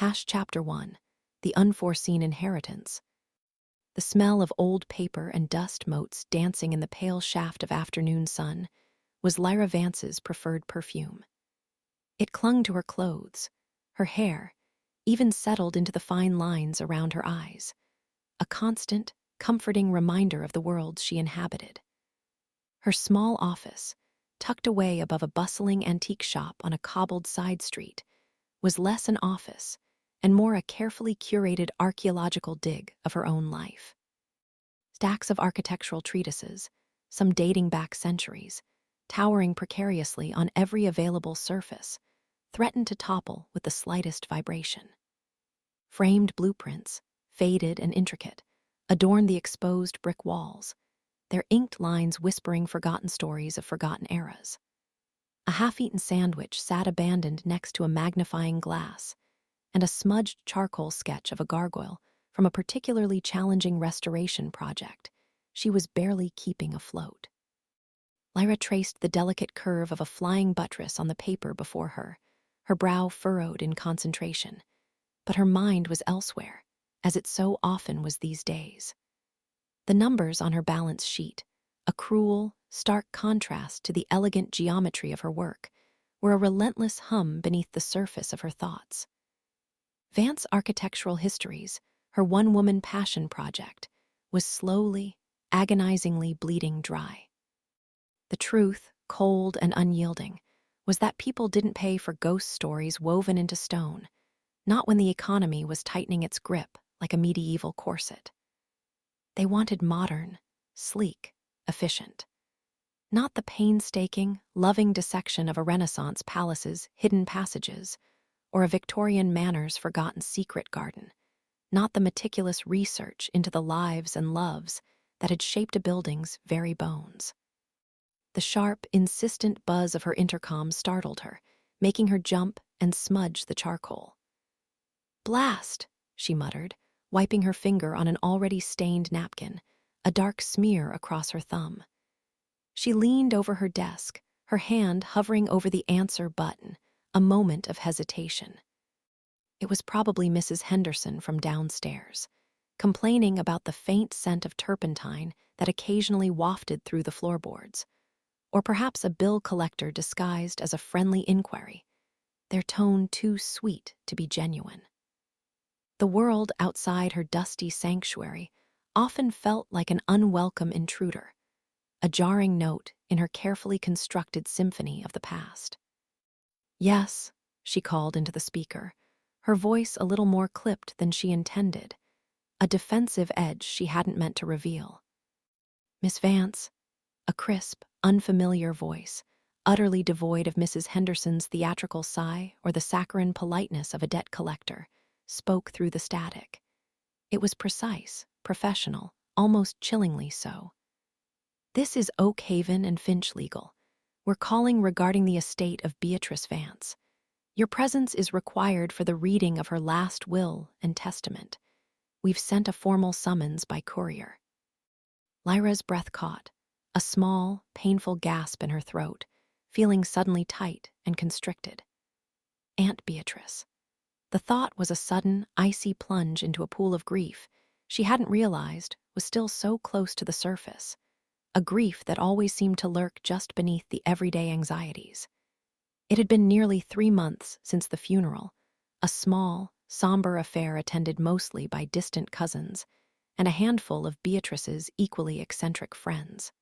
Chapter 1. The Unforeseen Inheritance. The smell of old paper and dust motes dancing in the pale shaft of afternoon sun was Lyra Vance's preferred perfume. It clung to her clothes, her hair, even settled into the fine lines around her eyes, a constant, comforting reminder of the world she inhabited. Her small office, tucked away above a bustling antique shop on a cobbled side street, was less an office and more a carefully curated archaeological dig of her own life. Stacks of architectural treatises, some dating back centuries, towering precariously on every available surface, threatened to topple with the slightest vibration. Framed blueprints, faded and intricate, adorned the exposed brick walls, their inked lines whispering forgotten stories of forgotten eras. A half-eaten sandwich sat abandoned next to a magnifying glass, and a smudged charcoal sketch of a gargoyle from a particularly challenging restoration project she was barely keeping afloat. Lyra traced the delicate curve of a flying buttress on the paper before her, her brow furrowed in concentration, but her mind was elsewhere, as it so often was these days. The numbers on her balance sheet, a cruel, stark contrast to the elegant geometry of her work, were a relentless hum beneath the surface of her thoughts. Vance Architectural Histories, her one-woman passion project, was slowly, agonizingly bleeding dry. The truth, cold and unyielding, was that people didn't pay for ghost stories woven into stone, not when the economy was tightening its grip like a medieval corset. They wanted modern, sleek, efficient. Not the painstaking, loving dissection of a Renaissance palace's hidden passages, or a Victorian manor's forgotten secret garden, not the meticulous research into the lives and loves that had shaped a building's very bones. The sharp, insistent buzz of her intercom startled her, making her jump and smudge the charcoal. "Blast," she muttered, wiping her finger on an already stained napkin, a dark smear across her thumb. She leaned over her desk, her hand hovering over the answer button, a moment of hesitation. It was probably Mrs. Henderson from downstairs, complaining about the faint scent of turpentine that occasionally wafted through the floorboards, or perhaps a bill collector disguised as a friendly inquiry, their tone too sweet to be genuine. The world outside her dusty sanctuary often felt like an unwelcome intruder, a jarring note in her carefully constructed symphony of the past. "Yes," she called into the speaker, her voice a little more clipped than she intended, a defensive edge she hadn't meant to reveal. "Miss Vance," a crisp, unfamiliar voice, utterly devoid of Mrs. Henderson's theatrical sigh or the saccharine politeness of a debt collector, spoke through the static. It was precise, professional, almost chillingly so. "This is Oak Haven and Finch Legal. We're calling regarding the estate of Beatrice Vance. Your presence is required for the reading of her last will and testament. We've sent a formal summons by courier." Lyra's breath caught, a small, painful gasp in her throat, feeling suddenly tight and constricted. Aunt Beatrice. The thought was a sudden, icy plunge into a pool of grief she hadn't realized was still so close to the surface, a grief that always seemed to lurk just beneath the everyday anxieties. It had been nearly 3 months since the funeral, a small, somber affair attended mostly by distant cousins and a handful of Beatrice's equally eccentric friends.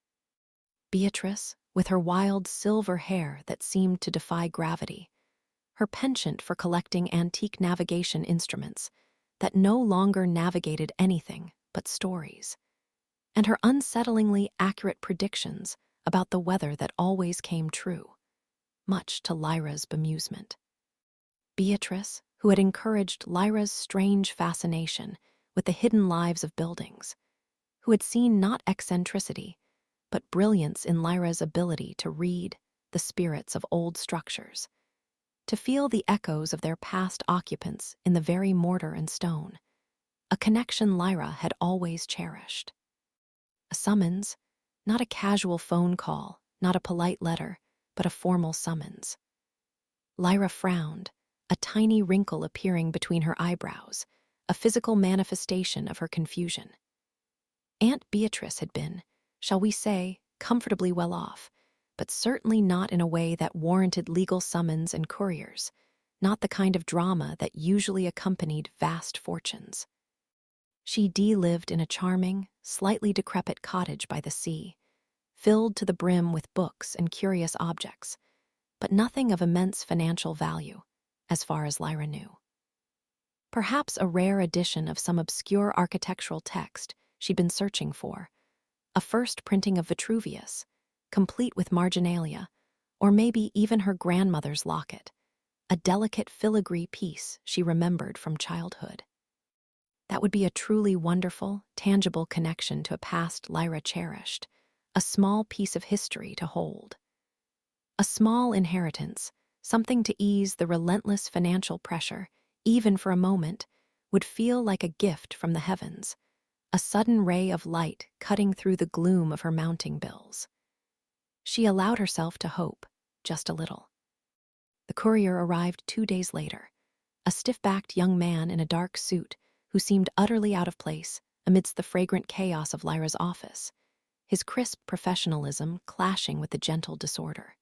Beatrice, with her wild silver hair that seemed to defy gravity, her penchant for collecting antique navigation instruments that no longer navigated anything but stories, and her unsettlingly accurate predictions about the weather that always came true, much to Lyra's bemusement. Beatrice, who had encouraged Lyra's strange fascination with the hidden lives of buildings, who had seen not eccentricity, but brilliance in Lyra's ability to read the spirits of old structures, to feel the echoes of their past occupants in the very mortar and stone, a connection Lyra had always cherished. A summons, not a casual phone call, not a polite letter, but a formal summons. Lyra frowned, a tiny wrinkle appearing between her eyebrows, a physical manifestation of her confusion. Aunt Beatrice had been, shall we say, comfortably well off, but certainly not in a way that warranted legal summons and couriers, not the kind of drama that usually accompanied vast fortunes. She lived in a charming, slightly decrepit cottage by the sea, filled to the brim with books and curious objects, but nothing of immense financial value, as far as Lyra knew. Perhaps a rare edition of some obscure architectural text she'd been searching for, a first printing of Vitruvius, complete with marginalia, or maybe even her grandmother's locket, a delicate filigree piece she remembered from childhood. That would be a truly wonderful, tangible connection to a past Lyra cherished, a small piece of history to hold. A small inheritance, something to ease the relentless financial pressure, even for a moment, would feel like a gift from the heavens, a sudden ray of light cutting through the gloom of her mounting bills. She allowed herself to hope, just a little. The courier arrived 2 days later, a stiff-backed young man in a dark suit who seemed utterly out of place amidst the fragrant chaos of Lyra's office, his crisp professionalism clashing with the gentle disorder.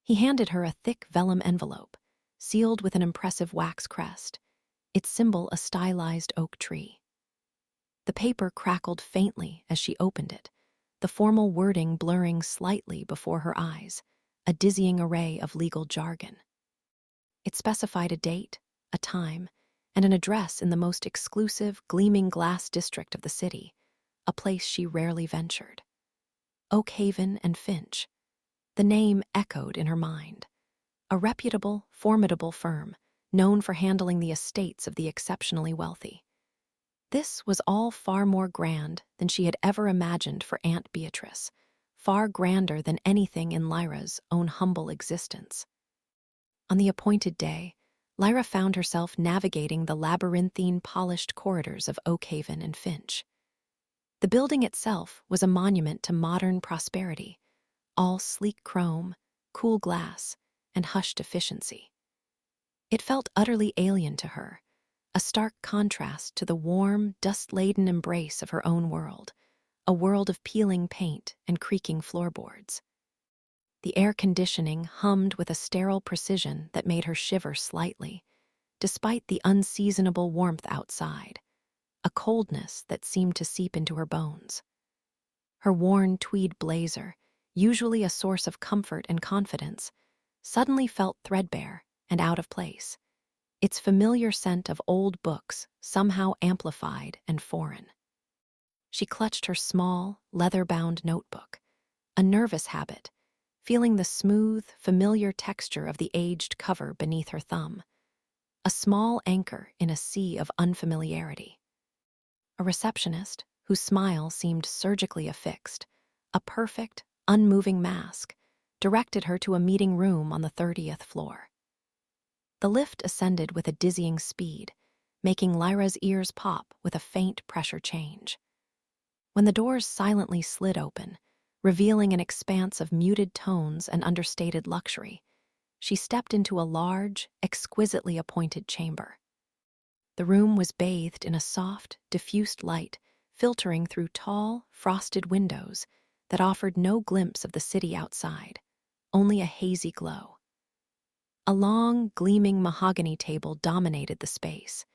He handed her a thick vellum envelope, sealed with an impressive wax crest, its symbol a stylized oak tree. The paper crackled faintly as she opened it, the formal wording blurring slightly before her eyes, a dizzying array of legal jargon. It specified a date, a time, and an address in the most exclusive, gleaming glass district of the city, a place she rarely ventured. Oakhaven and Finch. The name echoed in her mind. A reputable, formidable firm, known for handling the estates of the exceptionally wealthy. This was all far more grand than she had ever imagined for Aunt Beatrice, far grander than anything in Lyra's own humble existence. On the appointed day, Lyra found herself navigating the labyrinthine, polished corridors of Oakhaven and Finch. The building itself was a monument to modern prosperity, all sleek chrome, cool glass, and hushed efficiency. It felt utterly alien to her, a stark contrast to the warm, dust-laden embrace of her own world, a world of peeling paint and creaking floorboards. The air conditioning hummed with a sterile precision that made her shiver slightly, despite the unseasonable warmth outside, a coldness that seemed to seep into her bones. Her worn tweed blazer, usually a source of comfort and confidence, suddenly felt threadbare and out of place, its familiar scent of old books somehow amplified and foreign. She clutched her small, leather-bound notebook, a nervous habit, feeling the smooth, familiar texture of the aged cover beneath her thumb, a small anchor in a sea of unfamiliarity. A receptionist, whose smile seemed surgically affixed, a perfect, unmoving mask, directed her to a meeting room on the 30th floor. The lift ascended with a dizzying speed, making Lyra's ears pop with a faint pressure change. When the doors silently slid open, revealing an expanse of muted tones and understated luxury, she stepped into a large, exquisitely appointed chamber. The room was bathed in a soft, diffused light filtering through tall, frosted windows that offered no glimpse of the city outside, only a hazy glow. A long, gleaming mahogany table dominated the space,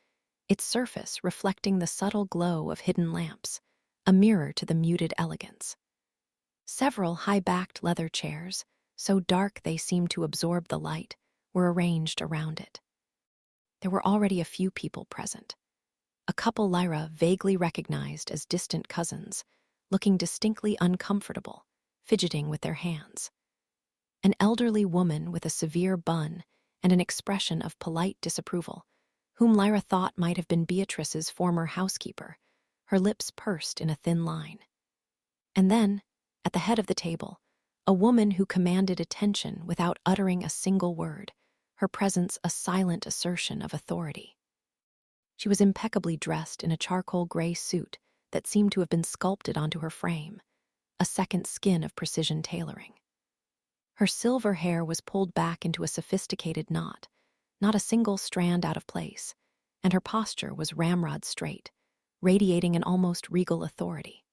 its surface reflecting the subtle glow of hidden lamps, a mirror to the muted elegance. Several high-backed leather chairs, so dark they seemed to absorb the light, were arranged around it. There were already a few people present. A couple Lyra vaguely recognized as distant cousins, looking distinctly uncomfortable, fidgeting with their hands. An elderly woman with a severe bun and an expression of polite disapproval, whom Lyra thought might have been Beatrice's former housekeeper, her lips pursed in a thin line. And then, at the head of the table, a woman who commanded attention without uttering a single word, her presence a silent assertion of authority. She was impeccably dressed in a charcoal gray suit that seemed to have been sculpted onto her frame, a second skin of precision tailoring. Her silver hair was pulled back into a sophisticated knot, not a single strand out of place, and her posture was ramrod straight, radiating an almost regal authority.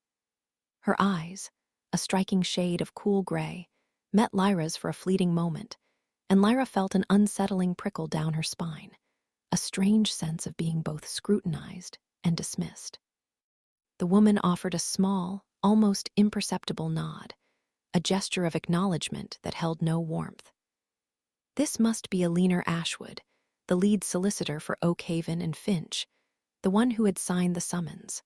Her eyes, a striking shade of cool gray, met Lyra's for a fleeting moment, and Lyra felt an unsettling prickle down her spine, a strange sense of being both scrutinized and dismissed. The woman offered a small, almost imperceptible nod, a gesture of acknowledgement that held no warmth. This must be Lyra Ashwood, the lead solicitor for Oakhaven and Finch, the one who had signed the summons.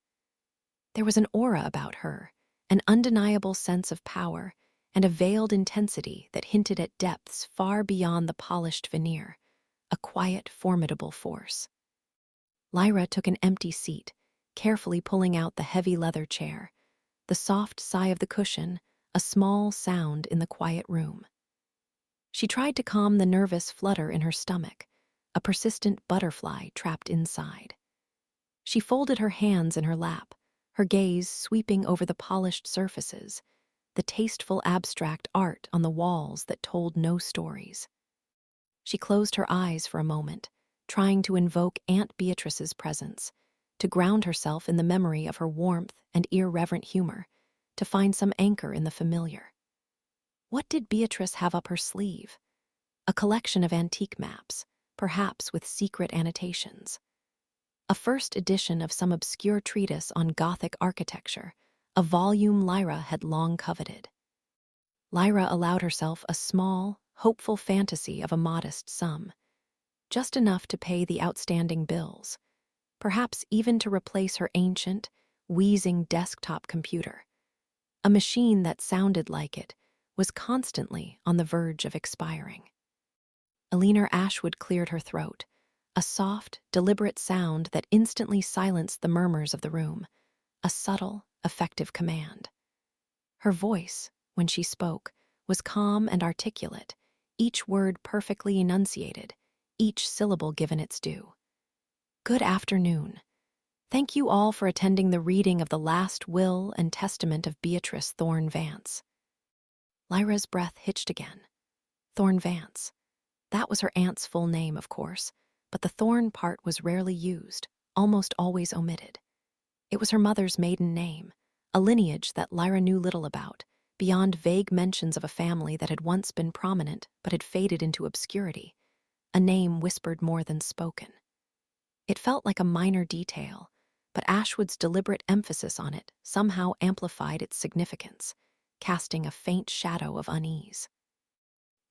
There was an aura about her, an undeniable sense of power, and a veiled intensity that hinted at depths far beyond the polished veneer, a quiet, formidable force. Lyra took an empty seat, carefully pulling out the heavy leather chair, the soft sigh of the cushion, a small sound in the quiet room. She tried to calm the nervous flutter in her stomach, a persistent butterfly trapped inside. She folded her hands in her lap, her gaze sweeping over the polished surfaces, the tasteful abstract art on the walls that told no stories. She closed her eyes for a moment, trying to invoke Aunt Beatrice's presence, to ground herself in the memory of her warmth and irreverent humor, to find some anchor in the familiar. What did Beatrice have up her sleeve? A collection of antique maps, perhaps with secret annotations. A first edition of some obscure treatise on Gothic architecture, a volume Lyra had long coveted. Lyra allowed herself a small, hopeful fantasy of a modest sum, just enough to pay the outstanding bills, perhaps even to replace her ancient, wheezing desktop computer. A machine that sounded like it was constantly on the verge of expiring. Lyra Ashwood cleared her throat, a soft, deliberate sound that instantly silenced the murmurs of the room, a subtle, effective command. Her voice, when she spoke, was calm and articulate, each word perfectly enunciated, each syllable given its due. Good afternoon. Thank you all for attending the reading of the last will and testament of Beatrice Thorne Vance. Lyra's breath hitched again. Thorne Vance. That was her aunt's full name, of course, but the Thorne part was rarely used, almost always omitted. It was her mother's maiden name, a lineage that Lyra knew little about, beyond vague mentions of a family that had once been prominent but had faded into obscurity, a name whispered more than spoken. It felt like a minor detail, but Ashwood's deliberate emphasis on it somehow amplified its significance, casting a faint shadow of unease.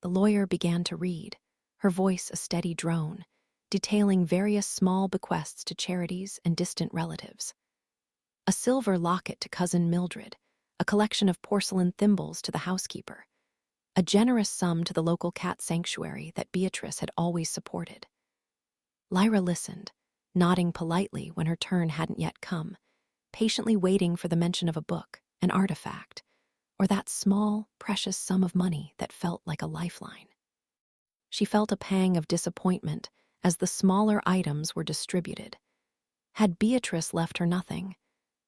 The lawyer began to read, her voice a steady drone, detailing various small bequests to charities and distant relatives. A silver locket to cousin Mildred, a collection of porcelain thimbles to the housekeeper, a generous sum to the local cat sanctuary that Beatrice had always supported. Lyra listened, nodding politely when her turn hadn't yet come, patiently waiting for the mention of a book, an artifact, or that small, precious sum of money that felt like a lifeline. She felt a pang of disappointment as the smaller items were distributed. Had Beatrice left her nothing?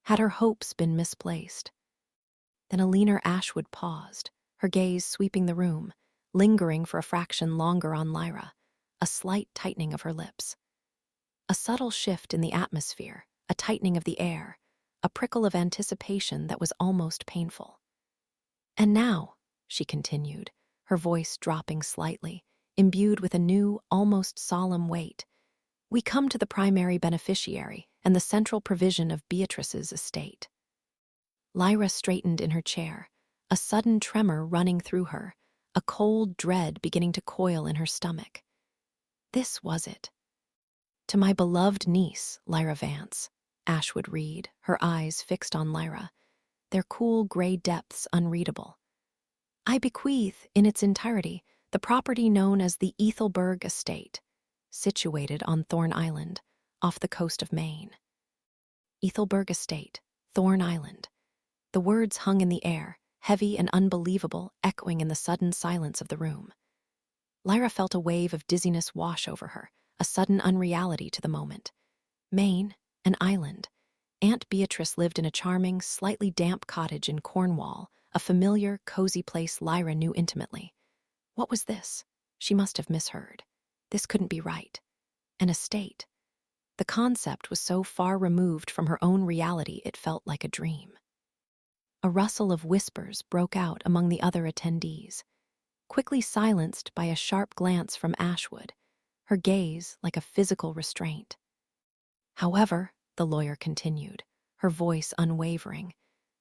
Had her hopes been misplaced? Then Lyra Ashwood paused, her gaze sweeping the room, lingering for a fraction longer on Lyra, a slight tightening of her lips. A subtle shift in the atmosphere, a tightening of the air, a prickle of anticipation that was almost painful. And now, she continued, her voice dropping slightly, imbued with a new, almost solemn weight, we come to the primary beneficiary and the central provision of Beatrice's estate. Lyra straightened in her chair, a sudden tremor running through her, a cold dread beginning to coil in her stomach. This was it. To my beloved niece, Lyra Vance, Ashwood read, her eyes fixed on Lyra, their cool gray depths unreadable. I bequeath, in its entirety, the property known as the Ethelberg Estate, situated on Thorne Island, off the coast of Maine. Ethelberg Estate, Thorne Island. The words hung in the air, heavy and unbelievable, echoing in the sudden silence of the room. Lyra felt a wave of dizziness wash over her, a sudden unreality to the moment. Maine, an island. Aunt Beatrice lived in a charming, slightly damp cottage in Cornwall, a familiar, cozy place Lyra knew intimately. What was this? She must have misheard. This couldn't be right. An estate. The concept was so far removed from her own reality it felt like a dream. A rustle of whispers broke out among the other attendees, quickly silenced by a sharp glance from Ashwood, her gaze like a physical restraint. However, the lawyer continued, her voice unwavering,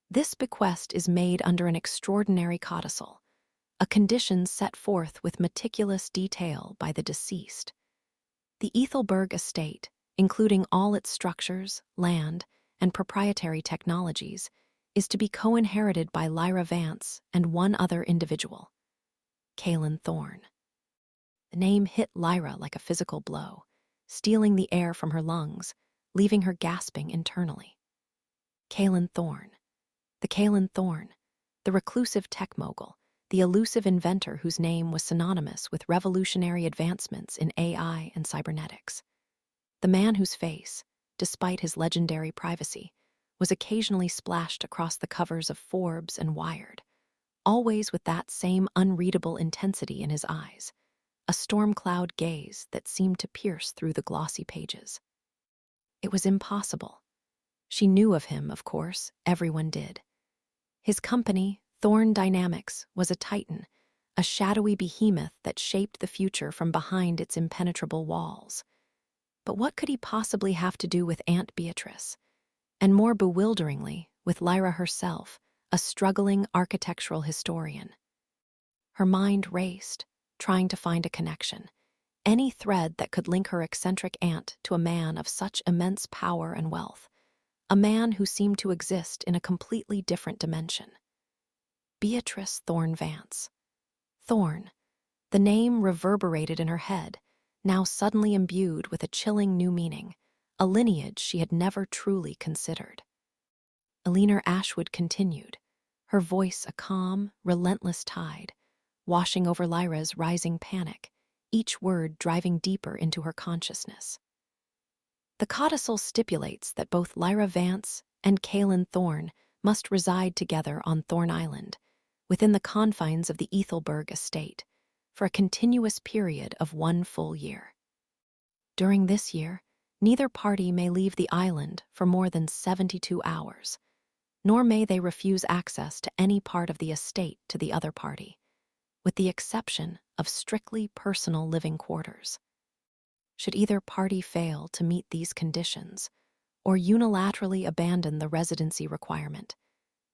this bequest is made under an extraordinary codicil, a condition set forth with meticulous detail by the deceased. The Ethelberg estate, including all its structures, land, and proprietary technologies, is to be co-inherited by Lyra Vance and one other individual, Kaelen Thorne. The name hit Lyra like a physical blow, stealing the air from her lungs, leaving her gasping internally. Kaelen Thorne. The Kaelen Thorne, the reclusive tech mogul, the elusive inventor whose name was synonymous with revolutionary advancements in AI and cybernetics. The man whose face, despite his legendary privacy, was occasionally splashed across the covers of Forbes and Wired, always with that same unreadable intensity in his eyes, a storm cloud gaze that seemed to pierce through the glossy pages. It was impossible. She knew of him, of course, everyone did. His company, Thorne Dynamics, was a titan, a shadowy behemoth that shaped the future from behind its impenetrable walls. But what could he possibly have to do with Aunt Beatrice? And more bewilderingly, with Lyra herself, a struggling architectural historian. Her mind raced, trying to find a connection, any thread that could link her eccentric aunt to a man of such immense power and wealth, a man who seemed to exist in a completely different dimension. Beatrice Thorne Vance. Thorne. The name reverberated in her head, now suddenly imbued with a chilling new meaning, a lineage she had never truly considered. Eleanor Ashwood continued, her voice a calm, relentless tide, washing over Lyra's rising panic, each word driving deeper into her consciousness. The codicil stipulates that both Lyra Vance and Kaelen Thorne must reside together on Thorne Island, within the confines of the Ethelberg estate, for a continuous period of 1 full year. During this year, neither party may leave the island for more than 72 hours, nor may they refuse access to any part of the estate to the other party, with the exception of strictly personal living quarters. Should either party fail to meet these conditions, or unilaterally abandon the residency requirement,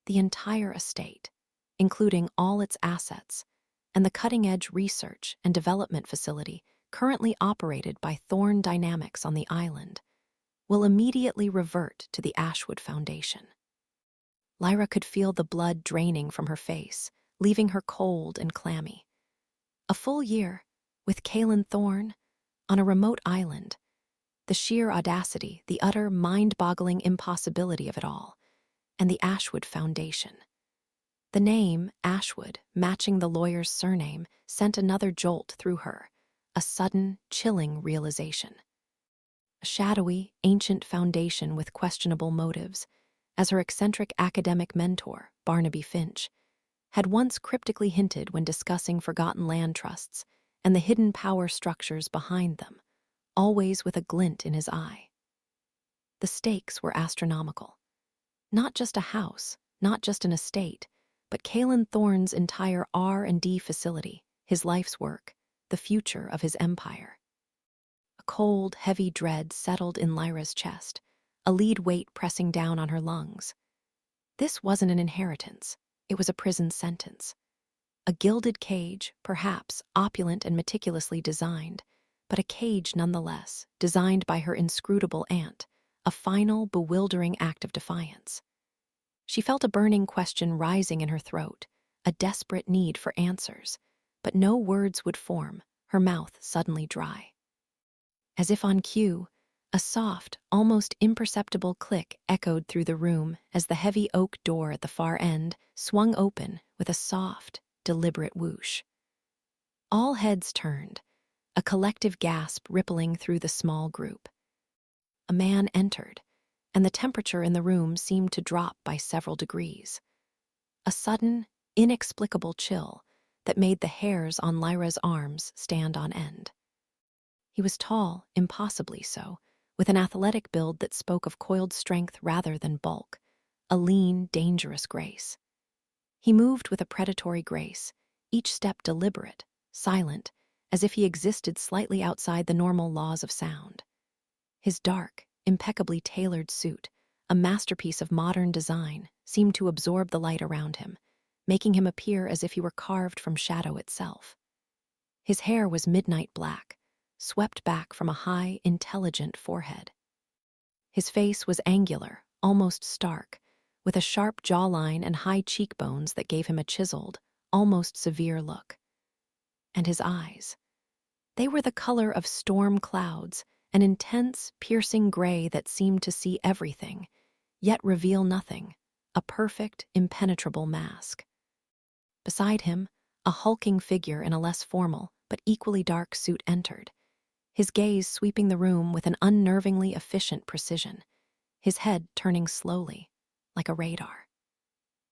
the entire estate, including all its assets, and the cutting-edge research and development facility currently operated by Thorne Dynamics on the island, will immediately revert to the Ashwood Foundation. Lyra could feel the blood draining from her face, leaving her cold and clammy. A full year, with Kaelen Thorne, on a remote island, the sheer audacity, the utter mind-boggling impossibility of it all, and the Ashwood Foundation. The name, Ashwood, matching the lawyer's surname, sent another jolt through her, a sudden, chilling realization. A shadowy, ancient foundation with questionable motives, as her eccentric academic mentor, Barnaby Finch, had once cryptically hinted when discussing forgotten land trusts and the hidden power structures behind them, always with a glint in his eye. The stakes were astronomical. Not just a house, not just an estate, but Kaelen Thorne's entire R&D facility, his life's work, the future of his empire. A cold, heavy dread settled in Lyra's chest, a lead weight pressing down on her lungs. This wasn't an inheritance, it was a prison sentence. A gilded cage, perhaps opulent and meticulously designed, but a cage nonetheless, designed by her inscrutable aunt, a final, bewildering act of defiance. She felt a burning question rising in her throat, a desperate need for answers, but no words would form, her mouth suddenly dry. As if on cue, a soft, almost imperceptible click echoed through the room as the heavy oak door at the far end swung open with a soft, deliberate whoosh. All heads turned, a collective gasp rippling through the small group. A man entered, and the temperature in the room seemed to drop by several degrees. A sudden, inexplicable chill that made the hairs on Lyra's arms stand on end. He was tall, impossibly so, with an athletic build that spoke of coiled strength rather than bulk, a lean, dangerous grace. He moved with a predatory grace, each step deliberate, silent, as if he existed slightly outside the normal laws of sound. His dark, impeccably tailored suit, a masterpiece of modern design, seemed to absorb the light around him, making him appear as if he were carved from shadow itself. His hair was midnight black, swept back from a high, intelligent forehead. His face was angular, almost stark, with a sharp jawline and high cheekbones that gave him a chiseled, almost severe look. And his eyes. They were the color of storm clouds, an intense, piercing gray that seemed to see everything, yet reveal nothing, a perfect, impenetrable mask. Beside him, a hulking figure in a less formal, but equally dark suit entered, his gaze sweeping the room with an unnervingly efficient precision, his head turning slowly, like a radar.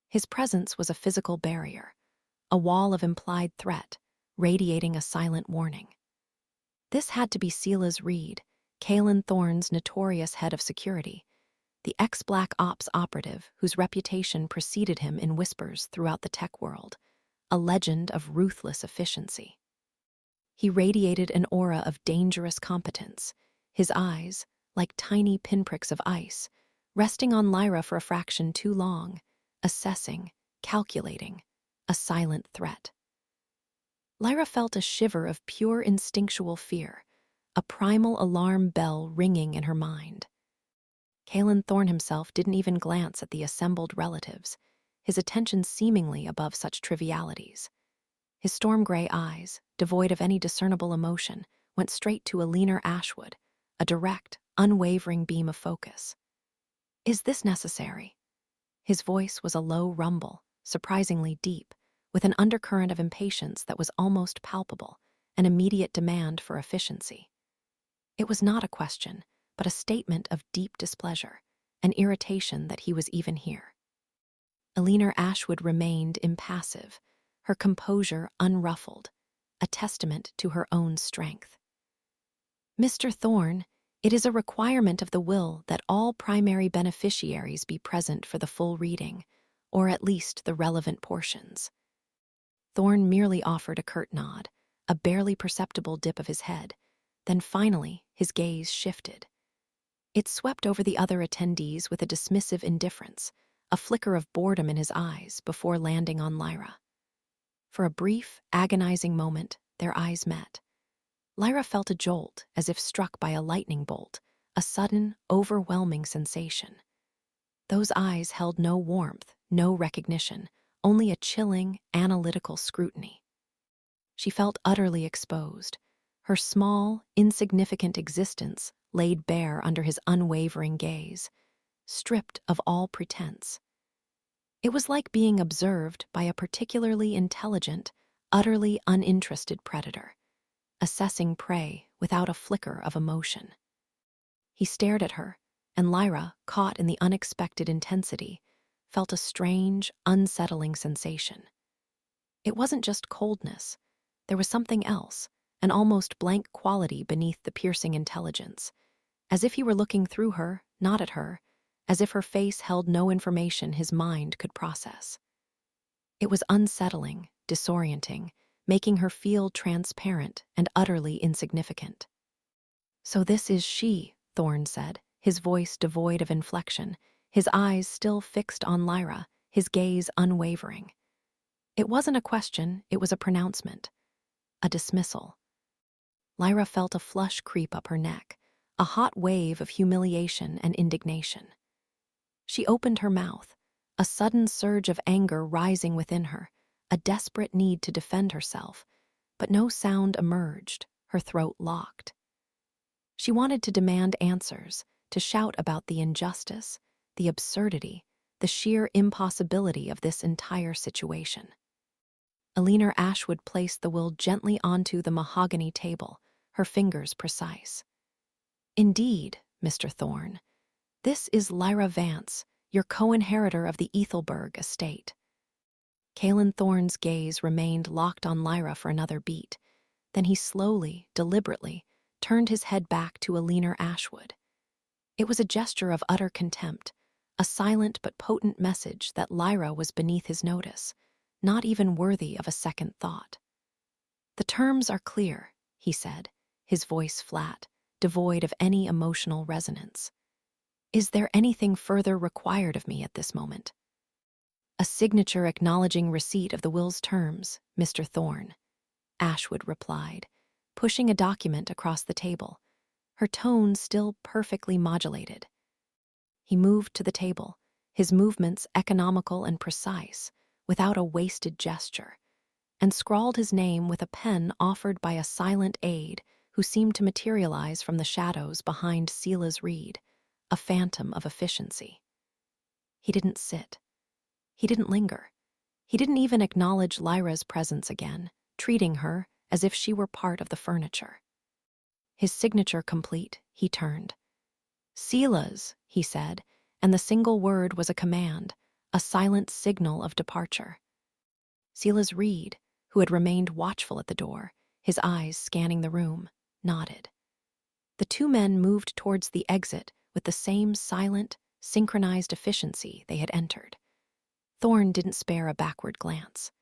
His presence was a physical barrier, a wall of implied threat, radiating a silent warning. This had to be Sela's Reed, Kaelen Thorne's notorious head of security, the ex-Black Ops operative whose reputation preceded him in whispers throughout the tech world, a legend of ruthless efficiency. He radiated an aura of dangerous competence, his eyes, like tiny pinpricks of ice, resting on Lyra for a fraction too long, assessing, calculating, a silent threat. Lyra felt a shiver of pure instinctual fear, a primal alarm bell ringing in her mind. Kaelen Thorne himself didn't even glance at the assembled relatives, his attention seemingly above such trivialities. His storm-gray eyes, devoid of any discernible emotion, went straight to Lyra Ashwood, a direct, unwavering beam of focus. "Is this necessary?" His voice was a low rumble, surprisingly deep, with an undercurrent of impatience that was almost palpable, an immediate demand for efficiency. It was not a question, but a statement of deep displeasure, an irritation that he was even here. Lyra Ashwood remained impassive, her composure unruffled, a testament to her own strength. "Mr. Thorne, it is a requirement of the will that all primary beneficiaries be present for the full reading, or at least the relevant portions." Thorne merely offered a curt nod, a barely perceptible dip of his head, then finally his gaze shifted. It swept over the other attendees with a dismissive indifference, a flicker of boredom in his eyes before landing on Lyra. For a brief, agonizing moment, their eyes met. Lyra felt a jolt as if struck by a lightning bolt, a sudden, overwhelming sensation. Those eyes held no warmth, no recognition, only a chilling, analytical scrutiny. She felt utterly exposed, her small, insignificant existence laid bare under his unwavering gaze, stripped of all pretense. It was like being observed by a particularly intelligent, utterly uninterested predator, assessing prey without a flicker of emotion. He stared at her, and Lyra, caught in the unexpected intensity, felt a strange, unsettling sensation. It wasn't just coldness. There was something else, an almost blank quality beneath the piercing intelligence, as if he were looking through her, not at her, as if her face held no information his mind could process. It was unsettling, disorienting, making her feel transparent and utterly insignificant. "So this is she," Thorne said, his voice devoid of inflection, his eyes still fixed on Lyra, his gaze unwavering. It wasn't a question, it was a pronouncement, a dismissal. Lyra felt a flush creep up her neck, a hot wave of humiliation and indignation. She opened her mouth, a sudden surge of anger rising within her, a desperate need to defend herself, but no sound emerged, her throat locked. She wanted to demand answers, to shout about the injustice, the absurdity, the sheer impossibility of this entire situation. Lyra Ashwood placed the will gently onto the mahogany table, her fingers precise. "Indeed, Mr. Thorne, this is Lyra Vance, your co-inheritor of the Ethelberg estate." Kaelen Thorne's gaze remained locked on Lyra for another beat. Then he slowly, deliberately, turned his head back to a leaner Ashwood. It was a gesture of utter contempt, a silent but potent message that Lyra was beneath his notice, not even worthy of a second thought. "The terms are clear," he said, his voice flat, devoid of any emotional resonance. "Is there anything further required of me at this moment?" "A signature acknowledging receipt of the will's terms, Mr. Thorne," Ashwood replied, pushing a document across the table, her tone still perfectly modulated. He moved to the table, his movements economical and precise, without a wasted gesture, and scrawled his name with a pen offered by a silent aide who seemed to materialize from the shadows behind Sela's reed, a phantom of efficiency. He didn't sit. He didn't linger. He didn't even acknowledge Lyra's presence again, treating her as if she were part of the furniture. His signature complete, he turned. "Sela's," he said, and the single word was a command, a silent signal of departure. Sela's reed, who had remained watchful at the door, his eyes scanning the room, nodded. The two men moved towards the exit with the same silent, synchronized efficiency they had entered. Thorne didn't spare a backward glance.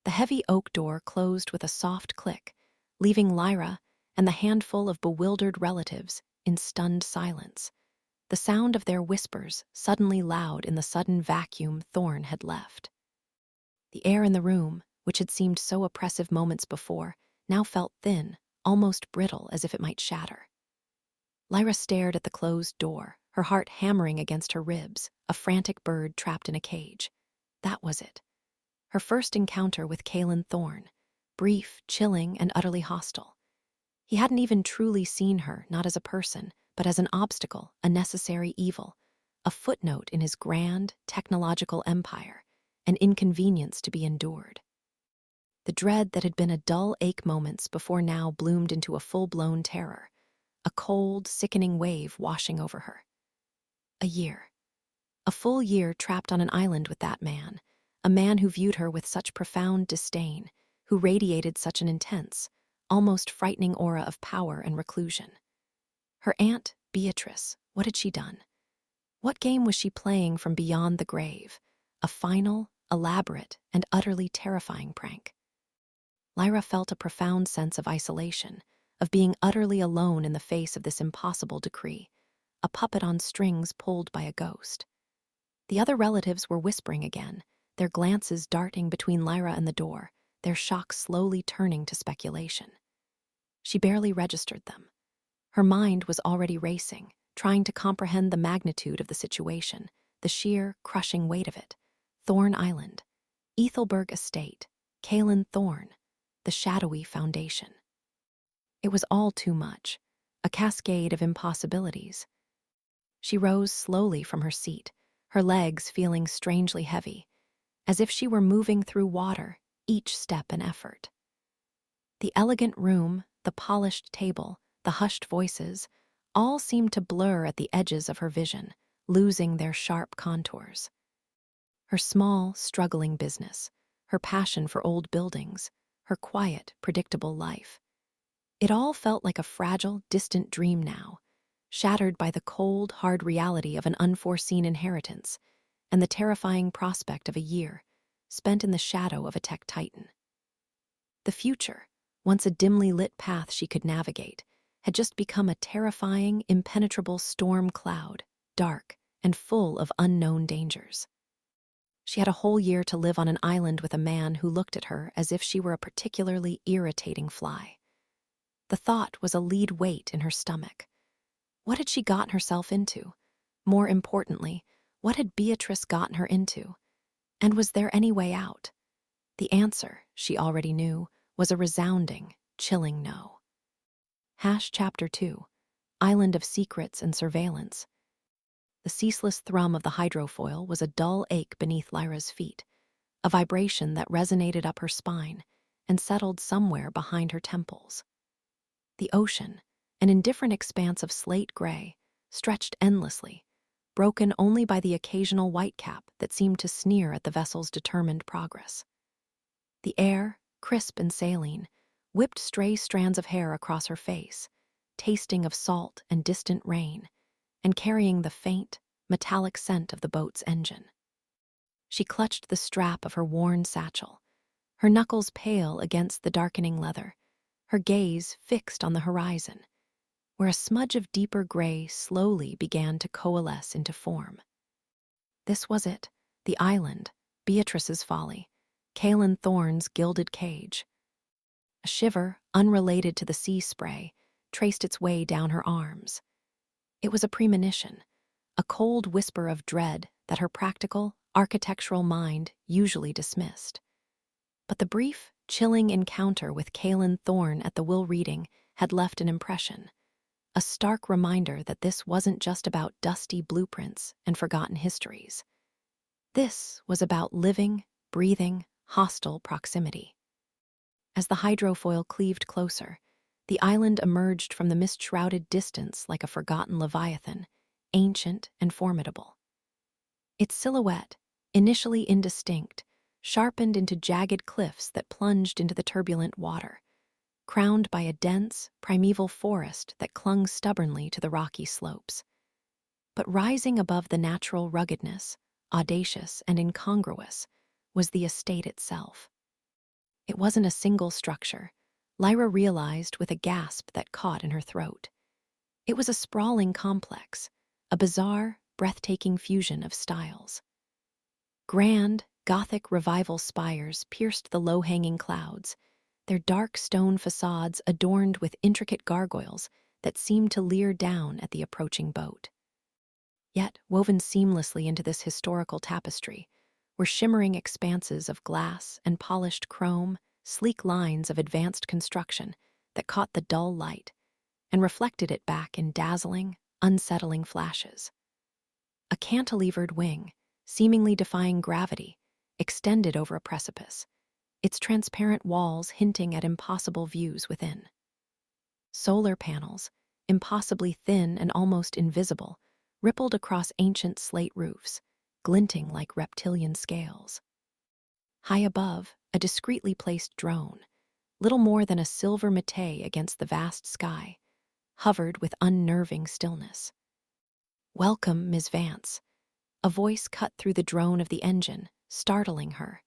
The heavy oak door closed with a soft click, leaving Lyra and the handful of bewildered relatives in stunned silence, the sound of their whispers suddenly loud in the sudden vacuum Thorne had left. The air in the room, which had seemed so oppressive moments before, now felt thin, almost brittle, as if it might shatter. Lyra stared at the closed door, her heart hammering against her ribs, a frantic bird trapped in a cage. That was it. Her first encounter with Kaelen Thorne, brief, chilling, and utterly hostile. He hadn't even truly seen her, not as a person, but as an obstacle, a necessary evil, a footnote in his grand, technological empire, an inconvenience to be endured. The dread that had been a dull ache moments before now bloomed into a full-blown terror, a cold, sickening wave washing over her. A year. A full year trapped on an island with that man, a man who viewed her with such profound disdain, who radiated such an intense, almost frightening aura of power and reclusion. Her aunt, Beatrice, what had she done? What game was she playing from beyond the grave? A final, elaborate, and utterly terrifying prank. Lyra felt a profound sense of isolation, of being utterly alone in the face of this impossible decree, a puppet on strings pulled by a ghost. The other relatives were whispering again, their glances darting between Lyra and the door, their shock slowly turning to speculation. She barely registered them. Her mind was already racing, trying to comprehend the magnitude of the situation, the sheer, crushing weight of it. Thorne Island, Ethelberg Estate, Kaelen Thorne, the shadowy foundation. It was all too much, a cascade of impossibilities. She rose slowly from her seat, her legs feeling strangely heavy, as if she were moving through water, each step an effort. The elegant room, the polished table, the hushed voices, all seemed to blur at the edges of her vision, losing their sharp contours. Her small, struggling business, her passion for old buildings, her quiet, predictable life. It all felt like a fragile, distant dream now, shattered by the cold, hard reality of an unforeseen inheritance and the terrifying prospect of a year spent in the shadow of a tech titan. The future, once a dimly lit path she could navigate, had just become a terrifying, impenetrable storm cloud, dark and full of unknown dangers. She had a whole year to live on an island with a man who looked at her as if she were a particularly irritating fly. The thought was a lead weight in her stomach. What had she gotten herself into? More importantly, what had Beatrice gotten her into? And was there any way out? The answer, she already knew, was a resounding, chilling no. Chapter 2, Island of Secrets and Surveillance. The ceaseless thrum of the hydrofoil was a dull ache beneath Lyra's feet, a vibration that resonated up her spine and settled somewhere behind her temples. The ocean, an indifferent expanse of slate gray, stretched endlessly, broken only by the occasional whitecap that seemed to sneer at the vessel's determined progress. The air, crisp and saline, whipped stray strands of hair across her face, tasting of salt and distant rain, and carrying the faint, metallic scent of the boat's engine. She clutched the strap of her worn satchel, her knuckles pale against the darkening leather, her gaze fixed on the horizon, where a smudge of deeper gray slowly began to coalesce into form. This was it, the island, Beatrice's folly, Kaelen Thorne's gilded cage. A shiver, unrelated to the sea spray, traced its way down her arms. It was a premonition, a cold whisper of dread that her practical, architectural mind usually dismissed. But the brief, chilling encounter with Kaelen Thorne at the will reading had left an impression, a stark reminder that this wasn't just about dusty blueprints and forgotten histories. This was about living, breathing, hostile proximity. As the hydrofoil cleaved closer, the island emerged from the mist-shrouded distance like a forgotten leviathan, ancient and formidable. Its silhouette, initially indistinct, sharpened into jagged cliffs that plunged into the turbulent water, crowned by a dense, primeval forest that clung stubbornly to the rocky slopes. But rising above the natural ruggedness, audacious and incongruous, was the estate itself. It wasn't a single structure, Lyra realized with a gasp that caught in her throat. It was a sprawling complex, a bizarre, breathtaking fusion of styles. Grand, Gothic revival spires pierced the low-hanging clouds, their dark stone facades adorned with intricate gargoyles that seemed to leer down at the approaching boat. Yet, woven seamlessly into this historical tapestry, were shimmering expanses of glass and polished chrome, sleek lines of advanced construction that caught the dull light and reflected it back in dazzling, unsettling flashes. A cantilevered wing, seemingly defying gravity, extended over a precipice, its transparent walls hinting at impossible views within. Solar panels, impossibly thin and almost invisible, rippled across ancient slate roofs, glinting like reptilian scales. High above, a discreetly placed drone, little more than a silver mété against the vast sky, hovered with unnerving stillness. "Welcome, Ms. Vance," a voice cut through the drone of the engine, startling her.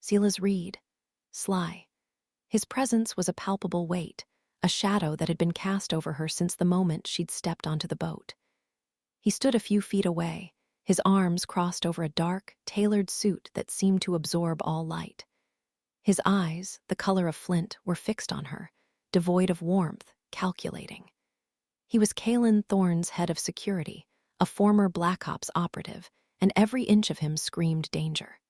Sila's reed, sly. His presence was a palpable weight, a shadow that had been cast over her since the moment she'd stepped onto the boat. He stood a few feet away, his arms crossed over a dark, tailored suit that seemed to absorb all light. His eyes, the color of flint, were fixed on her, devoid of warmth, calculating. He was Kaelen Thorne's head of security, a former Black Ops operative, and every inch of him screamed danger.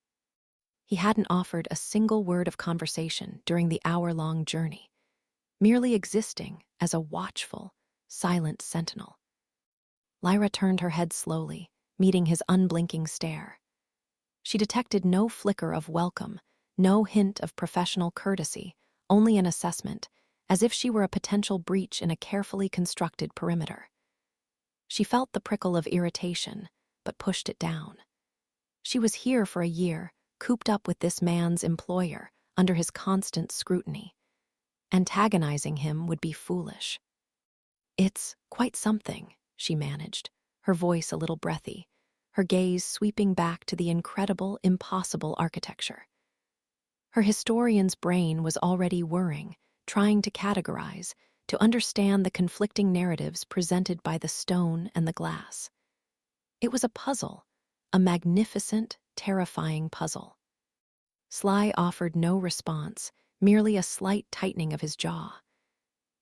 He hadn't offered a single word of conversation during the hour-long journey, merely existing as a watchful, silent sentinel. Lyra turned her head slowly, meeting his unblinking stare. She detected no flicker of welcome, no hint of professional courtesy, only an assessment, as if she were a potential breach in a carefully constructed perimeter. She felt the prickle of irritation, but pushed it down. She was here for a year, cooped up with this man's employer, under his constant scrutiny. Antagonizing him would be foolish. "It's quite something," she managed, her voice a little breathy, her gaze sweeping back to the incredible, impossible architecture. Her historian's brain was already whirring, trying to categorize, to understand the conflicting narratives presented by the stone and the glass. It was a puzzle, a magnificent, terrifying puzzle. Sly offered no response, merely a slight tightening of his jaw.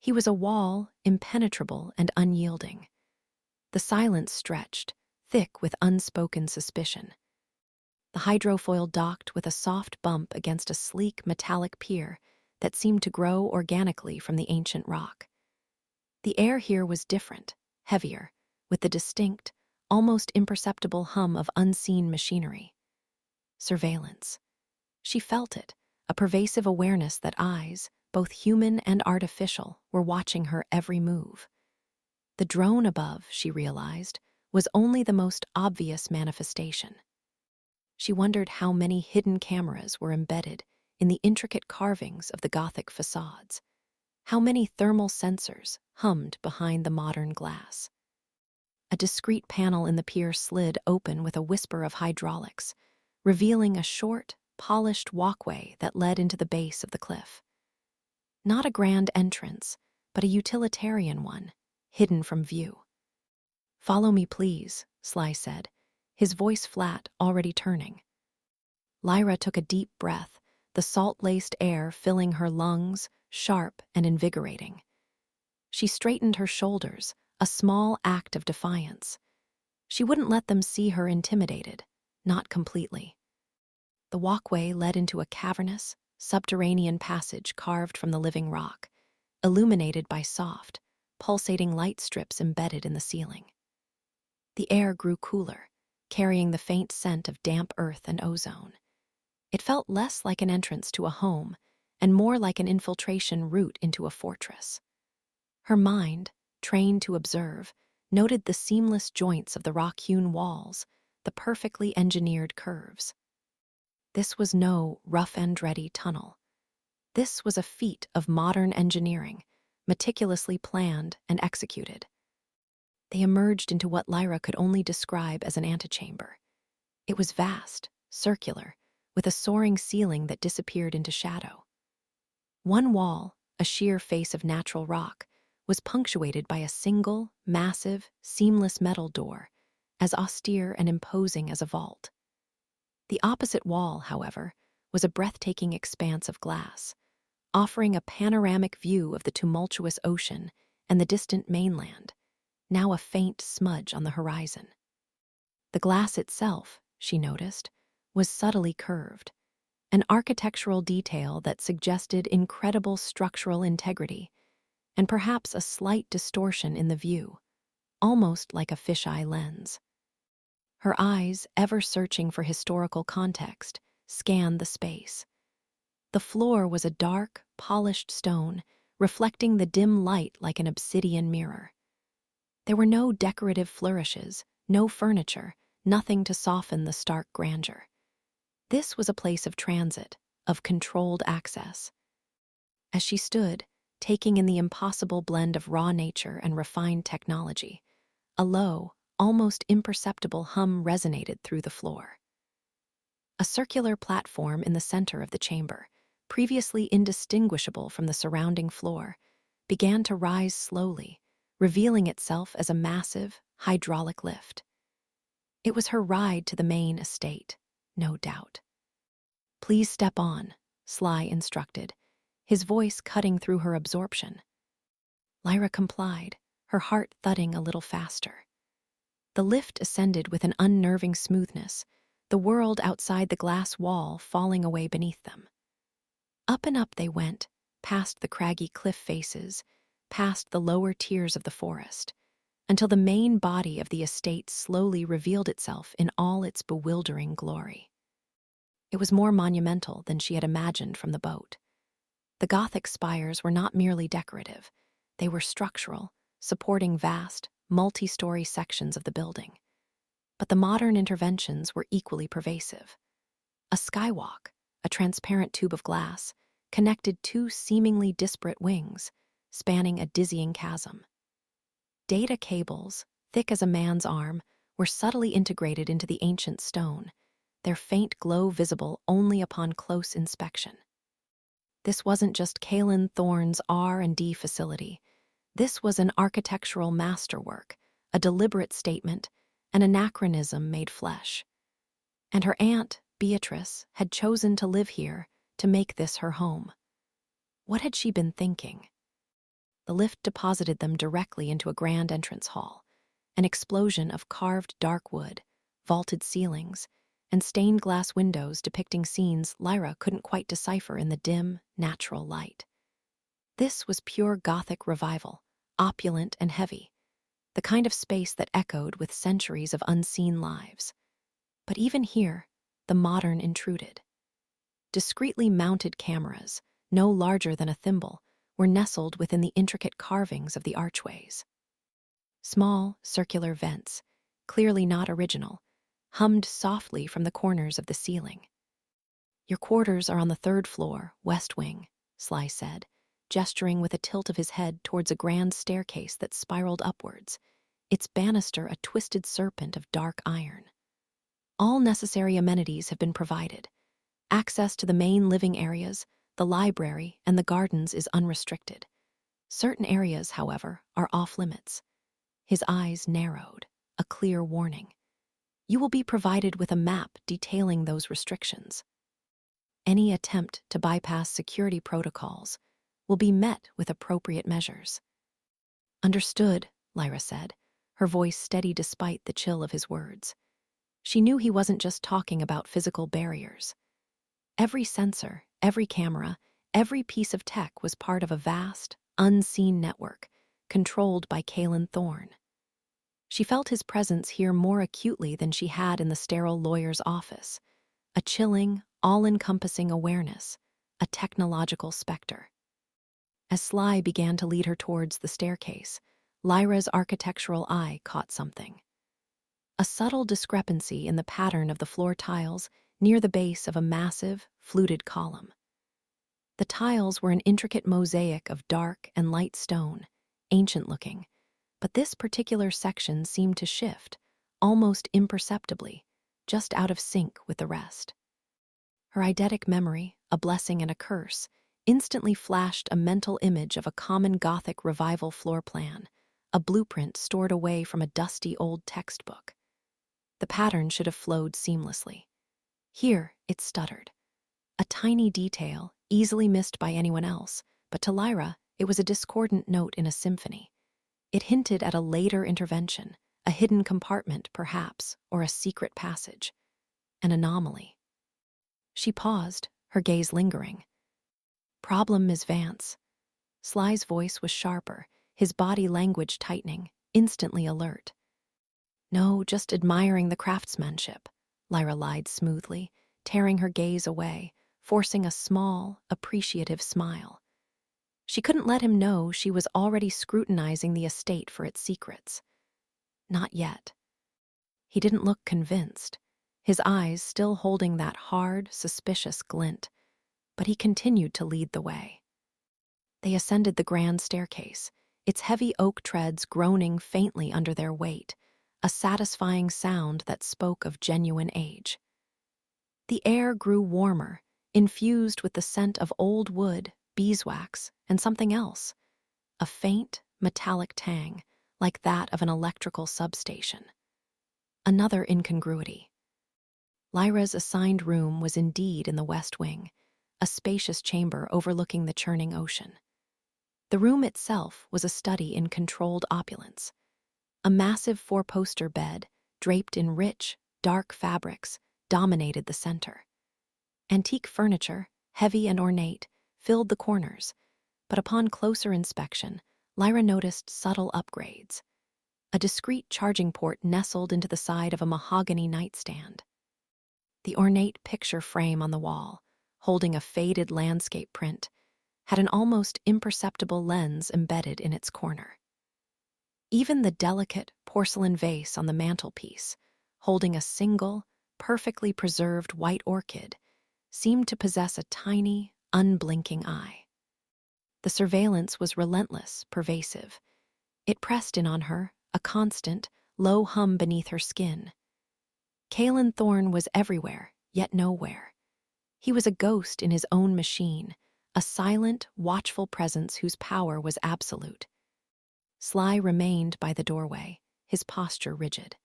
He was a wall, impenetrable and unyielding. The silence stretched, thick with unspoken suspicion. The hydrofoil docked with a soft bump against a sleek metallic pier that seemed to grow organically from the ancient rock. The air here was different, heavier, with the distinct, almost imperceptible hum of unseen machinery. Surveillance. She felt it, a pervasive awareness that eyes, both human and artificial, were watching her every move. The drone above, she realized, was only the most obvious manifestation. She wondered how many hidden cameras were embedded in the intricate carvings of the Gothic facades. How many thermal sensors hummed behind the modern glass? A discreet panel in the pier slid open with a whisper of hydraulics, revealing a short, polished walkway that led into the base of the cliff. Not a grand entrance, but a utilitarian one, hidden from view. "Follow me, please," Sly said, his voice flat, already turning. Lyra took a deep breath, the salt-laced air filling her lungs, sharp and invigorating. She straightened her shoulders, a small act of defiance. She wouldn't let them see her intimidated, not completely. The walkway led into a cavernous, subterranean passage carved from the living rock, illuminated by soft, pulsating light strips embedded in the ceiling. The air grew cooler, carrying the faint scent of damp earth and ozone. It felt less like an entrance to a home and more like an infiltration route into a fortress. Her mind, trained to observe, noted the seamless joints of the rock-hewn walls, the perfectly engineered curves. This was no rough and ready tunnel. This was a feat of modern engineering, meticulously planned and executed. They emerged into what Lyra could only describe as an antechamber. It was vast, circular, with a soaring ceiling that disappeared into shadow. One wall, a sheer face of natural rock, was punctuated by a single, massive, seamless metal door, as austere and imposing as a vault. The opposite wall, however, was a breathtaking expanse of glass, offering a panoramic view of the tumultuous ocean and the distant mainland, now a faint smudge on the horizon. The glass itself, she noticed, was subtly curved, an architectural detail that suggested incredible structural integrity and perhaps a slight distortion in the view, almost like a fisheye lens. Her eyes, ever searching for historical context, scanned the space. The floor was a dark, polished stone, reflecting the dim light like an obsidian mirror. There were no decorative flourishes, no furniture, nothing to soften the stark grandeur. This was a place of transit, of controlled access. As she stood, taking in the impossible blend of raw nature and refined technology, a low, almost imperceptible hum resonated through the floor. A circular platform in the center of the chamber, previously indistinguishable from the surrounding floor, began to rise slowly, revealing itself as a massive, hydraulic lift. It was her ride to the main estate, no doubt. "Please step on," Sly instructed, his voice cutting through her absorption. Lyra complied, her heart thudding a little faster. The lift ascended with an unnerving smoothness, the world outside the glass wall falling away beneath them. Up and up they went, past the craggy cliff faces, past the lower tiers of the forest, until the main body of the estate slowly revealed itself in all its bewildering glory. It was more monumental than she had imagined from the boat. The Gothic spires were not merely decorative, they were structural, supporting vast, multi-story sections of the building. But the modern interventions were equally pervasive. A skywalk, a transparent tube of glass, connected two seemingly disparate wings, spanning a dizzying chasm. Data cables, thick as a man's arm, were subtly integrated into the ancient stone, their faint glow visible only upon close inspection. This wasn't just Kaelen Thorne's R&D facility. This was an architectural masterwork, a deliberate statement, an anachronism made flesh. And her aunt, Beatrice, had chosen to live here, to make this her home. What had she been thinking? The lift deposited them directly into a grand entrance hall, an explosion of carved dark wood, vaulted ceilings, and stained glass windows depicting scenes Lyra couldn't quite decipher in the dim, natural light. This was pure Gothic revival, opulent and heavy, the kind of space that echoed with centuries of unseen lives. But even here, the modern intruded. Discreetly mounted cameras, no larger than a thimble, were nestled within the intricate carvings of the archways. Small, circular vents, clearly not original, hummed softly from the corners of the ceiling. "Your quarters are on the third floor, west wing," Sly said, gesturing with a tilt of his head towards a grand staircase that spiraled upwards, its banister a twisted serpent of dark iron. All necessary amenities have been provided. Access to the main living areas, the library, and the gardens is unrestricted. Certain areas, however, are off-limits. His eyes narrowed, a clear warning. You will be provided with a map detailing those restrictions. Any attempt to bypass security protocols will be met with appropriate measures. Understood, Lyra said, her voice steady despite the chill of his words. She knew he wasn't just talking about physical barriers. Every sensor, every camera, every piece of tech was part of a vast, unseen network controlled by Kaelen Thorne. She felt his presence here more acutely than she had in the sterile lawyer's office, a chilling, all-encompassing awareness, a technological specter. As Sly began to lead her towards the staircase, Lyra's architectural eye caught something. A subtle discrepancy in the pattern of the floor tiles near the base of a massive, fluted column. The tiles were an intricate mosaic of dark and light stone, ancient-looking, but this particular section seemed to shift, almost imperceptibly, just out of sync with the rest. Her eidetic memory, a blessing and a curse, instantly flashed a mental image of a common Gothic revival floor plan, a blueprint stored away from a dusty old textbook. The pattern should have flowed seamlessly. Here, it stuttered. A tiny detail, easily missed by anyone else, but to Lyra, it was a discordant note in a symphony. It hinted at a later intervention, a hidden compartment, perhaps, or a secret passage. An anomaly. She paused, her gaze lingering. "Problem, Ms. Vance." Sly's voice was sharper, his body language tightening, instantly alert. "No, just admiring the craftsmanship," Lyra lied smoothly, tearing her gaze away, forcing a small, appreciative smile. She couldn't let him know she was already scrutinizing the estate for its secrets. Not yet. He didn't look convinced, his eyes still holding that hard, suspicious glint, but he continued to lead the way. They ascended the grand staircase, its heavy oak treads groaning faintly under their weight, a satisfying sound that spoke of genuine age. The air grew warmer, infused with the scent of old wood, beeswax, and something else, a faint, metallic tang, like that of an electrical substation. Another incongruity. Lyra's assigned room was indeed in the west wing, a spacious chamber overlooking the churning ocean. The room itself was a study in controlled opulence. A massive four-poster bed, draped in rich, dark fabrics, dominated the center. Antique furniture, heavy and ornate, filled the corners, but upon closer inspection, Lyra noticed subtle upgrades. A discreet charging port nestled into the side of a mahogany nightstand. The ornate picture frame on the wall, holding a faded landscape print, had an almost imperceptible lens embedded in its corner. Even the delicate porcelain vase on the mantelpiece, holding a single, perfectly preserved white orchid, seemed to possess a tiny, unblinking eye. The surveillance was relentless, pervasive. It pressed in on her, a constant, low hum beneath her skin. Kaelen Thorne was everywhere, yet nowhere. He was a ghost in his own machine, a silent, watchful presence whose power was absolute. Sly remained by the doorway, his posture rigid.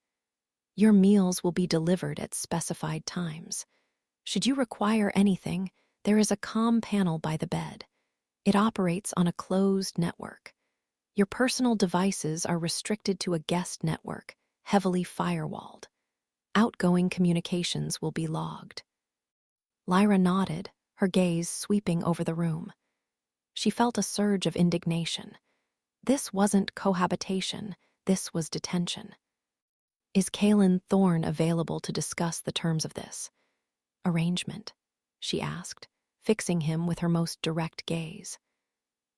"Your meals will be delivered at specified times. Should you require anything, there is a comm panel by the bed. It operates on a closed network. Your personal devices are restricted to a guest network, heavily firewalled. Outgoing communications will be logged." Lyra nodded, her gaze sweeping over the room. She felt a surge of indignation. This wasn't cohabitation, this was detention. "Is Kaelen Thorne available to discuss the terms of this arrangement?" she asked, fixing him with her most direct gaze.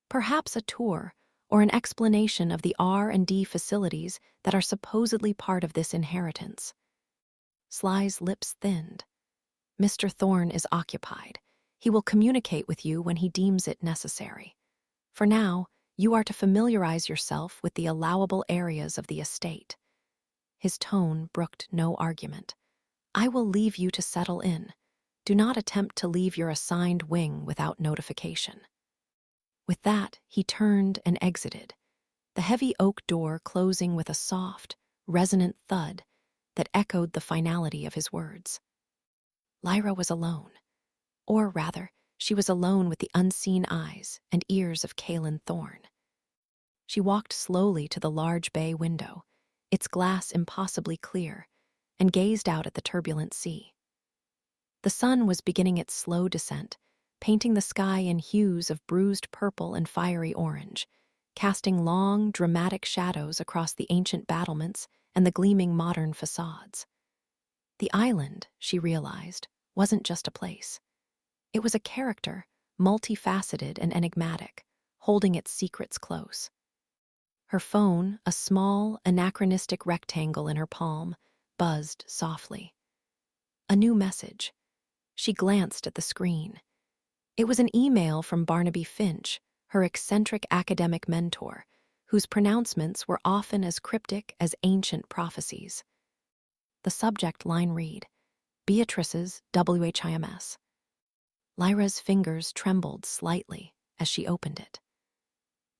"Perhaps a tour or an explanation of the R&D facilities that are supposedly part of this inheritance." Sly's lips thinned. "Mr. Thorne is occupied. He will communicate with you when he deems it necessary." For now, you are to familiarize yourself with the allowable areas of the estate." His tone brooked no argument. "I will leave you to settle in. Do not attempt to leave your assigned wing without notification." With that, he turned and exited, the heavy oak door closing with a soft, resonant thud that echoed the finality of his words. Lyra was alone. Or rather, she was alone with the unseen eyes and ears of Kaelen Thorne. She walked slowly to the large bay window, its glass impossibly clear, and gazed out at the turbulent sea. The sun was beginning its slow descent, painting the sky in hues of bruised purple and fiery orange, casting long, dramatic shadows across the ancient battlements and the gleaming modern facades. The island, she realized, wasn't just a place. It was a character, multifaceted and enigmatic, holding its secrets close. Her phone, a small, anachronistic rectangle in her palm, buzzed softly. A new message. She glanced at the screen. It was an email from Barnaby Finch, her eccentric academic mentor, whose pronouncements were often as cryptic as ancient prophecies. The subject line read, "Beatrice's WHIMS." Lyra's fingers trembled slightly as she opened it.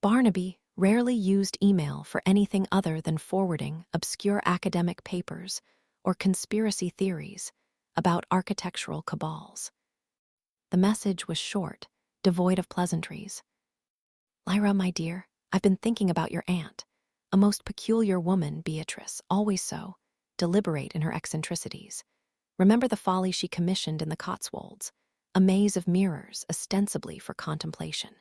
Barnaby rarely used email for anything other than forwarding obscure academic papers or conspiracy theories about architectural cabals. The message was short, devoid of pleasantries. "Lyra, my dear, I've been thinking about your aunt. A most peculiar woman, Beatrice, always so, deliberate in her eccentricities. Remember the folly she commissioned in the Cotswolds, a maze of mirrors ostensibly for contemplation.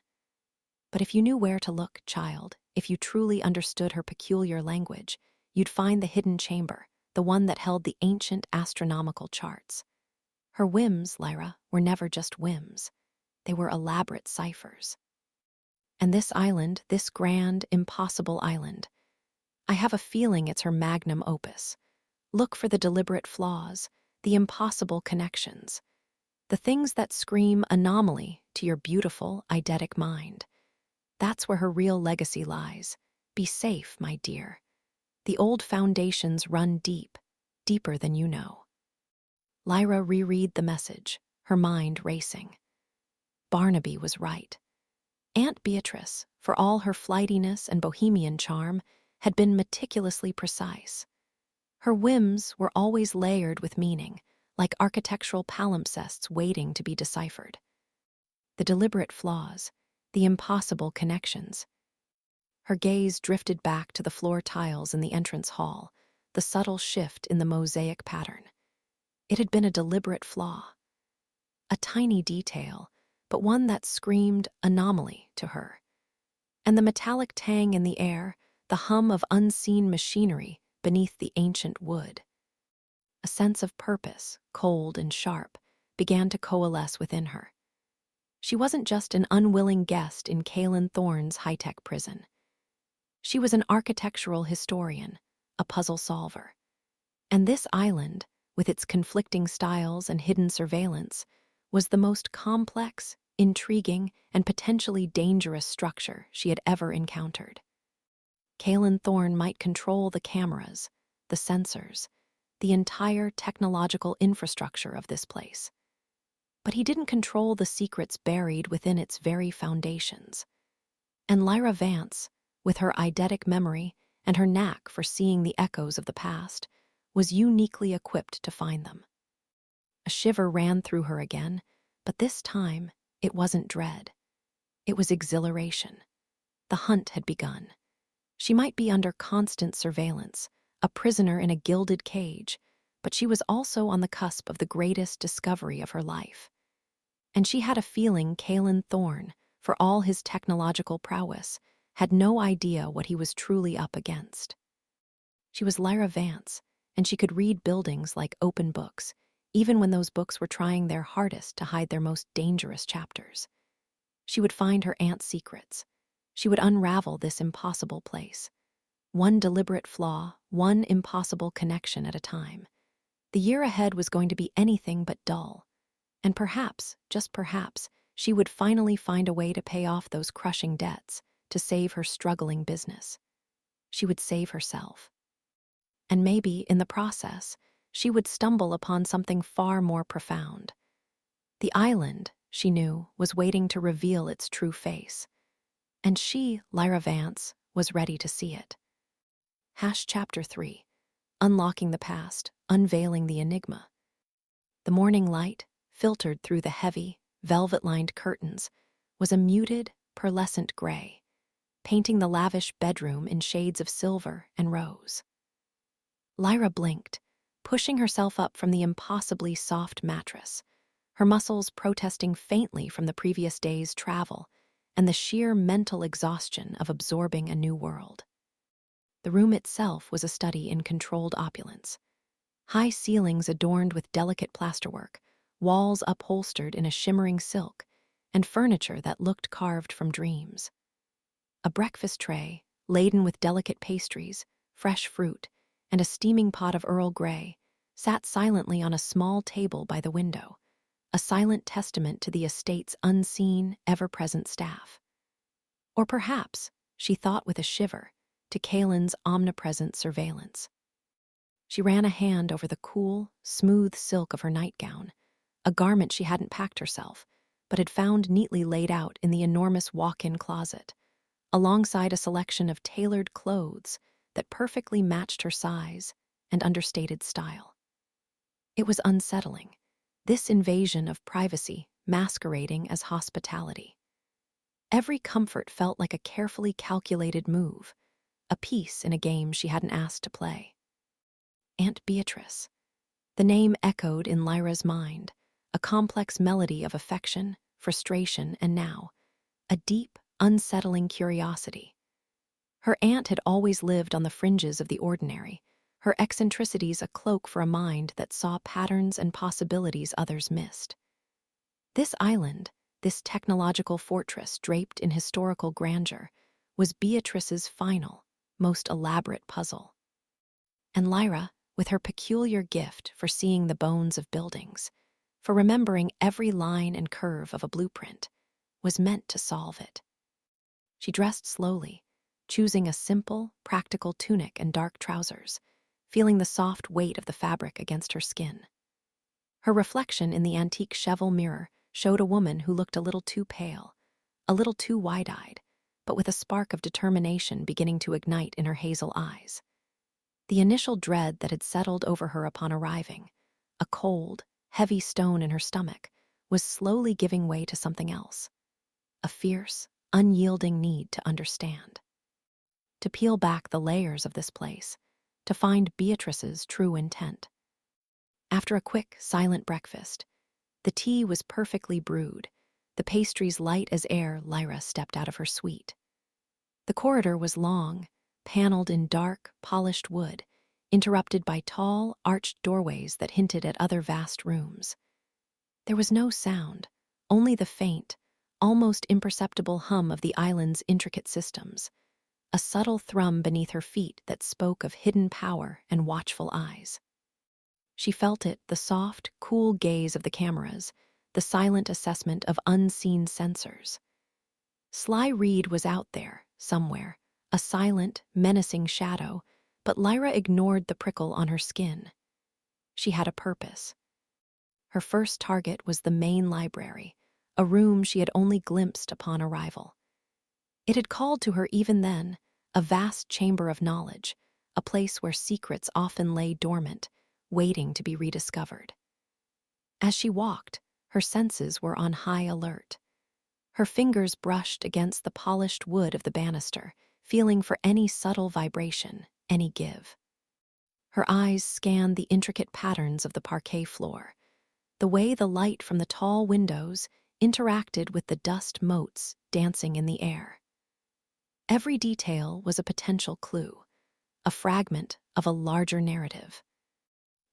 But if you knew where to look, child, if you truly understood her peculiar language, you'd find the hidden chamber, the one that held the ancient astronomical charts. Her whims, Lyra, were never just whims. They were elaborate ciphers. And this island, this grand, impossible island, I have a feeling it's her magnum opus. Look for the deliberate flaws, the impossible connections, the things that scream anomaly to your beautiful, eidetic mind. That's where her real legacy lies. Be safe, my dear. The old foundations run deep, deeper than you know." Lyra reread the message, her mind racing. Barnaby was right. Aunt Beatrice, for all her flightiness and bohemian charm, had been meticulously precise. Her whims were always layered with meaning, like architectural palimpsests waiting to be deciphered. The deliberate flaws, the impossible connections. Her gaze drifted back to the floor tiles in the entrance hall, the subtle shift in the mosaic pattern. It had been a deliberate flaw. A tiny detail, but one that screamed anomaly to her. And the metallic tang in the air, the hum of unseen machinery beneath the ancient wood. A sense of purpose, cold and sharp, began to coalesce within her. She wasn't just an unwilling guest in Kaelen Thorne's high-tech prison. She was an architectural historian, a puzzle solver. And this island, with its conflicting styles and hidden surveillance, was the most complex, intriguing, and potentially dangerous structure she had ever encountered. Kaelen Thorne might control the cameras, the sensors, the entire technological infrastructure of this place. But he didn't control the secrets buried within its very foundations. And Lyra Vance, with her eidetic memory and her knack for seeing the echoes of the past, was uniquely equipped to find them. A shiver ran through her again, but this time it wasn't dread. It was exhilaration. The hunt had begun. She might be under constant surveillance, a prisoner in a gilded cage, but she was also on the cusp of the greatest discovery of her life. And she had a feeling Kaelen Thorne, for all his technological prowess, had no idea what he was truly up against. She was Lyra Vance, and she could read buildings like open books, even when those books were trying their hardest to hide their most dangerous chapters. She would find her aunt's secrets. She would unravel this impossible place. One deliberate flaw, one impossible connection at a time. The year ahead was going to be anything but dull. And perhaps, just perhaps, she would finally find a way to pay off those crushing debts, to save her struggling business. She would save herself. And maybe, in the process, she would stumble upon something far more profound. The island, she knew, was waiting to reveal its true face. And she, Lyra Vance, was ready to see it. Chapter 3. Unlocking the past, unveiling the enigma. The morning light, filtered through the heavy, velvet-lined curtains, was a muted, pearlescent gray, painting the lavish bedroom in shades of silver and rose. Lyra blinked, pushing herself up from the impossibly soft mattress, her muscles protesting faintly from the previous day's travel and the sheer mental exhaustion of absorbing a new world. The room itself was a study in controlled opulence. High ceilings adorned with delicate plasterwork, walls upholstered in a shimmering silk, and furniture that looked carved from dreams. A breakfast tray, laden with delicate pastries, fresh fruit, and a steaming pot of Earl Grey, sat silently on a small table by the window, a silent testament to the estate's unseen, ever-present staff. Or perhaps, she thought with a shiver, to Kaelen's omnipresent surveillance. She ran a hand over the cool, smooth silk of her nightgown, a garment she hadn't packed herself, but had found neatly laid out in the enormous walk-in closet, alongside a selection of tailored clothes that perfectly matched her size and understated style. It was unsettling, this invasion of privacy masquerading as hospitality. Every comfort felt like a carefully calculated move, a piece in a game she hadn't asked to play. Aunt Beatrice. The name echoed in Lyra's mind, a complex melody of affection, frustration, and now, a deep, unsettling curiosity. Her aunt had always lived on the fringes of the ordinary, her eccentricities a cloak for a mind that saw patterns and possibilities others missed. This island, this technological fortress draped in historical grandeur, was Beatrice's final, most elaborate puzzle. And Lyra, with her peculiar gift for seeing the bones of buildings, for remembering every line and curve of a blueprint, was meant to solve it. She dressed slowly, choosing a simple, practical tunic and dark trousers, feeling the soft weight of the fabric against her skin. Her reflection in the antique cheval mirror showed a woman who looked a little too pale, a little too wide-eyed, but with a spark of determination beginning to ignite in her hazel eyes. The initial dread that had settled over her upon arriving, a cold, heavy stone in her stomach, was slowly giving way to something else, a fierce, unyielding need to understand. To peel back the layers of this place, to find Beatrice's true intent. After a quick, silent breakfast, the tea was perfectly brewed, the pastries light as air. Lyra stepped out of her suite. The corridor was long, paneled in dark, polished wood, interrupted by tall, arched doorways that hinted at other vast rooms. There was no sound, only the faint, almost imperceptible hum of the island's intricate systems, a subtle thrum beneath her feet that spoke of hidden power and watchful eyes. She felt it, the soft, cool gaze of the cameras, the silent assessment of unseen sensors. Sly Reed was out there, somewhere, a silent, menacing shadow, but Lyra ignored the prickle on her skin. She had a purpose. Her first target was the main library, a room she had only glimpsed upon arrival. It had called to her even then, a vast chamber of knowledge, a place where secrets often lay dormant, waiting to be rediscovered. As she walked, her senses were on high alert. Her fingers brushed against the polished wood of the banister, feeling for any subtle vibration, any give. Her eyes scanned the intricate patterns of the parquet floor, the way the light from the tall windows interacted with the dust motes dancing in the air. Every detail was a potential clue, a fragment of a larger narrative.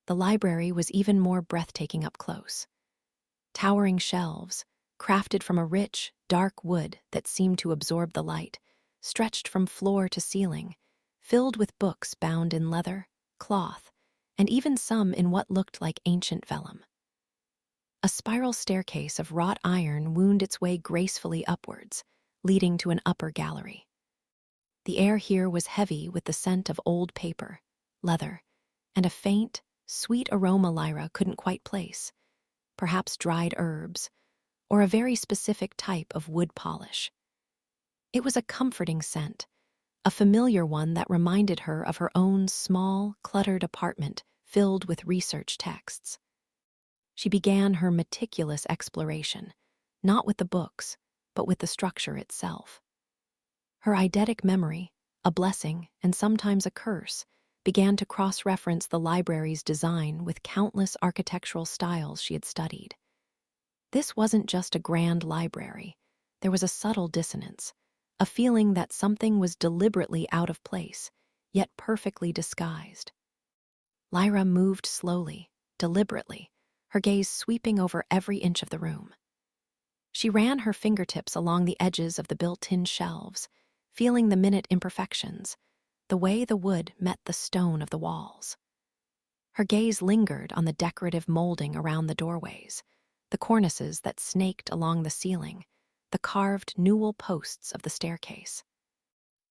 The library was even more breathtaking up close. Towering shelves, crafted from a rich, dark wood that seemed to absorb the light, stretched from floor to ceiling, filled with books bound in leather, cloth, and even some in what looked like ancient vellum. A spiral staircase of wrought iron wound its way gracefully upwards, leading to an upper gallery. The air here was heavy with the scent of old paper, leather, and a faint, sweet aroma Lyra couldn't quite place, perhaps dried herbs, or a very specific type of wood polish. It was a comforting scent, a familiar one that reminded her of her own small, cluttered apartment filled with research texts. She began her meticulous exploration, not with the books, but with the structure itself. Her eidetic memory, a blessing and sometimes a curse, began to cross-reference the library's design with countless architectural styles she had studied. This wasn't just a grand library. There was a subtle dissonance, a feeling that something was deliberately out of place, yet perfectly disguised. Lyra moved slowly, deliberately, her gaze sweeping over every inch of the room. She ran her fingertips along the edges of the built-in shelves, feeling the minute imperfections, the way the wood met the stone of the walls. Her gaze lingered on the decorative molding around the doorways, the cornices that snaked along the ceiling, the carved newel posts of the staircase.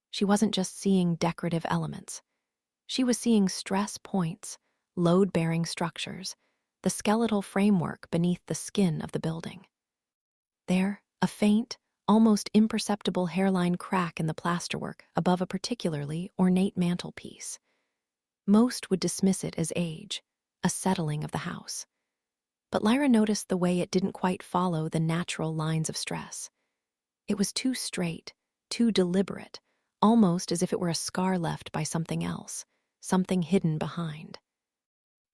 She wasn't just seeing decorative elements. She was seeing stress points, load-bearing structures, the skeletal framework beneath the skin of the building. There, a faint, almost imperceptible hairline crack in the plasterwork above a particularly ornate mantelpiece. Most would dismiss it as age, a settling of the house. But Lyra noticed the way it didn't quite follow the natural lines of stress. It was too straight, too deliberate, almost as if it were a scar left by something else, something hidden behind.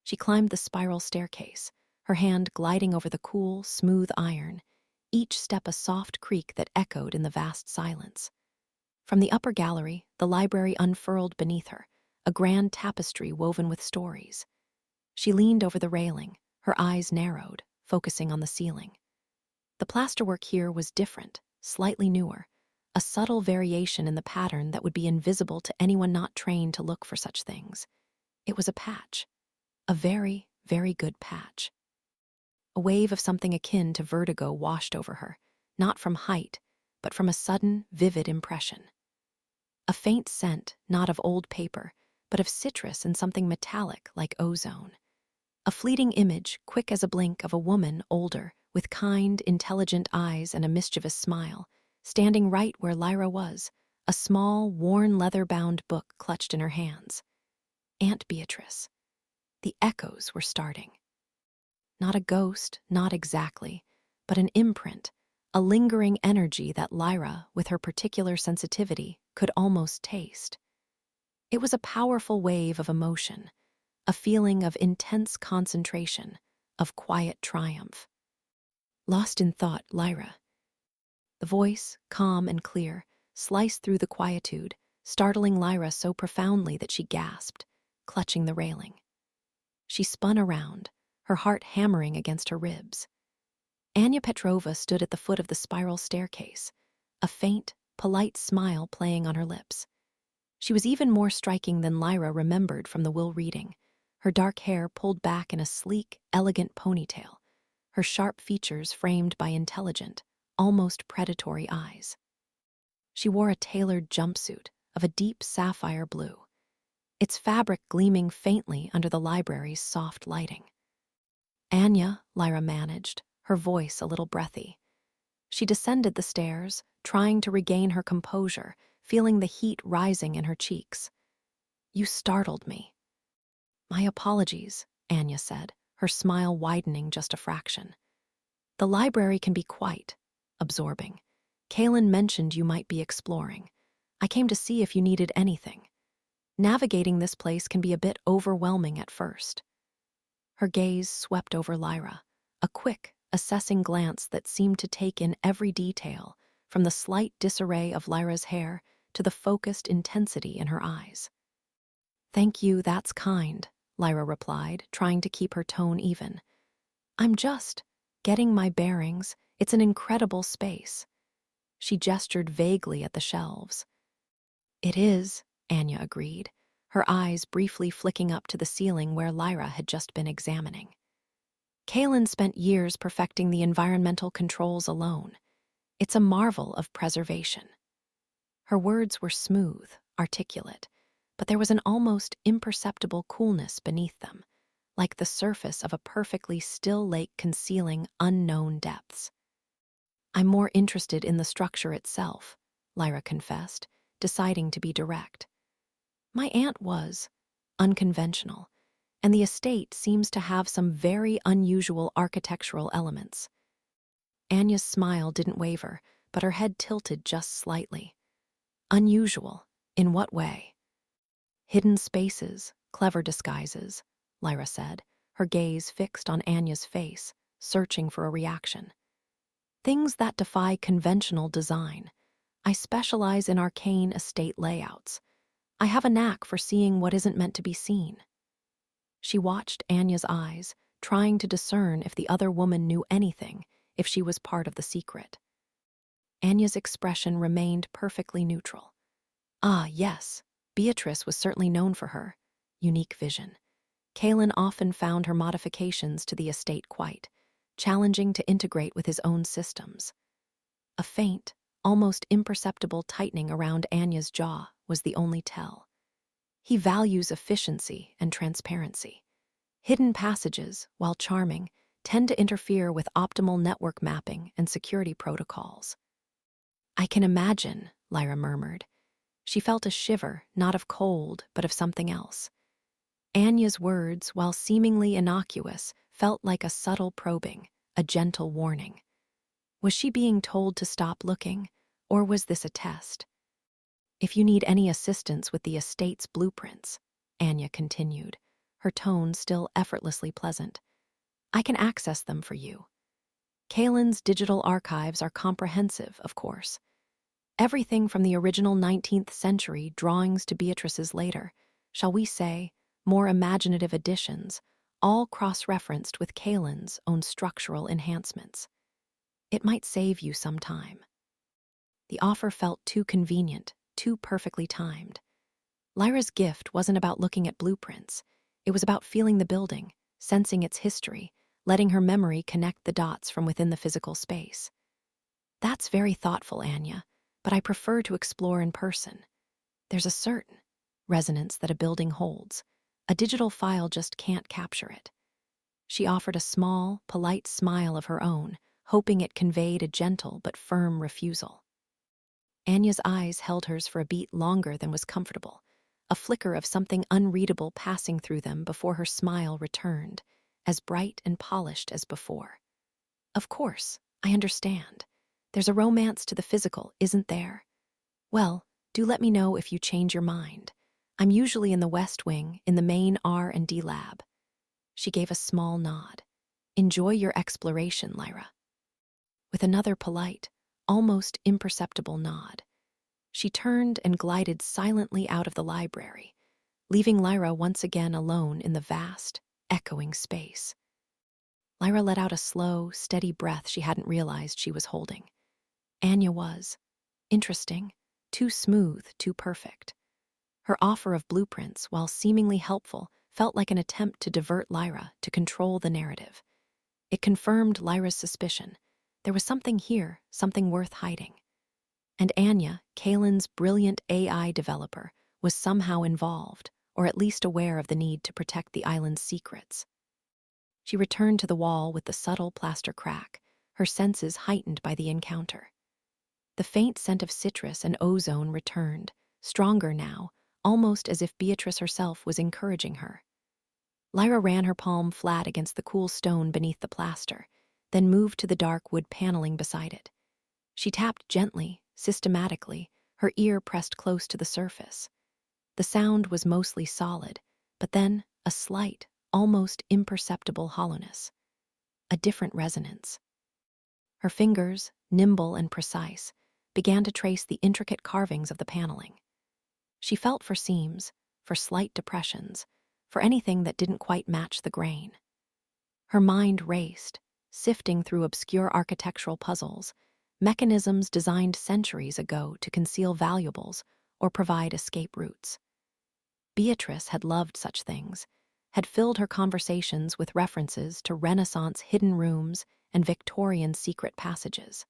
She climbed the spiral staircase, her hand gliding over the cool, smooth iron, each step a soft creak that echoed in the vast silence. From the upper gallery, the library unfurled beneath her, a grand tapestry woven with stories. She leaned over the railing, her eyes narrowed, focusing on the ceiling. The plasterwork here was different, slightly newer, a subtle variation in the pattern that would be invisible to anyone not trained to look for such things. It was a patch, a very, very good patch. A wave of something akin to vertigo washed over her, not from height, but from a sudden, vivid impression. A faint scent, not of old paper, but of citrus and something metallic like ozone. A fleeting image, quick as a blink, of a woman older, with kind, intelligent eyes and a mischievous smile, standing right where Lyra was, a small, worn leather-bound book clutched in her hands. Aunt Beatrice. The echoes were starting. Not a ghost, not exactly, but an imprint, a lingering energy that Lyra, with her particular sensitivity, could almost taste. It was a powerful wave of emotion, a feeling of intense concentration, of quiet triumph. Lost in thought, Lyra. The voice, calm and clear, sliced through the quietude, startling Lyra so profoundly that she gasped, clutching the railing. She spun around, her heart hammering against her ribs. Anya Petrova stood at the foot of the spiral staircase, a faint, polite smile playing on her lips. She was even more striking than Lyra remembered from the will reading, her dark hair pulled back in a sleek, elegant ponytail, her sharp features framed by intelligent, almost predatory eyes. She wore a tailored jumpsuit of a deep sapphire blue, its fabric gleaming faintly under the library's soft lighting. Anya, Lyra managed, her voice a little breathy. She descended the stairs, trying to regain her composure, feeling the heat rising in her cheeks. "You startled me." "My apologies," Anya said, her smile widening just a fraction. "The library can be quite absorbing. Kaelen mentioned you might be exploring. I came to see if you needed anything. Navigating this place can be a bit overwhelming at first." Her gaze swept over Lyra, a quick, assessing glance that seemed to take in every detail, from the slight disarray of Lyra's hair to the focused intensity in her eyes. "Thank you, that's kind," Lyra replied, trying to keep her tone even. "I'm just getting my bearings. It's an incredible space." She gestured vaguely at the shelves. "It is," Anya agreed, her eyes briefly flicking up to the ceiling where Lyra had just been examining. Kaelen spent years perfecting the environmental controls alone. It's a marvel of preservation. Her words were smooth, articulate, but there was an almost imperceptible coolness beneath them, like the surface of a perfectly still lake concealing unknown depths. "I'm more interested in the structure itself," Lyra confessed, deciding to be direct. "My aunt was unconventional, and the estate seems to have some very unusual architectural elements." Anya's smile didn't waver, but her head tilted just slightly. "Unusual? In what way?" "Hidden spaces, clever disguises," Lyra said, her gaze fixed on Anya's face, searching for a reaction. "Things that defy conventional design. I specialize in arcane estate layouts. I have a knack for seeing what isn't meant to be seen." She watched Anya's eyes, trying to discern if the other woman knew anything, if she was part of the secret. Anya's expression remained perfectly neutral. Ah, yes, Beatrice was certainly known for her unique vision. Kaelen often found her modifications to the estate quite challenging to integrate with his own systems. A faint, almost imperceptible tightening around Anya's jaw was the only tell. He values efficiency and transparency. Hidden passages, while charming, tend to interfere with optimal network mapping and security protocols. "I can imagine," Lyra murmured. She felt a shiver, not of cold, but of something else. Anya's words, while seemingly innocuous, felt like a subtle probing, a gentle warning. Was she being told to stop looking, or was this a test? "If you need any assistance with the estate's blueprints," Anya continued, her tone still effortlessly pleasant, "I can access them for you. Kaelen's digital archives are comprehensive, of course. Everything from the original 19th century drawings to Beatrice's later, shall we say, more imaginative additions, all cross-referenced with Kaelen's own structural enhancements. It might save you some time." The offer felt too convenient, too perfectly timed. Lyra's gift wasn't about looking at blueprints. It was about feeling the building, sensing its history, letting her memory connect the dots from within the physical space. "That's very thoughtful, Anya, but I prefer to explore in person. There's a certain resonance that a building holds. A digital file just can't capture it." She offered a small, polite smile of her own, hoping it conveyed a gentle but firm refusal. Anya's eyes held hers for a beat longer than was comfortable, a flicker of something unreadable passing through them before her smile returned, as bright and polished as before. "Of course, I understand. There's a romance to the physical, isn't there? Well, do let me know if you change your mind. I'm usually in the West Wing, in the main R&D lab." She gave a small nod. "Enjoy your exploration, Lyra." With another polite, almost imperceptible nod, she turned and glided silently out of the library, leaving Lyra once again alone in the vast, echoing space. Lyra let out a slow, steady breath she hadn't realized she was holding. Anya was interesting, too smooth, too perfect. Her offer of blueprints, while seemingly helpful, felt like an attempt to divert Lyra, to control the narrative. It confirmed Lyra's suspicion. There was something here, something worth hiding. And Anya, Kaelen's brilliant AI developer, was somehow involved, or at least aware of the need to protect the island's secrets. She returned to the wall with the subtle plaster crack, her senses heightened by the encounter. The faint scent of citrus and ozone returned, stronger now, almost as if Beatrice herself was encouraging her. Lyra ran her palm flat against the cool stone beneath the plaster, then moved to the dark wood paneling beside it. She tapped gently, systematically, her ear pressed close to the surface. The sound was mostly solid, but then a slight, almost imperceptible hollowness. A different resonance. Her fingers, nimble and precise, began to trace the intricate carvings of the paneling. She felt for seams, for slight depressions, for anything that didn't quite match the grain. Her mind raced, sifting through obscure architectural puzzles, mechanisms designed centuries ago to conceal valuables or provide escape routes. Beatrice had loved such things, had filled her conversations with references to Renaissance hidden rooms and Victorian secret passages.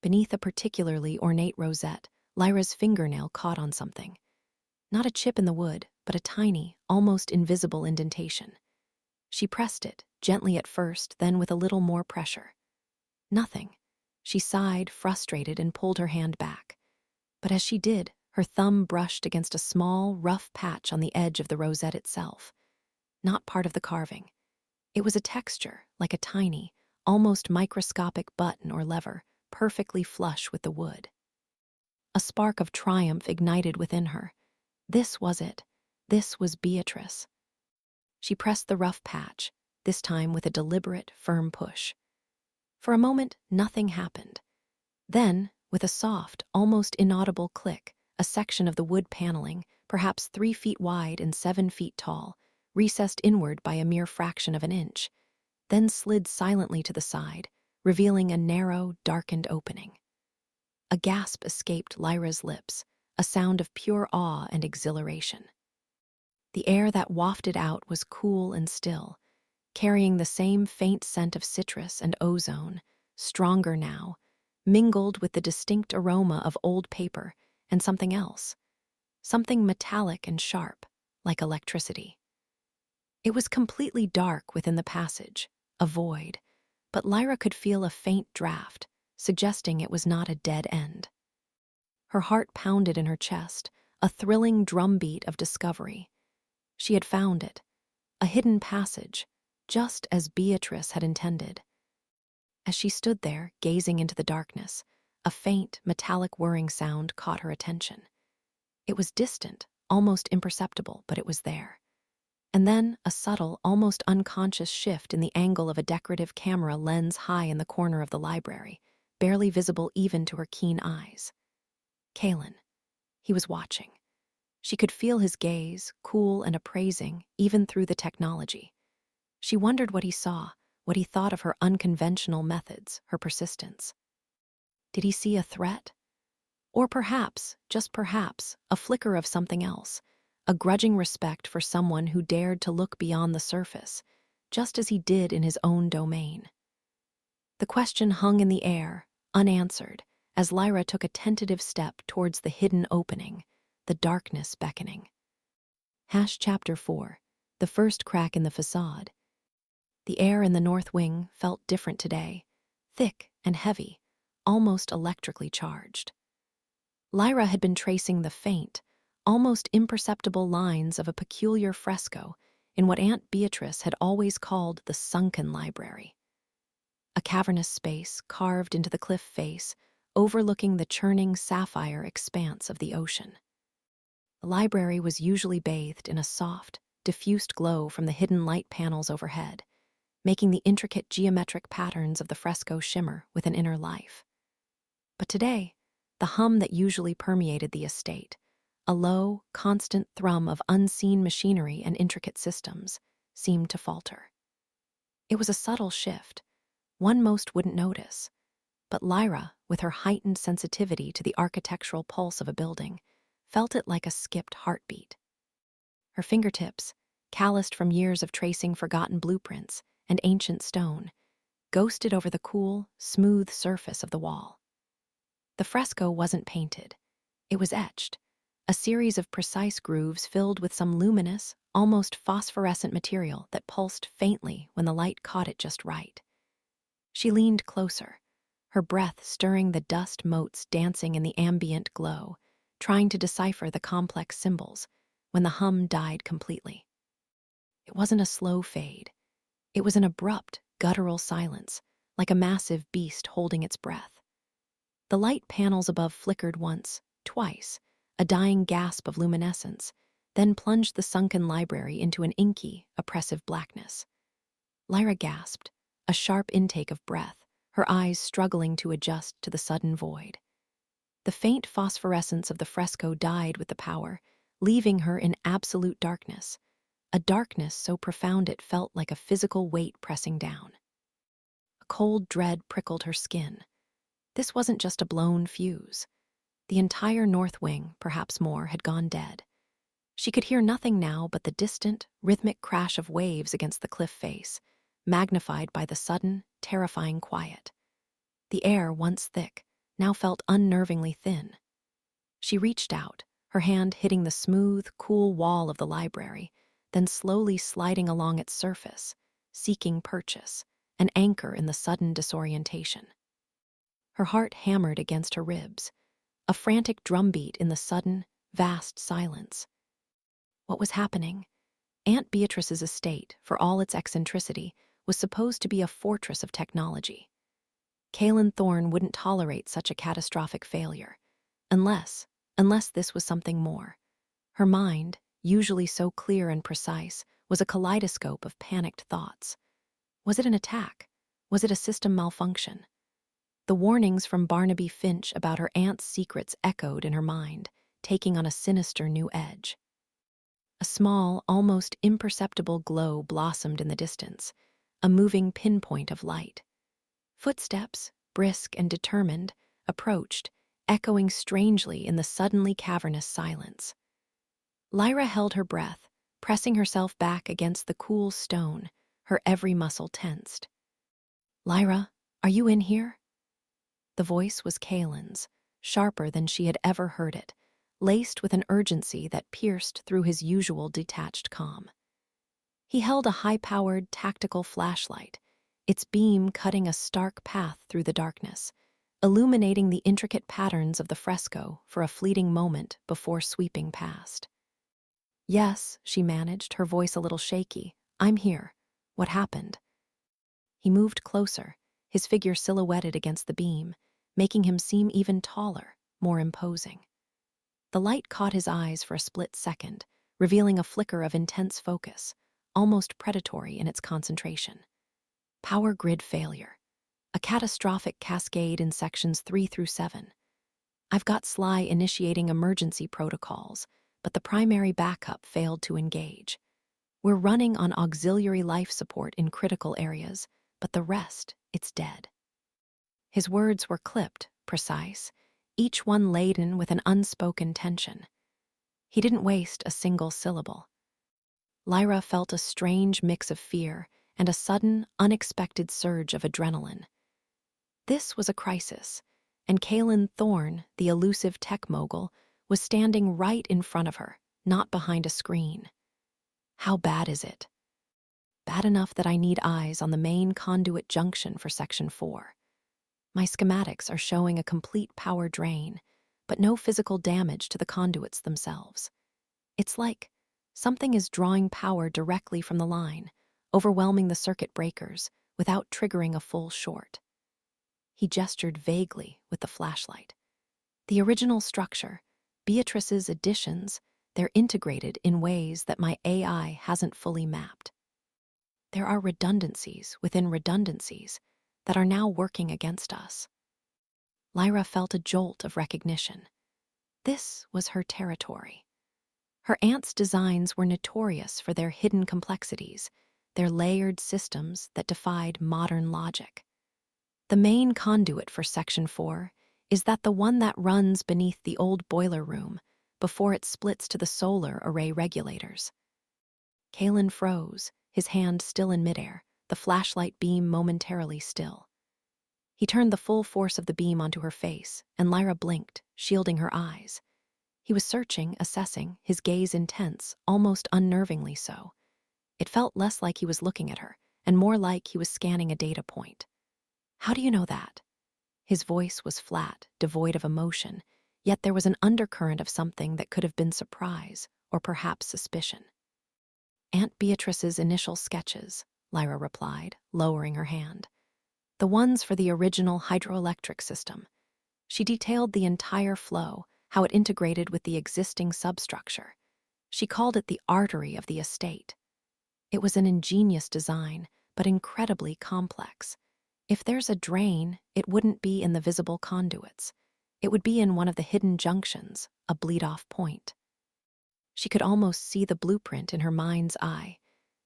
Beneath a particularly ornate rosette, Lyra's fingernail caught on something. Not a chip in the wood, but a tiny, almost invisible indentation. She pressed it, gently at first, then with a little more pressure. Nothing. She sighed, frustrated, and pulled her hand back. But as she did, her thumb brushed against a small, rough patch on the edge of the rosette itself. Not part of the carving. It was a texture, like a tiny, almost microscopic button or lever, perfectly flush with the wood. A spark of triumph ignited within her. This was it. This was Beatrice. She pressed the rough patch, this time with a deliberate, firm push. For a moment, nothing happened. Then, with a soft, almost inaudible click, a section of the wood paneling, perhaps 3 feet wide and 7 feet tall, recessed inward by a mere fraction of an inch, then slid silently to the side, revealing a narrow, darkened opening. A gasp escaped Lyra's lips, a sound of pure awe and exhilaration. The air that wafted out was cool and still, carrying the same faint scent of citrus and ozone, stronger now, mingled with the distinct aroma of old paper and something else, something metallic and sharp, like electricity. It was completely dark within the passage, a void, but Lyra could feel a faint draft, suggesting it was not a dead end. Her heart pounded in her chest, a thrilling drumbeat of discovery. She had found it, a hidden passage, just as Beatrice had intended. As she stood there, gazing into the darkness, a faint, metallic whirring sound caught her attention. It was distant, almost imperceptible, but it was there. And then a subtle, almost unconscious shift in the angle of a decorative camera lens high in the corner of the library, barely visible even to her keen eyes. Kaelen. He was watching. She could feel his gaze, cool and appraising, even through the technology. She wondered what he saw, what he thought of her unconventional methods, her persistence. Did he see a threat? Or perhaps, just perhaps, a flicker of something else, a grudging respect for someone who dared to look beyond the surface, just as he did in his own domain. The question hung in the air, unanswered, as Lyra took a tentative step towards the hidden opening, the darkness beckoning. Chapter 4. The first crack in the facade. The air in the north wing felt different today, thick and heavy, almost electrically charged. Lyra had been tracing the faint, almost imperceptible lines of a peculiar fresco in what Aunt Beatrice had always called the sunken library. A cavernous space carved into the cliff face, overlooking the churning sapphire expanse of the ocean. The library was usually bathed in a soft, diffused glow from the hidden light panels overhead, making the intricate geometric patterns of the fresco shimmer with an inner life. But today, the hum that usually permeated the estate, a low, constant thrum of unseen machinery and intricate systems, seemed to falter. It was a subtle shift, one most wouldn't notice, but Lyra, with her heightened sensitivity to the architectural pulse of a building, felt it like a skipped heartbeat. Her fingertips, calloused from years of tracing forgotten blueprints and ancient stone, ghosted over the cool, smooth surface of the wall. The fresco wasn't painted. It was etched, a series of precise grooves filled with some luminous, almost phosphorescent material that pulsed faintly when the light caught it just right. She leaned closer, her breath stirring the dust motes dancing in the ambient glow, trying to decipher the complex symbols, when the hum died completely. It wasn't a slow fade. It was an abrupt, guttural silence, like a massive beast holding its breath. The light panels above flickered once, twice, a dying gasp of luminescence, then plunged the sunken library into an inky, oppressive blackness. Lyra gasped, a sharp intake of breath, her eyes struggling to adjust to the sudden void. The faint phosphorescence of the fresco died with the power, leaving her in absolute darkness, a darkness so profound it felt like a physical weight pressing down. A cold dread prickled her skin. This wasn't just a blown fuse. The entire north wing, perhaps more, had gone dead. She could hear nothing now but the distant, rhythmic crash of waves against the cliff face, magnified by the sudden, terrifying quiet. The air, once thick, now felt unnervingly thin. She reached out, her hand hitting the smooth, cool wall of the library, then slowly sliding along its surface, seeking purchase, an anchor in the sudden disorientation. Her heart hammered against her ribs, a frantic drumbeat in the sudden, vast silence. What was happening? Aunt Beatrice's estate, for all its eccentricity, was supposed to be a fortress of technology. Kaelen Thorne wouldn't tolerate such a catastrophic failure, unless this was something more. Her mind, usually so clear and precise, was a kaleidoscope of panicked thoughts. Was it an attack? Was it a system malfunction? The warnings from Barnaby Finch about her aunt's secrets echoed in her mind, taking on a sinister new edge. A small, almost imperceptible glow blossomed in the distance, a moving pinpoint of light. Footsteps, brisk and determined, approached, echoing strangely in the suddenly cavernous silence. Lyra held her breath, pressing herself back against the cool stone, her every muscle tensed. "Lyra, are you in here?" The voice was Kaelin's, sharper than she had ever heard it, laced with an urgency that pierced through his usual detached calm. He held a high-powered, tactical flashlight, its beam cutting a stark path through the darkness, illuminating the intricate patterns of the fresco for a fleeting moment before sweeping past. "Yes," she managed, her voice a little shaky. "I'm here. What happened?" He moved closer, his figure silhouetted against the beam, making him seem even taller, more imposing. The light caught his eyes for a split second, revealing a flicker of intense focus, almost predatory in its concentration. Power grid failure. A catastrophic cascade in sections 3 through 7. I've got Sly initiating emergency protocols, but the primary backup failed to engage. We're running on auxiliary life support in critical areas, but the rest, it's dead. His words were clipped, precise, each one laden with an unspoken tension. He didn't waste a single syllable. Lyra felt a strange mix of fear and a sudden, unexpected surge of adrenaline. This was a crisis, and Kaelen Thorne, the elusive tech mogul, was standing right in front of her, not behind a screen. How bad is it? Bad enough that I need eyes on the main conduit junction for Section 4. My schematics are showing a complete power drain, but no physical damage to the conduits themselves. It's like something is drawing power directly from the line, overwhelming the circuit breakers without triggering a full short. He gestured vaguely with the flashlight. The original structure, Beatrice's additions, they're integrated in ways that my AI hasn't fully mapped. There are redundancies within redundancies that are now working against us. Lyra felt a jolt of recognition. This was her territory. Her aunt's designs were notorious for their hidden complexities, their layered systems that defied modern logic. The main conduit for Section 4 is the one that runs beneath the old boiler room before it splits to the solar array regulators. Kaelen froze, his hand still in midair, the flashlight beam momentarily still. He turned the full force of the beam onto her face, and Lyra blinked, shielding her eyes. He was searching, assessing, his gaze intense, almost unnervingly so. It felt less like he was looking at her, and more like he was scanning a data point. "How do you know that?" His voice was flat, devoid of emotion, yet there was an undercurrent of something that could have been surprise, or perhaps suspicion. "Aunt Beatrice's initial sketches," Lyra replied, lowering her hand. "The ones for the original hydroelectric system. She detailed the entire flow, how it integrated with the existing substructure. She called it the artery of the estate. It was an ingenious design, but incredibly complex. If there's a drain, it wouldn't be in the visible conduits. It would be in one of the hidden junctions, a bleed-off point." She could almost see the blueprint in her mind's eye,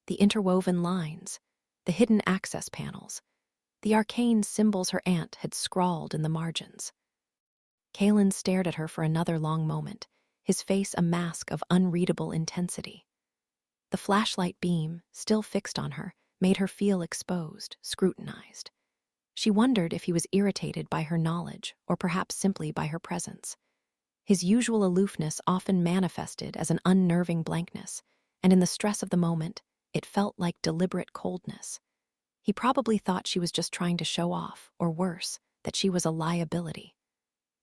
the interwoven lines, the hidden access panels, the arcane symbols her aunt had scrawled in the margins. Kaelen stared at her for another long moment, his face a mask of unreadable intensity. The flashlight beam, still fixed on her, made her feel exposed, scrutinized. She wondered if he was irritated by her knowledge or perhaps simply by her presence. His usual aloofness often manifested as an unnerving blankness, and in the stress of the moment, it felt like deliberate coldness. He probably thought she was just trying to show off, or worse, that she was a liability.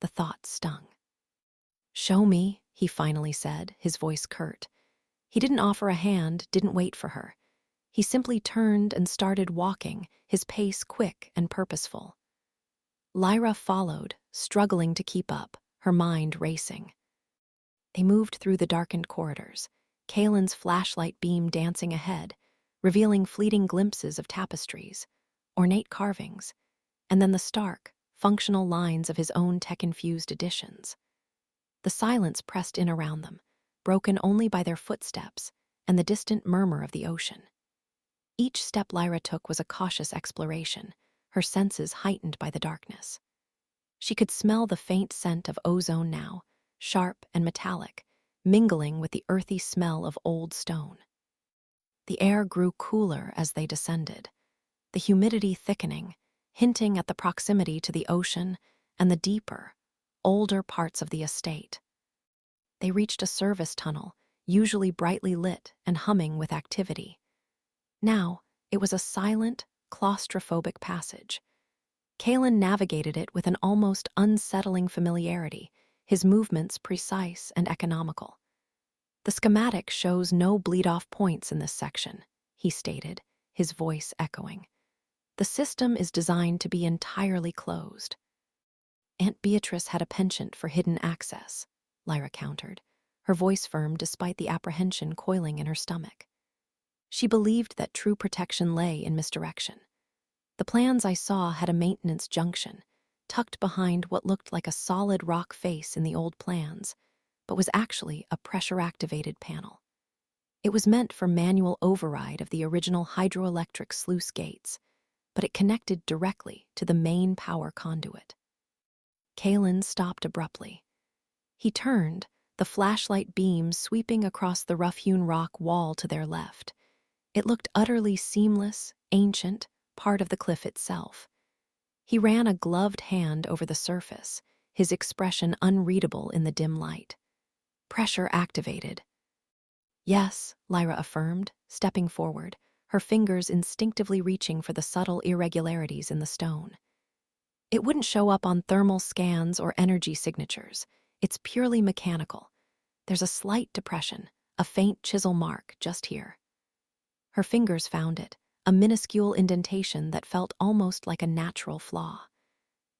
The thought stung. "Show me," he finally said, his voice curt. He didn't offer a hand, didn't wait for her. He simply turned and started walking, his pace quick and purposeful. Lyra followed, struggling to keep up, her mind racing. They moved through the darkened corridors, Kaelen's flashlight beam dancing ahead, revealing fleeting glimpses of tapestries, ornate carvings, and then the stark, functional lines of his own tech-infused additions. The silence pressed in around them, broken only by their footsteps and the distant murmur of the ocean. Each step Lyra took was a cautious exploration, her senses heightened by the darkness. She could smell the faint scent of ozone now, sharp and metallic, mingling with the earthy smell of old stone. The air grew cooler as they descended, the humidity thickening, hinting at the proximity to the ocean and the deeper, older parts of the estate. They reached a service tunnel, usually brightly lit and humming with activity. Now, it was a silent, claustrophobic passage. Kaelen navigated it with an almost unsettling familiarity, his movements precise and economical. "The schematic shows no bleed-off points in this section," he stated, his voice echoing. "The system is designed to be entirely closed." "Aunt Beatrice had a penchant for hidden access," Lyra countered, her voice firm despite the apprehension coiling in her stomach. She believed that true protection lay in misdirection. "The plans I saw had a maintenance junction, tucked behind what looked like a solid rock face in the old plans, but was actually a pressure-activated panel. It was meant for manual override of the original hydroelectric sluice gates, but it connected directly to the main power conduit." Kaelen stopped abruptly. He turned, the flashlight beam sweeping across the rough-hewn rock wall to their left. It looked utterly seamless, ancient, part of the cliff itself. He ran a gloved hand over the surface, his expression unreadable in the dim light. "Pressure activated." "Yes," Lyra affirmed, stepping forward, her fingers instinctively reaching for the subtle irregularities in the stone. "It wouldn't show up on thermal scans or energy signatures. It's purely mechanical. There's a slight depression, a faint chisel mark just here." Her fingers found it, a minuscule indentation that felt almost like a natural flaw.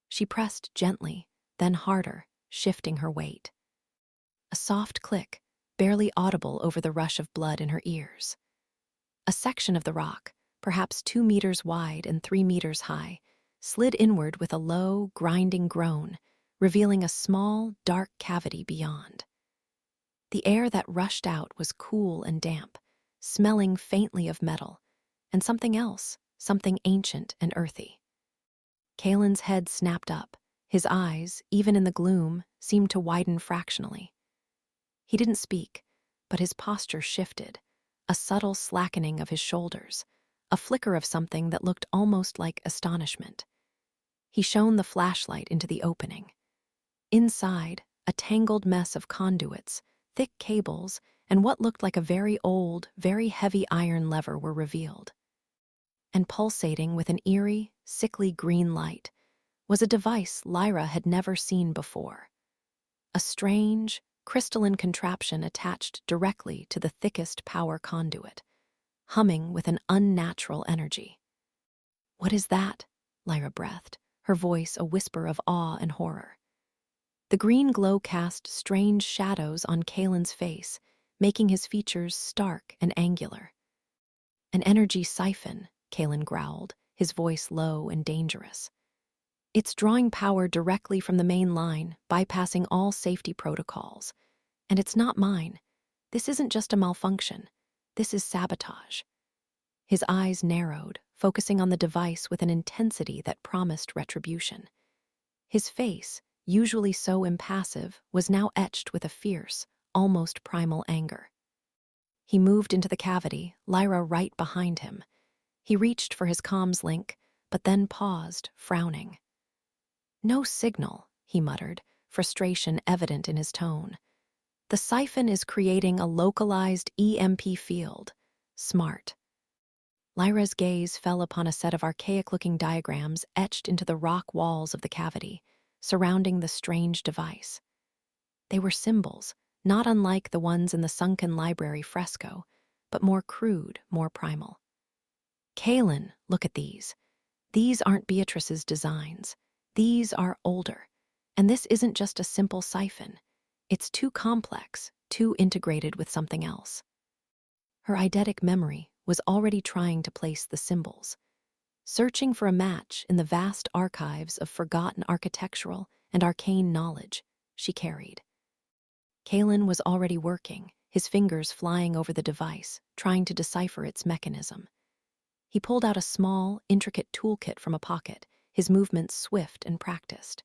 She pressed gently, then harder, shifting her weight. A soft click, barely audible over the rush of blood in her ears. A section of the rock, perhaps 2 meters wide and 3 meters high, slid inward with a low, grinding groan, revealing a small, dark cavity beyond. The air that rushed out was cool and damp, smelling faintly of metal, and something else, something ancient and earthy. Kaelen's head snapped up. His eyes, even in the gloom, seemed to widen fractionally. He didn't speak, but his posture shifted, a subtle slackening of his shoulders, a flicker of something that looked almost like astonishment. He shone the flashlight into the opening. Inside, a tangled mess of conduits, thick cables, and what looked like a very old, very heavy iron lever were revealed. And pulsating with an eerie, sickly green light was a device Lyra had never seen before. A strange, crystalline contraption attached directly to the thickest power conduit, humming with an unnatural energy. "What is that?" Lyra breathed, her voice a whisper of awe and horror. The green glow cast strange shadows on Kaelen's face, making his features stark and angular. "An energy siphon," Kaelen growled, his voice low and dangerous. "It's drawing power directly from the main line, bypassing all safety protocols. And it's not mine. This isn't just a malfunction. This is sabotage." His eyes narrowed, focusing on the device with an intensity that promised retribution. His face, usually so impassive, was now etched with a fierce, almost primal anger. He moved into the cavity, Lyra right behind him. He reached for his comms link, but then paused, frowning. "No signal," he muttered, frustration evident in his tone. "The siphon is creating a localized EMP field. Smart." Lyra's gaze fell upon a set of archaic-looking diagrams etched into the rock walls of the cavity, surrounding the strange device. They were symbols, not unlike the ones in the sunken library fresco, but more crude, more primal. "Kaelen, look at these. These aren't Beatrice's designs. These are older. And this isn't just a simple siphon. It's too complex, too integrated with something else." Her eidetic memory was already trying to place the symbols, searching for a match in the vast archives of forgotten architectural and arcane knowledge she carried. Kaelen was already working, his fingers flying over the device, trying to decipher its mechanism. He pulled out a small, intricate toolkit from a pocket, his movements swift and practiced.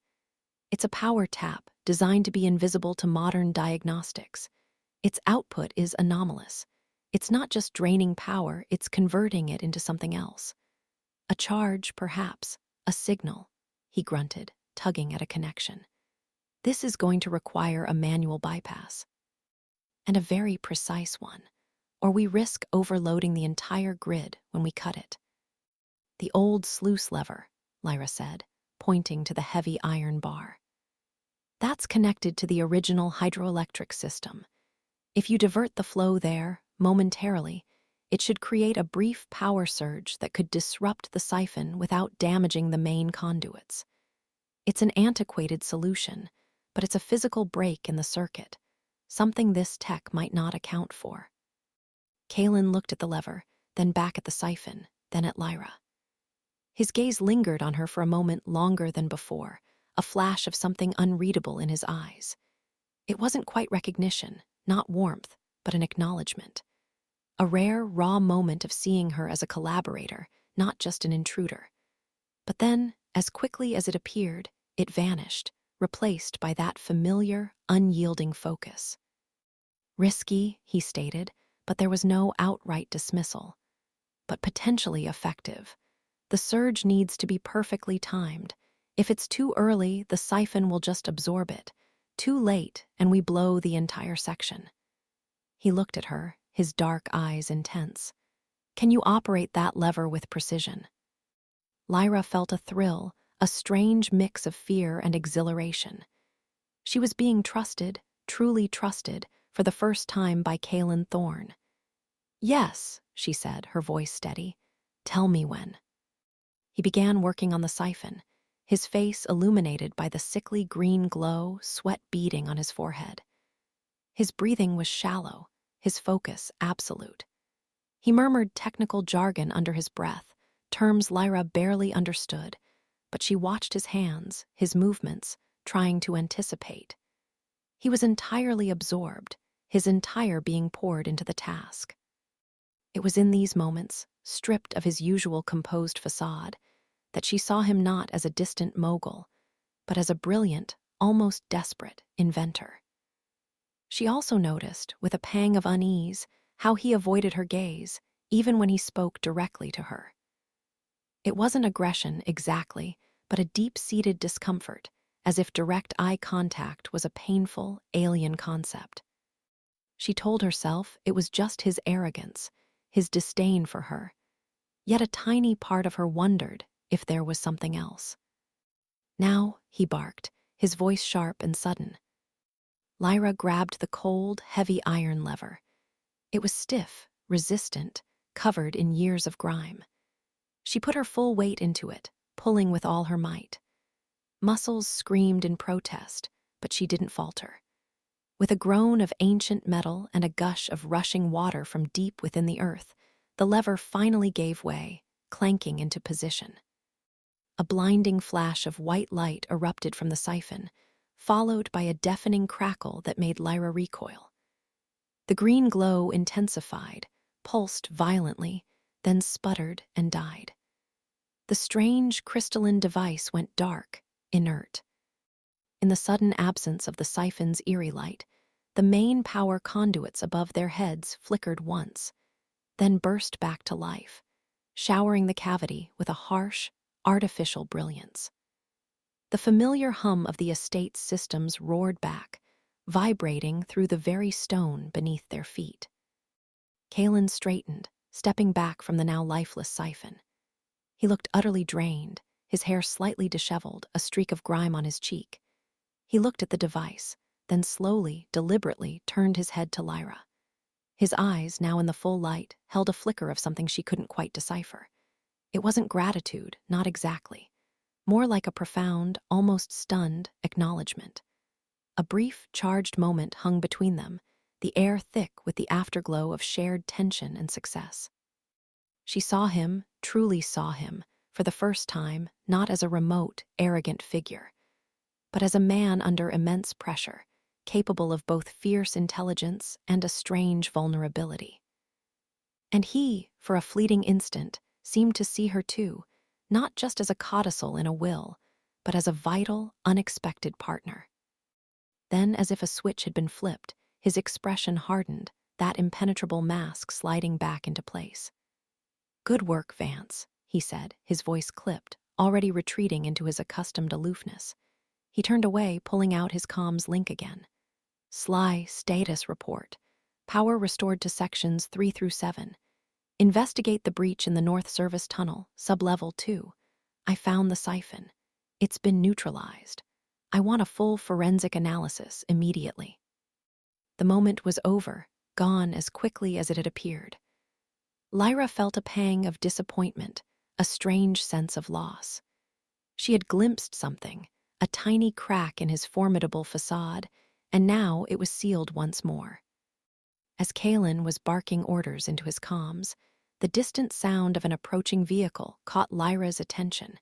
It's a power tap designed to be invisible to modern diagnostics. Its output is anomalous. It's not just draining power, it's converting it into something else. "A charge, perhaps. A signal," he grunted, tugging at a connection. "This is going to require a manual bypass. And a very precise one, or we risk overloading the entire grid when we cut it." "The old sluice lever," Lyra said, pointing to the heavy iron bar. "That's connected to the original hydroelectric system. If you divert the flow there, momentarily, it should create a brief power surge that could disrupt the siphon without damaging the main conduits. It's an antiquated solution, but it's a physical break in the circuit, something this tech might not account for." Kaelen looked at the lever, then back at the siphon, then at Lyra. His gaze lingered on her for a moment longer than before, a flash of something unreadable in his eyes. It wasn't quite recognition, not warmth, but an acknowledgement. A rare, raw moment of seeing her as a collaborator, not just an intruder. But then, as quickly as it appeared, it vanished, replaced by that familiar, unyielding focus. "Risky," he stated, but there was no outright dismissal. "But potentially effective. The surge needs to be perfectly timed. If it's too early, the siphon will just absorb it. Too late, and we blow the entire section." He looked at her, his dark eyes intense. "Can you operate that lever with precision?" Lyra felt a thrill, a strange mix of fear and exhilaration. She was being trusted, truly trusted, for the first time by Kaelen Thorne. "Yes," she said, her voice steady. "Tell me when." He began working on the siphon, his face illuminated by the sickly green glow, sweat beading on his forehead. His breathing was shallow, his focus absolute. He murmured technical jargon under his breath, terms Lyra barely understood, but she watched his hands, his movements, trying to anticipate. He was entirely absorbed, his entire being poured into the task. It was in these moments, stripped of his usual composed facade, that she saw him not as a distant mogul, but as a brilliant, almost desperate inventor. She also noticed, with a pang of unease, how he avoided her gaze, even when he spoke directly to her. It wasn't aggression exactly, but a deep-seated discomfort, as if direct eye contact was a painful, alien concept. She told herself it was just his arrogance, his disdain for her, yet a tiny part of her wondered if there was something else. "Now," he barked, his voice sharp and sudden. Lyra grabbed the cold, heavy iron lever. It was stiff, resistant, covered in years of grime. She put her full weight into it, pulling with all her might. Muscles screamed in protest, but she didn't falter. With a groan of ancient metal and a gush of rushing water from deep within the earth, the lever finally gave way, clanking into position. A blinding flash of white light erupted from the siphon, followed by a deafening crackle that made Lyra recoil. The green glow intensified, pulsed violently, then sputtered and died. The strange crystalline device went dark, inert. In the sudden absence of the siphon's eerie light, The main power conduits above their heads flickered once, then burst back to life, showering the cavity with a harsh, artificial brilliance. The familiar hum of the estate's systems roared back, vibrating through the very stone beneath their feet. Kaelen straightened, stepping back from the now lifeless siphon. He looked utterly drained, his hair slightly disheveled, a streak of grime on his cheek. He looked at the device, then slowly, deliberately turned his head to Lyra. His eyes, now in the full light, held a flicker of something she couldn't quite decipher. It wasn't gratitude, not exactly. More like a profound, almost stunned acknowledgement. A brief, charged moment hung between them, the air thick with the afterglow of shared tension and success. She saw him, truly saw him, for the first time, not as a remote, arrogant figure, but as a man under immense pressure, capable of both fierce intelligence and a strange vulnerability. And he, for a fleeting instant, seemed to see her too, not just as a codicil in a will, but as a vital, unexpected partner. Then, as if a switch had been flipped, his expression hardened, that impenetrable mask sliding back into place. "Good work, Vance," he said, his voice clipped, already retreating into his accustomed aloofness. He turned away, pulling out his comms link again. Sly status report. Power restored to sections 3 through 7. Investigate the breach in the North Service Tunnel, sublevel 2. I found the siphon. It's been neutralized. I want a full forensic analysis immediately. The moment was over, gone as quickly as it had appeared. Lyra felt a pang of disappointment, a strange sense of loss. She had glimpsed something, a tiny crack in his formidable facade, and now it was sealed once more. As Kaelen was barking orders into his comms, the distant sound of an approaching vehicle caught Lyra's attention,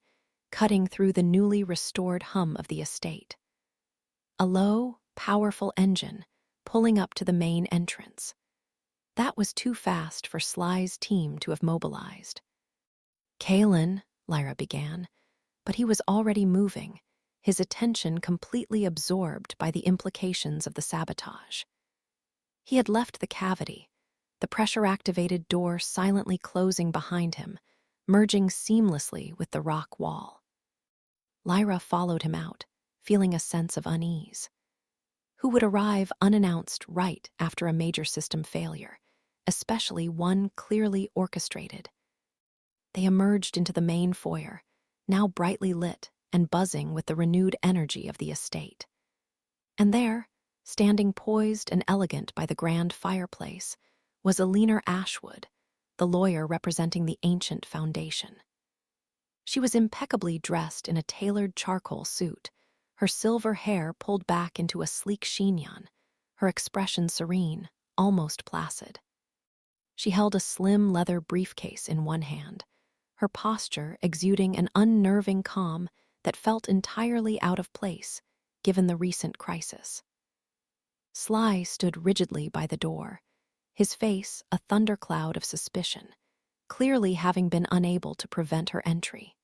cutting through the newly restored hum of the estate. A low, powerful engine, pulling up to the main entrance. That was too fast for Sly's team to have mobilized. "Kaelen," Lyra began, but he was already moving, his attention completely absorbed by the implications of the sabotage. He had left the cavity, the pressure-activated door silently closing behind him, merging seamlessly with the rock wall. Lyra followed him out, feeling a sense of unease. Who would arrive unannounced right after a major system failure, especially one clearly orchestrated? They emerged into the main foyer, now brightly lit and buzzing with the renewed energy of the estate. And there, standing poised and elegant by the grand fireplace, was Lyra Ashwood, the lawyer representing the ancient foundation. She was impeccably dressed in a tailored charcoal suit, her silver hair pulled back into a sleek chignon, her expression serene, almost placid. She held a slim leather briefcase in one hand, her posture exuding an unnerving calm that felt entirely out of place, given the recent crisis. Sly stood rigidly by the door, his face a thundercloud of suspicion, clearly having been unable to prevent her entry.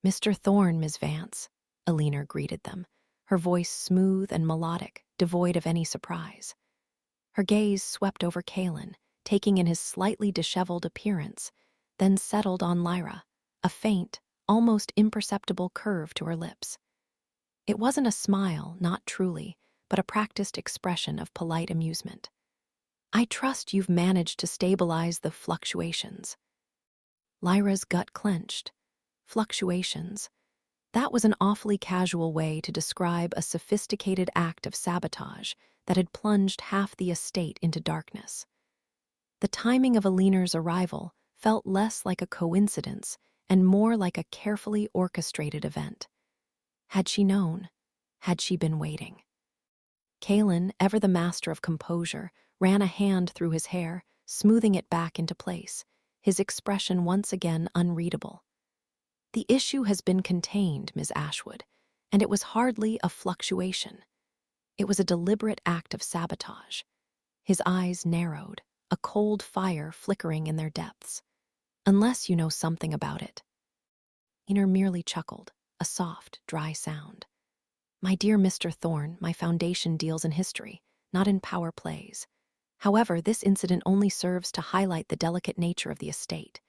"Mr. Thorne, Ms. Vance," Lyra greeted them, her voice smooth and melodic, devoid of any surprise. Her gaze swept over Kaelen, taking in his slightly disheveled appearance, then settled on Lyra, a faint, almost imperceptible curve to her lips. It wasn't a smile, not truly, but a practiced expression of polite amusement. "I trust you've managed to stabilize the fluctuations." Lyra's gut clenched. Fluctuations. That was an awfully casual way to describe a sophisticated act of sabotage that had plunged half the estate into darkness. The timing of Lyra's arrival felt less like a coincidence and more like a carefully orchestrated event. Had she known? Had she been waiting? Kaelen, ever the master of composure, ran a hand through his hair, smoothing it back into place, his expression once again unreadable. "The issue has been contained, Ms. Ashwood, and it was hardly a fluctuation. It was a deliberate act of sabotage." His eyes narrowed, a cold fire flickering in their depths. "Unless you know something about it." Lyra merely chuckled, a soft, dry sound. "My dear Mr. Thorne, my foundation deals in history, not in power plays. However, this incident only serves to highlight the delicate nature of the estate.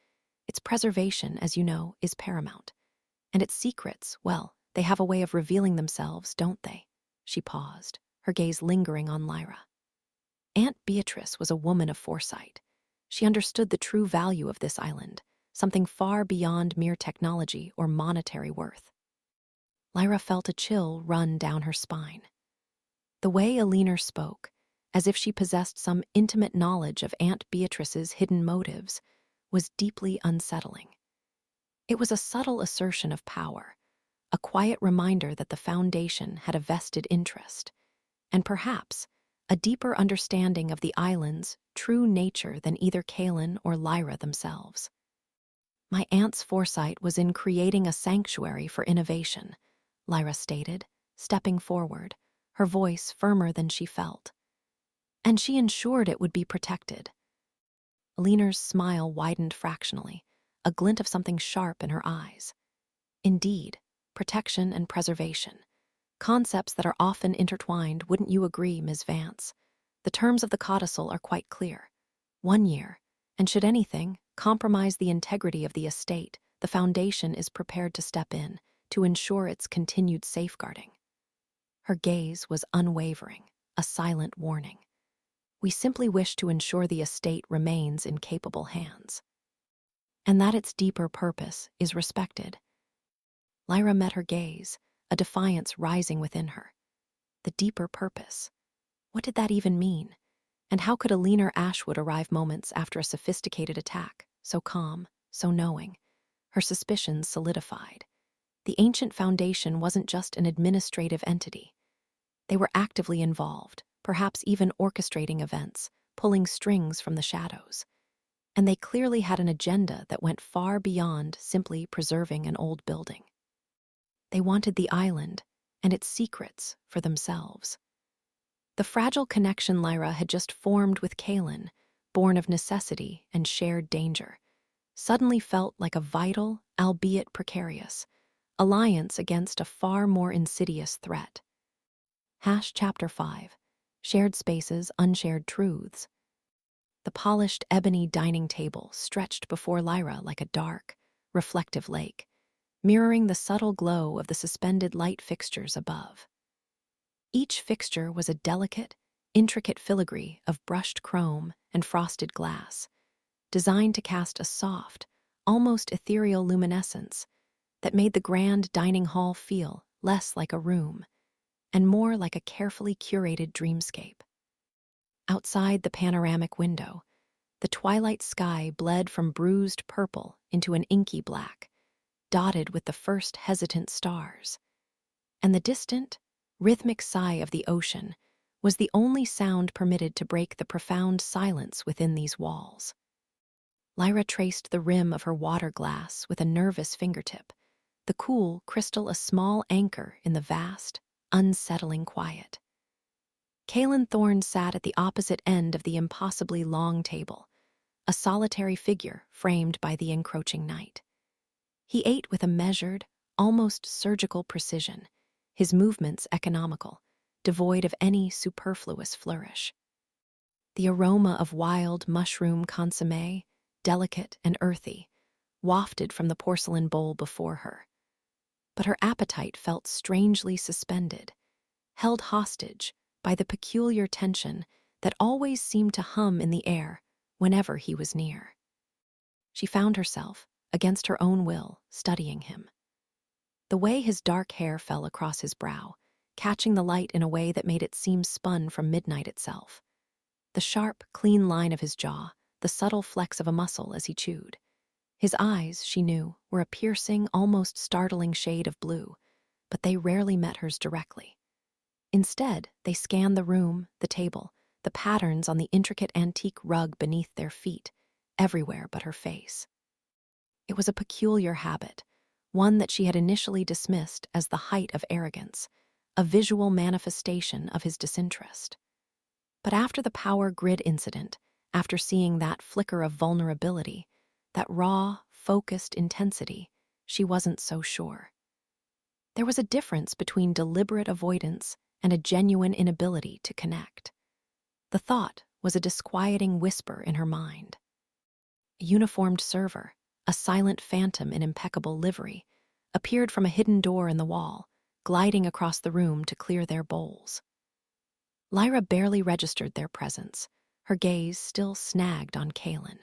Its preservation, as you know, is paramount. And its secrets, well, they have a way of revealing themselves, don't they? She paused, her gaze lingering on Lyra. Aunt Beatrice was a woman of foresight. She understood the true value of this island, something far beyond mere technology or monetary worth. Lyra felt a chill run down her spine. The way Eccentric spoke, as if she possessed some intimate knowledge of Aunt Beatrice's hidden motives, was deeply unsettling. It was a subtle assertion of power, a quiet reminder that the Foundation had a vested interest, and perhaps a deeper understanding of the island's true nature than either Kaelen or Lyra themselves. My aunt's foresight was in creating a sanctuary for innovation, Lyra stated, stepping forward, her voice firmer than she felt. And she ensured it would be protected. Elenar's smile widened fractionally, a glint of something sharp in her eyes. Indeed, protection and preservation, concepts that are often intertwined, wouldn't you agree, Ms. Vance? The terms of the codicil are quite clear. 1 year, and should anything compromise the integrity of the estate, the Foundation is prepared to step in to ensure its continued safeguarding. Her gaze was unwavering, a silent warning. We simply wish to ensure the estate remains in capable hands, and that its deeper purpose is respected. Lyra met her gaze, a defiance rising within her. The deeper purpose. What did that even mean? And how could Eccentric Ashwood arrive moments after a sophisticated attack, so calm, so knowing? Her suspicions solidified. The ancient Foundation wasn't just an administrative entity. They were actively involved, perhaps even orchestrating events, pulling strings from the shadows. And they clearly had an agenda that went far beyond simply preserving an old building. They wanted the island and its secrets for themselves. The fragile connection Lyra had just formed with Kaelen, born of necessity and shared danger, suddenly felt like a vital, albeit precarious, alliance against a far more insidious threat. Chapter 5. Shared Spaces, Unshared Truths. The polished ebony dining table stretched before Lyra like a dark, reflective lake, mirroring the subtle glow of the suspended light fixtures above. Each fixture was a delicate, intricate filigree of brushed chrome and frosted glass, designed to cast a soft, almost ethereal luminescence that made the grand dining hall feel less like a room and more like a carefully curated dreamscape. Outside the panoramic window, the twilight sky bled from bruised purple into an inky black, dotted with the first hesitant stars. And the distant, rhythmic sigh of the ocean was the only sound permitted to break the profound silence within these walls. Lyra traced the rim of her water glass with a nervous fingertip, the cool crystal a small anchor in the vast, unsettling quiet. Kaelen Thorne sat at the opposite end of the impossibly long table, a solitary figure framed by the encroaching night. He ate with a measured, almost surgical precision, his movements economical, devoid of any superfluous flourish. The aroma of wild mushroom consommé, delicate and earthy, wafted from the porcelain bowl before her. But her appetite felt strangely suspended, held hostage by the peculiar tension that always seemed to hum in the air whenever he was near. She found herself, against her own will, studying him. The way his dark hair fell across his brow, catching the light in a way that made it seem spun from midnight itself. The sharp, clean line of his jaw, the subtle flex of a muscle as he chewed. His eyes, she knew, were a piercing, almost startling shade of blue, but they rarely met hers directly. Instead, they scanned the room, the table, the patterns on the intricate antique rug beneath their feet, everywhere but her face. It was a peculiar habit, one that she had initially dismissed as the height of arrogance, a visual manifestation of his disinterest. But after the power grid incident, after seeing that flicker of vulnerability, that raw, focused intensity, she wasn't so sure. There was a difference between deliberate avoidance and a genuine inability to connect. The thought was a disquieting whisper in her mind. A uniformed server, a silent phantom in impeccable livery, appeared from a hidden door in the wall, gliding across the room to clear their bowls. Lyra barely registered their presence, her gaze still snagged on Kaelen.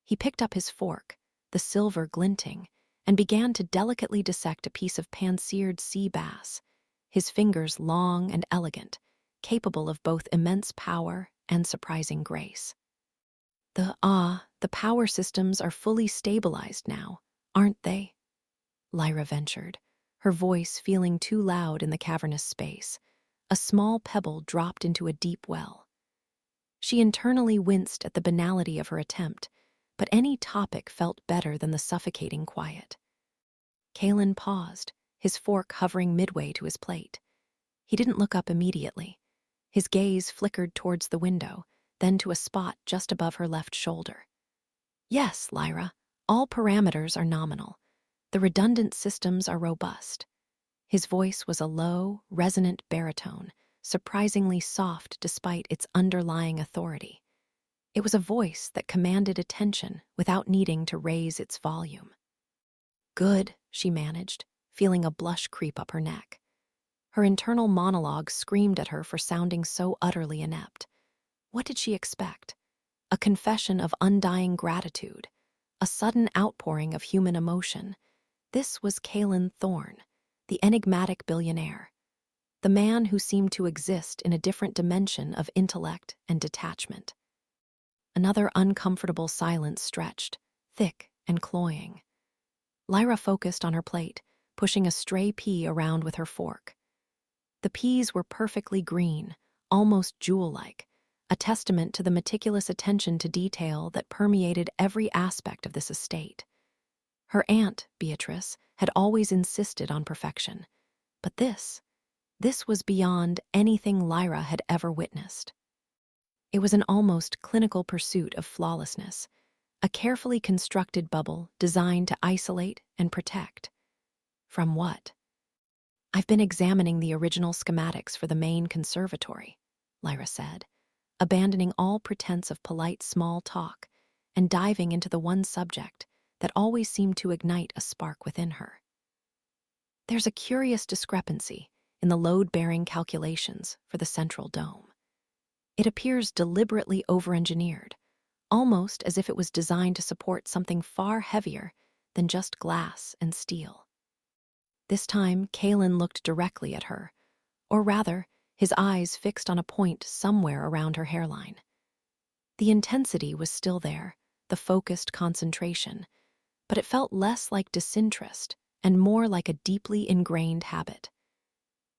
He picked up his fork, the silver glinting, and began to delicately dissect a piece of pan-seared sea bass, his fingers long and elegant, capable of both immense power and surprising grace. The power systems are fully stabilized now, aren't they? Lyra ventured, her voice feeling too loud in the cavernous space. A small pebble dropped into a deep well. She internally winced at the banality of her attempt, but any topic felt better than the suffocating quiet. Kaelen paused, his fork hovering midway to his plate. He didn't look up immediately. His gaze flickered towards the window, then to a spot just above her left shoulder. Yes, Lyra, all parameters are nominal. The redundant systems are robust. His voice was a low, resonant baritone, surprisingly soft despite its underlying authority. It was a voice that commanded attention without needing to raise its volume. Good, she managed, feeling a blush creep up her neck. Her internal monologue screamed at her for sounding so utterly inept. What did she expect? A confession of undying gratitude, a sudden outpouring of human emotion. This was Kaelen Thorne, the enigmatic billionaire, the man who seemed to exist in a different dimension of intellect and detachment. Another uncomfortable silence stretched, thick and cloying. Lyra focused on her plate, pushing a stray pea around with her fork. The peas were perfectly green, almost jewel-like, a testament to the meticulous attention to detail that permeated every aspect of this estate. Her aunt, Beatrice, had always insisted on perfection, but this was beyond anything Lyra had ever witnessed. It was an almost clinical pursuit of flawlessness, a carefully constructed bubble designed to isolate and protect. From what? I've been examining the original schematics for the main conservatory, Lyra said, abandoning all pretense of polite small talk and diving into the one subject that always seemed to ignite a spark within her. There's a curious discrepancy in the load-bearing calculations for the central dome. It appears deliberately over-engineered, almost as if it was designed to support something far heavier than just glass and steel. This time, Kaelen looked directly at her, or rather, his eyes fixed on a point somewhere around her hairline. The intensity was still there, the focused concentration, but it felt less like disinterest and more like a deeply ingrained habit.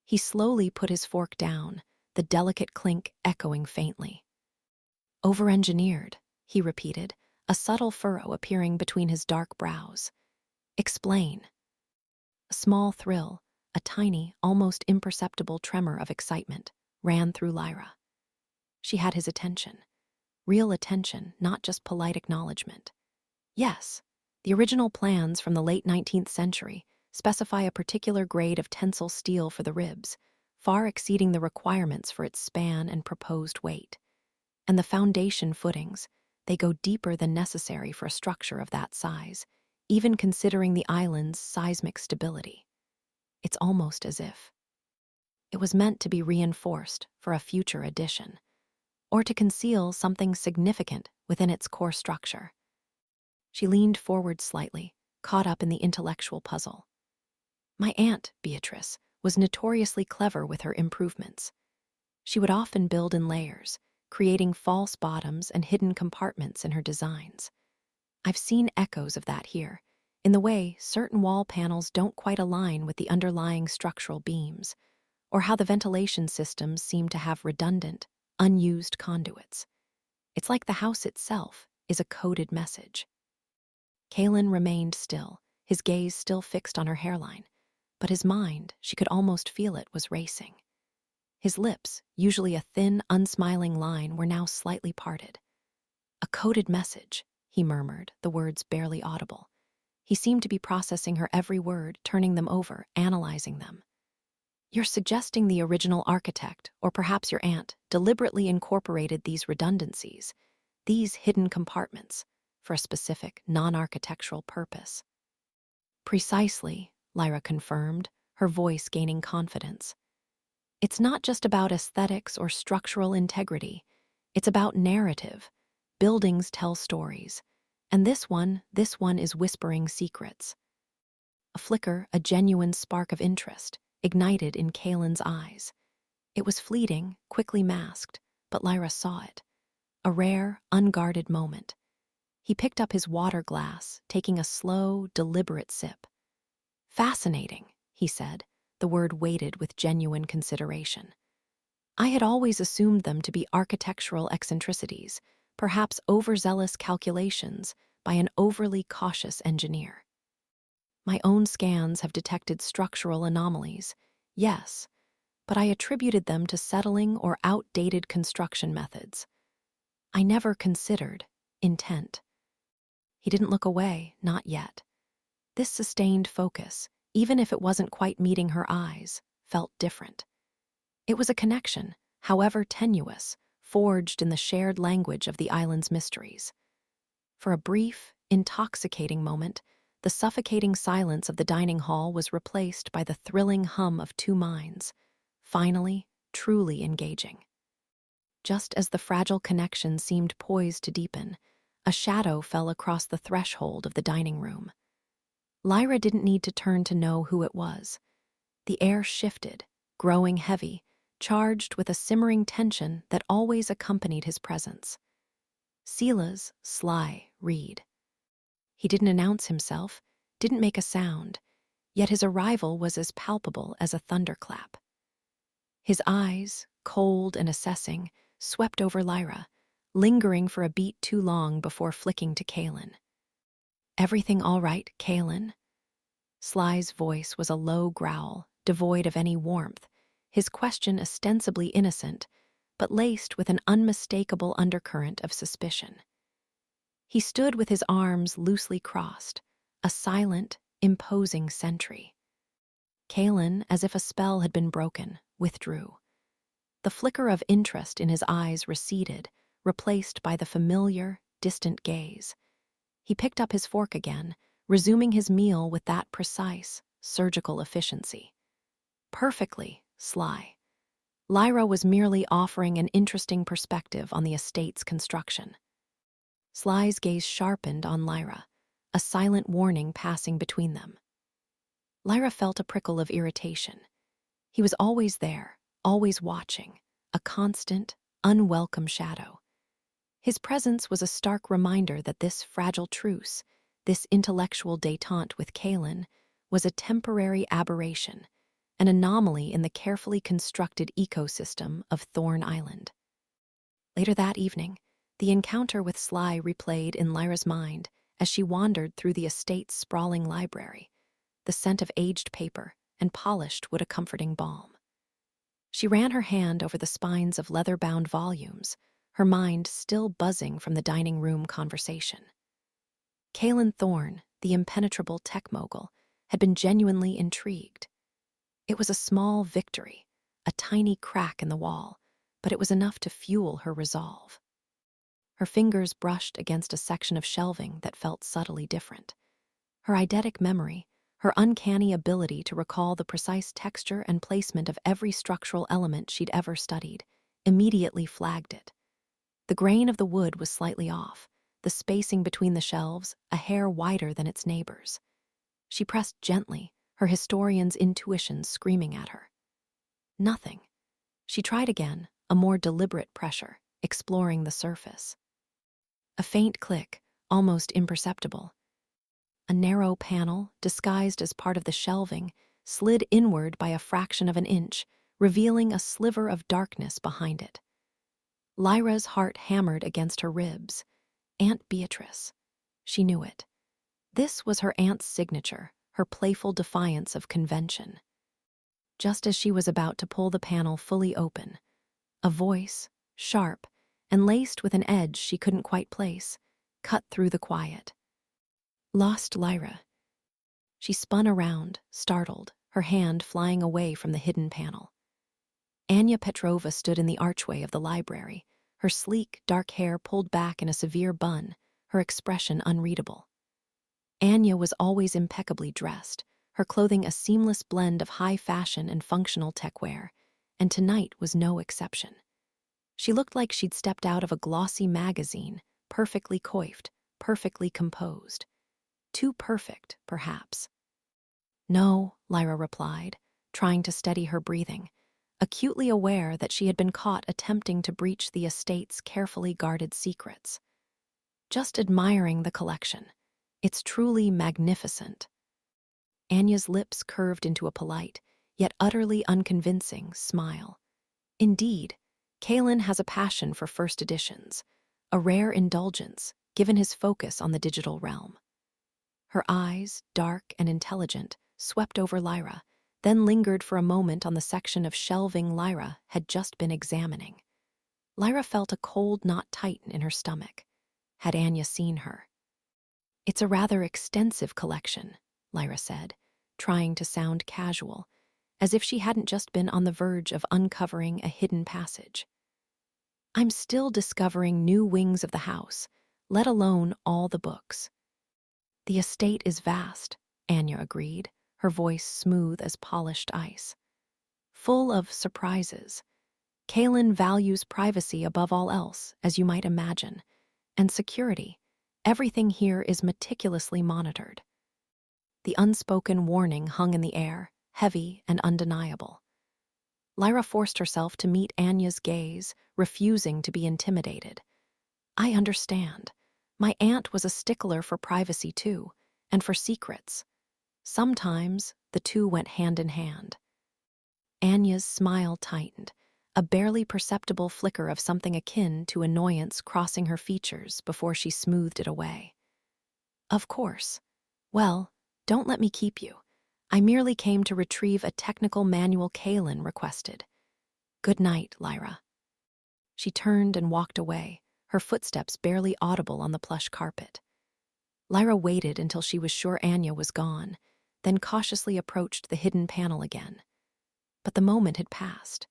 He slowly put his fork down, the delicate clink echoing faintly. Over-engineered, he repeated, a subtle furrow appearing between his dark brows. Explain. A small thrill, a tiny, almost imperceptible tremor of excitement, ran through Lyra. She had his attention. Real attention, not just polite acknowledgement. Yes, the original plans from the late 19th century specify a particular grade of tensile steel for the ribs, far exceeding the requirements for its span and proposed weight. And the foundation footings, they go deeper than necessary for a structure of that size, even considering the island's seismic stability. It's almost as if it was meant to be reinforced for a future edition, or to conceal something significant within its core structure. She leaned forward slightly, caught up in the intellectual puzzle. My aunt, Beatrice, was notoriously clever with her improvements. She would often build in layers, creating false bottoms and hidden compartments in her designs. I've seen echoes of that here, in the way certain wall panels don't quite align with the underlying structural beams, or how the ventilation systems seem to have redundant, unused conduits. It's like the house itself is a coded message. Kaelen remained still, his gaze still fixed on her hairline, but his mind, she could almost feel it, was racing. His lips, usually a thin, unsmiling line, were now slightly parted. A coded message, he murmured, the words barely audible. He seemed to be processing her every word, turning them over, analyzing them. You're suggesting the original architect, or perhaps your aunt, deliberately incorporated these redundancies, these hidden compartments, for a specific, non-architectural purpose. Precisely, Lyra confirmed, her voice gaining confidence. It's not just about aesthetics or structural integrity. It's about narrative. Buildings tell stories. And this one is whispering secrets. A flicker, a genuine spark of interest, ignited in Kaelen's eyes. It was fleeting, quickly masked, but Lyra saw it. A rare, unguarded moment. He picked up his water glass, taking a slow, deliberate sip. Fascinating, he said, the word weighted with genuine consideration. I had always assumed them to be architectural eccentricities, perhaps overzealous calculations by an overly cautious engineer. My own scans have detected structural anomalies, yes, but I attributed them to settling or outdated construction methods. I never considered intent. He didn't look away, not yet. This sustained focus, even if it wasn't quite meeting her eyes, felt different. It was a connection, however tenuous, forged in the shared language of the island's mysteries. For a brief, intoxicating moment, the suffocating silence of the dining hall was replaced by the thrilling hum of two minds, finally, truly engaging. Just as the fragile connection seemed poised to deepen, a shadow fell across the threshold of the dining room. Lyra didn't need to turn to know who it was. The air shifted, growing heavy, charged with a simmering tension that always accompanied his presence. Sela's Sly Reed. He didn't announce himself, didn't make a sound, yet his arrival was as palpable as a thunderclap. His eyes, cold and assessing, swept over Lyra, lingering for a beat too long before flicking to Kaelen. "Everything all right, Kaelen?" Sly's voice was a low growl, devoid of any warmth, his question ostensibly innocent, but laced with an unmistakable undercurrent of suspicion. He stood with his arms loosely crossed, a silent, imposing sentry. Kaelen, as if a spell had been broken, withdrew. The flicker of interest in his eyes receded, replaced by the familiar, distant gaze. He picked up his fork again, resuming his meal with that precise, surgical efficiency. Perfectly Sly. Lyra was merely offering an interesting perspective on the estate's construction. Sly's gaze sharpened on Lyra, a silent warning passing between them. Lyra felt a prickle of irritation. He was always there, always watching, a constant, unwelcome shadow. His presence was a stark reminder that this fragile truce, this intellectual détente with Kaelen, was a temporary aberration, an anomaly in the carefully constructed ecosystem of Thorne Island. Later that evening, the encounter with Sly replayed in Lyra's mind as she wandered through the estate's sprawling library, the scent of aged paper and polished wood a comforting balm. She ran her hand over the spines of leather-bound volumes, her mind still buzzing from the dining room conversation. Kaelen Thorne, the impenetrable tech mogul, had been genuinely intrigued. It was a small victory, a tiny crack in the wall, but it was enough to fuel her resolve. Her fingers brushed against a section of shelving that felt subtly different. Her eidetic memory, her uncanny ability to recall the precise texture and placement of every structural element she'd ever studied, immediately flagged it. The grain of the wood was slightly off, the spacing between the shelves a hair wider than its neighbors. She pressed gently, her historian's intuition screaming at her. Nothing. She tried again, a more deliberate pressure, exploring the surface. A faint click, almost imperceptible. A narrow panel, disguised as part of the shelving, slid inward by a fraction of an inch, revealing a sliver of darkness behind it. Lyra's heart hammered against her ribs. Aunt Beatrice. She knew it. This was her aunt's signature, her playful defiance of convention. Just as she was about to pull the panel fully open, a voice, sharp and laced with an edge she couldn't quite place, cut through the quiet. "Lost Lyra." She spun around, startled, her hand flying away from the hidden panel. Anya Petrova stood in the archway of the library, her sleek, dark hair pulled back in a severe bun, her expression unreadable. Anya was always impeccably dressed, her clothing a seamless blend of high fashion and functional tech wear, and tonight was no exception. She looked like she'd stepped out of a glossy magazine, perfectly coiffed, perfectly composed. Too perfect, perhaps. No, Lyra replied, trying to steady her breathing, acutely aware that she had been caught attempting to breach the estate's carefully guarded secrets. Just admiring the collection. It's truly magnificent. Anya's lips curved into a polite, yet utterly unconvincing, smile. Indeed, Kaelen has a passion for first editions, a rare indulgence given his focus on the digital realm. Her eyes, dark and intelligent, swept over Lyra, then lingered for a moment on the section of shelving Lyra had just been examining. Lyra felt a cold knot tighten in her stomach. Had Anya seen her? "It's a rather extensive collection," Lyra said, trying to sound casual, as if she hadn't just been on the verge of uncovering a hidden passage. "I'm still discovering new wings of the house, let alone all the books." "The estate is vast," Anya agreed, her voice smooth as polished ice. "Full of surprises. Kaelen values privacy above all else, as you might imagine, and security. Everything here is meticulously monitored." The unspoken warning hung in the air, heavy and undeniable. Lyra forced herself to meet Anya's gaze, refusing to be intimidated. "I understand. My aunt was a stickler for privacy too, and for secrets. Sometimes the two went hand in hand." Anya's smile tightened, a barely perceptible flicker of something akin to annoyance crossing her features before she smoothed it away. "Of course. Well, don't let me keep you. I merely came to retrieve a technical manual Kaelen requested. Good night, Lyra." She turned and walked away, her footsteps barely audible on the plush carpet. Lyra waited until she was sure Anya was gone, then cautiously approached the hidden panel again. But the moment had passed.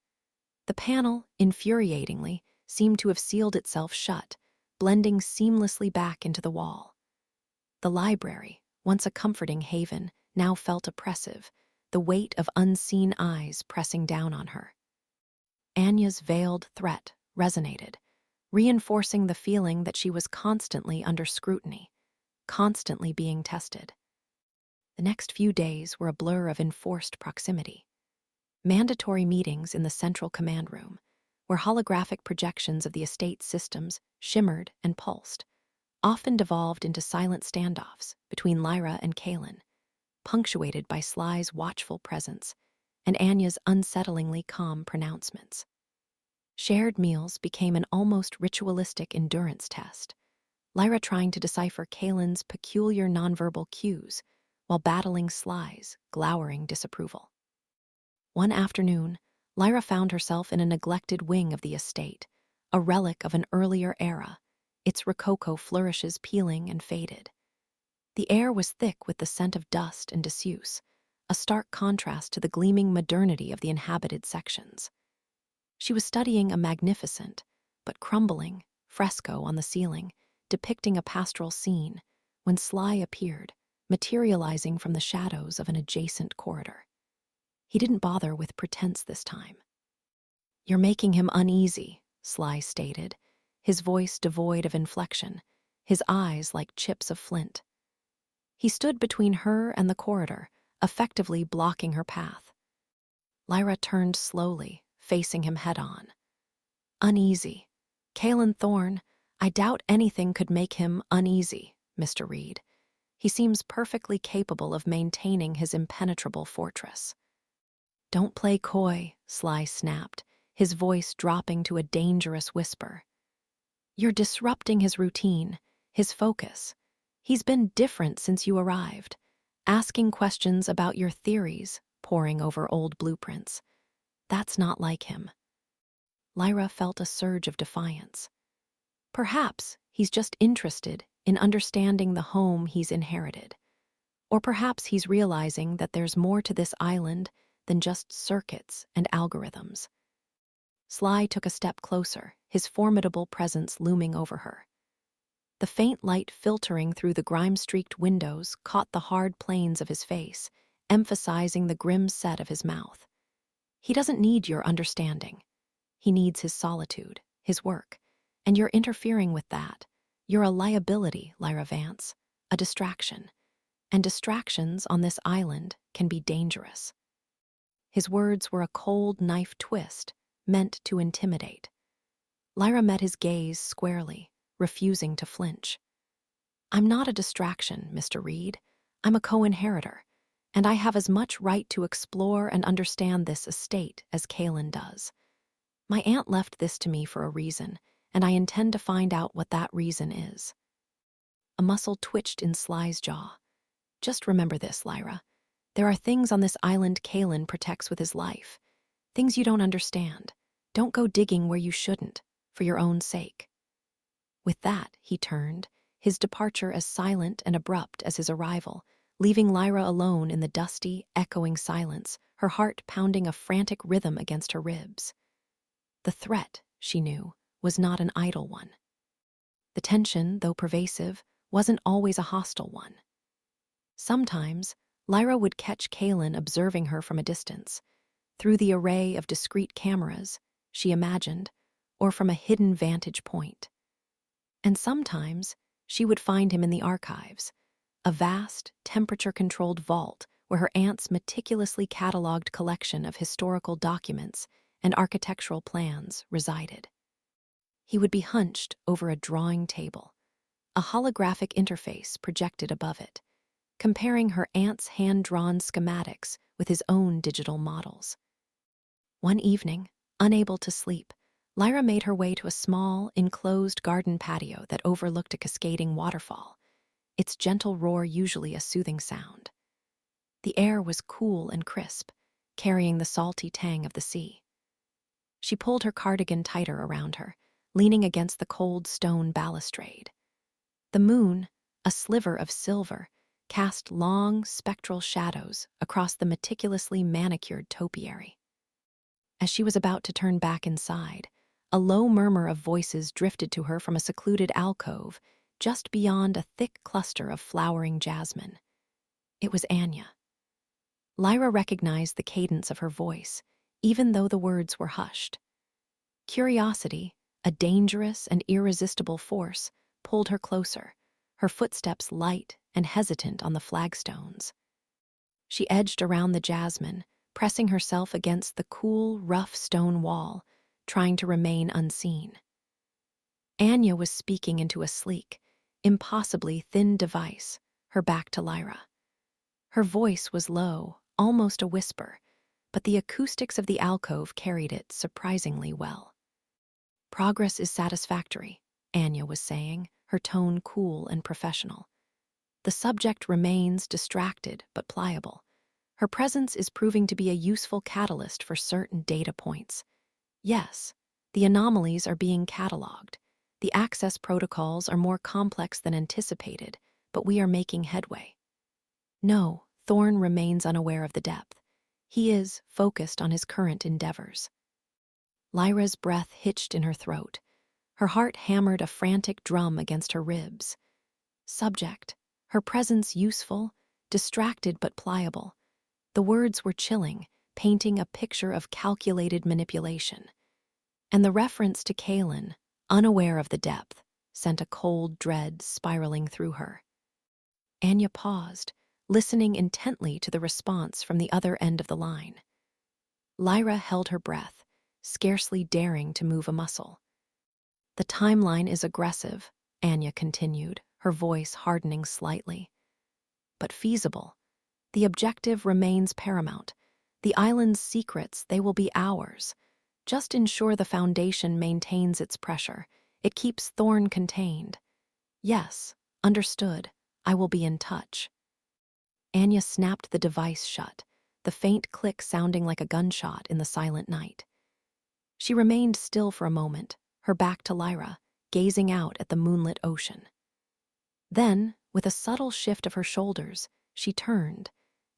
The panel, infuriatingly, seemed to have sealed itself shut, blending seamlessly back into the wall. The library, once a comforting haven, now felt oppressive, the weight of unseen eyes pressing down on her. Anya's veiled threat resonated, reinforcing the feeling that she was constantly under scrutiny, constantly being tested. The next few days were a blur of enforced proximity. Mandatory meetings in the central command room, where holographic projections of the estate's systems shimmered and pulsed, often devolved into silent standoffs between Lyra and Kaelen, punctuated by Sly's watchful presence and Anya's unsettlingly calm pronouncements. Shared meals became an almost ritualistic endurance test, Lyra trying to decipher Kaelen's peculiar nonverbal cues while battling Sly's glowering disapproval. One afternoon, Lyra found herself in a neglected wing of the estate, a relic of an earlier era, its rococo flourishes peeling and faded. The air was thick with the scent of dust and disuse, a stark contrast to the gleaming modernity of the inhabited sections. She was studying a magnificent, but crumbling, fresco on the ceiling, depicting a pastoral scene, when Sly appeared, materializing from the shadows of an adjacent corridor. He didn't bother with pretense this time. "You're making him uneasy," Sly stated, his voice devoid of inflection, his eyes like chips of flint. He stood between her and the corridor, effectively blocking her path. Lyra turned slowly, facing him head-on. "Uneasy. Kaelen Thorne, I doubt anything could make him uneasy, Mr. Reed. He seems perfectly capable of maintaining his impenetrable fortress." "Don't play coy," Sly snapped, his voice dropping to a dangerous whisper. "You're disrupting his routine, his focus. He's been different since you arrived, asking questions about your theories, poring over old blueprints. That's not like him." Lyra felt a surge of defiance. Perhaps he's just interested in understanding the home he's inherited. Or perhaps he's realizing that there's more to this island than just circuits and algorithms. Sly took a step closer, his formidable presence looming over her. The faint light filtering through the grime-streaked windows caught the hard planes of his face, emphasizing the grim set of his mouth. He doesn't need your understanding. He needs his solitude, his work, and you're interfering with that. You're a liability, Lyra Vance, a distraction. And distractions on this island can be dangerous. His words were a cold knife twist, meant to intimidate. Lyra met his gaze squarely, refusing to flinch. I'm not a distraction, Mr. Reed. I'm a co-inheritor, and I have as much right to explore and understand this estate as Kaelen does. My aunt left this to me for a reason, and I intend to find out what that reason is. A muscle twitched in Sly's jaw. Just remember this, Lyra. There are things on this island Kaelen protects with his life. Things you don't understand. Don't go digging where you shouldn't, for your own sake. With that, he turned, his departure as silent and abrupt as his arrival, leaving Lyra alone in the dusty, echoing silence, her heart pounding a frantic rhythm against her ribs. The threat, she knew, was not an idle one. The tension, though pervasive, wasn't always a hostile one. Sometimes, Lyra would catch Kaelen observing her from a distance, through the array of discreet cameras, she imagined, or from a hidden vantage point. And sometimes, she would find him in the archives, a vast, temperature-controlled vault where her aunt's meticulously catalogued collection of historical documents and architectural plans resided. He would be hunched over a drawing table, a holographic interface projected above it, comparing her aunt's hand-drawn schematics with his own digital models. One evening, unable to sleep, Lyra made her way to a small, enclosed garden patio that overlooked a cascading waterfall, its gentle roar usually a soothing sound. The air was cool and crisp, carrying the salty tang of the sea. She pulled her cardigan tighter around her, leaning against the cold stone balustrade. The moon, a sliver of silver, cast long, spectral shadows across the meticulously manicured topiary. As she was about to turn back inside, a low murmur of voices drifted to her from a secluded alcove just beyond a thick cluster of flowering jasmine. It was Anya. Lyra recognized the cadence of her voice, even though the words were hushed. Curiosity, a dangerous and irresistible force, pulled her closer, her footsteps light and hesitant on the flagstones. She edged around the jasmine, pressing herself against the cool, rough stone wall, trying to remain unseen. Anya was speaking into a sleek, impossibly thin device, her back to Lyra. Her voice was low, almost a whisper, but the acoustics of the alcove carried it surprisingly well. Progress is satisfactory, Anya was saying, her tone cool and professional. The subject remains distracted but pliable. Her presence is proving to be a useful catalyst for certain data points. Yes, the anomalies are being cataloged. The access protocols are more complex than anticipated, but we are making headway. No, Thorne remains unaware of the depth. He is focused on his current endeavors. Lyra's breath hitched in her throat. Her heart hammered a frantic drum against her ribs. Subject, her presence useful, distracted but pliable. The words were chilling, painting a picture of calculated manipulation. And the reference to Kaelen, unaware of the depth, sent a cold dread spiraling through her. Anya paused, listening intently to the response from the other end of the line. Lyra held her breath, scarcely daring to move a muscle. The timeline is aggressive, Anya continued, her voice hardening slightly. But feasible. The objective remains paramount. The island's secrets, they will be ours. Just ensure the Foundation maintains its pressure. It keeps Thorne contained. Yes, understood. I will be in touch. Anya snapped the device shut, the faint click sounding like a gunshot in the silent night. She remained still for a moment, her back to Lyra, gazing out at the moonlit ocean. Then, with a subtle shift of her shoulders, She turned,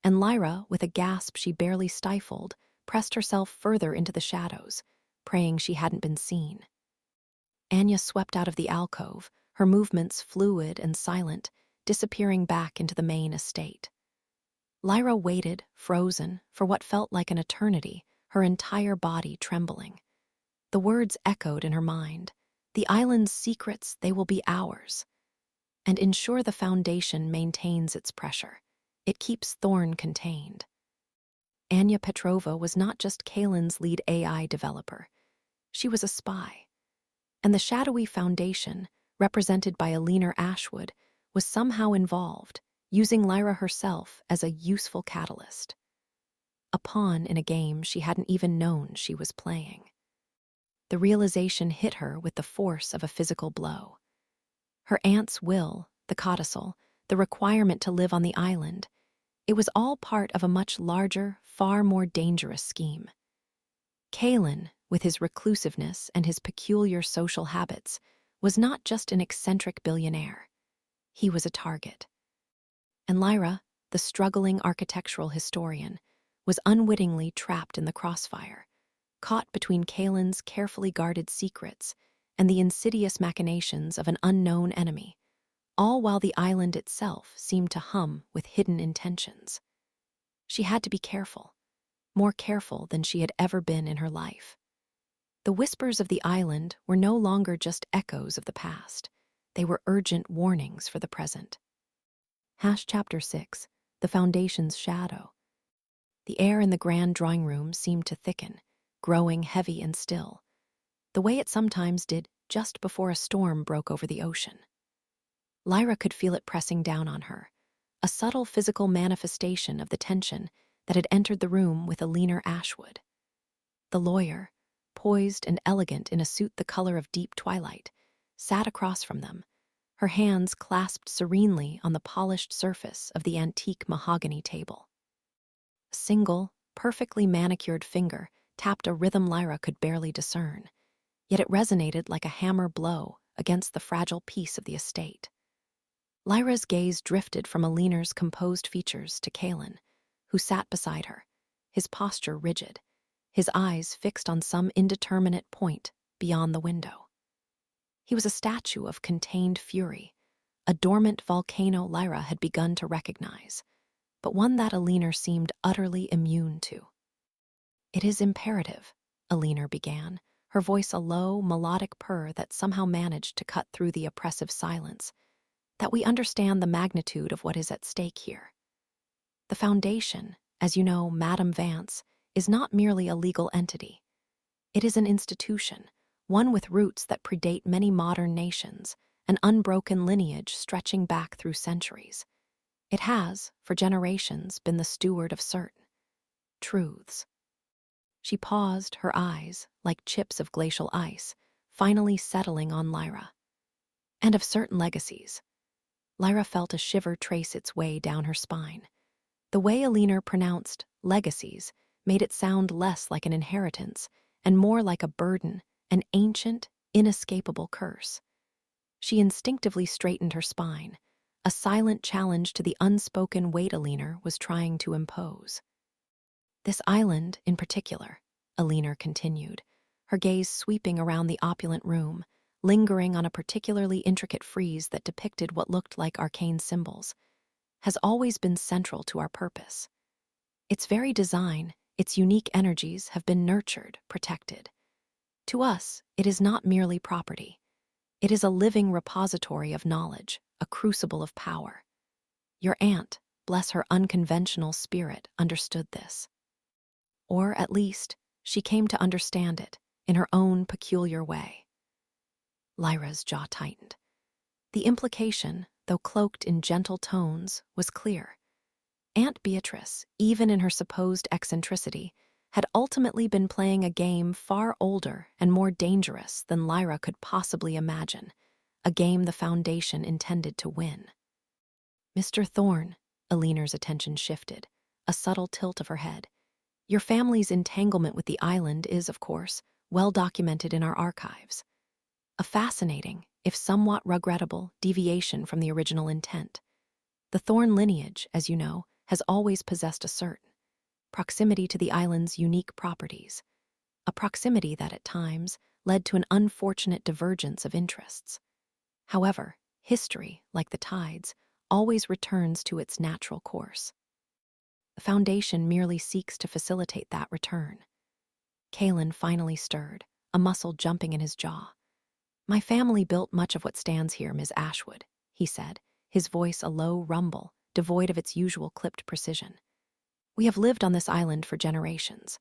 and Lyra, with a gasp she barely stifled, pressed herself further into the shadows, praying she hadn't been seen. Anya swept out of the alcove, her movements fluid and silent, disappearing back into the main estate. Lyra waited, frozen, for what felt like an eternity, her entire body trembling. The words echoed in her mind. The island's secrets, they will be ours. And ensure the Foundation maintains its pressure. It keeps Thorne contained. Anya Petrova was not just Kaelen's lead AI developer. She was a spy. And the shadowy Foundation, represented by Eleanor Ashwood, was somehow involved, using Lyra herself as a useful catalyst. A pawn in a game she hadn't even known she was playing. The realization hit her with the force of a physical blow. Her aunt's will, the codicil, the requirement to live on the island, it was all part of a much larger, far more dangerous scheme. Kaelen, with his reclusiveness and his peculiar social habits, was not just an eccentric billionaire. He was a target. And Lyra, the struggling architectural historian, was unwittingly trapped in the crossfire, caught between Kaelen's carefully guarded secrets and the insidious machinations of an unknown enemy, all while the island itself seemed to hum with hidden intentions. She had to be careful, more careful than she had ever been in her life. The whispers of the island were no longer just echoes of the past. They were urgent warnings for the present. Chapter 6, The Foundation's Shadow. The air in the grand drawing room seemed to thicken, growing heavy and still, the way it sometimes did just before a storm broke over the ocean. Lyra could feel it pressing down on her, a subtle physical manifestation of the tension that had entered the room with Eleanor Ashwood. The lawyer, poised and elegant in a suit the color of deep twilight, sat across from them, her hands clasped serenely on the polished surface of the antique mahogany table. A single, perfectly manicured finger tapped a rhythm Lyra could barely discern, yet it resonated like a hammer blow against the fragile peace of the estate. Lyra's gaze drifted from Eleanor's composed features to Kaelen, who sat beside her, his posture rigid, his eyes fixed on some indeterminate point beyond the window. He was a statue of contained fury, a dormant volcano Lyra had begun to recognize, but one that Eleanor seemed utterly immune to. "It is imperative," Eleanor began, her voice a low, melodic purr that somehow managed to cut through the oppressive silence, "that we understand the magnitude of what is at stake here. The Foundation, as you know, Madame Vance, is not merely a legal entity. It is an institution, one with roots that predate many modern nations, an unbroken lineage stretching back through centuries. It has, for generations, been the steward of certain truths." She paused, her eyes, like chips of glacial ice, finally settling on Lyra. "And of certain legacies." Lyra felt a shiver trace its way down her spine. The way Eleanor pronounced legacies made it sound less like an inheritance and more like a burden, an ancient, inescapable curse. She instinctively straightened her spine, a silent challenge to the unspoken weight Eleanor was trying to impose. "This island, in particular," Eleanor continued, her gaze sweeping around the opulent room, lingering on a particularly intricate frieze that depicted what looked like arcane symbols, "has always been central to our purpose. Its very design, its unique energies have been nurtured, protected. To us, it is not merely property. It is a living repository of knowledge, a crucible of power. Your aunt, bless her unconventional spirit, understood this. Or, at least, she came to understand it in her own peculiar way." Lyra's jaw tightened. The implication, though cloaked in gentle tones, was clear. Aunt Beatrice, even in her supposed eccentricity, had ultimately been playing a game far older and more dangerous than Lyra could possibly imagine, a game the Foundation intended to win. "Mr. Thorne," Eleanor's attention shifted, a subtle tilt of her head, "your family's entanglement with the island is, of course, well documented in our archives. A fascinating, if somewhat regrettable, deviation from the original intent. The Thorne lineage, as you know, has always possessed a certain proximity to the island's unique properties, a proximity that at times led to an unfortunate divergence of interests. However, history, like the tides, always returns to its natural course. The Foundation merely seeks to facilitate that return. Kaelen finally stirred, a muscle jumping in his jaw. "My family built much of what stands here, Ms. Ashwood," he said, his voice a low rumble, devoid of its usual clipped precision. "We have lived on this island for generations.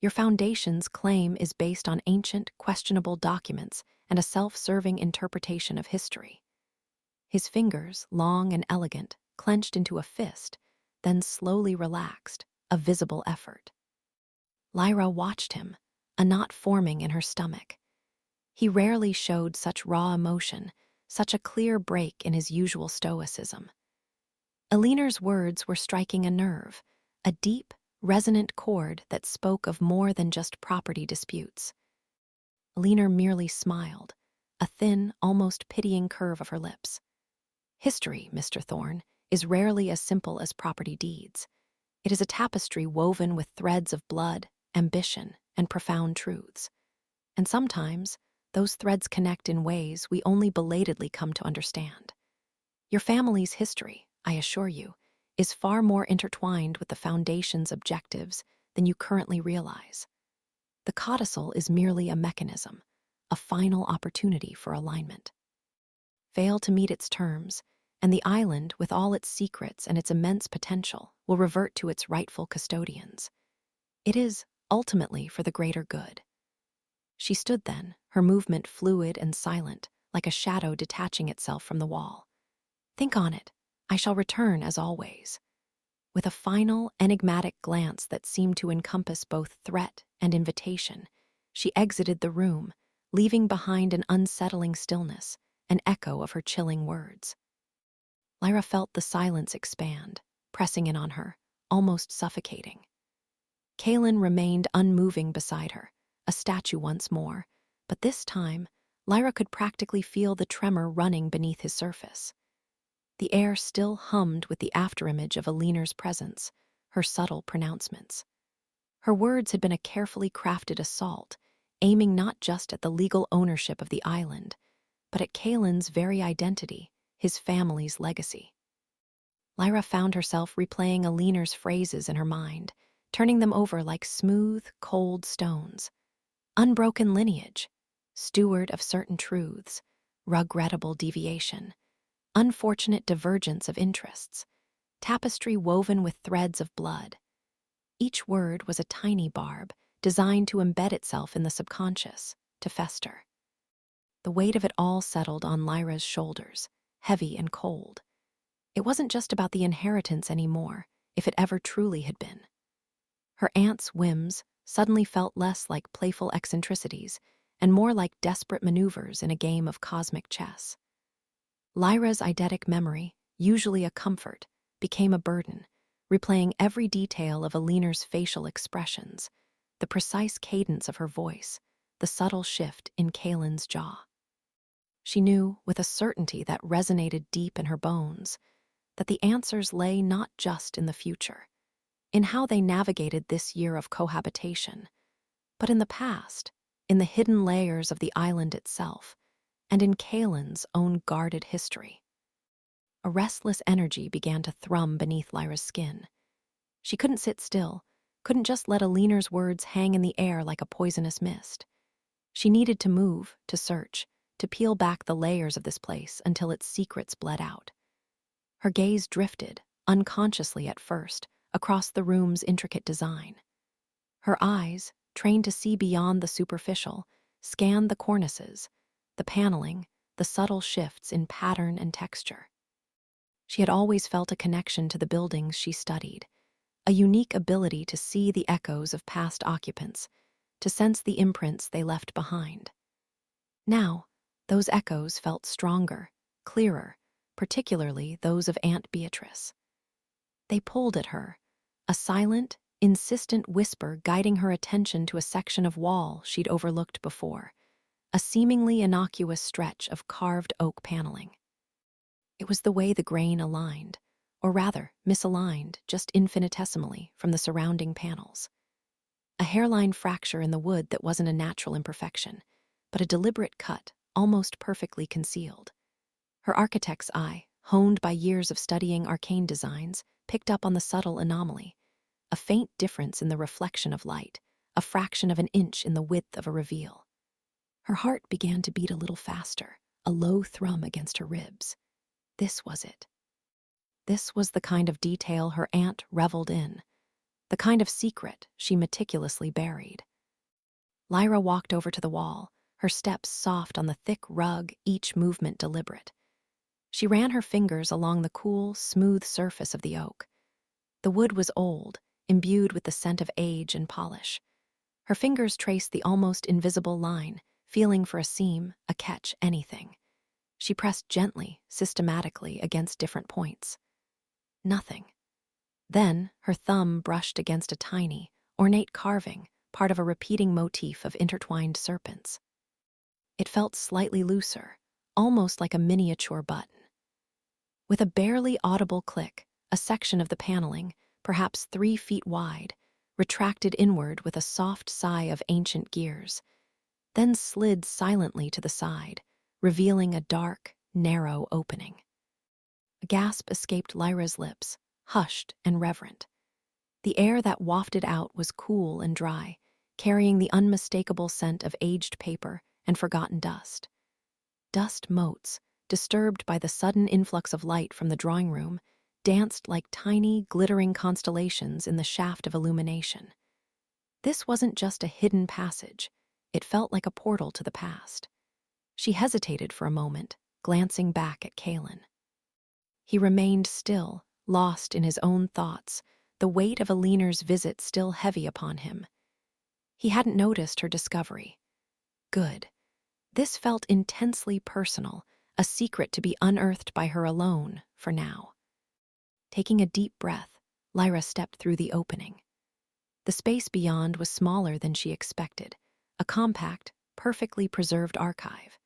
Your Foundation's claim is based on ancient, questionable documents and a self-serving interpretation of history." His fingers, long and elegant, clenched into a fist, then slowly relaxed, a visible effort. Lyra watched him, a knot forming in her stomach. He rarely showed such raw emotion, such a clear break in his usual stoicism. Elinor's words were striking a nerve, a deep, resonant chord that spoke of more than just property disputes. Elinor merely smiled, a thin, almost pitying curve of her lips. "History, Mr. Thorne, is rarely as simple as property deeds. It is a tapestry woven with threads of blood, ambition, and profound truths. And sometimes, those threads connect in ways we only belatedly come to understand. Your family's history, I assure you, is far more intertwined with the Foundation's objectives than you currently realize. The codicil is merely a mechanism, a final opportunity for alignment. Fail to meet its terms, and the island, with all its secrets and its immense potential, will revert to its rightful custodians. It is, ultimately, for the greater good." She stood then, her movement fluid and silent, like a shadow detaching itself from the wall. "Think on it. I shall return as always." With a final, enigmatic glance that seemed to encompass both threat and invitation, she exited the room, leaving behind an unsettling stillness, an echo of her chilling words. Lyra felt the silence expand, pressing in on her, almost suffocating. Kaelen remained unmoving beside her, a statue once more, but this time, Lyra could practically feel the tremor running beneath his surface. The air still hummed with the afterimage of Elinor's presence, her subtle pronouncements. Her words had been a carefully crafted assault, aiming not just at the legal ownership of the island, but at Kaelen's very identity, his family's legacy. Lyra found herself replaying Elinor's phrases in her mind, turning them over like smooth, cold stones. Unbroken lineage, steward of certain truths, regrettable deviation, unfortunate divergence of interests, tapestry woven with threads of blood. Each word was a tiny barb, designed to embed itself in the subconscious, to fester. The weight of it all settled on Lyra's shoulders, heavy and cold. It wasn't just about the inheritance anymore, if it ever truly had been. Her aunt's whims suddenly felt less like playful eccentricities and more like desperate maneuvers in a game of cosmic chess. Lyra's eidetic memory, usually a comfort, became a burden, replaying every detail of Elinor's facial expressions, the precise cadence of her voice, the subtle shift in Kaelen's jaw. She knew, with a certainty that resonated deep in her bones, that the answers lay not just in the future, in how they navigated this year of cohabitation, but in the past, in the hidden layers of the island itself, and in Kaelen's own guarded history. A restless energy began to thrum beneath Lyra's skin. She couldn't sit still, couldn't just let Elinor's words hang in the air like a poisonous mist. She needed to move, to search, to peel back the layers of this place until its secrets bled out. Her gaze drifted, unconsciously at first, across the room's intricate design. Her eyes, trained to see beyond the superficial, scanned the cornices, the paneling, the subtle shifts in pattern and texture. She had always felt a connection to the buildings she studied, a unique ability to see the echoes of past occupants, to sense the imprints they left behind. Now, those echoes felt stronger, clearer, particularly those of Aunt Beatrice. They pulled at her, a silent, insistent whisper guiding her attention to a section of wall she'd overlooked before, a seemingly innocuous stretch of carved oak paneling. It was the way the grain aligned, or rather, misaligned, just infinitesimally, from the surrounding panels. A hairline fracture in the wood that wasn't a natural imperfection, but a deliberate cut, almost perfectly concealed. Her architect's eye, honed by years of studying arcane designs, picked up on the subtle anomaly, a faint difference in the reflection of light, a fraction of an inch in the width of a reveal. Her heart began to beat a little faster, a low thrum against her ribs. This was it. This was the kind of detail her aunt reveled in, the kind of secret she meticulously buried. Lyra walked over to the wall, her steps soft on the thick rug, each movement deliberate. She ran her fingers along the cool, smooth surface of the oak. The wood was old, imbued with the scent of age and polish. Her fingers traced the almost invisible line, feeling for a seam, a catch, anything. She pressed gently, systematically, against different points. Nothing. Then, her thumb brushed against a tiny, ornate carving, part of a repeating motif of intertwined serpents. It felt slightly looser, almost like a miniature button. With a barely audible click, a section of the paneling, perhaps 3 feet wide, retracted inward with a soft sigh of ancient gears, then slid silently to the side, revealing a dark, narrow opening. A gasp escaped Lyra's lips, hushed and reverent. The air that wafted out was cool and dry, carrying the unmistakable scent of aged paper and forgotten dust. Dust motes, disturbed by the sudden influx of light from the drawing room, danced like tiny, glittering constellations in the shaft of illumination. This wasn't just a hidden passage. It felt like a portal to the past. She hesitated for a moment, glancing back at Kaelen. He remained still, lost in his own thoughts, the weight of Aliner's visit still heavy upon him. He hadn't noticed her discovery. Good. This felt intensely personal, a secret to be unearthed by her alone, for now. Taking a deep breath, Lyra stepped through the opening. The space beyond was smaller than she expected, a compact, perfectly preserved archive.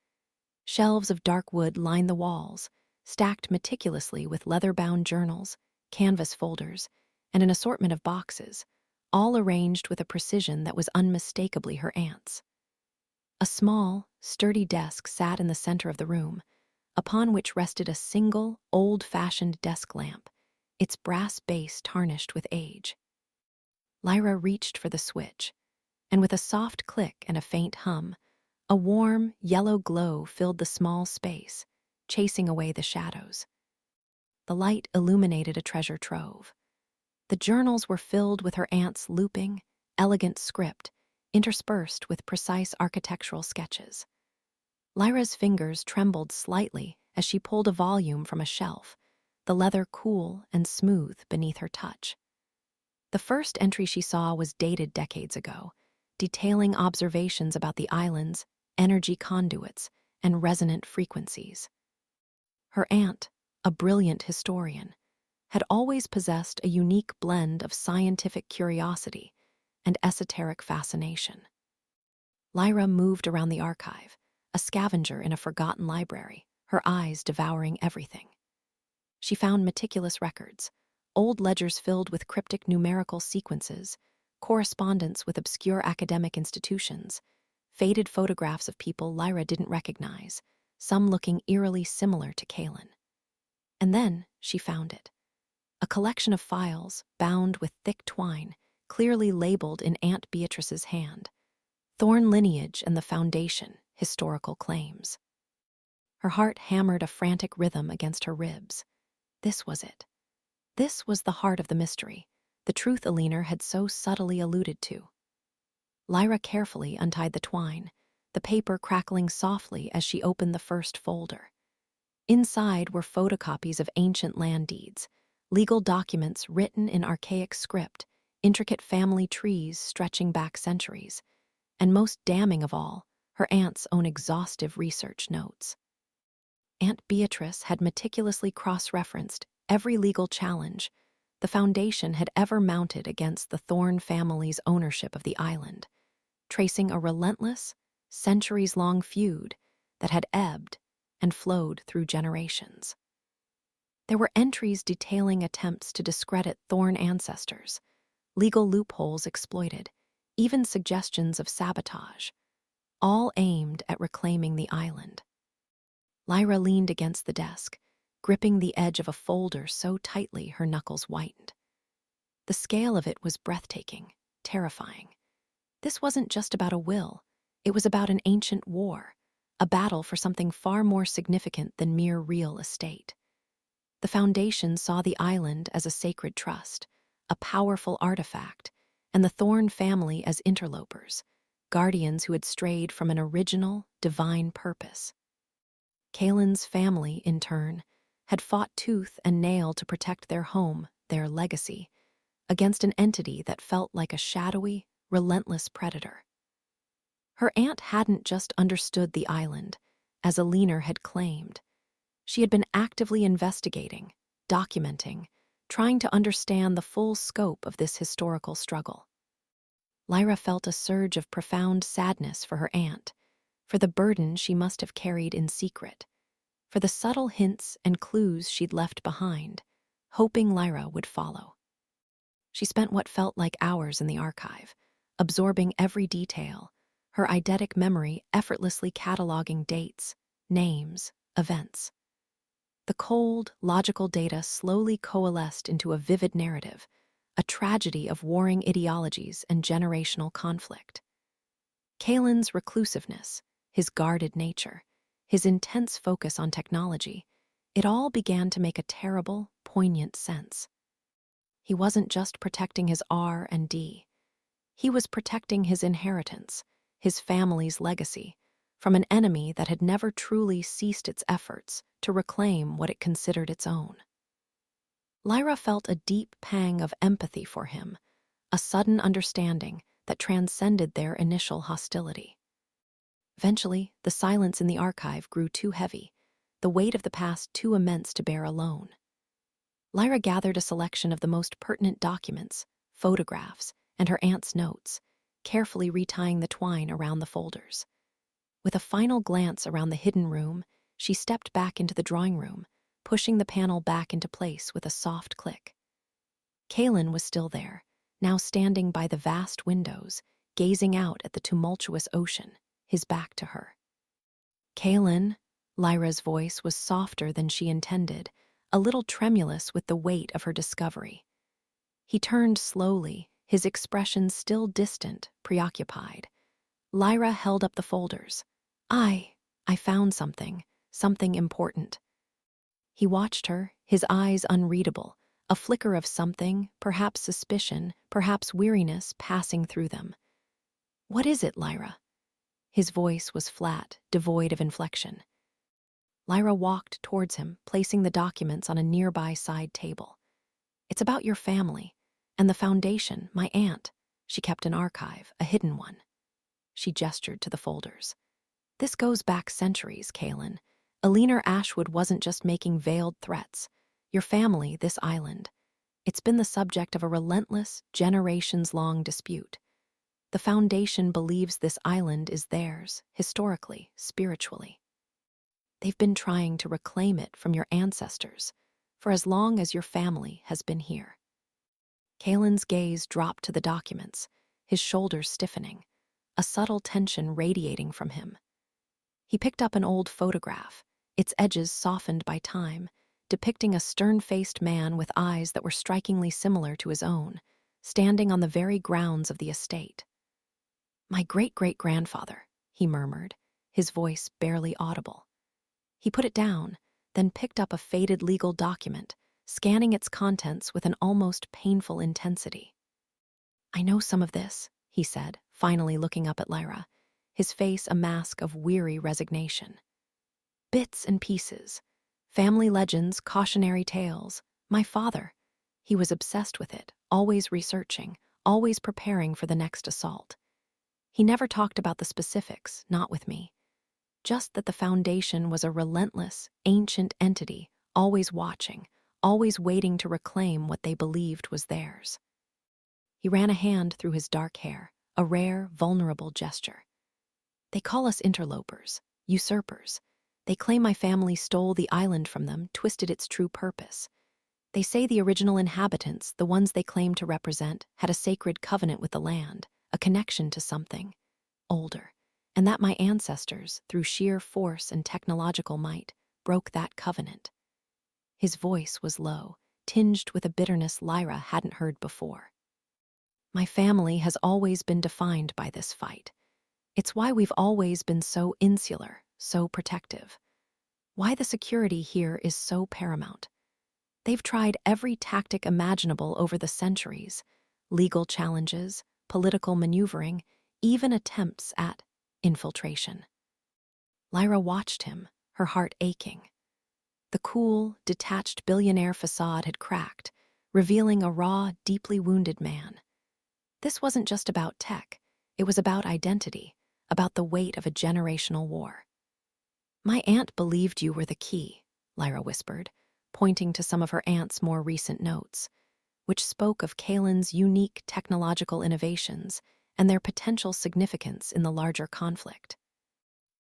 Shelves of dark wood lined the walls, stacked meticulously with leather-bound journals, canvas folders, and an assortment of boxes, all arranged with a precision that was unmistakably her aunt's. A small, sturdy desk sat in the center of the room, upon which rested a single, old-fashioned desk lamp, its brass base tarnished with age. Lyra reached for the switch, and with a soft click and a faint hum, a warm, yellow glow filled the small space, chasing away the shadows. The light illuminated a treasure trove. The journals were filled with her aunt's looping, elegant script, interspersed with precise architectural sketches. Lyra's fingers trembled slightly as she pulled a volume from a shelf, the leather cool and smooth beneath her touch. The first entry she saw was dated decades ago, detailing observations about the island's energy conduits and resonant frequencies. Her aunt, a brilliant historian, had always possessed a unique blend of scientific curiosity and esoteric fascination. Lyra moved around the archive, a scavenger in a forgotten library, her eyes devouring everything. She found meticulous records, old ledgers filled with cryptic numerical sequences, correspondence with obscure academic institutions, faded photographs of people Lyra didn't recognize, some looking eerily similar to Kaelen. And then she found it. A collection of files, bound with thick twine, clearly labeled in Aunt Beatrice's hand. Thorne lineage and the foundation, historical claims. Her heart hammered a frantic rhythm against her ribs. This was it. This was the heart of the mystery, the truth Aliner had so subtly alluded to. Lyra carefully untied the twine, the paper crackling softly as she opened the first folder. Inside were photocopies of ancient land deeds, legal documents written in archaic script, intricate family trees stretching back centuries, and most damning of all, her aunt's own exhaustive research notes. Aunt Beatrice had meticulously cross-referenced every legal challenge the Foundation had ever mounted against the Thorne family's ownership of the island, tracing a relentless, centuries-long feud that had ebbed and flowed through generations. There were entries detailing attempts to discredit Thorne ancestors, legal loopholes exploited, even suggestions of sabotage, all aimed at reclaiming the island. Lyra leaned against the desk, gripping the edge of a folder so tightly her knuckles whitened. The scale of it was breathtaking, terrifying. This wasn't just about a will, it was about an ancient war, a battle for something far more significant than mere real estate. The Foundation saw the island as a sacred trust, a powerful artifact, and the Thorne family as interlopers, guardians who had strayed from an original, divine purpose. Kaelen's family, in turn, had fought tooth and nail to protect their home, their legacy, against an entity that felt like a shadowy, relentless predator. Her aunt hadn't just understood the island, as Eccentric had claimed. She had been actively investigating, documenting, trying to understand the full scope of this historical struggle. Lyra felt a surge of profound sadness for her aunt, for the burden she must have carried in secret, for the subtle hints and clues she'd left behind, hoping Lyra would follow. She spent what felt like hours in the archive, absorbing every detail, her eidetic memory effortlessly cataloging dates, names, events. The cold, logical data slowly coalesced into a vivid narrative, a tragedy of warring ideologies and generational conflict. Kaelen's reclusiveness, his guarded nature, his intense focus on technology, it all began to make a terrible, poignant sense. He wasn't just protecting his R&D. He was protecting his inheritance, his family's legacy, from an enemy that had never truly ceased its efforts to reclaim what it considered its own. Lyra felt a deep pang of empathy for him, a sudden understanding that transcended their initial hostility. Eventually, the silence in the archive grew too heavy, the weight of the past too immense to bear alone. Lyra gathered a selection of the most pertinent documents, photographs, and her aunt's notes, carefully retying the twine around the folders. With a final glance around the hidden room, she stepped back into the drawing room, pushing the panel back into place with a soft click. Kaelen was still there, now standing by the vast windows, gazing out at the tumultuous ocean, his back to her. "Kaelen," Lyra's voice was softer than she intended, a little tremulous with the weight of her discovery. He turned slowly, his expression still distant, preoccupied. Lyra held up the folders. I found something important." He watched her, his eyes unreadable, a flicker of something, perhaps suspicion, perhaps weariness, passing through them. "What is it, Lyra?" His voice was flat, devoid of inflection. Lyra walked towards him, placing the documents on a nearby side table. "It's about your family, and the Foundation, my aunt. She kept an archive, a hidden one." She gestured to the folders. "This goes back centuries, Kaelen. Eccentric Ashwood wasn't just making veiled threats. Your family, this island. It's been the subject of a relentless, generations-long dispute. The Foundation believes this island is theirs, historically, spiritually. They've been trying to reclaim it from your ancestors for as long as your family has been here." Kaelen's gaze dropped to the documents, his shoulders stiffening, a subtle tension radiating from him. He picked up an old photograph, its edges softened by time, depicting a stern-faced man with eyes that were strikingly similar to his own, standing on the very grounds of the estate. "My great-great-grandfather," he murmured, his voice barely audible. He put it down, then picked up a faded legal document, scanning its contents with an almost painful intensity. "I know some of this," he said, finally looking up at Lyra, his face a mask of weary resignation. "Bits and pieces. Family legends, cautionary tales. My father. He was obsessed with it, always researching, always preparing for the next assault. He never talked about the specifics, not with me. Just that the Foundation was a relentless, ancient entity, always watching, always waiting to reclaim what they believed was theirs." He ran a hand through his dark hair, a rare, vulnerable gesture. "They call us interlopers, usurpers. They claim my family stole the island from them, twisted its true purpose. They say the original inhabitants, the ones they claim to represent, had a sacred covenant with the land, a connection to something older, and that my ancestors, through sheer force and technological might, broke that covenant. His voice was low, tinged with a bitterness Lyra hadn't heard before. My family has always been defined by this fight. It's why we've always been so insular, so protective. Why the security here is so paramount. They've tried every tactic imaginable over the centuries: legal challenges, political maneuvering, even attempts at infiltration. Lyra watched him, her heart aching. The cool, detached billionaire facade had cracked, revealing a raw, deeply wounded man. This wasn't just about tech, it was about identity, about the weight of a generational war. "My aunt believed you were the key," Lyra whispered, pointing to some of her aunt's more recent notes, which spoke of Kaelen's unique technological innovations and their potential significance in the larger conflict.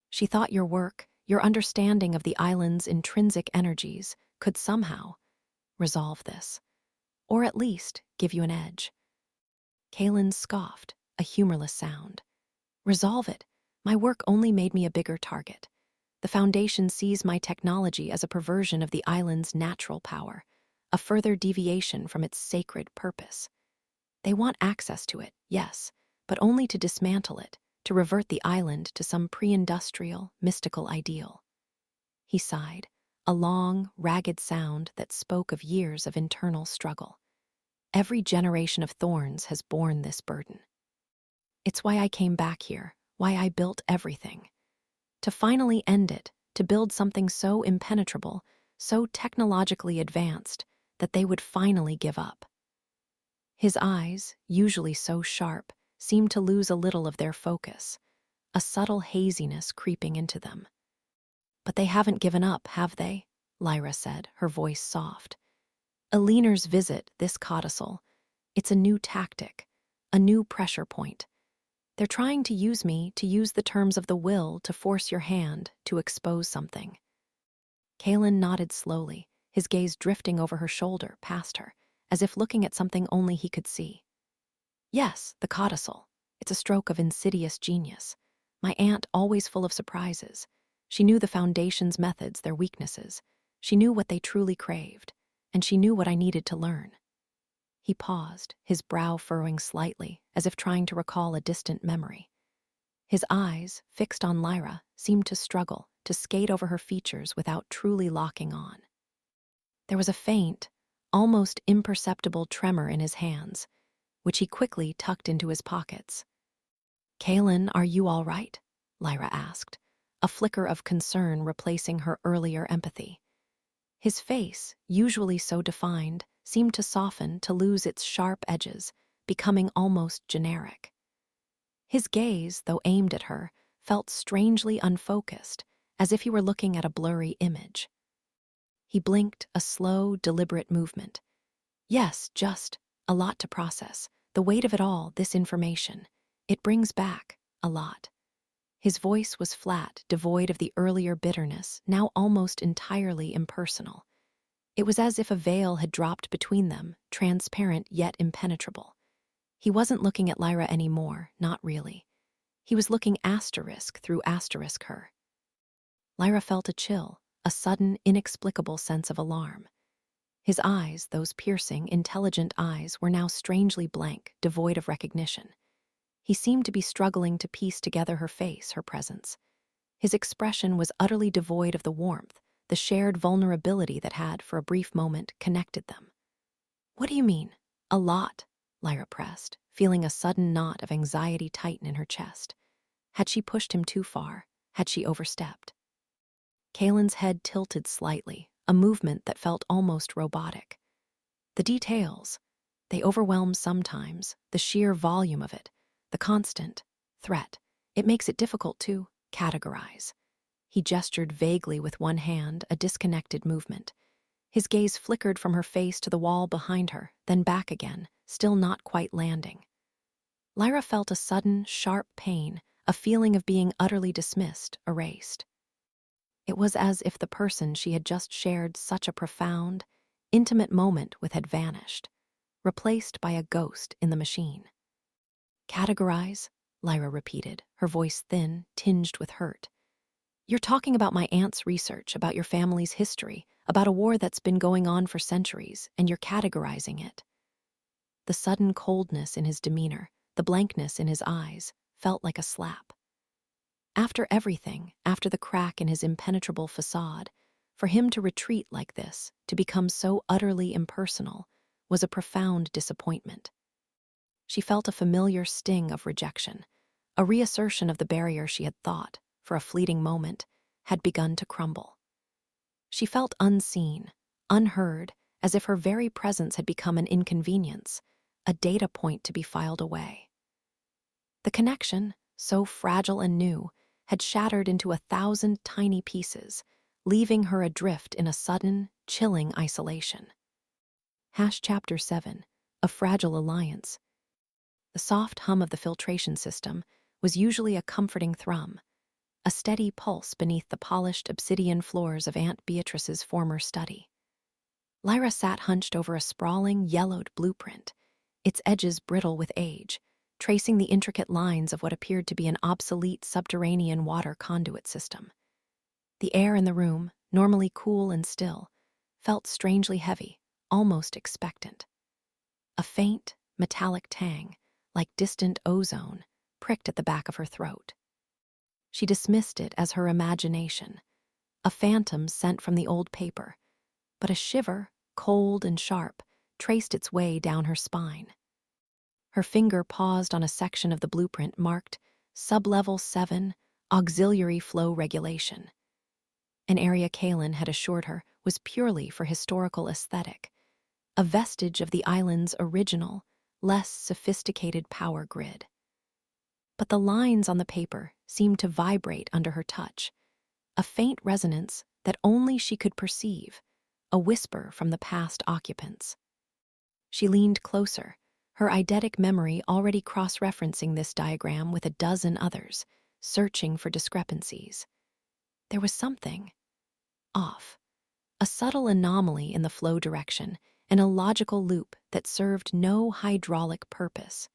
"She thought your work, your understanding of the island's intrinsic energies, could somehow resolve this, or at least give you an edge." Kaelen scoffed, a humorless sound. "Resolve it? My work only made me a bigger target. The Foundation sees my technology as a perversion of the island's natural power, a further deviation from its sacred purpose. They want access to it, yes, but only to dismantle it, to revert the island to some pre-industrial, mystical ideal." He sighed, a long, ragged sound that spoke of years of internal struggle. "Every generation of Thorns has borne this burden. It's why I came back here, why I built everything. To finally end it, to build something so impenetrable, so technologically advanced, that they would finally give up." His eyes, usually so sharp, seemed to lose a little of their focus, a subtle haziness creeping into them. "But they haven't given up, have they?" Lyra said, her voice soft. "Eleanor's visit, this codicil, it's a new tactic, a new pressure point. They're trying to use me, to use the terms of the will to force your hand, to expose something." Kaelen nodded slowly, his gaze drifting over her shoulder, past her, as if looking at something only he could see. "Yes, the codicil. It's a stroke of insidious genius. My aunt, always full of surprises. She knew the Foundation's methods, their weaknesses. She knew what they truly craved, and she knew what I needed to learn." He paused, his brow furrowing slightly, as if trying to recall a distant memory. His eyes, fixed on Lyra, seemed to struggle, to skate over her features without truly locking on. There was a faint, almost imperceptible tremor in his hands, which he quickly tucked into his pockets. "Kaelen, are you all right?" Lyra asked, a flicker of concern replacing her earlier empathy. His face, usually so defined, seemed to soften, to lose its sharp edges, becoming almost generic. His gaze, though aimed at her, felt strangely unfocused, as if he were looking at a blurry image. He blinked, a slow, deliberate movement. "Yes, just a lot to process. The weight of it all, this information. It brings back a lot." His voice was flat, devoid of the earlier bitterness, now almost entirely impersonal. It was as if a veil had dropped between them, transparent yet impenetrable. He wasn't looking at Lyra anymore, not really. He was looking asterisk through asterisk her. Lyra felt a chill, a sudden, inexplicable sense of alarm. His eyes, those piercing, intelligent eyes, were now strangely blank, devoid of recognition. He seemed to be struggling to piece together her face, her presence. His expression was utterly devoid of the warmth, the shared vulnerability that had, for a brief moment, connected them. "What do you mean? A lot?" Lyra pressed, feeling a sudden knot of anxiety tighten in her chest. Had she pushed him too far? Had she overstepped? Kaelen's head tilted slightly, a movement that felt almost robotic. "The details, they overwhelm sometimes, the sheer volume of it, the constant threat. It makes it difficult to categorize." He gestured vaguely with one hand, a disconnected movement. His gaze flickered from her face to the wall behind her, then back again, still not quite landing. Lyra felt a sudden, sharp pain, a feeling of being utterly dismissed, erased. It was as if the person she had just shared such a profound, intimate moment with had vanished, replaced by a ghost in the machine. Categorize, Lyra repeated, her voice thin, tinged with hurt. You're talking about my aunt's research, about your family's history, about a war that's been going on for centuries, and you're categorizing it. The sudden coldness in his demeanor, the blankness in his eyes, felt like a slap. After everything, after the crack in his impenetrable facade, for him to retreat like this, to become so utterly impersonal, was a profound disappointment. She felt a familiar sting of rejection, a reassertion of the barrier she had thought, for a fleeting moment, had begun to crumble. She felt unseen, unheard, as if her very presence had become an inconvenience, a data point to be filed away. The connection, so fragile and new, had shattered into 1,000 tiny pieces, leaving her adrift in a sudden, chilling isolation. Chapter 7, A Fragile Alliance. The soft hum of the filtration system was usually a comforting thrum, a steady pulse beneath the polished obsidian floors of Aunt Beatrice's former study. Lyra sat hunched over a sprawling, yellowed blueprint, its edges brittle with age, tracing the intricate lines of what appeared to be an obsolete subterranean water conduit system. The air in the room, normally cool and still, felt strangely heavy, almost expectant. A faint, metallic tang, like distant ozone, pricked at the back of her throat. She dismissed it as her imagination, a phantom sent from the old paper, but a shiver, cold and sharp, traced its way down her spine. Her finger paused on a section of the blueprint marked Sublevel 7, Auxiliary Flow Regulation. An area Kaelen had assured her was purely for historical aesthetic, a vestige of the island's original, less sophisticated power grid. But the lines on the paper seemed to vibrate under her touch, a faint resonance that only she could perceive, a whisper from the past occupants. She leaned closer, her eidetic memory already cross-referencing this diagram with a dozen others, searching for discrepancies. There was something off, a subtle anomaly in the flow direction, an illogical loop that served no hydraulic purpose.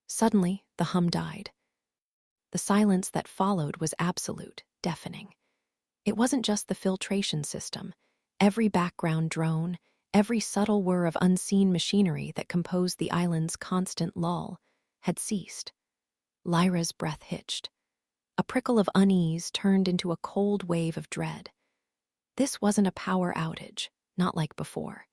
Suddenly, the hum died. The silence that followed was absolute, deafening. It wasn't just the filtration system. Every background drone, every subtle whir of unseen machinery that composed the island's constant lull, had ceased. Lyra's breath hitched. A prickle of unease turned into a cold wave of dread. This wasn't a power outage, not like before.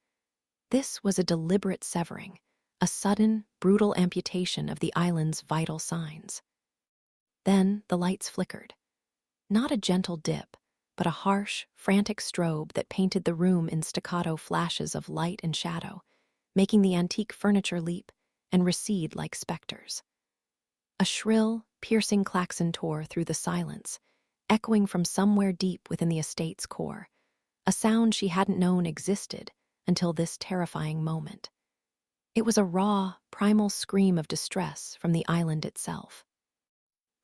This was a deliberate severing, a sudden, brutal amputation of the island's vital signs. Then the lights flickered. Not a gentle dip, but a harsh, frantic strobe that painted the room in staccato flashes of light and shadow, making the antique furniture leap and recede like specters. A shrill, piercing klaxon tore through the silence, echoing from somewhere deep within the estate's core, a sound she hadn't known existed until this terrifying moment. It was a raw, primal scream of distress from the island itself.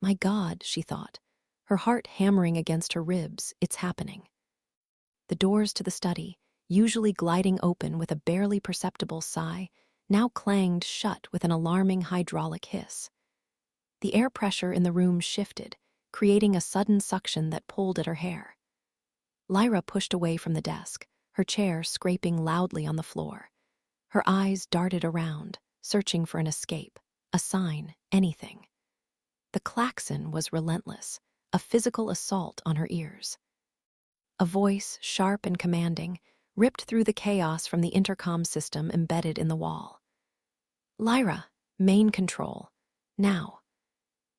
My God, she thought, her heart hammering against her ribs, it's happening. The doors to the study, usually gliding open with a barely perceptible sigh, now clanged shut with an alarming hydraulic hiss. The air pressure in the room shifted, creating a sudden suction that pulled at her hair. Lyra pushed away from the desk, her chair scraping loudly on the floor. Her eyes darted around, searching for an escape, a sign, anything. The klaxon was relentless, a physical assault on her ears. A voice, sharp and commanding, ripped through the chaos from the intercom system embedded in the wall. Lyra, main control, now.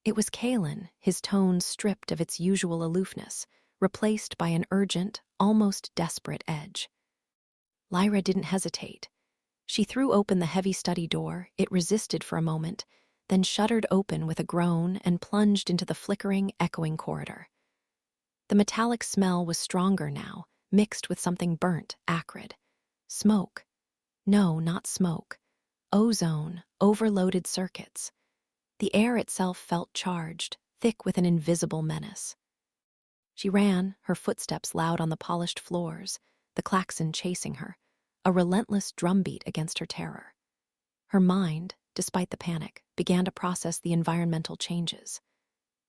It was Kaelen, his tone stripped of its usual aloofness, replaced by an urgent, almost desperate edge. Lyra didn't hesitate. She threw open the heavy study door, it resisted for a moment, then shuddered open with a groan and plunged into the flickering, echoing corridor. The metallic smell was stronger now, mixed with something burnt, acrid. Smoke. No, not smoke. Ozone, overloaded circuits. The air itself felt charged, thick with an invisible menace. She ran, her footsteps loud on the polished floors, the klaxon chasing her, a relentless drumbeat against her terror. Her mind, despite the panic, began to process the environmental changes.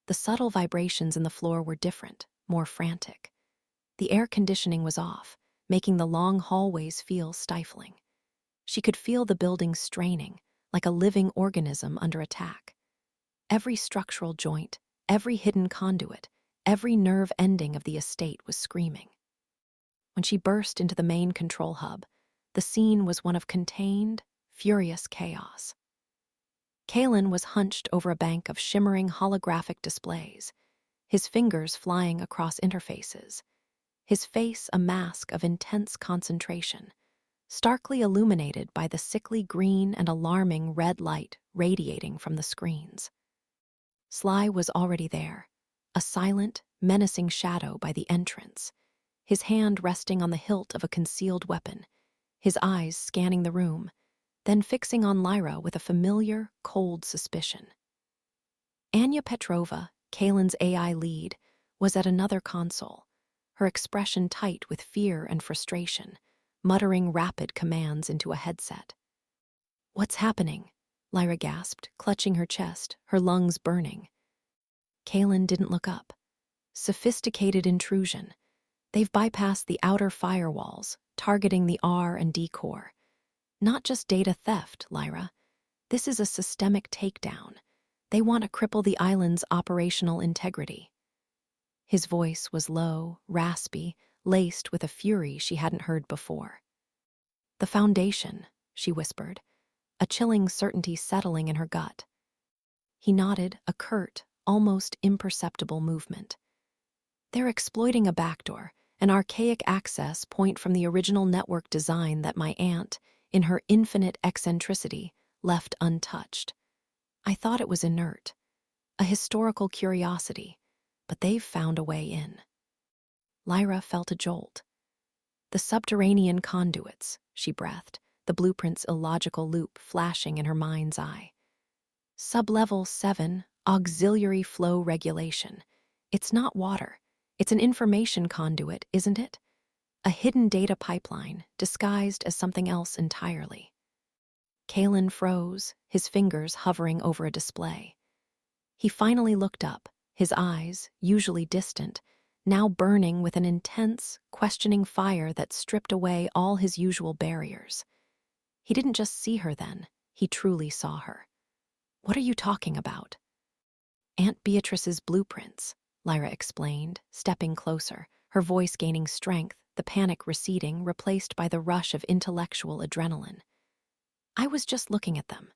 The subtle vibrations in the floor were different, more frantic. The air conditioning was off, making the long hallways feel stifling. She could feel the building straining, like a living organism under attack. Every structural joint, every hidden conduit, every nerve ending of the estate was screaming. When she burst into the main control hub, the scene was one of contained, furious chaos. Kaelen was hunched over a bank of shimmering holographic displays, his fingers flying across interfaces, his face a mask of intense concentration, starkly illuminated by the sickly green and alarming red light radiating from the screens. Sly was already there, a silent, menacing shadow by the entrance, his hand resting on the hilt of a concealed weapon, his eyes scanning the room, then fixing on Lyra with a familiar, cold suspicion. Anya Petrova, Kaelen's AI lead, was at another console, her expression tight with fear and frustration, muttering rapid commands into a headset. "What's happening?" Lyra gasped, clutching her chest, her lungs burning. Kaelen didn't look up. Sophisticated intrusion. They've bypassed the outer firewalls, targeting the R&D core. Not just data theft, Lyra. This is a systemic takedown. They want to cripple the island's operational integrity. His voice was low, raspy, laced with a fury she hadn't heard before. "The Foundation," she whispered, a chilling certainty settling in her gut. He nodded, a curt, almost imperceptible movement. "They're exploiting a backdoor, an archaic access point from the original network design that my aunt, in her infinite eccentricity, left untouched. I thought it was inert, a historical curiosity, but they've found a way in." Lyra felt a jolt. "The subterranean conduits," she breathed, the blueprint's illogical loop flashing in her mind's eye. "Sublevel 7, auxiliary flow regulation. It's not water. It's an information conduit, isn't it? A hidden data pipeline, disguised as something else entirely." Kaelen froze, his fingers hovering over a display. He finally looked up, his eyes, usually distant, now burning with an intense, questioning fire that stripped away all his usual barriers. He didn't just see her then, he truly saw her. "What are you talking about?" "Aunt Beatrice's blueprints," Lyra explained, stepping closer, her voice gaining strength, the panic receding, replaced by the rush of intellectual adrenaline. "I was just looking at them.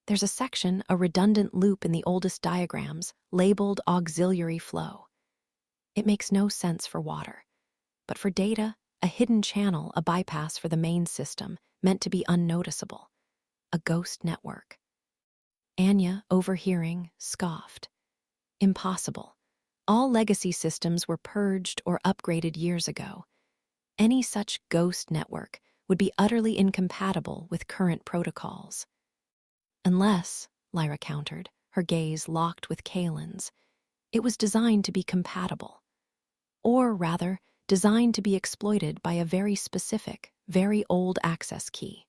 There's a section, a redundant loop in the oldest diagrams, labeled auxiliary flow. It makes no sense for water. But for data, a hidden channel, a bypass for the main system, meant to be unnoticeable. A ghost network." Anya, overhearing, scoffed. "Impossible. All legacy systems were purged or upgraded years ago. Any such ghost network would be utterly incompatible with current protocols." "Unless," Lyra countered, her gaze locked with Kaelen's, "it was designed to be compatible. Or, rather, designed to be exploited by a very specific, very old access key.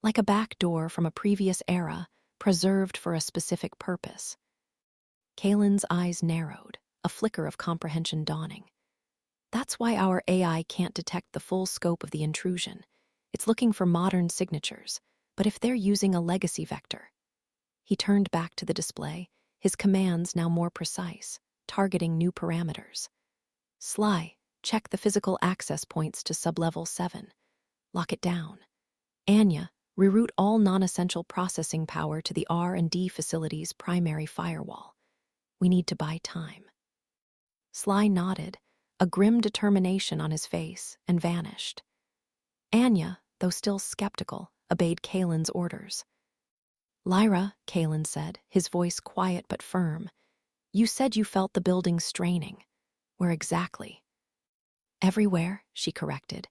Like a back door from a previous era, preserved for a specific purpose." Kaelen's eyes narrowed, a flicker of comprehension dawning. "That's why our AI can't detect the full scope of the intrusion. It's looking for modern signatures, but if they're using a legacy vector..." He turned back to the display, his commands now more precise, targeting new parameters. "Sly, check the physical access points to sublevel 7. Lock it down. Anya, reroute all non-essential processing power to the R&D facility's primary firewall. We need to buy time." Sly nodded, a grim determination on his face, and vanished. Anya, though still skeptical, obeyed Kaelen's orders. "Lyra," Kaelen said, his voice quiet but firm, "you said you felt the building straining. Where exactly?" "Everywhere," she corrected,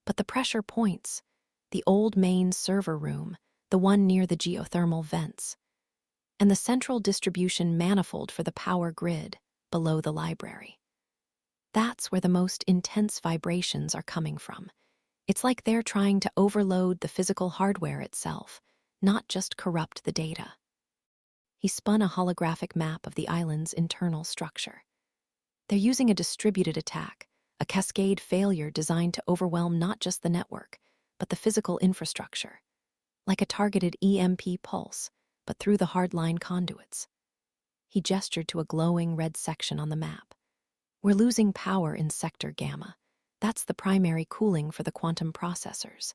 "but the pressure points. The old main server room, the one near the geothermal vents, and the central distribution manifold for the power grid below the library." That's where the most intense vibrations are coming from. It's like they're trying to overload the physical hardware itself, not just corrupt the data. He spun a holographic map of the island's internal structure. They're using a distributed attack, a cascade failure designed to overwhelm not just the network, but the physical infrastructure, like a targeted EMP pulse, but through the hardline conduits. He gestured to a glowing red section on the map. We're losing power in Sector Gamma. That's the primary cooling for the quantum processors.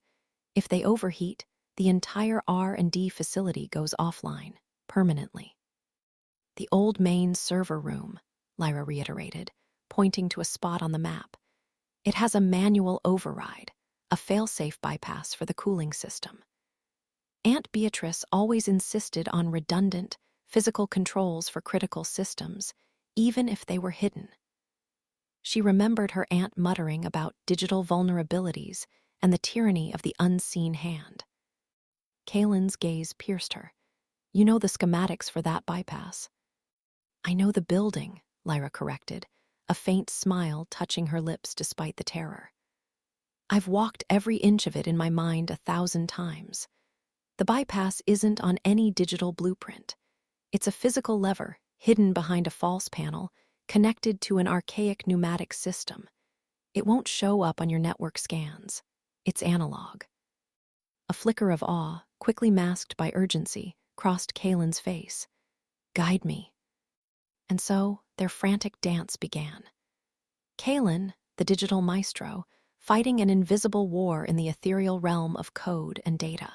If they overheat, the entire R&D facility goes offline, permanently. The old main server room, Lyra reiterated, pointing to a spot on the map. It has a manual override, a failsafe bypass for the cooling system. Aunt Beatrice always insisted on redundant, physical controls for critical systems, even if they were hidden. She remembered her aunt muttering about digital vulnerabilities and the tyranny of the unseen hand. Kaelen's gaze pierced her. You know the schematics for that bypass. I know the building, Lyra corrected, a faint smile touching her lips despite the terror. I've walked every inch of it in my mind 1,000 times. The bypass isn't on any digital blueprint. It's a physical lever, hidden behind a false panel, connected to an archaic pneumatic system. It won't show up on your network scans. It's analog. A flicker of awe, quickly masked by urgency, crossed Kaelen's face. Guide me. And so, their frantic dance began. Kaelen, the digital maestro, fighting an invisible war in the ethereal realm of code and data.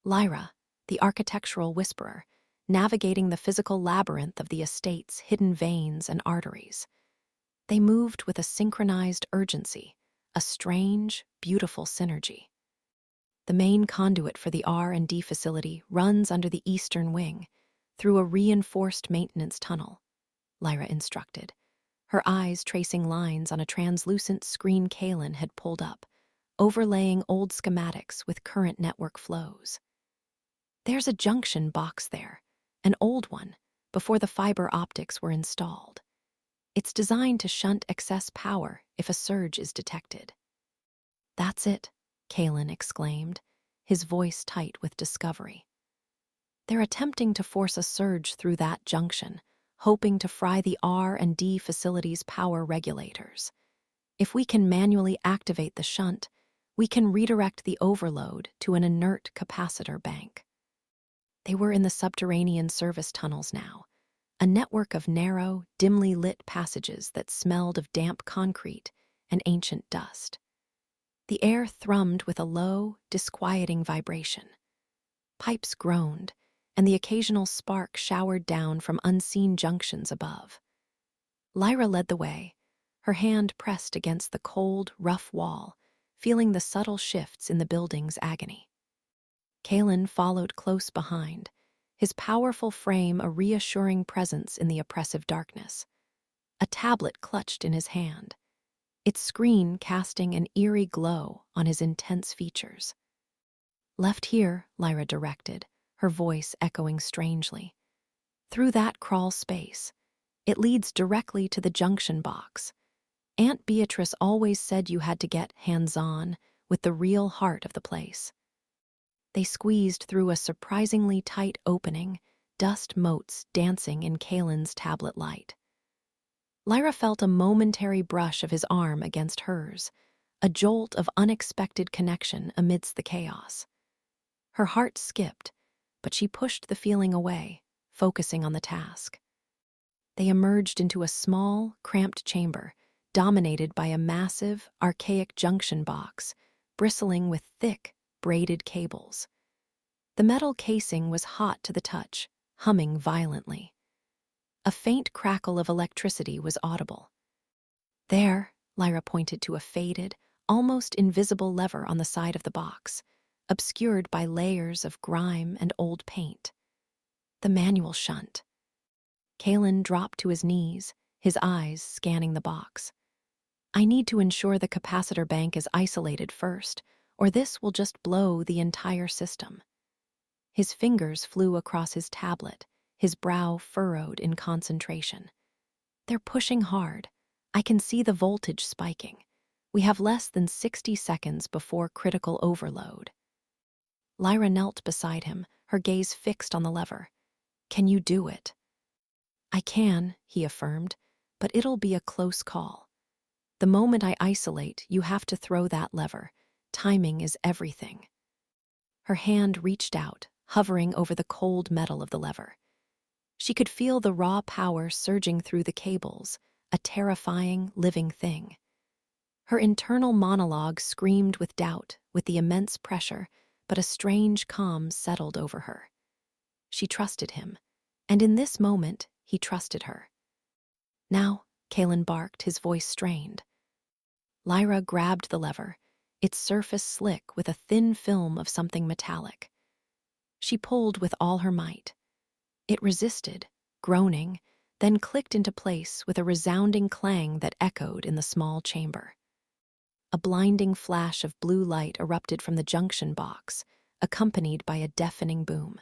Lyra, the architectural whisperer, navigating the physical labyrinth of the estate's hidden veins and arteries. They moved with a synchronized urgency, a strange, beautiful synergy. The main conduit for the R&D facility runs under the eastern wing, through a reinforced maintenance tunnel, Lyra instructed, her eyes tracing lines on a translucent screen Kaelen had pulled up, overlaying old schematics with current network flows. There's a junction box there, an old one, before the fiber optics were installed. It's designed to shunt excess power if a surge is detected. That's it, Kaelen exclaimed, his voice tight with discovery. They're attempting to force a surge through that junction, hoping to fry the R&D facility's power regulators. If we can manually activate the shunt, we can redirect the overload to an inert capacitor bank. They were in the subterranean service tunnels now, a network of narrow, dimly lit passages that smelled of damp concrete and ancient dust. The air thrummed with a low, disquieting vibration. Pipes groaned, and the occasional spark showered down from unseen junctions above. Lyra led the way, her hand pressed against the cold, rough wall, feeling the subtle shifts in the building's agony. Kaelen followed close behind, his powerful frame a reassuring presence in the oppressive darkness. A tablet clutched in his hand, its screen casting an eerie glow on his intense features. Left here, Lyra directed, her voice echoing strangely. Through that crawl space. It leads directly to the junction box. Aunt Beatrice always said you had to get hands-on with the real heart of the place. They squeezed through a surprisingly tight opening, dust motes dancing in Kaelen's tablet light. Lyra felt a momentary brush of his arm against hers, a jolt of unexpected connection amidst the chaos. Her heart skipped, but she pushed the feeling away, focusing on the task. They emerged into a small, cramped chamber, dominated by a massive, archaic junction box, bristling with thick, braided cables. The metal casing was hot to the touch, humming violently. A faint crackle of electricity was audible. There, Lyra pointed to a faded, almost invisible lever on the side of the box, obscured by layers of grime and old paint. The manual shunt. Kaelen dropped to his knees, his eyes scanning the box. I need to ensure the capacitor bank is isolated first, or this will just blow the entire system. His fingers flew across his tablet, his brow furrowed in concentration. They're pushing hard, I can see the voltage spiking. We have less than 60 seconds before critical overload. Lyra knelt beside him, her gaze fixed on the lever. Can you do it? I can, he affirmed, but it'll be a close call. The moment I isolate, you have to throw that lever. Timing is everything. Her hand reached out, hovering over the cold metal of the lever. She could feel the raw power surging through the cables, a terrifying, living thing. Her internal monologue screamed with doubt, with the immense pressure, but a strange calm settled over her. She trusted him, and in this moment, he trusted her. Now, Kaelen barked, his voice strained. Lyra grabbed the lever, its surface slick with a thin film of something metallic. She pulled with all her might. It resisted, groaning, then clicked into place with a resounding clang that echoed in the small chamber. A blinding flash of blue light erupted from the junction box, accompanied by a deafening boom.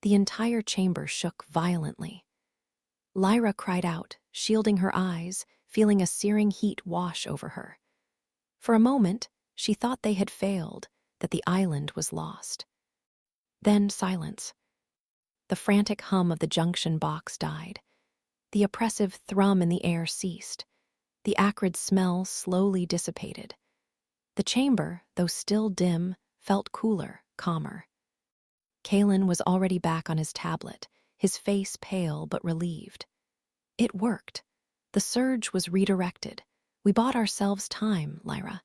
The entire chamber shook violently. Lyra cried out, shielding her eyes, feeling a searing heat wash over her. For a moment, she thought they had failed, that the island was lost. Then silence. The frantic hum of the junction box died. The oppressive thrum in the air ceased. The acrid smell slowly dissipated. The chamber, though still dim, felt cooler, calmer. Kaelen was already back on his tablet, his face pale but relieved. It worked. The surge was redirected. We bought ourselves time, Lyra.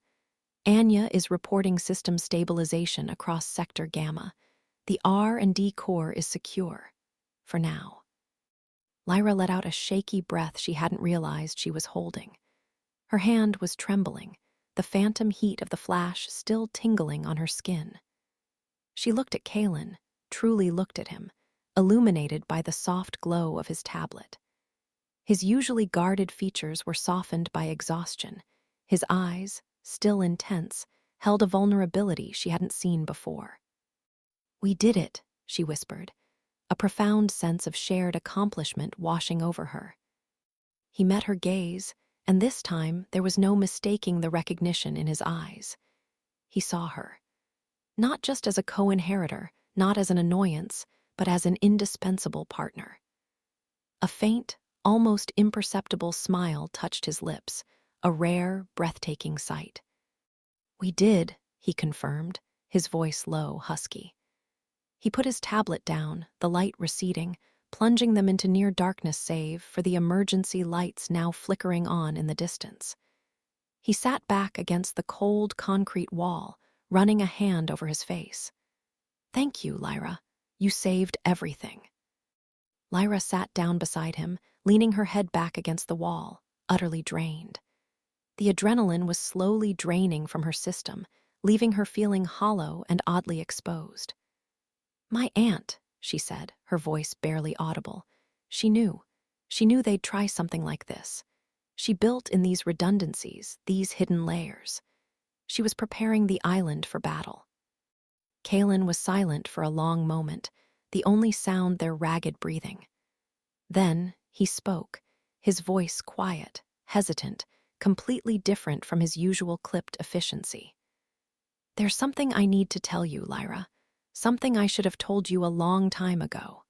Anya is reporting system stabilization across Sector Gamma. The R&D core is secure. For now. Lyra let out a shaky breath she hadn't realized she was holding. Her hand was trembling, the phantom heat of the flash still tingling on her skin. She looked at Kaelen, truly looked at him, illuminated by the soft glow of his tablet. His usually guarded features were softened by exhaustion. His eyes, still intense, held a vulnerability she hadn't seen before. "We did it," she whispered, a profound sense of shared accomplishment washing over her. He met her gaze, and this time there was no mistaking the recognition in his eyes. He saw her. Not just as a co-inheritor, not as an annoyance, but as an indispensable partner. A faint, almost imperceptible smile touched his lips, a rare, breathtaking sight. "We did," he confirmed, his voice low, husky. He put his tablet down, the light receding, plunging them into near darkness save for the emergency lights now flickering on in the distance. He sat back against the cold concrete wall, running a hand over his face. "Thank you, Lyra. You saved everything." Lyra sat down beside him, leaning her head back against the wall, utterly drained. The adrenaline was slowly draining from her system, leaving her feeling hollow and oddly exposed. "My aunt," she said, her voice barely audible. She knew they'd try something like this. She built in these redundancies, these hidden layers. She was preparing the island for battle. Kaelen was silent for a long moment, the only sound their ragged breathing. Then he spoke, his voice quiet, hesitant, completely different from his usual clipped efficiency. "There's something I need to tell you, Lyra. Something I should have told you a long time ago."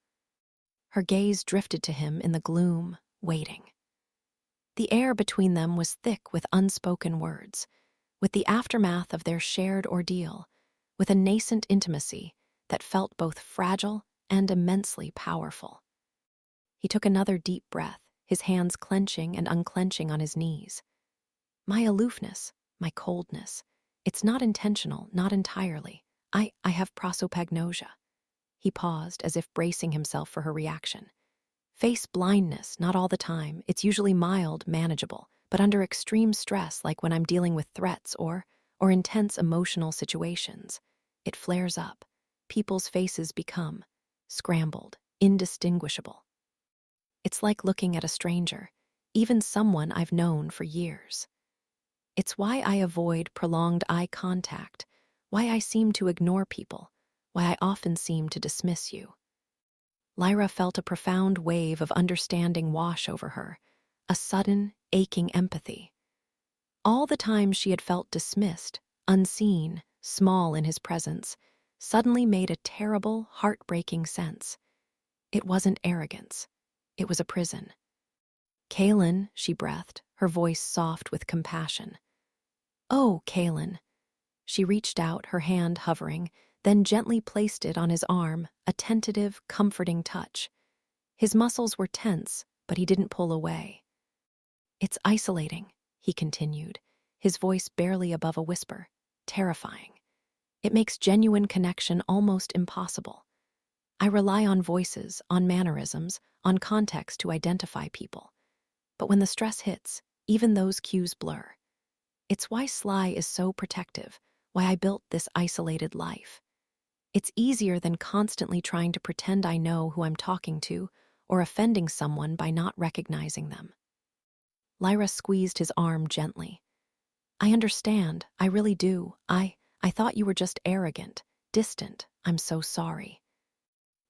Her gaze drifted to him in the gloom, waiting. The air between them was thick with unspoken words, with the aftermath of their shared ordeal, with a nascent intimacy that felt both fragile and immensely powerful. He took another deep breath, his hands clenching and unclenching on his knees. "My aloofness, my coldness, it's not intentional, not entirely. I have prosopagnosia." He paused, as if bracing himself for her reaction. "Face blindness, not all the time. It's usually mild, manageable, but under extreme stress, like when I'm dealing with threats or intense emotional situations, it flares up. People's faces become scrambled, indistinguishable. It's like looking at a stranger, even someone I've known for years. It's why I avoid prolonged eye contact, why I seem to ignore people, why I often seem to dismiss you." Lyra felt a profound wave of understanding wash over her, a sudden, aching empathy. All the time she had felt dismissed, unseen, small in his presence, suddenly made a terrible, heartbreaking sense. It wasn't arrogance. It was a prison. "Kaelen," she breathed, her voice soft with compassion. "Oh, Kaelen." She reached out, her hand hovering, then gently placed it on his arm, a tentative, comforting touch. His muscles were tense, but he didn't pull away. "It's isolating," he continued, his voice barely above a whisper, terrifying. "It makes genuine connection almost impossible. I rely on voices, on mannerisms, on context to identify people. But when the stress hits, even those cues blur. It's why Sly is so protective, why I built this isolated life. It's easier than constantly trying to pretend I know who I'm talking to or offending someone by not recognizing them." Lyra squeezed his arm gently. "I understand, I really do. I thought you were just arrogant, distant. I'm so sorry."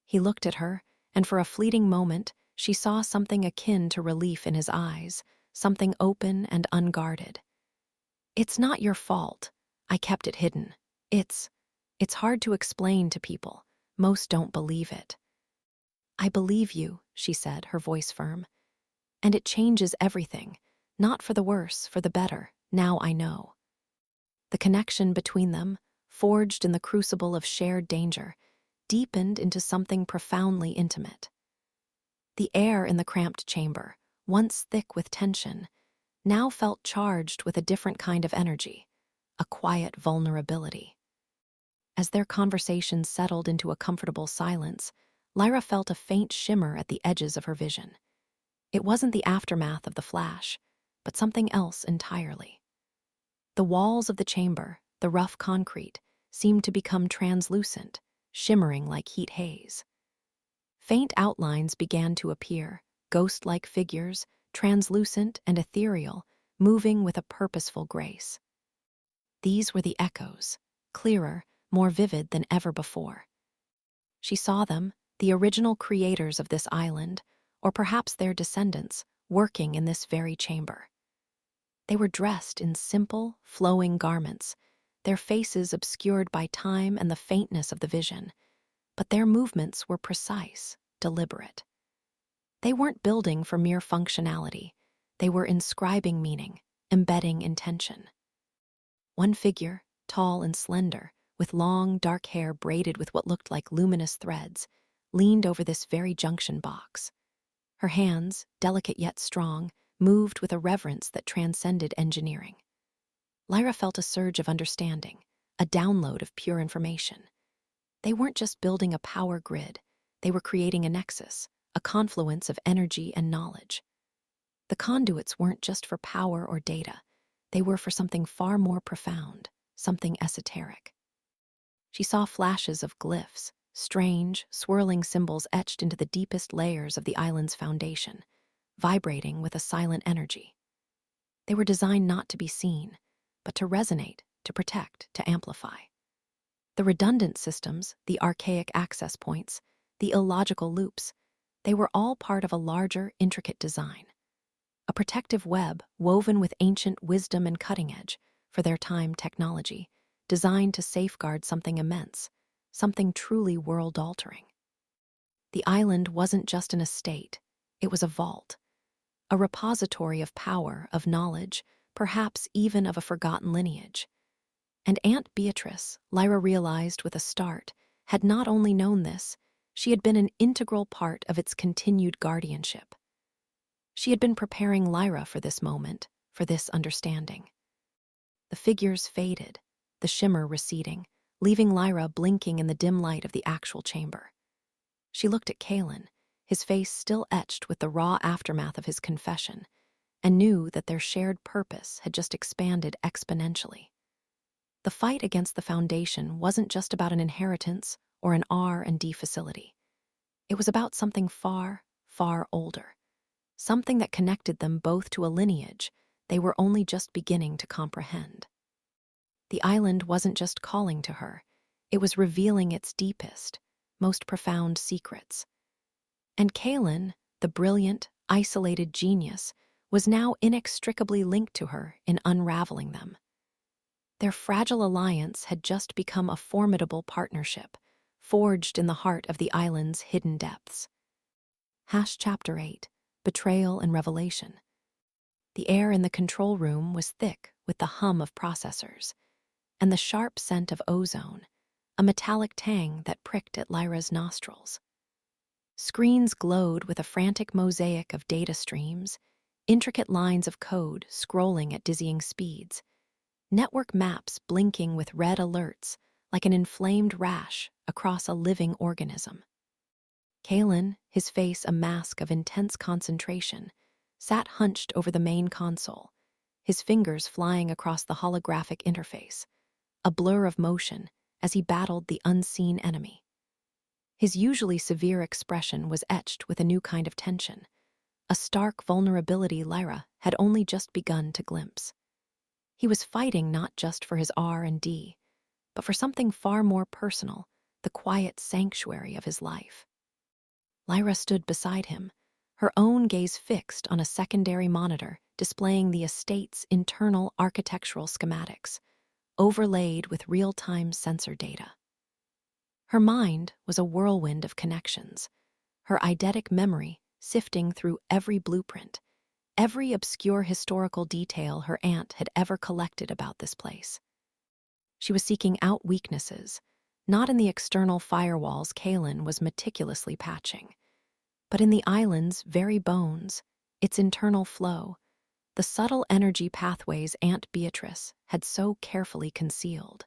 He looked at her, and for a fleeting moment, she saw something akin to relief in his eyes, something open and unguarded. "It's not your fault. I kept it hidden. It's hard to explain to people. Most don't believe it." "I believe you," she said, her voice firm. "And it changes everything. Not for the worse, for the better. Now I know." The connection between them, forged in the crucible of shared danger, deepened into something profoundly intimate. The air in the cramped chamber, once thick with tension, now felt charged with a different kind of energy, a quiet vulnerability. As their conversation settled into a comfortable silence, Lyra felt a faint shimmer at the edges of her vision. It wasn't the aftermath of the flash, but something else entirely. The walls of the chamber, the rough concrete, seemed to become translucent, shimmering like heat haze. Faint outlines began to appear, ghost-like figures, translucent and ethereal, moving with a purposeful grace. These were the echoes, clearer, more vivid than ever before. She saw them, the original creators of this island, or perhaps their descendants, working in this very chamber. They were dressed in simple, flowing garments, their faces obscured by time and the faintness of the vision, but their movements were precise, deliberate. They weren't building for mere functionality. They were inscribing meaning, embedding intention. One figure, tall and slender, with long, dark hair braided with what looked like luminous threads, leaned over this very junction box. Her hands, delicate yet strong, moved with a reverence that transcended engineering. Lyra felt a surge of understanding, a download of pure information. They weren't just building a power grid, they were creating a nexus, a confluence of energy and knowledge. The conduits weren't just for power or data, they were for something far more profound, something esoteric. She saw flashes of glyphs, strange, swirling symbols etched into the deepest layers of the island's foundation, vibrating with a silent energy. They were designed not to be seen, but to resonate, to protect, to amplify. The redundant systems, the archaic access points, the illogical loops, they were all part of a larger, intricate design. A protective web woven with ancient wisdom and cutting-edge, for their time technology, designed to safeguard something immense, something truly world-altering. The island wasn't just an estate, it was a vault, a repository of power, of knowledge, perhaps even of a forgotten lineage. And Aunt Beatrice, Lyra realized with a start, had not only known this, she had been an integral part of its continued guardianship. She had been preparing Lyra for this moment, for this understanding. The figures faded, the shimmer receding, leaving Lyra blinking in the dim light of the actual chamber. She looked at Kaelen, his face still etched with the raw aftermath of his confession, and knew that their shared purpose had just expanded exponentially. The fight against the Foundation wasn't just about an inheritance or an R&D facility. It was about something far, far older, something that connected them both to a lineage they were only just beginning to comprehend. The island wasn't just calling to her, it was revealing its deepest, most profound secrets. And Kaelen, the brilliant, isolated genius, was now inextricably linked to her in unraveling them. Their fragile alliance had just become a formidable partnership, forged in the heart of the island's hidden depths. Chapter 8, Betrayal and Revelation. The air in the control room was thick with the hum of processors, and the sharp scent of ozone, a metallic tang that pricked at Lyra's nostrils. Screens glowed with a frantic mosaic of data streams, intricate lines of code scrolling at dizzying speeds, network maps blinking with red alerts like an inflamed rash across a living organism. Kaelen, his face a mask of intense concentration, sat hunched over the main console, his fingers flying across the holographic interface, a blur of motion as he battled the unseen enemy. His usually severe expression was etched with a new kind of tension, a stark vulnerability Lyra had only just begun to glimpse. He was fighting not just for his R&D, but for something far more personal, the quiet sanctuary of his life. Lyra stood beside him, her own gaze fixed on a secondary monitor displaying the estate's internal architectural schematics, overlaid with real-time sensor data. Her mind was a whirlwind of connections, her eidetic memory sifting through every blueprint, every obscure historical detail her aunt had ever collected about this place. She was seeking out weaknesses, not in the external firewalls Kaelen was meticulously patching, but in the island's very bones, its internal flow, the subtle energy pathways Aunt Beatrice had so carefully concealed.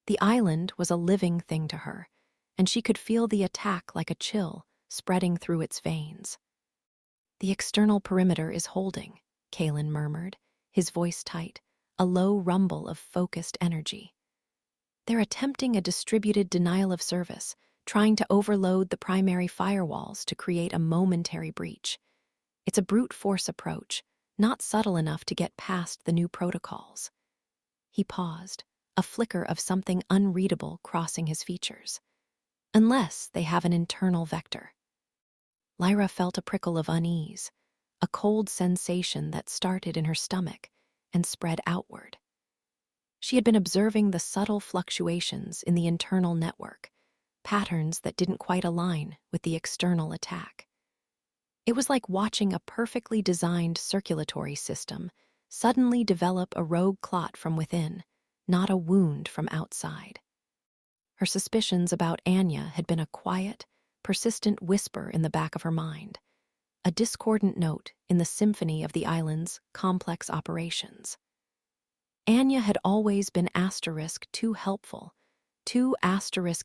The island was a living thing to her, and she could feel the attack like a chill spreading through its veins. "The external perimeter is holding," Kaelen murmured, his voice tight, a low rumble of focused energy. "They're attempting a distributed denial of service, trying to overload the primary firewalls to create a momentary breach. It's a brute force approach, not subtle enough to get past the new protocols." He paused, a flicker of something unreadable crossing his features. "Unless they have an internal vector." Lyra felt a prickle of unease, a cold sensation that started in her stomach and spread outward. She had been observing the subtle fluctuations in the internal network, patterns that didn't quite align with the external attack. It was like watching a perfectly designed circulatory system suddenly develop a rogue clot from within, not a wound from outside. Her suspicions about Anya had been a quiet, persistent whisper in the back of her mind, a discordant note in the symphony of the island's complex operations. Anya had always been too helpful, too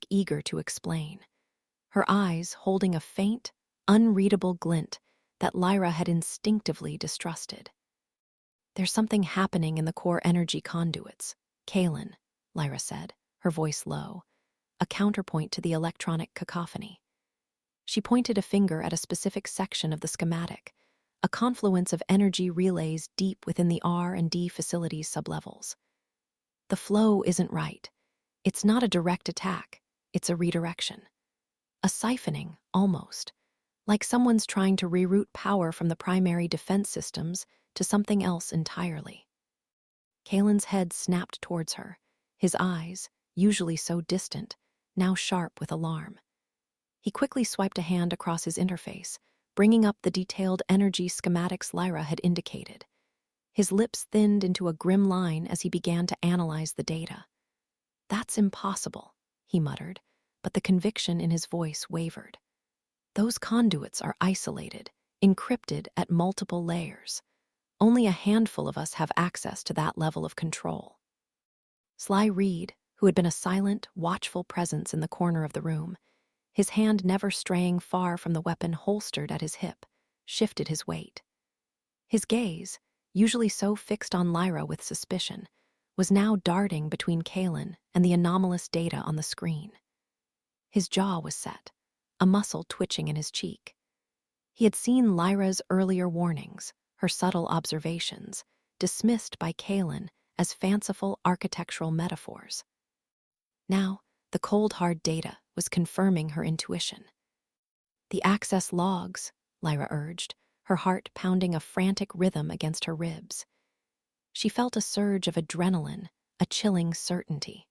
eager to explain, her eyes holding a faint, unreadable glint that Lyra had instinctively distrusted. "There's something happening in the core energy conduits, Kaelen," Lyra said, her voice low, a counterpoint to the electronic cacophony. She pointed a finger at a specific section of the schematic, a confluence of energy relays deep within the R&D facility's sublevels. "The flow isn't right. It's not a direct attack, it's a redirection. A siphoning, almost, like someone's trying to reroute power from the primary defense systems to something else entirely." Kaelen's head snapped towards her, his eyes, usually so distant, now sharp with alarm. He quickly swiped a hand across his interface, bringing up the detailed energy schematics Lyra had indicated. His lips thinned into a grim line as he began to analyze the data. "That's impossible," he muttered, but the conviction in his voice wavered. "Those conduits are isolated, encrypted at multiple layers. Only a handful of us have access to that level of control." Sly Reed, who had been a silent, watchful presence in the corner of the room, his hand never straying far from the weapon holstered at his hip, shifted his weight. His gaze, usually so fixed on Lyra with suspicion, was now darting between Kaelen and the anomalous data on the screen. His jaw was set, a muscle twitching in his cheek. He had seen Lyra's earlier warnings, her subtle observations, dismissed by Kaelen as fanciful architectural metaphors. Now, the cold hard data was confirming her intuition. "The access logs," Lyra urged, her heart pounding a frantic rhythm against her ribs. She felt a surge of adrenaline, a chilling certainty.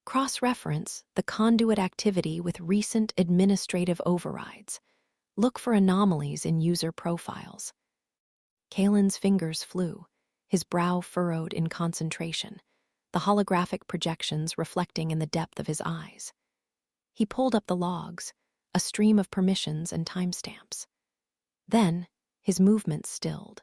Cross-reference the conduit activity with recent administrative overrides. Look for anomalies in user profiles. Kaelen's fingers flew, his brow furrowed in concentration, the holographic projections reflecting in the depth of his eyes. He pulled up the logs, a stream of permissions and timestamps. Then, his movements stilled.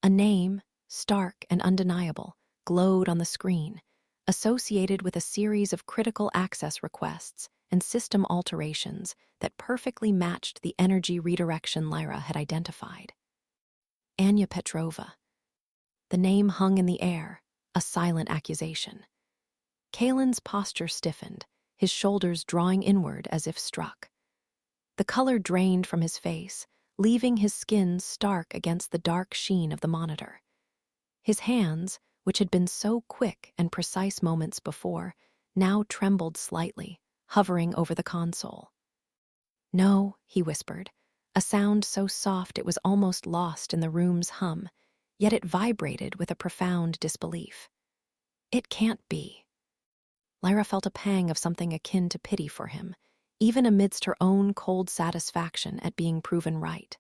A name, stark and undeniable, glowed on the screen, associated with a series of critical access requests and system alterations that perfectly matched the energy redirection Lyra had identified. Anya Petrova. The name hung in the air, a silent accusation. Kaelen's posture stiffened, his shoulders drawing inward as if struck. The color drained from his face, leaving his skin stark against the dark sheen of the monitor. His hands, which had been so quick and precise moments before, now trembled slightly, hovering over the console. "No," he whispered, a sound so soft it was almost lost in the room's hum, yet it vibrated with a profound disbelief. "It can't be." Lyra felt a pang of something akin to pity for him, even amidst her own cold satisfaction at being proven right.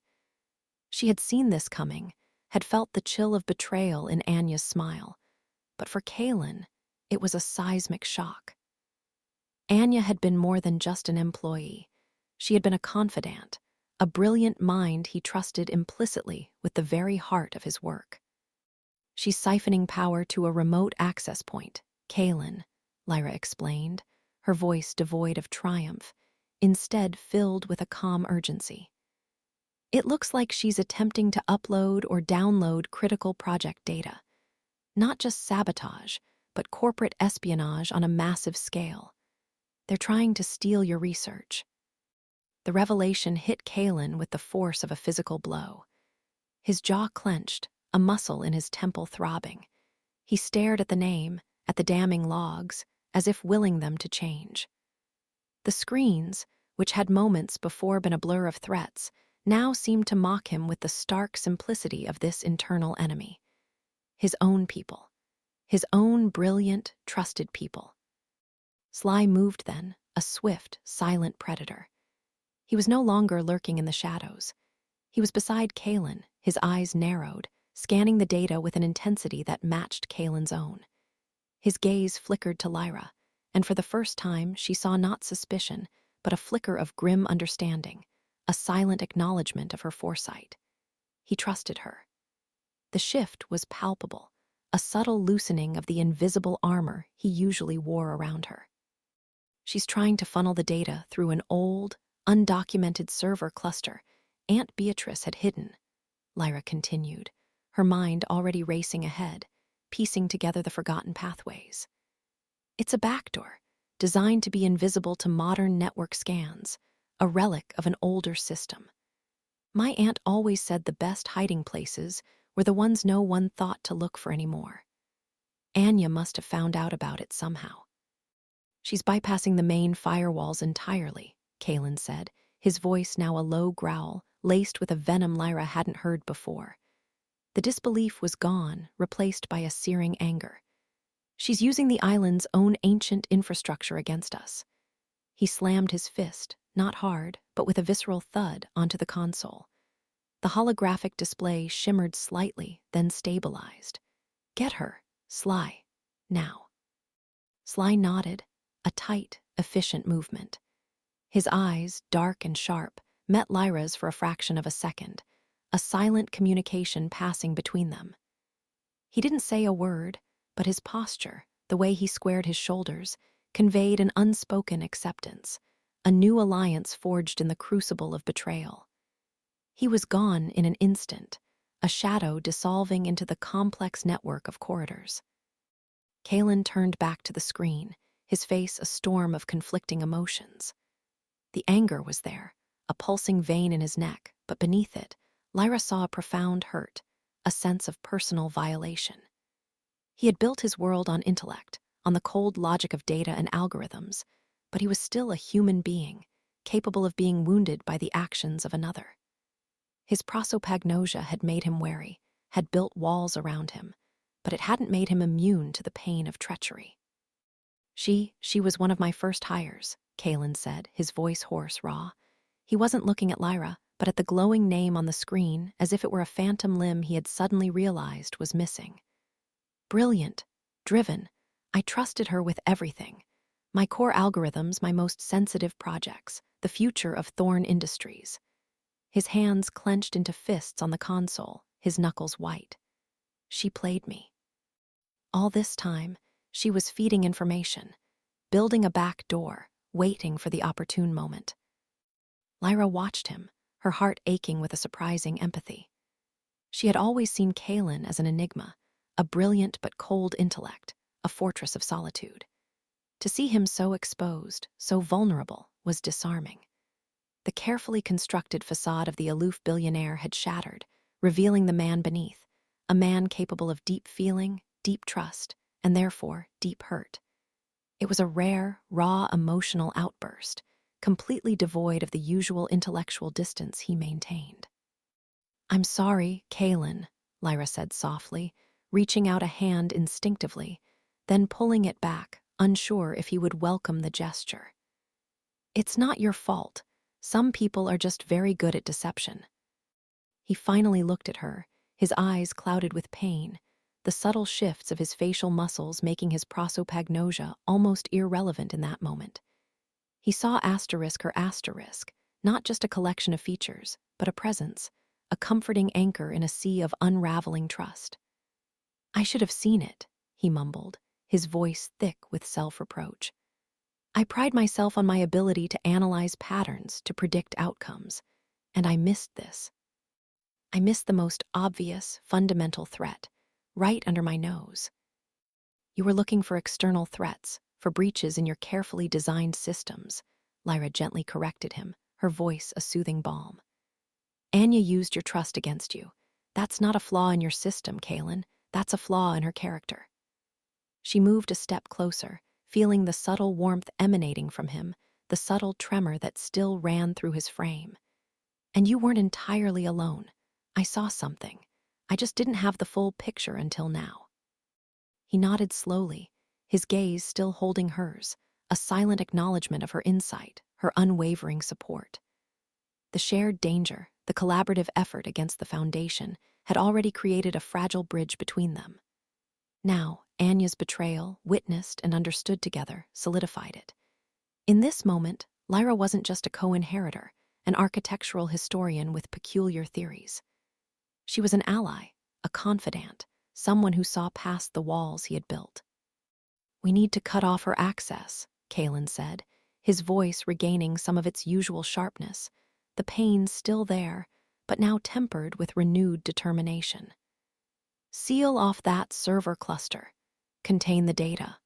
She had seen this coming, had felt the chill of betrayal in Anya's smile, but for Kaelen, it was a seismic shock. Anya had been more than just an employee. She had been a confidant, a brilliant mind he trusted implicitly with the very heart of his work. "She's siphoning power to a remote access point, Kaelen," Lyra explained, her voice devoid of triumph, instead filled with a calm urgency. "It looks like she's attempting to upload or download critical project data. Not just sabotage, but corporate espionage on a massive scale. They're trying to steal your research." The revelation hit Kaelen with the force of a physical blow. His jaw clenched, a muscle in his temple throbbing. He stared at the name, at the damning logs, as if willing them to change. The screens, which had moments before been a blur of threats, now seemed to mock him with the stark simplicity of this internal enemy. His own people. His own brilliant, trusted people. Sly moved then, a swift, silent predator. He was no longer lurking in the shadows. He was beside Kaelen, his eyes narrowed, scanning the data with an intensity that matched Kaelen's own. His gaze flickered to Lyra, and for the first time she saw not suspicion, but a flicker of grim understanding, a silent acknowledgement of her foresight. He trusted her. The shift was palpable, a subtle loosening of the invisible armor he usually wore around her. "She's trying to funnel the data through an old, undocumented server cluster Aunt Beatrice had hidden," Lyra continued, her mind already racing ahead, piecing together the forgotten pathways. "It's a backdoor, designed to be invisible to modern network scans, a relic of an older system. My aunt always said the best hiding places were the ones no one thought to look for anymore. Anya must have found out about it somehow." "She's bypassing the main firewalls entirely," Kaelen said, his voice now a low growl, laced with a venom Lyra hadn't heard before. The disbelief was gone, replaced by a searing anger. "She's using the island's own ancient infrastructure against us." He slammed his fist, not hard, but with a visceral thud, onto the console. The holographic display shimmered slightly, then stabilized. "Get her, Sly, now." Sly nodded, a tight, efficient movement. His eyes, dark and sharp, met Lyra's for a fraction of a second, a silent communication passing between them. He didn't say a word, but his posture, the way he squared his shoulders, conveyed an unspoken acceptance, a new alliance forged in the crucible of betrayal. He was gone in an instant, a shadow dissolving into the complex network of corridors. Kaelen turned back to the screen, his face a storm of conflicting emotions. The anger was there, a pulsing vein in his neck, but beneath it, Lyra saw a profound hurt, a sense of personal violation. He had built his world on intellect, on the cold logic of data and algorithms, but he was still a human being, capable of being wounded by the actions of another. His prosopagnosia had made him wary, had built walls around him, but it hadn't made him immune to the pain of treachery. She was one of my first hires, Kaelen said, his voice hoarse, raw. He wasn't looking at Lyra, but at the glowing name on the screen, as if it were a phantom limb he had suddenly realized was missing. Brilliant, driven, I trusted her with everything. My core algorithms, my most sensitive projects, the future of Thorne Industries. His hands clenched into fists on the console, his knuckles white. She played me. All this time, she was feeding information, building a back door, waiting for the opportune moment. Lyra watched him, her heart aching with a surprising empathy. She had always seen Kaelen as an enigma, a brilliant but cold intellect, a fortress of solitude. To see him so exposed, so vulnerable, was disarming. The carefully constructed facade of the aloof billionaire had shattered, revealing the man beneath, a man capable of deep feeling, deep trust, and therefore deep hurt. It was a rare, raw emotional outburst, completely devoid of the usual intellectual distance he maintained. "I'm sorry, Kaelen," Lyra said softly, reaching out a hand instinctively, then pulling it back, unsure if he would welcome the gesture. "It's not your fault. Some people are just very good at deception." He finally looked at her, his eyes clouded with pain, the subtle shifts of his facial muscles making his prosopagnosia almost irrelevant in that moment. He saw her asterisk, not just a collection of features, but a presence, a comforting anchor in a sea of unraveling trust. "I should have seen it," he mumbled, his voice thick with self-reproach. "I pride myself on my ability to analyze patterns, to predict outcomes, and I missed this. I missed the most obvious, fundamental threat, right under my nose." "You were looking for external threats, for breaches in your carefully designed systems," Lyra gently corrected him, her voice a soothing balm. "Anya used your trust against you. That's not a flaw in your system, Kaelen. That's a flaw in her character." She moved a step closer, feeling the subtle warmth emanating from him, the subtle tremor that still ran through his frame. "And you weren't entirely alone. I saw something. I just didn't have the full picture until now." He nodded slowly, his gaze still holding hers, a silent acknowledgement of her insight, her unwavering support. The shared danger, the collaborative effort against the Foundation, had already created a fragile bridge between them. Now, Anya's betrayal, witnessed and understood together, solidified it. In this moment, Lyra wasn't just a co-inheritor, an architectural historian with peculiar theories. She was an ally, a confidant, someone who saw past the walls he had built. "We need to cut off her access," Kaelen said, his voice regaining some of its usual sharpness, the pain still there, but now tempered with renewed determination. "Seal off that server cluster. Contain the data."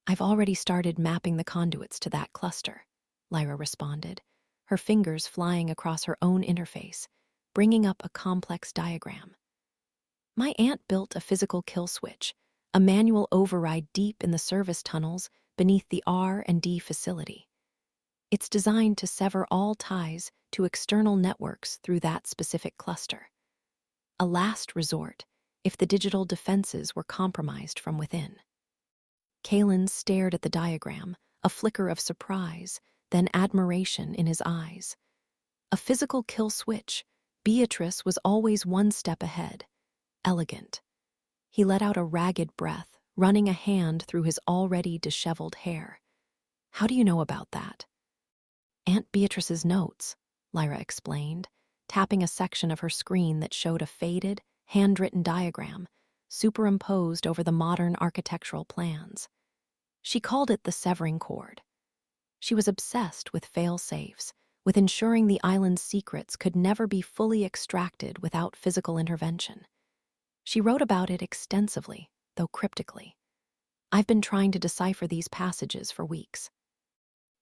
"I've already started mapping the conduits to that cluster," Lyra responded, her fingers flying across her own interface, bringing up a complex diagram. "My aunt built a physical kill switch, a manual override deep in the service tunnels beneath the R&D facility. It's designed to sever all ties to external networks through that specific cluster. A last resort if the digital defenses were compromised from within." Kaelen stared at the diagram, a flicker of surprise, then admiration in his eyes. A physical kill switch, Beatrice was always one step ahead. Elegant. He let out a ragged breath, running a hand through his already disheveled hair. "How do you know about that?" "Aunt Beatrice's notes," Lyra explained, tapping a section of her screen that showed a faded, handwritten diagram superimposed over the modern architectural plans. She called it the severing cord. She was obsessed with fail-safes, with ensuring the island's secrets could never be fully extracted without physical intervention. She wrote about it extensively, though cryptically. "I've been trying to decipher these passages for weeks."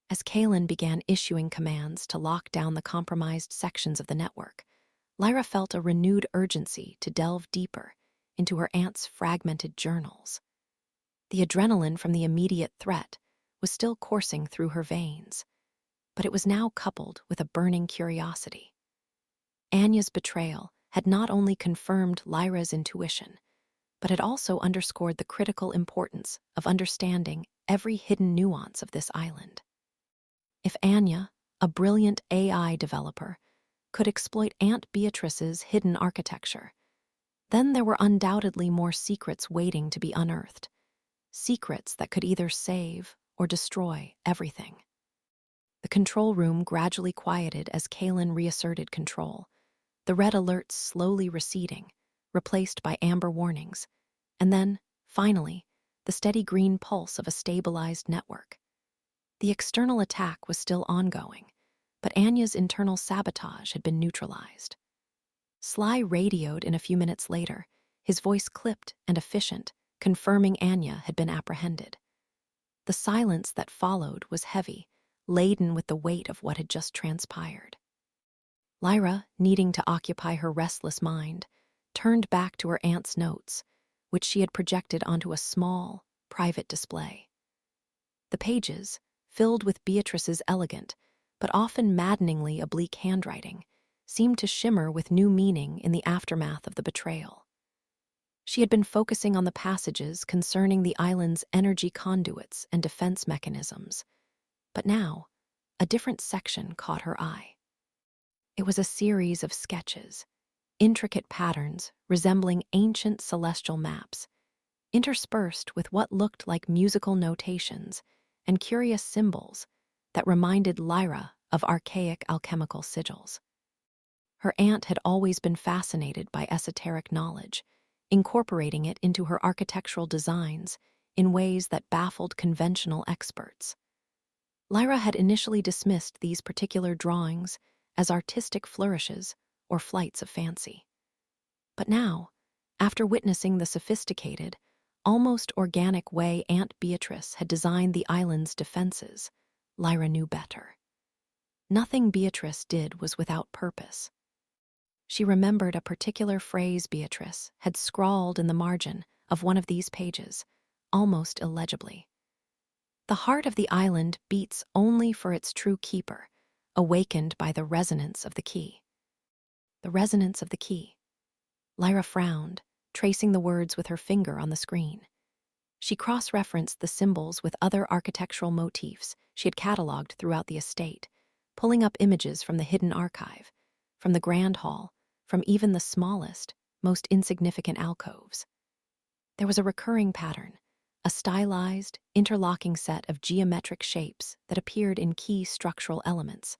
As Kaelen began issuing commands to lock down the compromised sections of the network, Lyra felt a renewed urgency to delve deeper into her aunt's fragmented journals. The adrenaline from the immediate threat was still coursing through her veins, but it was now coupled with a burning curiosity. Anya's betrayal had not only confirmed Lyra's intuition, but had also underscored the critical importance of understanding every hidden nuance of this island. If Anya, a brilliant AI developer, could exploit Aunt Beatrice's hidden architecture, then there were undoubtedly more secrets waiting to be unearthed, secrets that could either save or destroy everything. The control room gradually quieted as Kaelen reasserted control, the red alerts slowly receding, replaced by amber warnings, and then, finally, the steady green pulse of a stabilized network. The external attack was still ongoing, but Anya's internal sabotage had been neutralized. Sly radioed in a few minutes later, his voice clipped and efficient, confirming Anya had been apprehended. The silence that followed was heavy, laden with the weight of what had just transpired. Lyra, needing to occupy her restless mind, turned back to her aunt's notes, which she had projected onto a small, private display. The pages, filled with Beatrice's elegant, but often maddeningly oblique handwriting, seemed to shimmer with new meaning in the aftermath of the betrayal. She had been focusing on the passages concerning the island's energy conduits and defense mechanisms, but now, a different section caught her eye. It was a series of sketches, intricate patterns resembling ancient celestial maps, interspersed with what looked like musical notations and curious symbols that reminded Lyra of archaic alchemical sigils. Her aunt had always been fascinated by esoteric knowledge, incorporating it into her architectural designs in ways that baffled conventional experts. Lyra had initially dismissed these particular drawings as artistic flourishes or flights of fancy. But now, after witnessing the sophisticated, almost organic way Aunt Beatrice had designed the island's defenses, Lyra knew better. Nothing Beatrice did was without purpose. She remembered a particular phrase Beatrice had scrawled in the margin of one of these pages, almost illegibly. The heart of the island beats only for its true keeper, awakened by the resonance of the key. The resonance of the key. Lyra frowned, tracing the words with her finger on the screen. She cross-referenced the symbols with other architectural motifs she had catalogued throughout the estate, pulling up images from the hidden archive, from the grand hall, from even the smallest, most insignificant alcoves. There was a recurring pattern, a stylized, interlocking set of geometric shapes that appeared in key structural elements,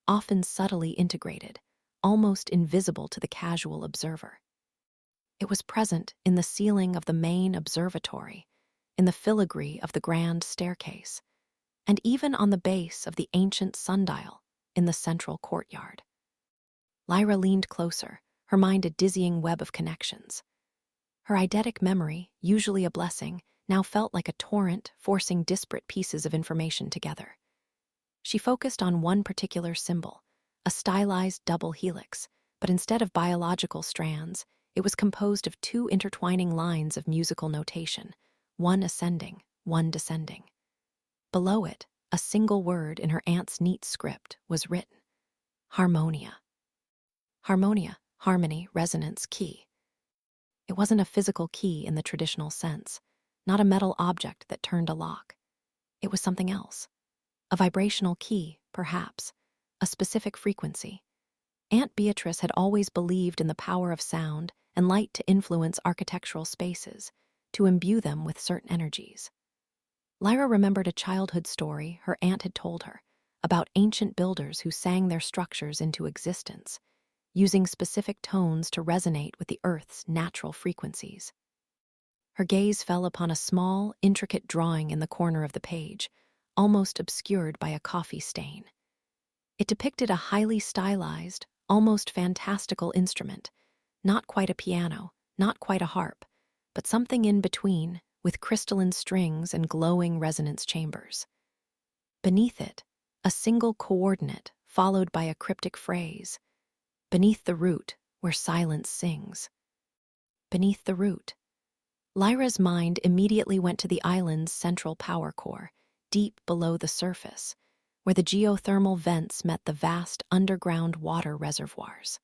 often subtly integrated, almost invisible to the casual observer. It was present in the ceiling of the main observatory, in the filigree of the grand staircase, and even on the base of the ancient sundial in the central courtyard. Lyra leaned closer, her mind a dizzying web of connections. Her eidetic memory, usually a blessing, now felt like a torrent forcing disparate pieces of information together. She focused on one particular symbol, a stylized double helix, but instead of biological strands, it was composed of two intertwining lines of musical notation, one ascending, one descending. Below it, a single word in her aunt's neat script was written: Harmonia. Harmonia, harmony, resonance, key. It wasn't a physical key in the traditional sense, not a metal object that turned a lock. It was something else. A vibrational key, perhaps, a specific frequency. Aunt Beatrice had always believed in the power of sound and light to influence architectural spaces, to imbue them with certain energies. Lyra remembered a childhood story her aunt had told her about ancient builders who sang their structures into existence, using specific tones to resonate with the Earth's natural frequencies. Her gaze fell upon a small, intricate drawing in the corner of the page, almost obscured by a coffee stain. It depicted a highly stylized, almost fantastical instrument, not quite a piano, not quite a harp, but something in between, with crystalline strings and glowing resonance chambers. Beneath it, a single coordinate followed by a cryptic phrase: beneath the root, where silence sings. Beneath the root. Lyra's mind immediately went to the island's central power core, deep below the surface, where the geothermal vents met the vast underground water reservoirs.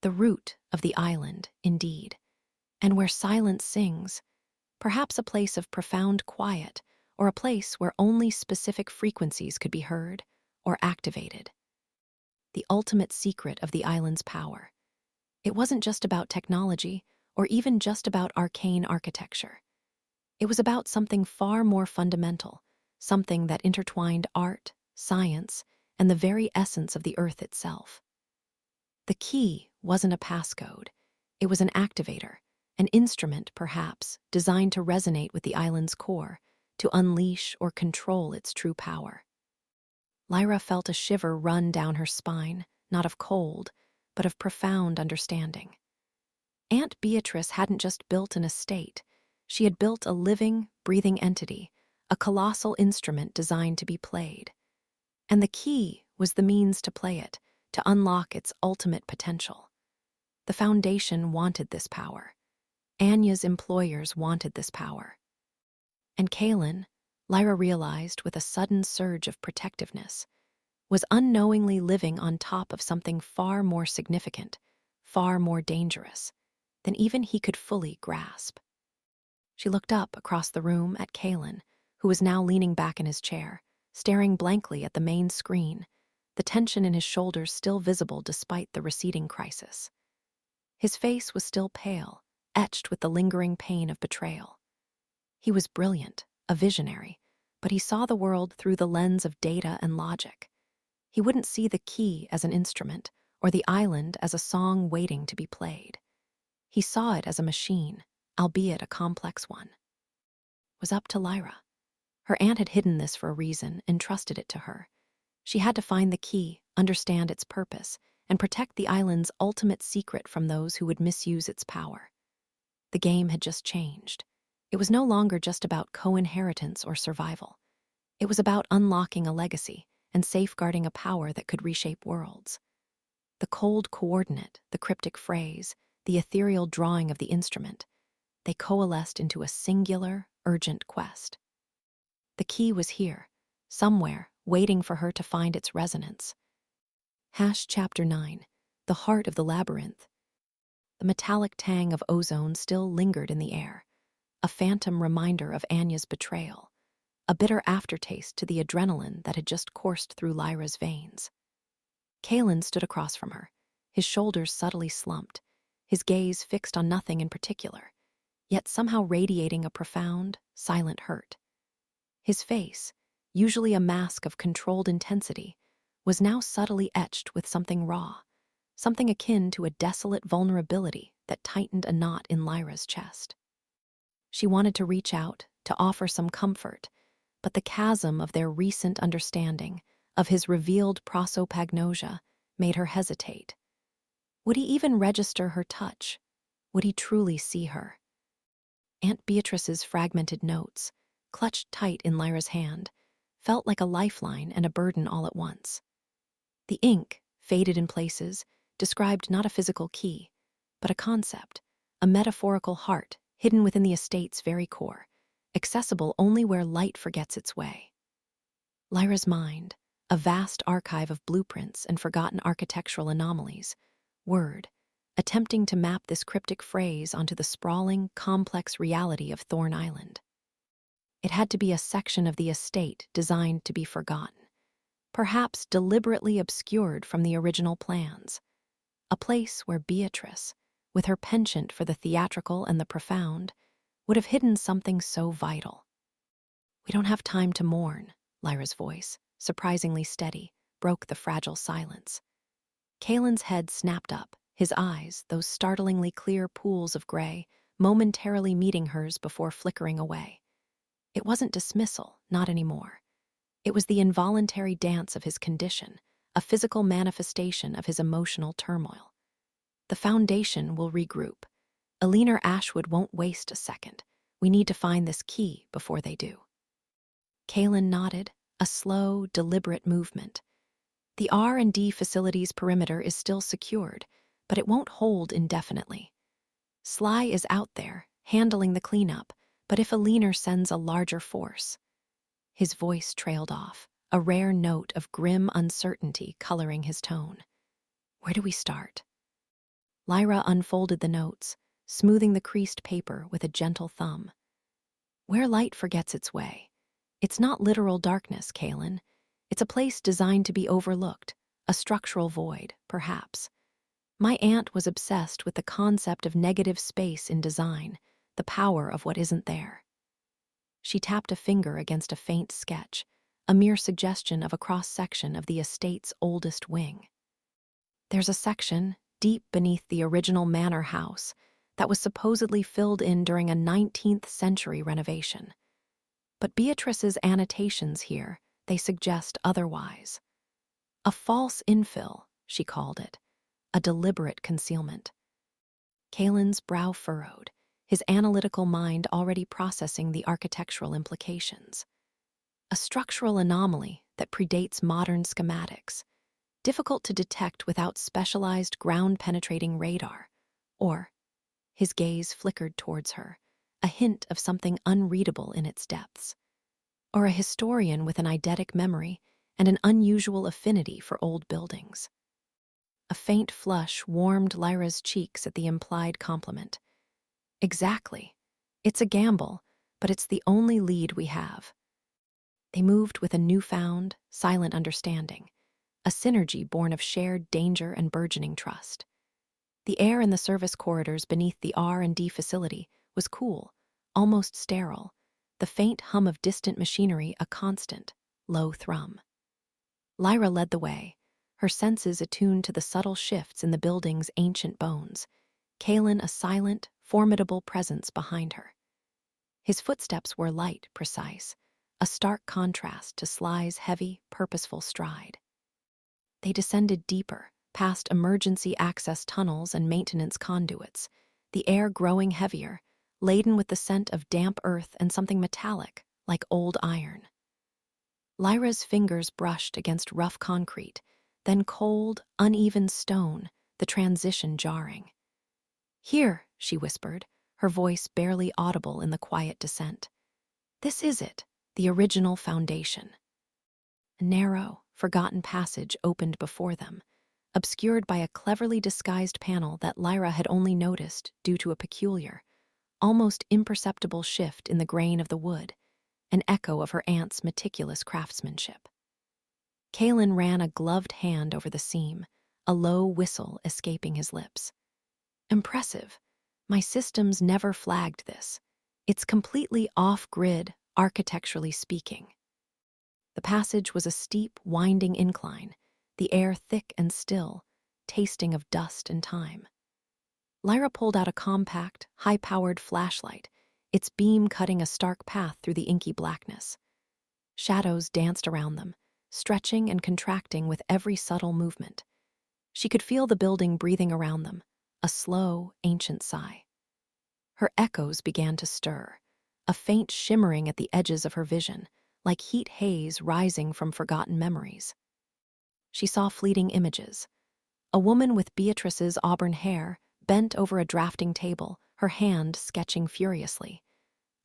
The root of the island, indeed, and where silence sings, perhaps a place of profound quiet, or a place where only specific frequencies could be heard or activated. The ultimate secret of the island's power. It wasn't just about technology or even just about arcane architecture. It was about something far more fundamental, something that intertwined art, science, and the very essence of the earth itself. The key wasn't a passcode. It was an activator, an instrument, perhaps, designed to resonate with the island's core, to unleash or control its true power. Lyra felt a shiver run down her spine, not of cold, but of profound understanding. Aunt Beatrice hadn't just built an estate. She had built a living, breathing entity, a colossal instrument designed to be played. And the key was the means to play it, to unlock its ultimate potential. The Foundation wanted this power. Anya's employers wanted this power. And Kaelen, Lyra realized with a sudden surge of protectiveness, was unknowingly living on top of something far more significant, far more dangerous, than even he could fully grasp. She looked up across the room at Kaelen, who was now leaning back in his chair, staring blankly at the main screen, the tension in his shoulders still visible despite the receding crisis. His face was still pale, etched with the lingering pain of betrayal. He was brilliant, a visionary, but he saw the world through the lens of data and logic. He wouldn't see the key as an instrument, or the island as a song waiting to be played. He saw it as a machine, albeit a complex one. It was up to Lyra. Her aunt had hidden this for a reason and trusted it to her. She had to find the key, understand its purpose, and protect the island's ultimate secret from those who would misuse its power. The game had just changed. It was no longer just about co-inheritance or survival. It was about unlocking a legacy and safeguarding a power that could reshape worlds. The cold coordinate, the cryptic phrase, the ethereal drawing of the instrument, they coalesced into a singular, urgent quest. The key was here, somewhere, waiting for her to find its resonance. Chapter 9, The Heart of the Labyrinth. The metallic tang of ozone still lingered in the air, a phantom reminder of Anya's betrayal, a bitter aftertaste to the adrenaline that had just coursed through Lyra's veins. Kaelen stood across from her, his shoulders subtly slumped, his gaze fixed on nothing in particular, yet somehow radiating a profound, silent hurt. His face, usually a mask of controlled intensity, was now subtly etched with something raw, something akin to a desolate vulnerability that tightened a knot in Lyra's chest. She wanted to reach out, to offer some comfort, but the chasm of their recent understanding, of his revealed prosopagnosia, made her hesitate. Would he even register her touch? Would he truly see her? Aunt Beatrice's fragmented notes, clutched tight in Lyra's hand, felt like a lifeline and a burden all at once. The ink, faded in places, described not a physical key, but a concept, a metaphorical heart hidden within the estate's very core, accessible only where light forgets its way. Lyra's mind, a vast archive of blueprints and forgotten architectural anomalies, whirred, attempting to map this cryptic phrase onto the sprawling, complex reality of Thorne Island. It had to be a section of the estate designed to be forgotten, perhaps deliberately obscured from the original plans. A place where Beatrice, with her penchant for the theatrical and the profound, would have hidden something so vital. "We don't have time to mourn," Lyra's voice, surprisingly steady, broke the fragile silence. Kaelen's head snapped up, his eyes, those startlingly clear pools of gray, momentarily meeting hers before flickering away. It wasn't dismissal, not anymore. It was the involuntary dance of his condition, a physical manifestation of his emotional turmoil. The Foundation will regroup. Eleanor Ashwood won't waste a second. We need to find this key before they do. Kaelen nodded, a slow, deliberate movement. The R&D facility's perimeter is still secured, but it won't hold indefinitely. Sly is out there, handling the cleanup, but if Eleanor sends a larger force... His voice trailed off, a rare note of grim uncertainty coloring his tone. Where do we start? Lyra unfolded the notes, smoothing the creased paper with a gentle thumb. Where light forgets its way. It's not literal darkness, Kaelen. It's a place designed to be overlooked, a structural void, perhaps. My aunt was obsessed with the concept of negative space in design, the power of what isn't there. She tapped a finger against a faint sketch, a mere suggestion of a cross-section of the estate's oldest wing. There's a section, deep beneath the original manor house, that was supposedly filled in during a 19th century renovation. But Beatrice's annotations here, they suggest otherwise. A false infill, she called it, a deliberate concealment. Kaelen's brow furrowed, his analytical mind already processing the architectural implications. A structural anomaly that predates modern schematics, difficult to detect without specialized ground-penetrating radar. Or, his gaze flickered towards her, a hint of something unreadable in its depths. Or a historian with an eidetic memory and an unusual affinity for old buildings. A faint flush warmed Lyra's cheeks at the implied compliment. Exactly. It's a gamble, but it's the only lead we have. They moved with a newfound, silent understanding, a synergy born of shared danger and burgeoning trust. The air in the service corridors beneath the R&D facility was cool, almost sterile, the faint hum of distant machinery a constant, low thrum. Lyra led the way, her senses attuned to the subtle shifts in the building's ancient bones, Kaelen a silent, formidable presence behind her. His footsteps were light, precise, a stark contrast to Sly's heavy, purposeful stride. They descended deeper, past emergency access tunnels and maintenance conduits, the air growing heavier, laden with the scent of damp earth and something metallic, like old iron. Lyra's fingers brushed against rough concrete, then cold, uneven stone, the transition jarring. "Here," she whispered, her voice barely audible in the quiet descent. "This is it, the original foundation." A narrow, forgotten passage opened before them, obscured by a cleverly disguised panel that Lyra had only noticed due to a peculiar, almost imperceptible shift in the grain of the wood, an echo of her aunt's meticulous craftsmanship. Kaelen ran a gloved hand over the seam, a low whistle escaping his lips. "Impressive. My systems never flagged this. It's completely off-grid, architecturally speaking." The passage was a steep, winding incline, the air thick and still, tasting of dust and time. Lyra pulled out a compact, high-powered flashlight, its beam cutting a stark path through the inky blackness. Shadows danced around them, stretching and contracting with every subtle movement. She could feel the building breathing around them, a slow, ancient sigh. Her echoes began to stir, a faint shimmering at the edges of her vision, like heat haze rising from forgotten memories. She saw fleeting images. A woman with Beatrice's auburn hair bent over a drafting table, her hand sketching furiously.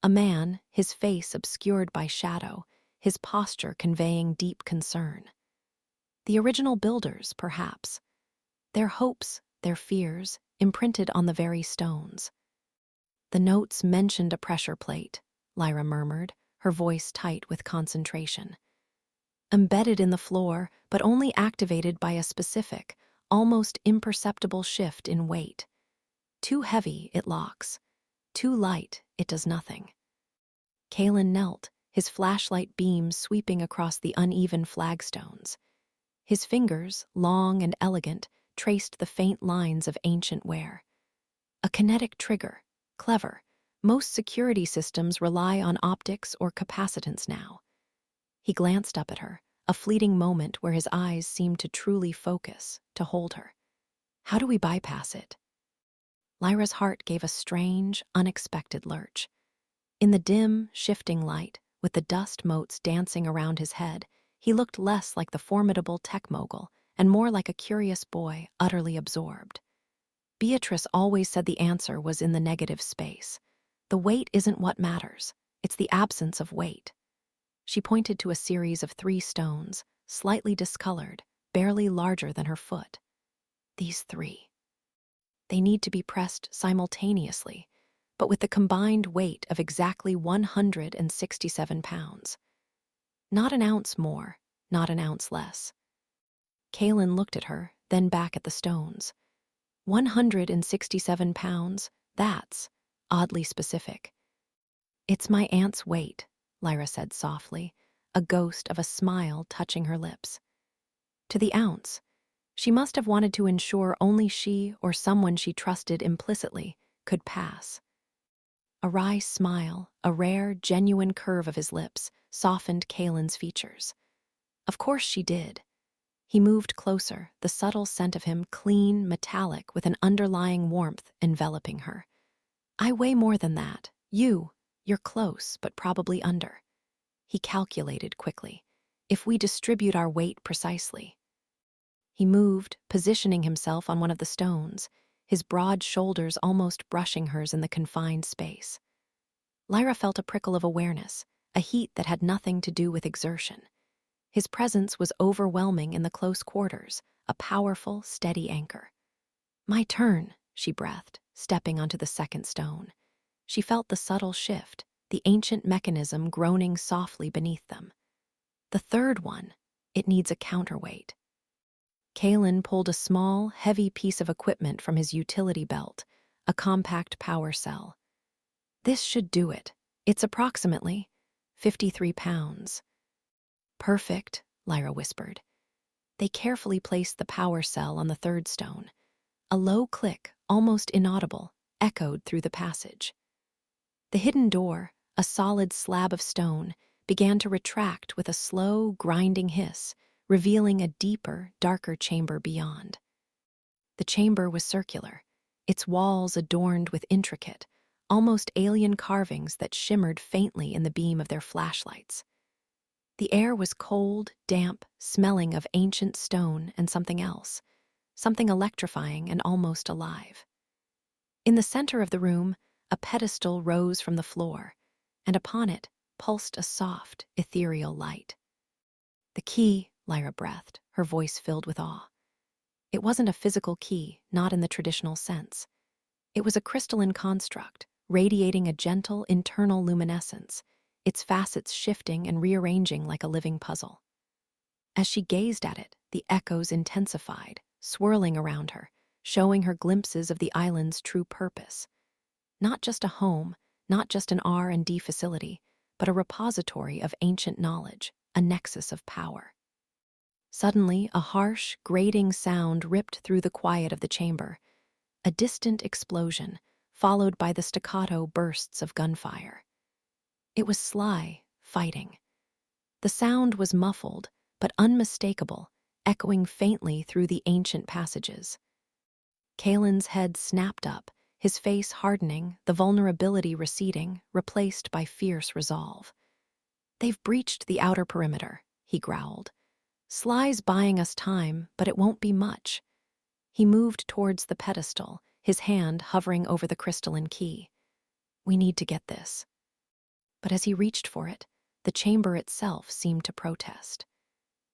A man, his face obscured by shadow, his posture conveying deep concern. The original builders, perhaps. Their hopes, their fears, imprinted on the very stones. "The notes mentioned a pressure plate," Lyra murmured, her voice tight with concentration. "Embedded in the floor, but only activated by a specific, almost imperceptible shift in weight. Too heavy, it locks. Too light, it does nothing." Kaelen knelt, his flashlight beam sweeping across the uneven flagstones. His fingers, long and elegant, traced the faint lines of ancient wear. A kinetic trigger. Clever. Most security systems rely on optics or capacitance now. He glanced up at her, a fleeting moment where his eyes seemed to truly focus, to hold her. "How do we bypass it?" Lyra's heart gave a strange, unexpected lurch. In the dim, shifting light, with the dust motes dancing around his head, he looked less like the formidable tech mogul and more like a curious boy, utterly absorbed. Beatrice always said the answer was in the negative space. The weight isn't what matters, it's the absence of weight. She pointed to a series of 3 stones, slightly discolored, barely larger than her foot. "These 3. They need to be pressed simultaneously, but with the combined weight of exactly 167 pounds. Not an ounce more, not an ounce less. Kaelen looked at her, then back at the stones. 167 pounds, that's oddly specific. It's my aunt's weight, Lyra said softly, a ghost of a smile touching her lips. To the ounce, she must have wanted to ensure only she or someone she trusted implicitly could pass. A wry smile, a rare, genuine curve of his lips, softened Kaelen's features. Of course she did. He moved closer, the subtle scent of him clean, metallic, with an underlying warmth enveloping her. I weigh more than that. You're close, but probably under. He calculated quickly. If we distribute our weight precisely. He moved, positioning himself on one of the stones, his broad shoulders almost brushing hers in the confined space. Lyra felt a prickle of awareness, a heat that had nothing to do with exertion. His presence was overwhelming in the close quarters, a powerful, steady anchor. My turn, she breathed, stepping onto the second stone. She felt the subtle shift, the ancient mechanism groaning softly beneath them. The third one, it needs a counterweight. Kaelen pulled a small, heavy piece of equipment from his utility belt, a compact power cell. This should do it. It's approximately 53 pounds. Perfect, Lyra whispered. They carefully placed the power cell on the third stone. A low click, almost inaudible, echoed through the passage. The hidden door, a solid slab of stone, began to retract with a slow, grinding hiss, revealing a deeper, darker chamber beyond. The chamber was circular, its walls adorned with intricate, almost alien carvings that shimmered faintly in the beam of their flashlights. The air was cold, damp, smelling of ancient stone and something else, something electrifying and almost alive. In the center of the room, a pedestal rose from the floor, and upon it pulsed a soft, ethereal light. The key, Lyra breathed, her voice filled with awe. It wasn't a physical key, not in the traditional sense. It was a crystalline construct, radiating a gentle internal luminescence, its facets shifting and rearranging like a living puzzle. As she gazed at it, the echoes intensified, swirling around her, showing her glimpses of the island's true purpose. Not just a home, not just an R&D facility, but a repository of ancient knowledge, a nexus of power. Suddenly, a harsh, grating sound ripped through the quiet of the chamber, a distant explosion, followed by the staccato bursts of gunfire. It was Sly, fighting. The sound was muffled, but unmistakable, echoing faintly through the ancient passages. Kaelen's head snapped up, his face hardening, the vulnerability receding, replaced by fierce resolve. They've breached the outer perimeter, he growled. Sly's buying us time, but it won't be much. He moved towards the pedestal, his hand hovering over the crystalline key. We need to get this. But as he reached for it, the chamber itself seemed to protest.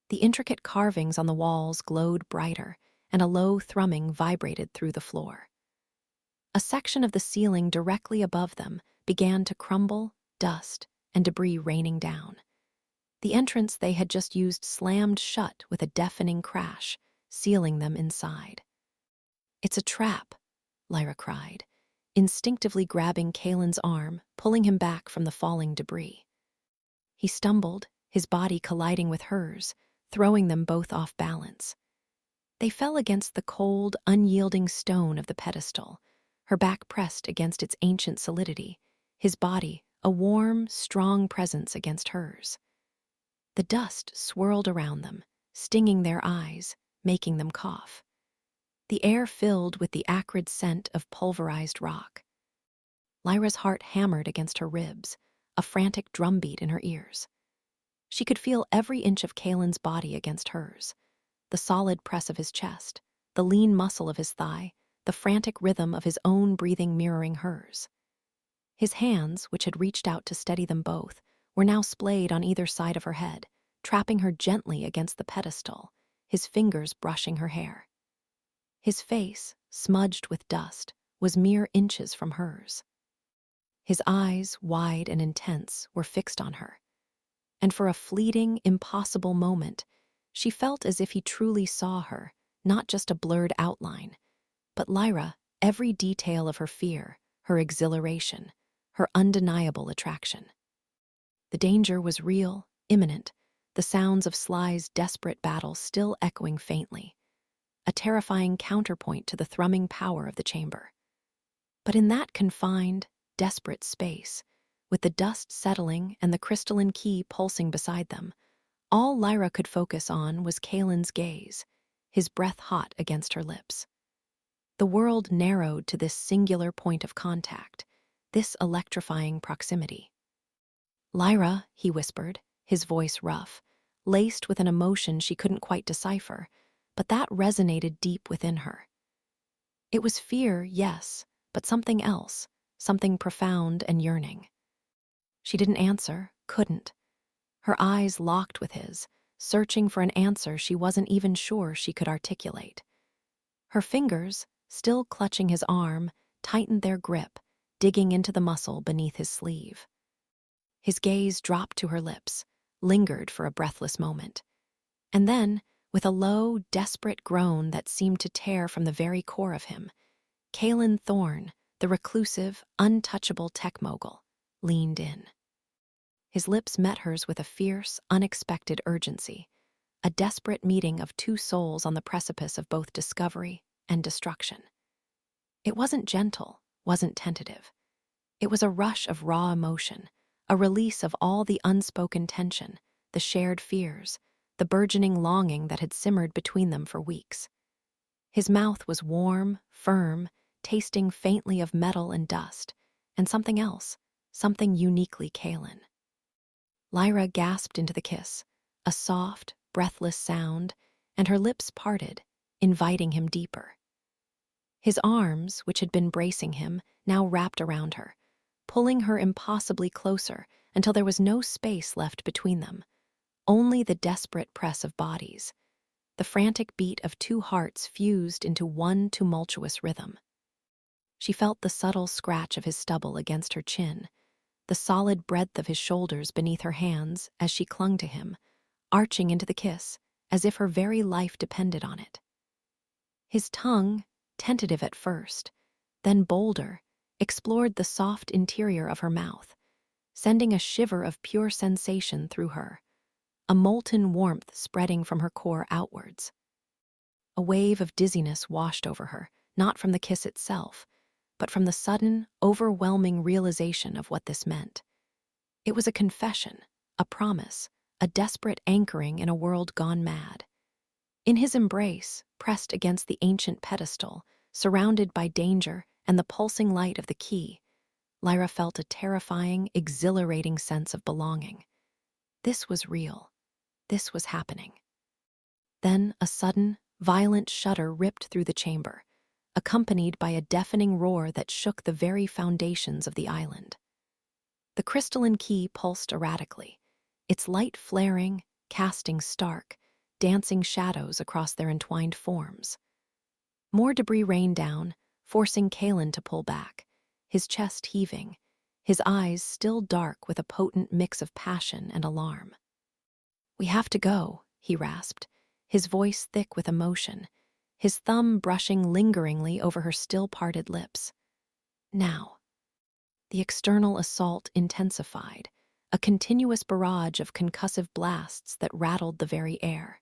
The intricate carvings on the walls glowed brighter, and a low thrumming vibrated through the floor. A section of the ceiling directly above them began to crumble, dust, and debris raining down. The entrance they had just used slammed shut with a deafening crash, sealing them inside. It's a trap, Lyra cried, instinctively grabbing Kaelen's arm, pulling him back from the falling debris. He stumbled, his body colliding with hers, throwing them both off balance. They fell against the cold, unyielding stone of the pedestal, her back pressed against its ancient solidity, his body a warm, strong presence against hers. The dust swirled around them, stinging their eyes, making them cough. The air filled with the acrid scent of pulverized rock. Lyra's heart hammered against her ribs, a frantic drumbeat in her ears. She could feel every inch of Kaelen's body against hers, the solid press of his chest, the lean muscle of his thigh, the frantic rhythm of his own breathing mirroring hers. His hands, which had reached out to steady them both, were now splayed on either side of her head, trapping her gently against the pedestal, his fingers brushing her hair. His face, smudged with dust, was mere inches from hers. His eyes, wide and intense, were fixed on her, and for a fleeting, impossible moment, she felt as if he truly saw her, not just a blurred outline, but Lyra, every detail of her fear, her exhilaration, her undeniable attraction. The danger was real, imminent, the sounds of Sly's desperate battle still echoing faintly, a terrifying counterpoint to the thrumming power of the chamber. But in that confined, desperate space, with the dust settling and the crystalline key pulsing beside them, all Lyra could focus on was Kaelen's gaze, his breath hot against her lips. The world narrowed to this singular point of contact, this electrifying proximity. "Lyra," he whispered, his voice rough, laced with an emotion she couldn't quite decipher, but that resonated deep within her. It was fear, yes, but something else, something profound and yearning. She didn't answer, couldn't. Her eyes locked with his, searching for an answer she wasn't even sure she could articulate. Her fingers, still clutching his arm, tightened their grip, digging into the muscle beneath his sleeve. His gaze dropped to her lips, lingered for a breathless moment. And then, with a low, desperate groan that seemed to tear from the very core of him, Kaelen Thorne, the reclusive, untouchable tech mogul, leaned in. His lips met hers with a fierce, unexpected urgency, a desperate meeting of two souls on the precipice of both discovery and destruction. It wasn't gentle, wasn't tentative. It was a rush of raw emotion, a release of all the unspoken tension, the shared fears, the burgeoning longing that had simmered between them for weeks. His mouth was warm, firm, tasting faintly of metal and dust, and something else, something uniquely Kaelen. Lyra gasped into the kiss, a soft, breathless sound, and her lips parted, inviting him deeper. His arms, which had been bracing him, now wrapped around her, pulling her impossibly closer until there was no space left between them, only the desperate press of bodies, the frantic beat of two hearts fused into one tumultuous rhythm. She felt the subtle scratch of his stubble against her chin, the solid breadth of his shoulders beneath her hands as she clung to him, arching into the kiss as if her very life depended on it. His tongue, tentative at first, then bolder, explored the soft interior of her mouth, sending a shiver of pure sensation through her, a molten warmth spreading from her core outwards. A wave of dizziness washed over her, not from the kiss itself, but from the sudden, overwhelming realization of what this meant. It was a confession, a promise, a desperate anchoring in a world gone mad. In his embrace, pressed against the ancient pedestal, surrounded by danger and the pulsing light of the key, Lyra felt a terrifying, exhilarating sense of belonging. This was real. This was happening. Then a sudden, violent shudder ripped through the chamber, accompanied by a deafening roar that shook the very foundations of the island. The crystalline key pulsed erratically, its light flaring, casting stark, dancing shadows across their entwined forms. More debris rained down, forcing Kaelen to pull back, his chest heaving, his eyes still dark with a potent mix of passion and alarm. "We have to go," he rasped, his voice thick with emotion, his thumb brushing lingeringly over her still-parted lips. Now. The external assault intensified, a continuous barrage of concussive blasts that rattled the very air.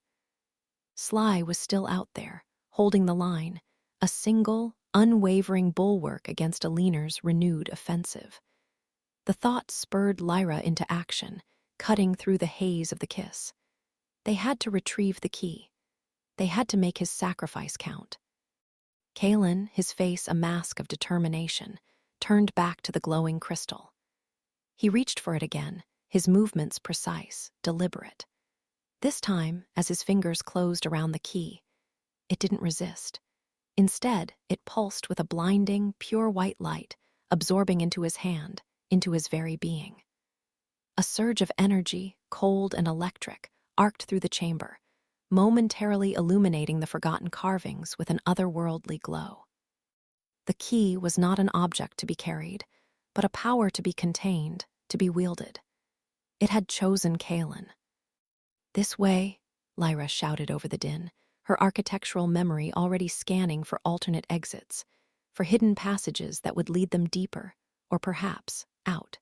Sly was still out there, holding the line, a single, unwavering bulwark against Aliner's renewed offensive. The thought spurred Lyra into action, cutting through the haze of the kiss. They had to retrieve the key. They had to make his sacrifice count. Kaelen, his face a mask of determination, turned back to the glowing crystal. He reached for it again, his movements precise, deliberate. This time, as his fingers closed around the key, it didn't resist. Instead, it pulsed with a blinding, pure white light, absorbing into his hand, into his very being. A surge of energy, cold and electric, arced through the chamber, momentarily illuminating the forgotten carvings with an otherworldly glow. The key was not an object to be carried, but a power to be contained, to be wielded. It had chosen Kaelen. "This way," Lyra shouted over the din, her architectural memory already scanning for alternate exits, for hidden passages that would lead them deeper, or perhaps out.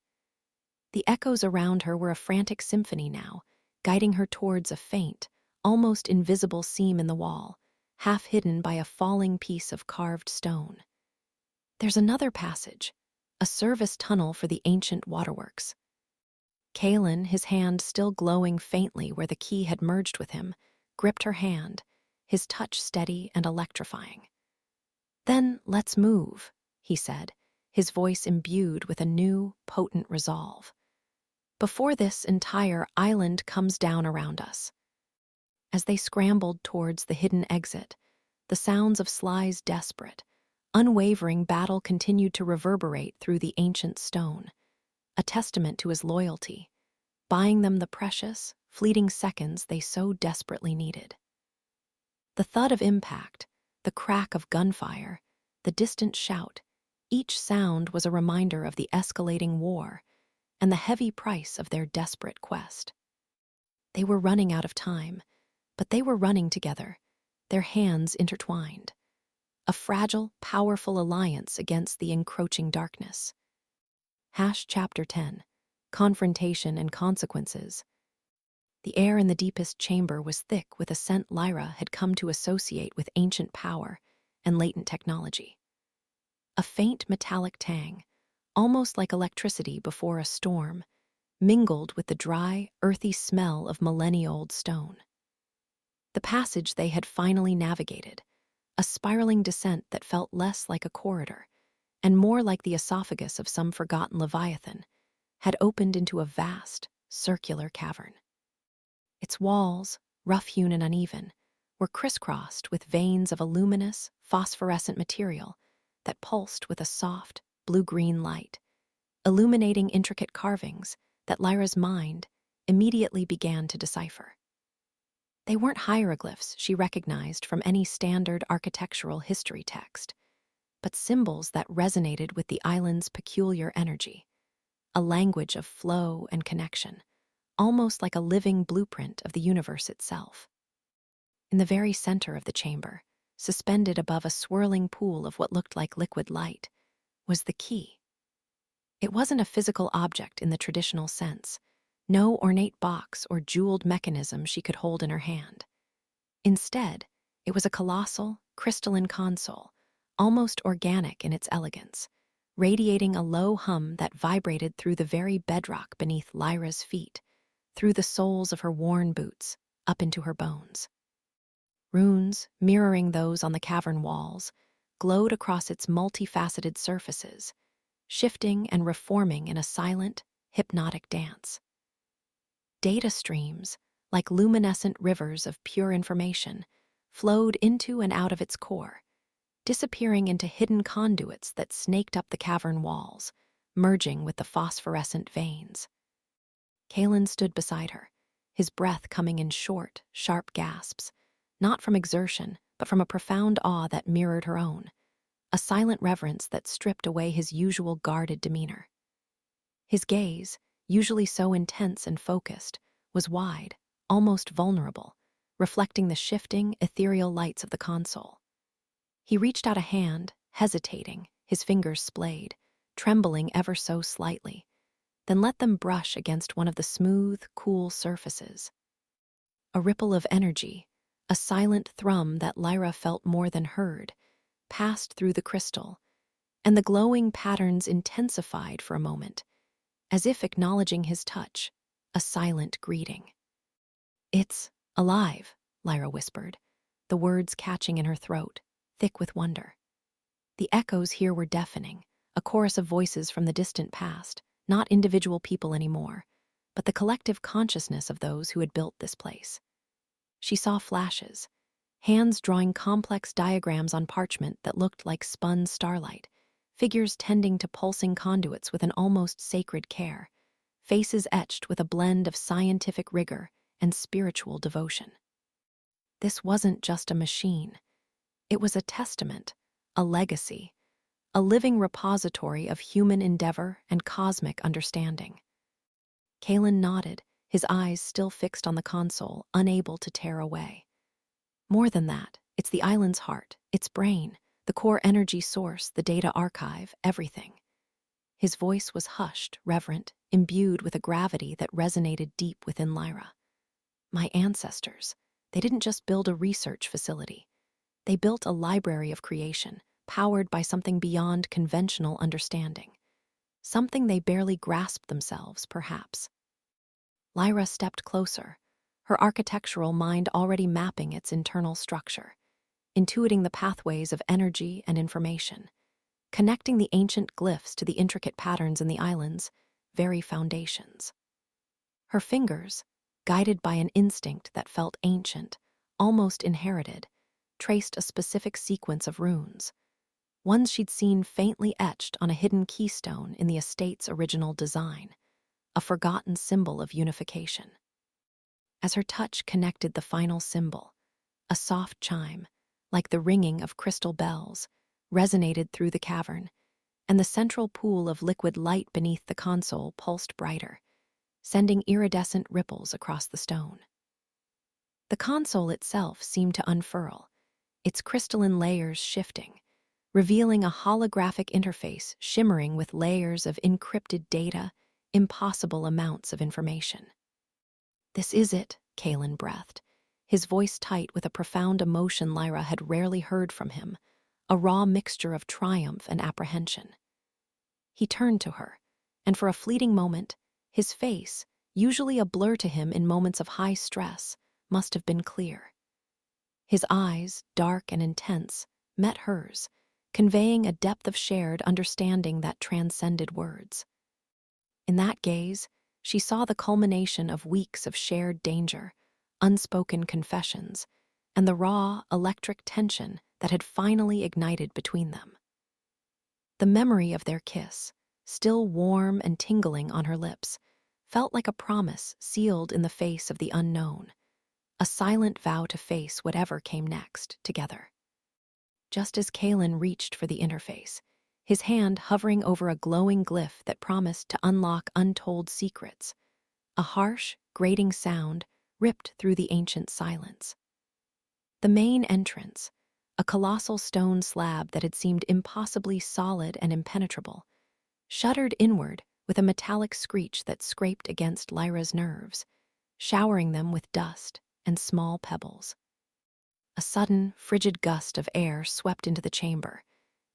The echoes around her were a frantic symphony now, guiding her towards a faint, almost invisible seam in the wall, half hidden by a falling piece of carved stone. "There's another passage, a service tunnel for the ancient waterworks." Kaelen, his hand still glowing faintly where the key had merged with him, gripped her hand, his touch steady and electrifying. "Then let's move," he said, his voice imbued with a new, potent resolve. "Before this entire island comes down around us." As they scrambled towards the hidden exit, the sounds of Sly's desperate, unwavering battle continued to reverberate through the ancient stone, a testament to his loyalty, buying them the precious, fleeting seconds they so desperately needed. The thud of impact, the crack of gunfire, the distant shout, each sound was a reminder of the escalating war and the heavy price of their desperate quest. They were running out of time, but they were running together, their hands intertwined. A fragile, powerful alliance against the encroaching darkness. Chapter 10. Confrontation and Consequences. The air in the deepest chamber was thick with a scent Lyra had come to associate with ancient power and latent technology. A faint metallic tang, almost like electricity before a storm, mingled with the dry, earthy smell of millennia-old stone. The passage they had finally navigated, a spiraling descent that felt less like a corridor and more like the esophagus of some forgotten leviathan, had opened into a vast, circular cavern. Its walls, rough-hewn and uneven, were crisscrossed with veins of a luminous, phosphorescent material that pulsed with a soft, blue-green light, illuminating intricate carvings that Lyra's mind immediately began to decipher. They weren't hieroglyphs she recognized from any standard architectural history text, but symbols that resonated with the island's peculiar energy, a language of flow and connection, almost like a living blueprint of the universe itself. In the very center of the chamber, suspended above a swirling pool of what looked like liquid light, was the key. It wasn't a physical object in the traditional sense, no ornate box or jeweled mechanism she could hold in her hand. Instead, it was a colossal, crystalline console, almost organic in its elegance, radiating a low hum that vibrated through the very bedrock beneath Lyra's feet, through the soles of her worn boots, up into her bones. Runes, mirroring those on the cavern walls, glowed across its multifaceted surfaces, shifting and reforming in a silent, hypnotic dance. Data streams, like luminescent rivers of pure information, flowed into and out of its core, disappearing into hidden conduits that snaked up the cavern walls, merging with the phosphorescent veins. Kaelen stood beside her, his breath coming in short, sharp gasps, not from exertion, but from a profound awe that mirrored her own, a silent reverence that stripped away his usual guarded demeanor. His gaze, usually so intense and focused, was wide, almost vulnerable, reflecting the shifting, ethereal lights of the console. He reached out a hand, hesitating, his fingers splayed, trembling ever so slightly, then let them brush against one of the smooth, cool surfaces. A ripple of energy, a silent thrum that Lyra felt more than heard, passed through the crystal, and the glowing patterns intensified for a moment, as if acknowledging his touch, a silent greeting. "It's alive," Lyra whispered, the words catching in her throat, thick with wonder. The echoes here were deafening, a chorus of voices from the distant past, not individual people anymore, but the collective consciousness of those who had built this place. She saw flashes, hands drawing complex diagrams on parchment that looked like spun starlight, figures tending to pulsing conduits with an almost sacred care, faces etched with a blend of scientific rigor and spiritual devotion. This wasn't just a machine. It was a testament, a legacy, a living repository of human endeavor and cosmic understanding. Kaelen nodded, his eyes still fixed on the console, unable to tear away. More than that, it's the island's heart, its brain, the core energy source, the data archive, everything. His voice was hushed, reverent, imbued with a gravity that resonated deep within Lyra. My ancestors, they didn't just build a research facility. They built a library of creation, powered by something beyond conventional understanding. Something they barely grasped themselves, perhaps. Lyra stepped closer, her architectural mind already mapping its internal structure, intuiting the pathways of energy and information, connecting the ancient glyphs to the intricate patterns in the island's very foundations. Her fingers, guided by an instinct that felt ancient, almost inherited, traced a specific sequence of runes, ones she'd seen faintly etched on a hidden keystone in the estate's original design, a forgotten symbol of unification. As her touch connected the final symbol, a soft chime, like the ringing of crystal bells, resonated through the cavern, and the central pool of liquid light beneath the console pulsed brighter, sending iridescent ripples across the stone. The console itself seemed to unfurl, its crystalline layers shifting, revealing a holographic interface shimmering with layers of encrypted data, impossible amounts of information. "This is it," Kaelen breathed, his voice tight with a profound emotion Lyra had rarely heard from him, a raw mixture of triumph and apprehension. He turned to her, and for a fleeting moment, his face, usually a blur to him in moments of high stress, must have been clear. His eyes, dark and intense, met hers, conveying a depth of shared understanding that transcended words. In that gaze, she saw the culmination of weeks of shared danger, unspoken confessions, and the raw, electric tension that had finally ignited between them. The memory of their kiss, still warm and tingling on her lips, felt like a promise sealed in the face of the unknown, a silent vow to face whatever came next, together. Just as Kaelen reached for the interface, his hand hovering over a glowing glyph that promised to unlock untold secrets, a harsh, grating sound ripped through the ancient silence. The main entrance, a colossal stone slab that had seemed impossibly solid and impenetrable, shuddered inward with a metallic screech that scraped against Lyra's nerves, showering them with dust and small pebbles. A sudden, frigid gust of air swept into the chamber,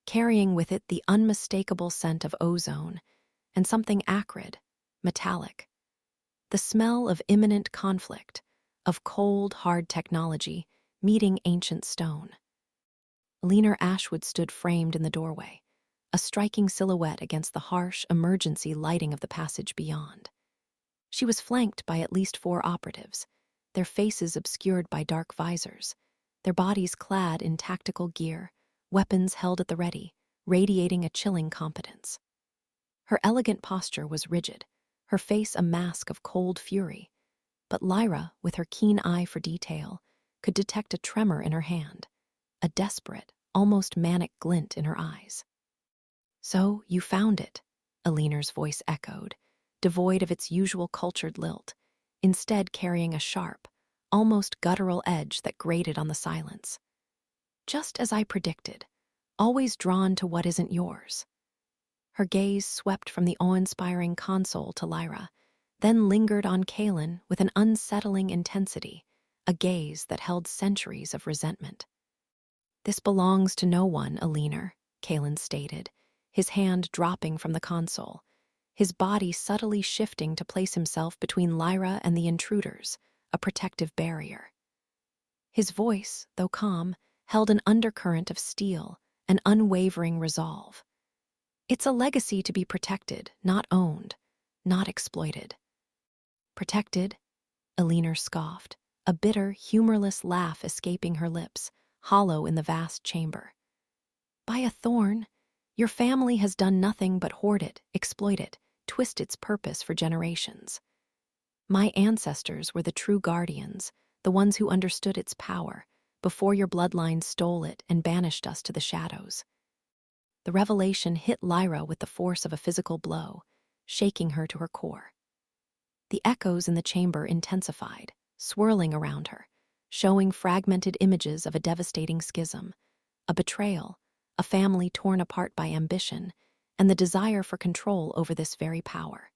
carrying with it the unmistakable scent of ozone and something acrid, metallic. The smell of imminent conflict, of cold, hard technology meeting ancient stone. Leaner Ashwood stood framed in the doorway, a striking silhouette against the harsh, emergency lighting of the passage beyond. She was flanked by at least 4 operatives, their faces obscured by dark visors, their bodies clad in tactical gear, weapons held at the ready, radiating a chilling competence. Her elegant posture was rigid, her face a mask of cold fury, but Lyra, with her keen eye for detail, could detect a tremor in her hand, a desperate, almost manic glint in her eyes. "So, you found it," Aliner's voice echoed, devoid of its usual cultured lilt, instead carrying a sharp, almost guttural edge that grated on the silence. "Just as I predicted, always drawn to what isn't yours." Her gaze swept from the awe-inspiring console to Lyra, then lingered on Kaelen with an unsettling intensity, a gaze that held centuries of resentment. "This belongs to no one, Aliner," Kaelen stated, his hand dropping from the console, his body subtly shifting to place himself between Lyra and the intruders, a protective barrier. His voice, though calm, held an undercurrent of steel, an unwavering resolve. "It's a legacy to be protected, not owned, not exploited." "Protected?" Aliner scoffed, a bitter, humorless laugh escaping her lips, hollow in the vast chamber. "By a thorn, your family has done nothing but hoard it, exploit it, twist its purpose for generations. My ancestors were the true guardians, the ones who understood its power, before your bloodline stole it and banished us to the shadows." The revelation hit Lyra with the force of a physical blow, shaking her to her core. The echoes in the chamber intensified, swirling around her, showing fragmented images of a devastating schism, a betrayal, a family torn apart by ambition, and the desire for control over this very power.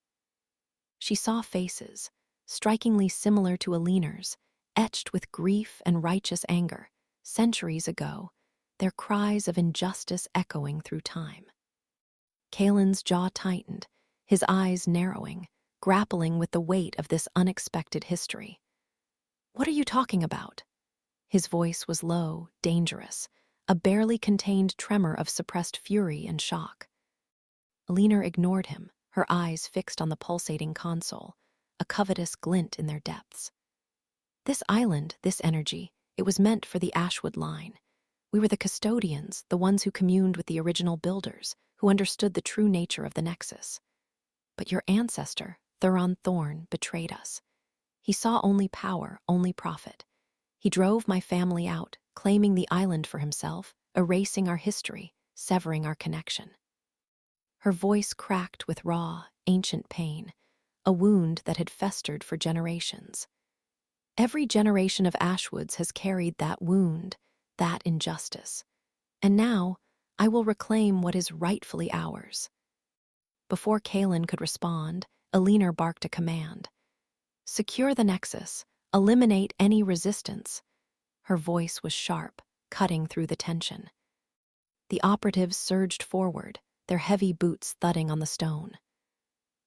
She saw faces, strikingly similar to Aliner's, etched with grief and righteous anger, centuries ago, their cries of injustice echoing through time. Kaelen's jaw tightened, his eyes narrowing, grappling with the weight of this unexpected history. "What are you talking about?" His voice was low, dangerous, a barely contained tremor of suppressed fury and shock. Lyra ignored him, her eyes fixed on the pulsating console, a covetous glint in their depths. "This island, this energy, it was meant for the Ashwood line. We were the custodians, the ones who communed with the original builders, who understood the true nature of the Nexus. But your ancestor, Kaelen Thorne, betrayed us. He saw only power, only profit. He drove my family out, claiming the island for himself, erasing our history, severing our connection." Her voice cracked with raw, ancient pain, a wound that had festered for generations. Every generation of Ashwoods has carried that wound, that injustice. And now, I will reclaim what is rightfully ours. Before Kaelen could respond, Lyra barked a command. "Secure the Nexus. Eliminate any resistance." Her voice was sharp, cutting through the tension. The operatives surged forward, their heavy boots thudding on the stone.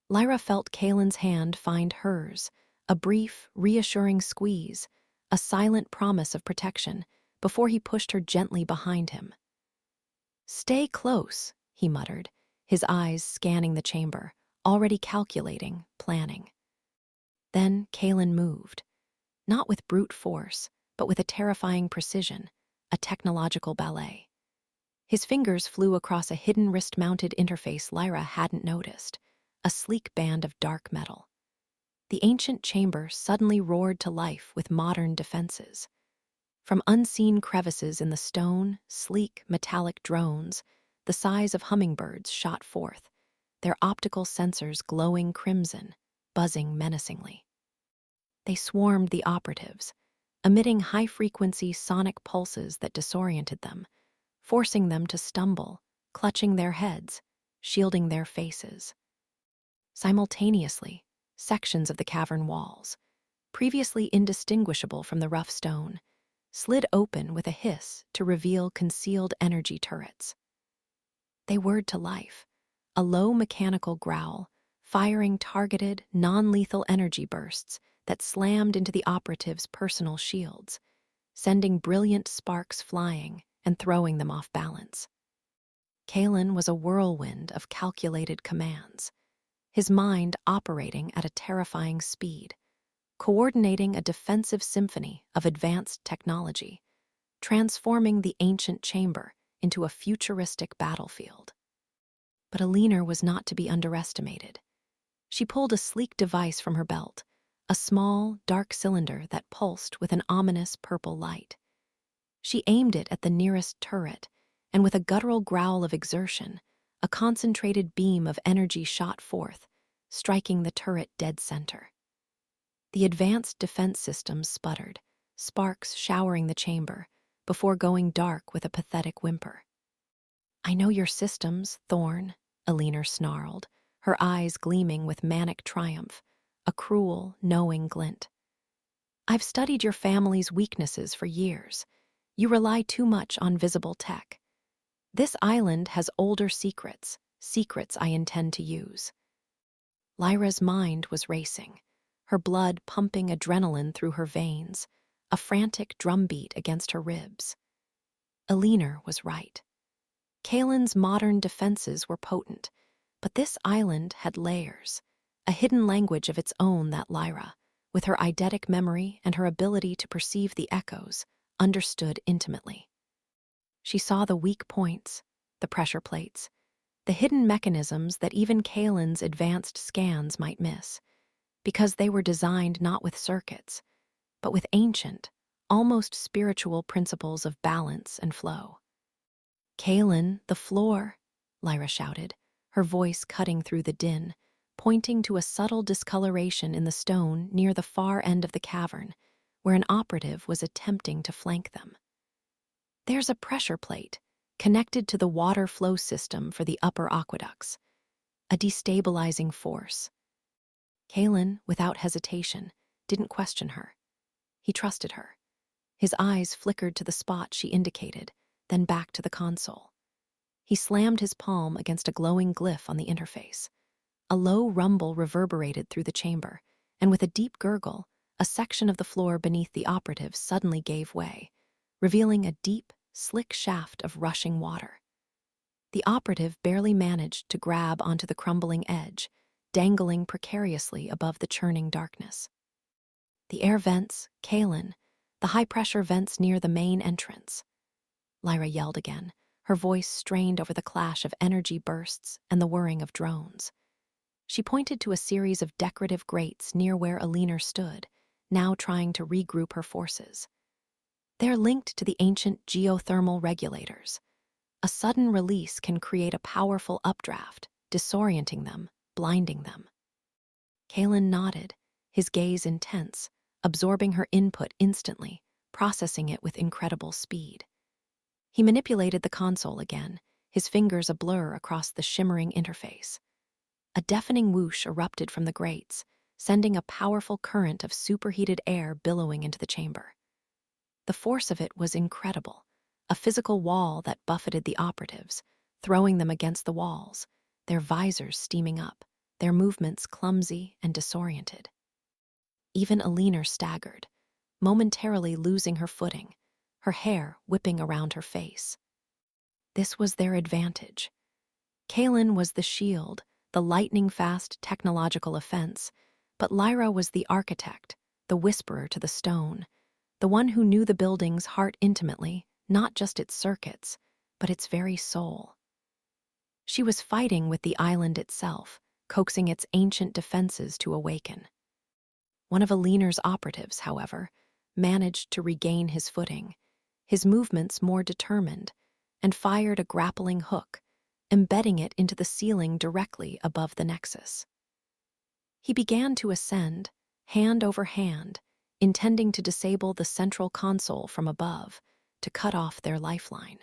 Lyra felt Kaelen's hand find hers, a brief, reassuring squeeze, a silent promise of protection, before he pushed her gently behind him. "Stay close," he muttered, his eyes scanning the chamber, already calculating, planning. Then Kaelen moved, not with brute force, but with a terrifying precision, a technological ballet. His fingers flew across a hidden wrist-mounted interface Lyra hadn't noticed, a sleek band of dark metal. The ancient chamber suddenly roared to life with modern defenses. From unseen crevices in the stone, sleek, metallic drones, the size of hummingbirds, shot forth, their optical sensors glowing crimson, buzzing menacingly. They swarmed the operatives, emitting high-frequency sonic pulses that disoriented them, forcing them to stumble, clutching their heads, shielding their faces. Simultaneously, sections of the cavern walls, previously indistinguishable from the rough stone, slid open with a hiss to reveal concealed energy turrets. They whirred to life, a low mechanical growl, firing targeted, non-lethal energy bursts that slammed into the operatives' personal shields, sending brilliant sparks flying and throwing them off balance. Kaelen was a whirlwind of calculated commands, his mind operating at a terrifying speed, coordinating a defensive symphony of advanced technology, transforming the ancient chamber into a futuristic battlefield. But Lyra was not to be underestimated. She pulled a sleek device from her belt, a small, dark cylinder that pulsed with an ominous purple light. She aimed it at the nearest turret, and with a guttural growl of exertion, a concentrated beam of energy shot forth, striking the turret dead center. The advanced defense systems sputtered, sparks showering the chamber, before going dark with a pathetic whimper. "I know your systems, Thorne," Lyra snarled, her eyes gleaming with manic triumph, a cruel, knowing glint. "I've studied your family's weaknesses for years. You rely too much on visible tech. This island has older secrets, secrets I intend to use." Lyra's mind was racing, her blood pumping adrenaline through her veins, a frantic drumbeat against her ribs. Lyra was right. Kaelen's modern defenses were potent, but this island had layers, a hidden language of its own that Lyra, with her eidetic memory and her ability to perceive the echoes, understood intimately. She saw the weak points, the pressure plates, the hidden mechanisms that even Kaelen's advanced scans might miss, because they were designed not with circuits, but with ancient, almost spiritual principles of balance and flow. "Kaelen, the floor," Lyra shouted, her voice cutting through the din, pointing to a subtle discoloration in the stone near the far end of the cavern, where an operative was attempting to flank them. There's a pressure plate connected to the water flow system for the upper aqueducts, a destabilizing force. Kaelen, without hesitation, didn't question her. He trusted her. His eyes flickered to the spot she indicated, then back to the console. He slammed his palm against a glowing glyph on the interface. A low rumble reverberated through the chamber, and with a deep gurgle, a section of the floor beneath the operative suddenly gave way, revealing a deep, slick shaft of rushing water. The operative barely managed to grab onto the crumbling edge, dangling precariously above the churning darkness. The air vents, Kaelen, the high-pressure vents near the main entrance. Lyra yelled again, her voice strained over the clash of energy bursts and the whirring of drones. She pointed to a series of decorative grates near where Eccentric stood, now trying to regroup her forces. They're linked to the ancient geothermal regulators. A sudden release can create a powerful updraft, disorienting them, blinding them. Kaelen nodded, his gaze intense, absorbing her input instantly, processing it with incredible speed. He manipulated the console again, his fingers a blur across the shimmering interface. A deafening whoosh erupted from the grates, sending a powerful current of superheated air billowing into the chamber. The force of it was incredible, a physical wall that buffeted the operatives, throwing them against the walls, their visors steaming up, their movements clumsy and disoriented. Even Eccentric staggered, momentarily losing her footing, her hair whipping around her face. This was their advantage. Kaelen was the shield, the lightning-fast technological offense, but Lyra was the architect, the whisperer to the stone, the one who knew the building's heart intimately, not just its circuits, but its very soul. She was fighting with the island itself, coaxing its ancient defenses to awaken. One of Eccentric's operatives, however, managed to regain his footing, his movements more determined, and fired a grappling hook, embedding it into the ceiling directly above the nexus. He began to ascend, hand over hand, intending to disable the central console from above, to cut off their lifeline.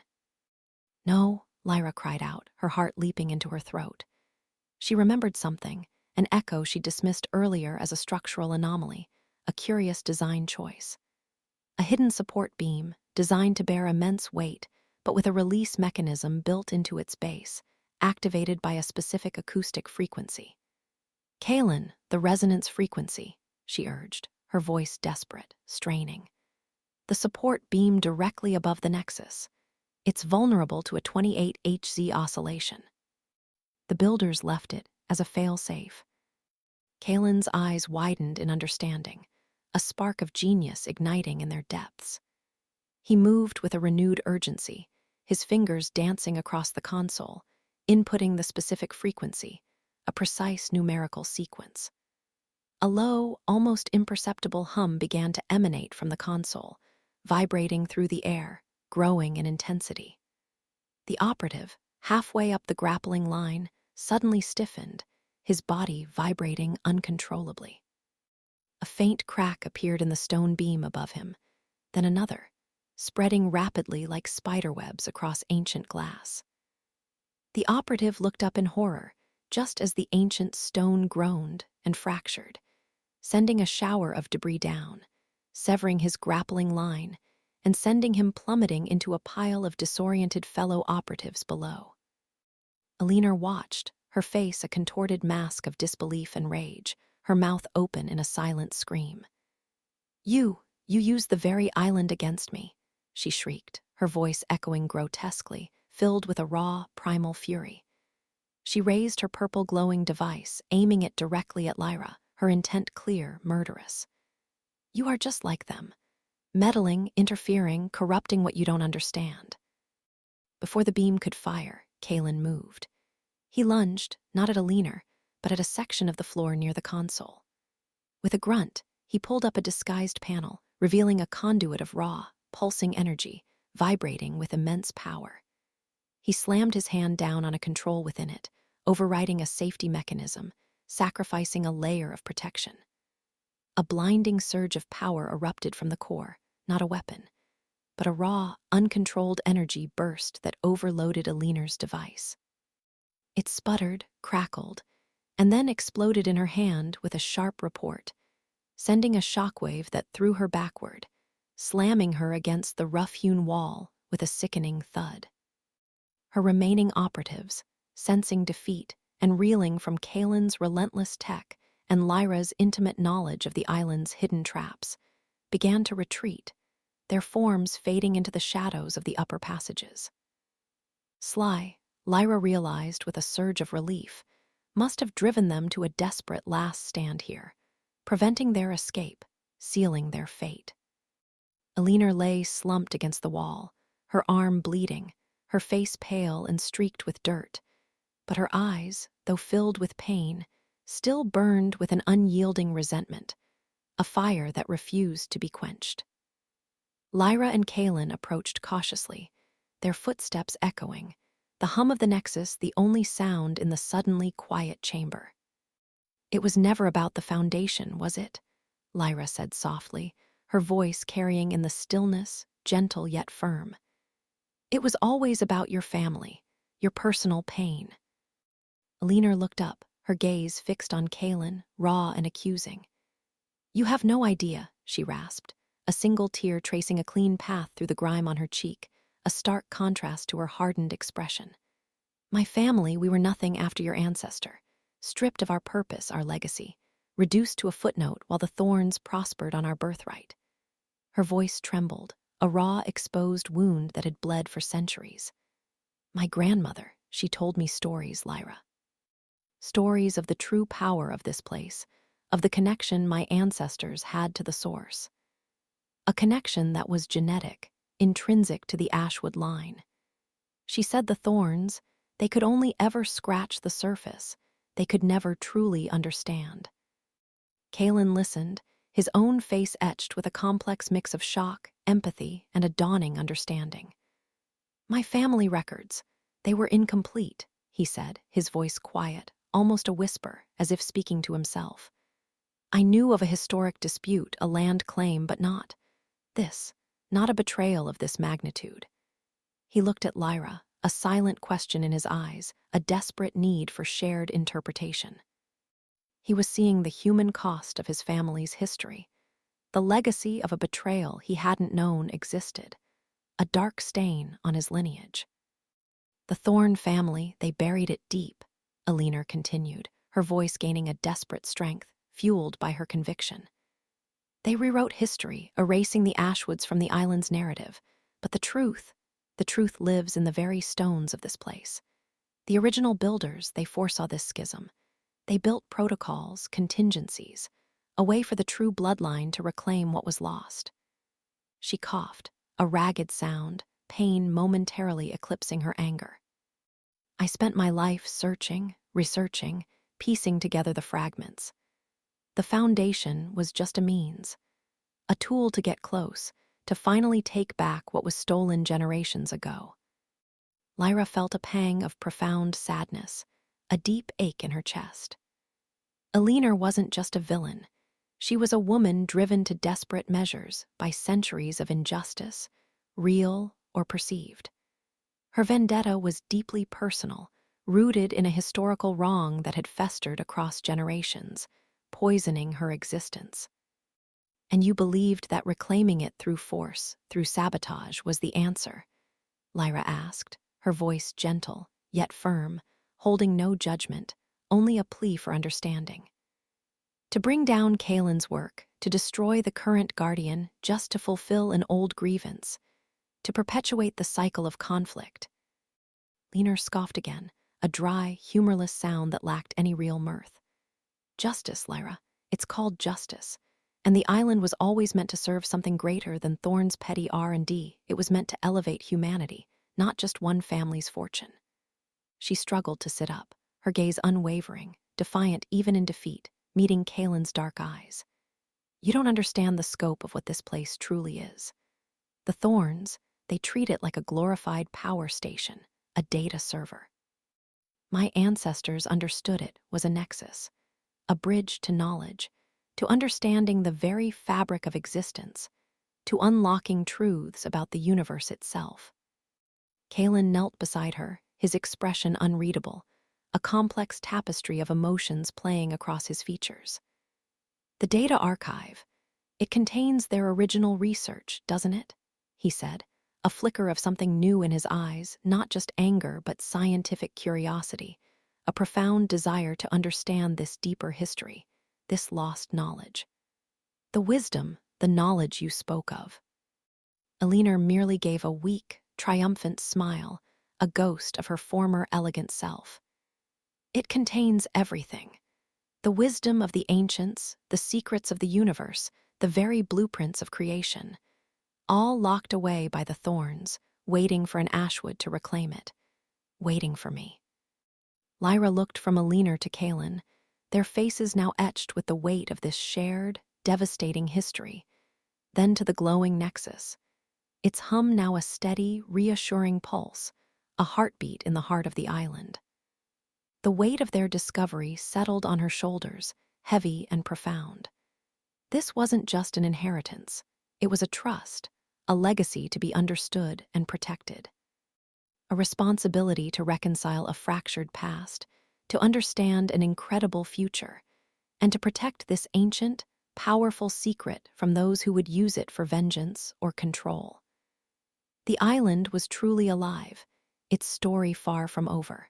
No, Lyra cried out, her heart leaping into her throat. She remembered something, an echo she dismissed earlier as a structural anomaly, a curious design choice. A hidden support beam, designed to bear immense weight, but with a release mechanism built into its base, activated by a specific acoustic frequency. Kaelen, the resonance frequency, she urged, her voice desperate, straining. The support beam directly above the nexus. It's vulnerable to a 28 Hz oscillation. The builders left it as a fail-safe. Kaelen's eyes widened in understanding, a spark of genius igniting in their depths. He moved with a renewed urgency, his fingers dancing across the console, inputting the specific frequency, a precise numerical sequence. A low, almost imperceptible hum began to emanate from the console, vibrating through the air, growing in intensity. The operative, halfway up the grappling line, suddenly stiffened, his body vibrating uncontrollably. A faint crack appeared in the stone beam above him, then another, spreading rapidly like spiderwebs across ancient glass. The operative looked up in horror, just as the ancient stone groaned and fractured, sending a shower of debris down, severing his grappling line, and sending him plummeting into a pile of disoriented fellow operatives below. Eccentric watched, her face a contorted mask of disbelief and rage, her mouth open in a silent scream. You used the very island against me," she shrieked, her voice echoing grotesquely, filled with a raw, primal fury. She raised her purple glowing device, aiming it directly at Lyra, her intent clear, murderous. "You are just like them. Meddling, interfering, corrupting what you don't understand." Before the beam could fire, Kaelen moved. He lunged, not at Eccentric, but at a section of the floor near the console. With a grunt, he pulled up a disguised panel, revealing a conduit of raw, pulsing energy, vibrating with immense power. He slammed his hand down on a control within it, overriding a safety mechanism, sacrificing a layer of protection. A blinding surge of power erupted from the core, not a weapon, but a raw, uncontrolled energy burst that overloaded Aliner's device. It sputtered, crackled, and then exploded in her hand with a sharp report, sending a shockwave that threw her backward, slamming her against the rough-hewn wall with a sickening thud. Her remaining operatives, sensing defeat and reeling from Kaelen's relentless tech and Lyra's intimate knowledge of the island's hidden traps, began to retreat, their forms fading into the shadows of the upper passages. Sly, Lyra realized with a surge of relief, must have driven them to a desperate last stand here, preventing their escape, sealing their fate. Aliner lay slumped against the wall, her arm bleeding, her face pale and streaked with dirt, but her eyes, though filled with pain, still burned with an unyielding resentment, a fire that refused to be quenched. Lyra and Kaelen approached cautiously, their footsteps echoing, the hum of the Nexus the only sound in the suddenly quiet chamber. "It was never about the Foundation, was it?" Lyra said softly, her voice carrying in the stillness, gentle yet firm. "It was always about your family, your personal pain." Aliner looked up, her gaze fixed on Kaelen, raw and accusing. "You have no idea," she rasped, a single tear tracing a clean path through the grime on her cheek, a stark contrast to her hardened expression. "My family, we were nothing after your ancestor, stripped of our purpose, our legacy, reduced to a footnote while the Thornes prospered on our birthright." Her voice trembled, a raw, exposed wound that had bled for centuries. "My grandmother, she told me stories, Lyra. Stories of the true power of this place, of the connection my ancestors had to the source. A connection that was genetic, intrinsic to the Ashwood line. She said the Thornes, they could only ever scratch the surface, they could never truly understand." Kaelen listened, his own face etched with a complex mix of shock, empathy, and a dawning understanding. "My family records, they were incomplete," he said, his voice quiet, almost a whisper, as if speaking to himself. "I knew of a historic dispute, a land claim, but not this, not a betrayal of this magnitude." He looked at Lyra, a silent question in his eyes, a desperate need for shared interpretation. He was seeing the human cost of his family's history, the legacy of a betrayal he hadn't known existed, a dark stain on his lineage. "The Thorne family, they buried it deep," Aliner continued, her voice gaining a desperate strength, fueled by her conviction. "They rewrote history, erasing the Ashwoods from the island's narrative, but the truth lives in the very stones of this place. The original builders, they foresaw this schism. They built protocols, contingencies, a way for the true bloodline to reclaim what was lost." She coughed, a ragged sound, pain momentarily eclipsing her anger. "I spent my life searching, researching, piecing together the fragments. The Foundation was just a means, a tool to get close, to finally take back what was stolen generations ago." Lyra felt a pang of profound sadness, a deep ache in her chest. Aliner wasn't just a villain. She was a woman driven to desperate measures by centuries of injustice, real or perceived. Her vendetta was deeply personal, rooted in a historical wrong that had festered across generations, poisoning her existence. "And you believed that reclaiming it through force, through sabotage, was the answer?" Lyra asked, her voice gentle, yet firm, holding no judgment, only a plea for understanding. "To bring down Kaelen's work, to destroy the current guardian just to fulfill an old grievance, to perpetuate the cycle of conflict." Aliner scoffed again, a dry, humorless sound that lacked any real mirth. "Justice, Lyra. It's called justice. And the island was always meant to serve something greater than Thorne's petty R&D. It was meant to elevate humanity, not just one family's fortune." She struggled to sit up, her gaze unwavering, defiant even in defeat, meeting Kaelen's dark eyes. "You don't understand the scope of what this place truly is. The Thornes, they treat it like a glorified power station, a data server. My ancestors understood it was a nexus, a bridge to knowledge, to understanding the very fabric of existence, to unlocking truths about the universe itself. Kaelen knelt beside her, his expression unreadable, a complex tapestry of emotions playing across his features. The data archive, it contains their original research, doesn't it? He said, a flicker of something new in his eyes, not just anger but scientific curiosity, a profound desire to understand this deeper history, this lost knowledge. The wisdom, the knowledge you spoke of. Elinor merely gave a weak, triumphant smile, a ghost of her former elegant self. It contains everything. The wisdom of the ancients, the secrets of the universe, the very blueprints of creation, all locked away by the thorns, waiting for an ashwood to reclaim it, waiting for me. Lyra looked from Elinor to Kaelen, their faces now etched with the weight of this shared, devastating history, then to the glowing nexus, its hum now a steady, reassuring pulse, a heartbeat in the heart of the island. The weight of their discovery settled on her shoulders, heavy and profound. This wasn't just an inheritance. It was a trust, a legacy to be understood and protected. A responsibility to reconcile a fractured past, to understand an incredible future, and to protect this ancient, powerful secret from those who would use it for vengeance or control. The island was truly alive, its story far from over.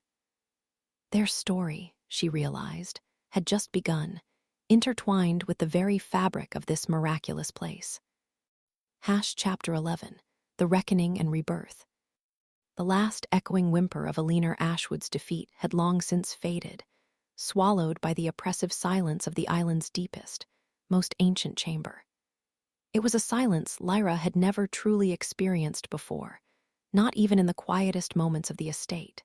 Their story, she realized, had just begun, intertwined with the very fabric of this miraculous place. Chapter 11, The Reckoning and Rebirth. The last echoing whimper of Elinor Ashwood's defeat had long since faded, swallowed by the oppressive silence of the island's deepest, most ancient chamber. It was a silence Lyra had never truly experienced before, not even in the quietest moments of the estate.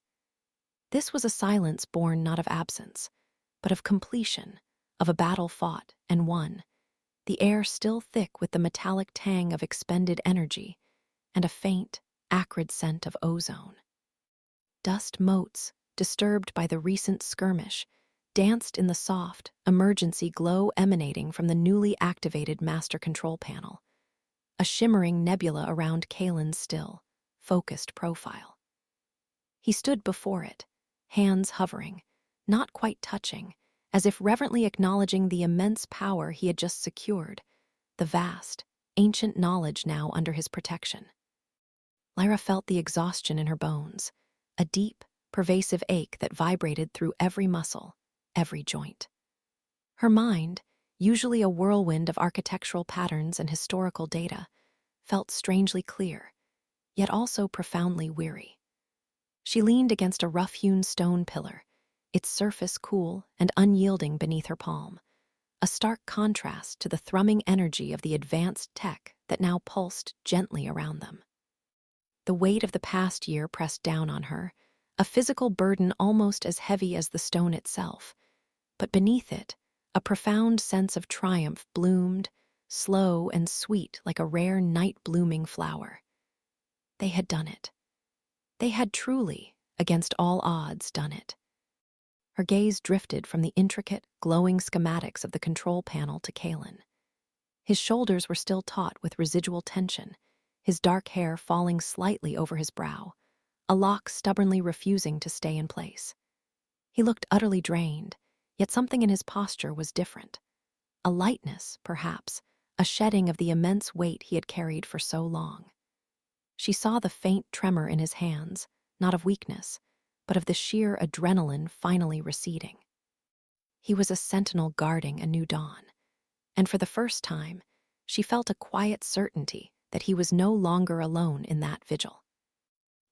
This was a silence born not of absence, but of completion, of a battle fought and won, the air still thick with the metallic tang of expended energy, and a faint, acrid scent of ozone. Dust motes, disturbed by the recent skirmish, danced in the soft, emergency glow emanating from the newly activated master control panel, a shimmering nebula around Kaelen's still, focused profile. He stood before it, hands hovering, not quite touching, as if reverently acknowledging the immense power he had just secured, the vast, ancient knowledge now under his protection. Lyra felt the exhaustion in her bones, a deep, pervasive ache that vibrated through every muscle, every joint. Her mind, usually a whirlwind of architectural patterns and historical data, felt strangely clear, yet also profoundly weary. She leaned against a rough-hewn stone pillar, its surface cool and unyielding beneath her palm, a stark contrast to the thrumming energy of the advanced tech that now pulsed gently around them. The weight of the past year pressed down on her, a physical burden almost as heavy as the stone itself, but beneath it, a profound sense of triumph bloomed, slow and sweet like a rare night-blooming flower. They had done it. They had truly, against all odds, done it. Her gaze drifted from the intricate, glowing schematics of the control panel to Kaelen. His shoulders were still taut with residual tension, his dark hair falling slightly over his brow, a lock stubbornly refusing to stay in place. He looked utterly drained, yet something in his posture was different. A lightness, perhaps, a shedding of the immense weight he had carried for so long. She saw the faint tremor in his hands, not of weakness, but of the sheer adrenaline finally receding. He was a sentinel guarding a new dawn, and for the first time, she felt a quiet certainty that he was no longer alone in that vigil.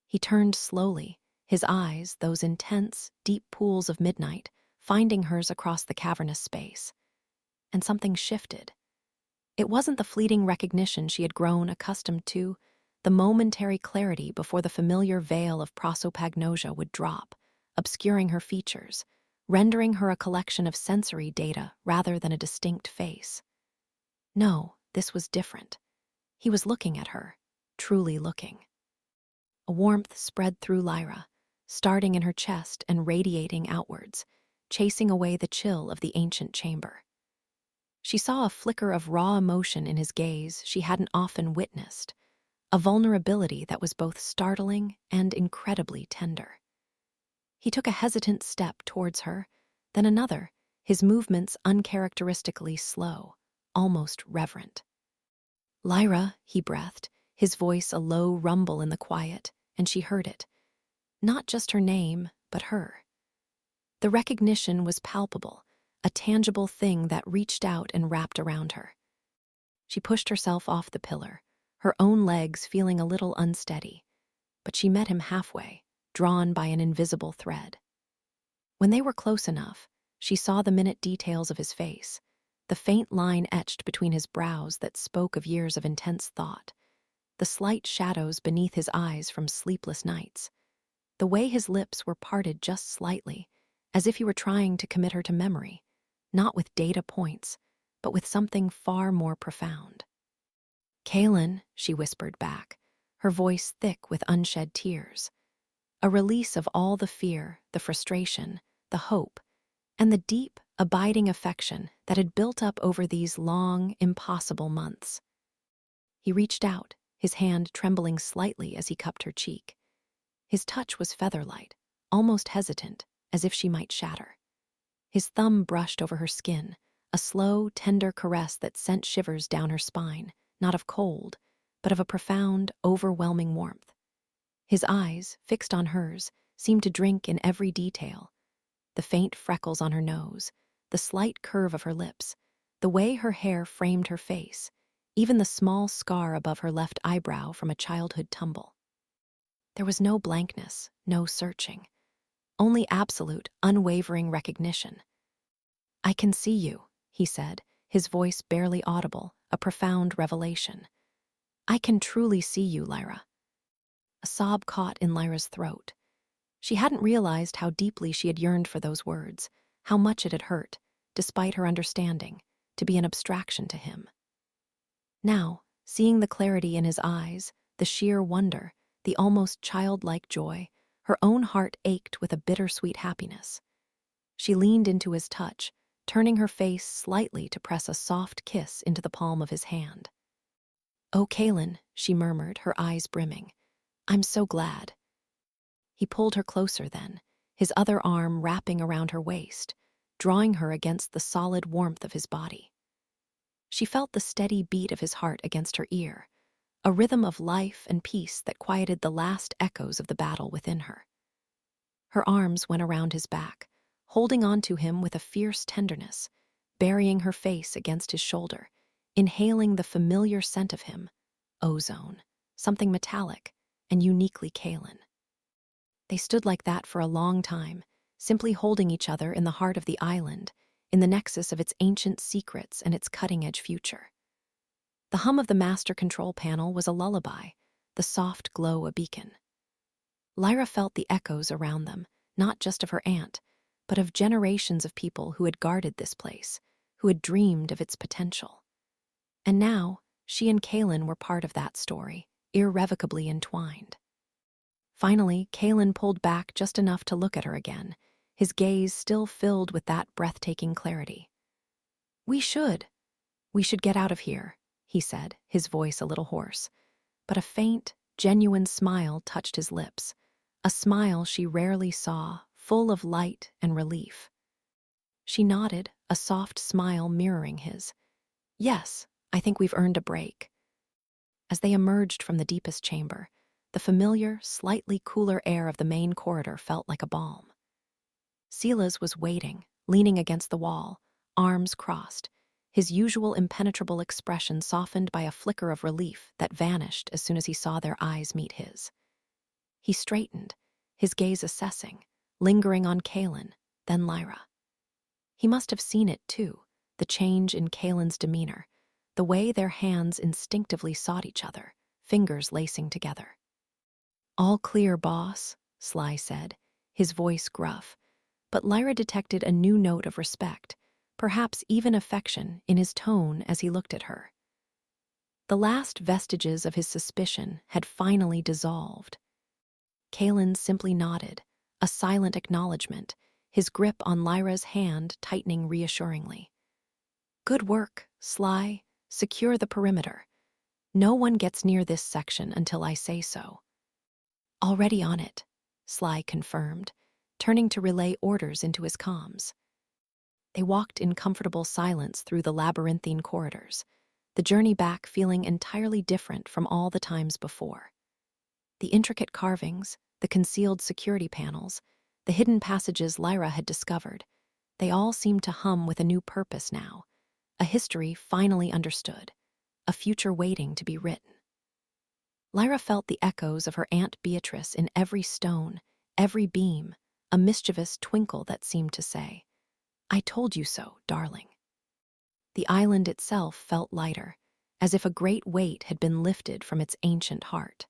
He turned slowly, his eyes, those intense, deep pools of midnight, finding hers across the cavernous space. And something shifted. It wasn't the fleeting recognition she had grown accustomed to, the momentary clarity before the familiar veil of prosopagnosia would drop, obscuring her features, rendering her a collection of sensory data rather than a distinct face. No, this was different. He was looking at her, truly looking. A warmth spread through Lyra, starting in her chest and radiating outwards, chasing away the chill of the ancient chamber. She saw a flicker of raw emotion in his gaze she hadn't often witnessed, a vulnerability that was both startling and incredibly tender. He took a hesitant step towards her, then another, his movements uncharacteristically slow, almost reverent. "Lyra," he breathed, his voice a low rumble in the quiet, and she heard it. Not just her name, but her. The recognition was palpable, a tangible thing that reached out and wrapped around her. She pushed herself off the pillar, her own legs feeling a little unsteady, but she met him halfway, drawn by an invisible thread. When they were close enough, she saw the minute details of his face, the faint line etched between his brows that spoke of years of intense thought, the slight shadows beneath his eyes from sleepless nights, the way his lips were parted just slightly, as if he were trying to commit her to memory, not with data points, but with something far more profound. "Kaelen," she whispered back, her voice thick with unshed tears. A release of all the fear, the frustration, the hope, and the deep, abiding affection that had built up over these long, impossible months. He reached out, his hand trembling slightly as he cupped her cheek. His touch was feather-light, almost hesitant, as if she might shatter. His thumb brushed over her skin, a slow, tender caress that sent shivers down her spine, not of cold, but of a profound, overwhelming warmth. His eyes, fixed on hers, seemed to drink in every detail. The faint freckles on her nose, the slight curve of her lips, the way her hair framed her face, even the small scar above her left eyebrow from a childhood tumble. There was no blankness, no searching, only absolute, unwavering recognition. "I can see you," he said, his voice barely audible, a profound revelation. "I can truly see you, Lyra." A sob caught in Lyra's throat. She hadn't realized how deeply she had yearned for those words, how much it had hurt, despite her understanding, to be an abstraction to him. Now, seeing the clarity in his eyes, the sheer wonder, the almost childlike joy, her own heart ached with a bittersweet happiness. She leaned into his touch, turning her face slightly to press a soft kiss into the palm of his hand. "Oh, Kaelen," she murmured, her eyes brimming. "I'm so glad." He pulled her closer then, his other arm wrapping around her waist, drawing her against the solid warmth of his body. She felt the steady beat of his heart against her ear, a rhythm of life and peace that quieted the last echoes of the battle within her. Her arms went around his back, holding on to him with a fierce tenderness, burying her face against his shoulder, inhaling the familiar scent of him, ozone, something metallic and uniquely Kaelen. They stood like that for a long time, simply holding each other in the heart of the island, in the nexus of its ancient secrets and its cutting-edge future. The hum of the master control panel was a lullaby, the soft glow a beacon. Lyra felt the echoes around them, not just of her aunt, but of generations of people who had guarded this place, who had dreamed of its potential. And now, she and Kaelen were part of that story, irrevocably entwined. Finally, Kaelen pulled back just enough to look at her again, his gaze still filled with that breathtaking clarity. We should get out of here," he said, his voice a little hoarse. But a faint, genuine smile touched his lips, a smile she rarely saw, full of light and relief. She nodded, a soft smile mirroring his. "Yes, I think we've earned a break." As they emerged from the deepest chamber, the familiar, slightly cooler air of the main corridor felt like a balm. Silas was waiting, leaning against the wall, arms crossed, his usual impenetrable expression softened by a flicker of relief that vanished as soon as he saw their eyes meet his. He straightened, his gaze assessing, lingering on Kaelen, then Lyra. He must have seen it too, the change in Kaelen's demeanor, the way their hands instinctively sought each other, fingers lacing together. "All clear, boss," Sly said, his voice gruff, but Lyra detected a new note of respect, perhaps even affection, in his tone as he looked at her. The last vestiges of his suspicion had finally dissolved. Kaelen simply nodded, a silent acknowledgement, his grip on Lyra's hand tightening reassuringly. "Good work, Sly. Secure the perimeter. No one gets near this section until I say so." "Already on it," Sly confirmed, turning to relay orders into his comms. They walked in comfortable silence through the labyrinthine corridors, the journey back feeling entirely different from all the times before. The intricate carvings, the concealed security panels, the hidden passages Lyra had discovered, they all seemed to hum with a new purpose now, a history finally understood, a future waiting to be written. Lyra felt the echoes of her Aunt Beatrice in every stone, every beam, a mischievous twinkle that seemed to say, "I told you so, darling." The island itself felt lighter, as if a great weight had been lifted from its ancient heart.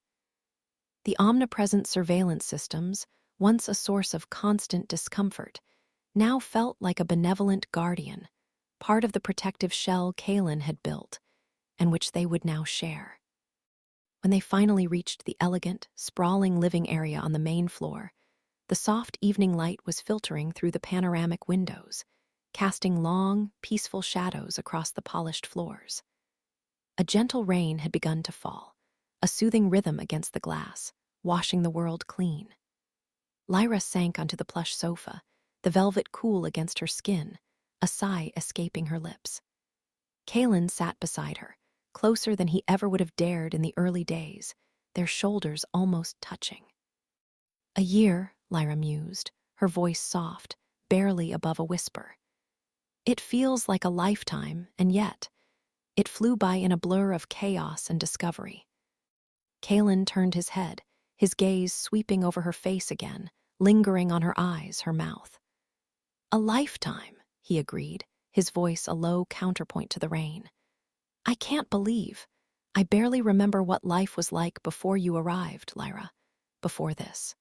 The omnipresent surveillance systems, once a source of constant discomfort, now felt like a benevolent guardian, part of the protective shell Kaelen had built, and which they would now share. When they finally reached the elegant, sprawling living area on the main floor, the soft evening light was filtering through the panoramic windows, casting long, peaceful shadows across the polished floors. A gentle rain had begun to fall, a soothing rhythm against the glass, washing the world clean. Lyra sank onto the plush sofa, the velvet cool against her skin, a sigh escaping her lips. Kaelen sat beside her, closer than he ever would have dared in the early days, their shoulders almost touching. "A year," Lyra mused, her voice soft, barely above a whisper. "It feels like a lifetime, and yet, it flew by in a blur of chaos and discovery." Kaelen turned his head, his gaze sweeping over her face again, lingering on her eyes, her mouth. "A lifetime," he agreed, his voice a low counterpoint to the rain. "I can't believe. I barely remember what life was like before you arrived, Lyra, before this."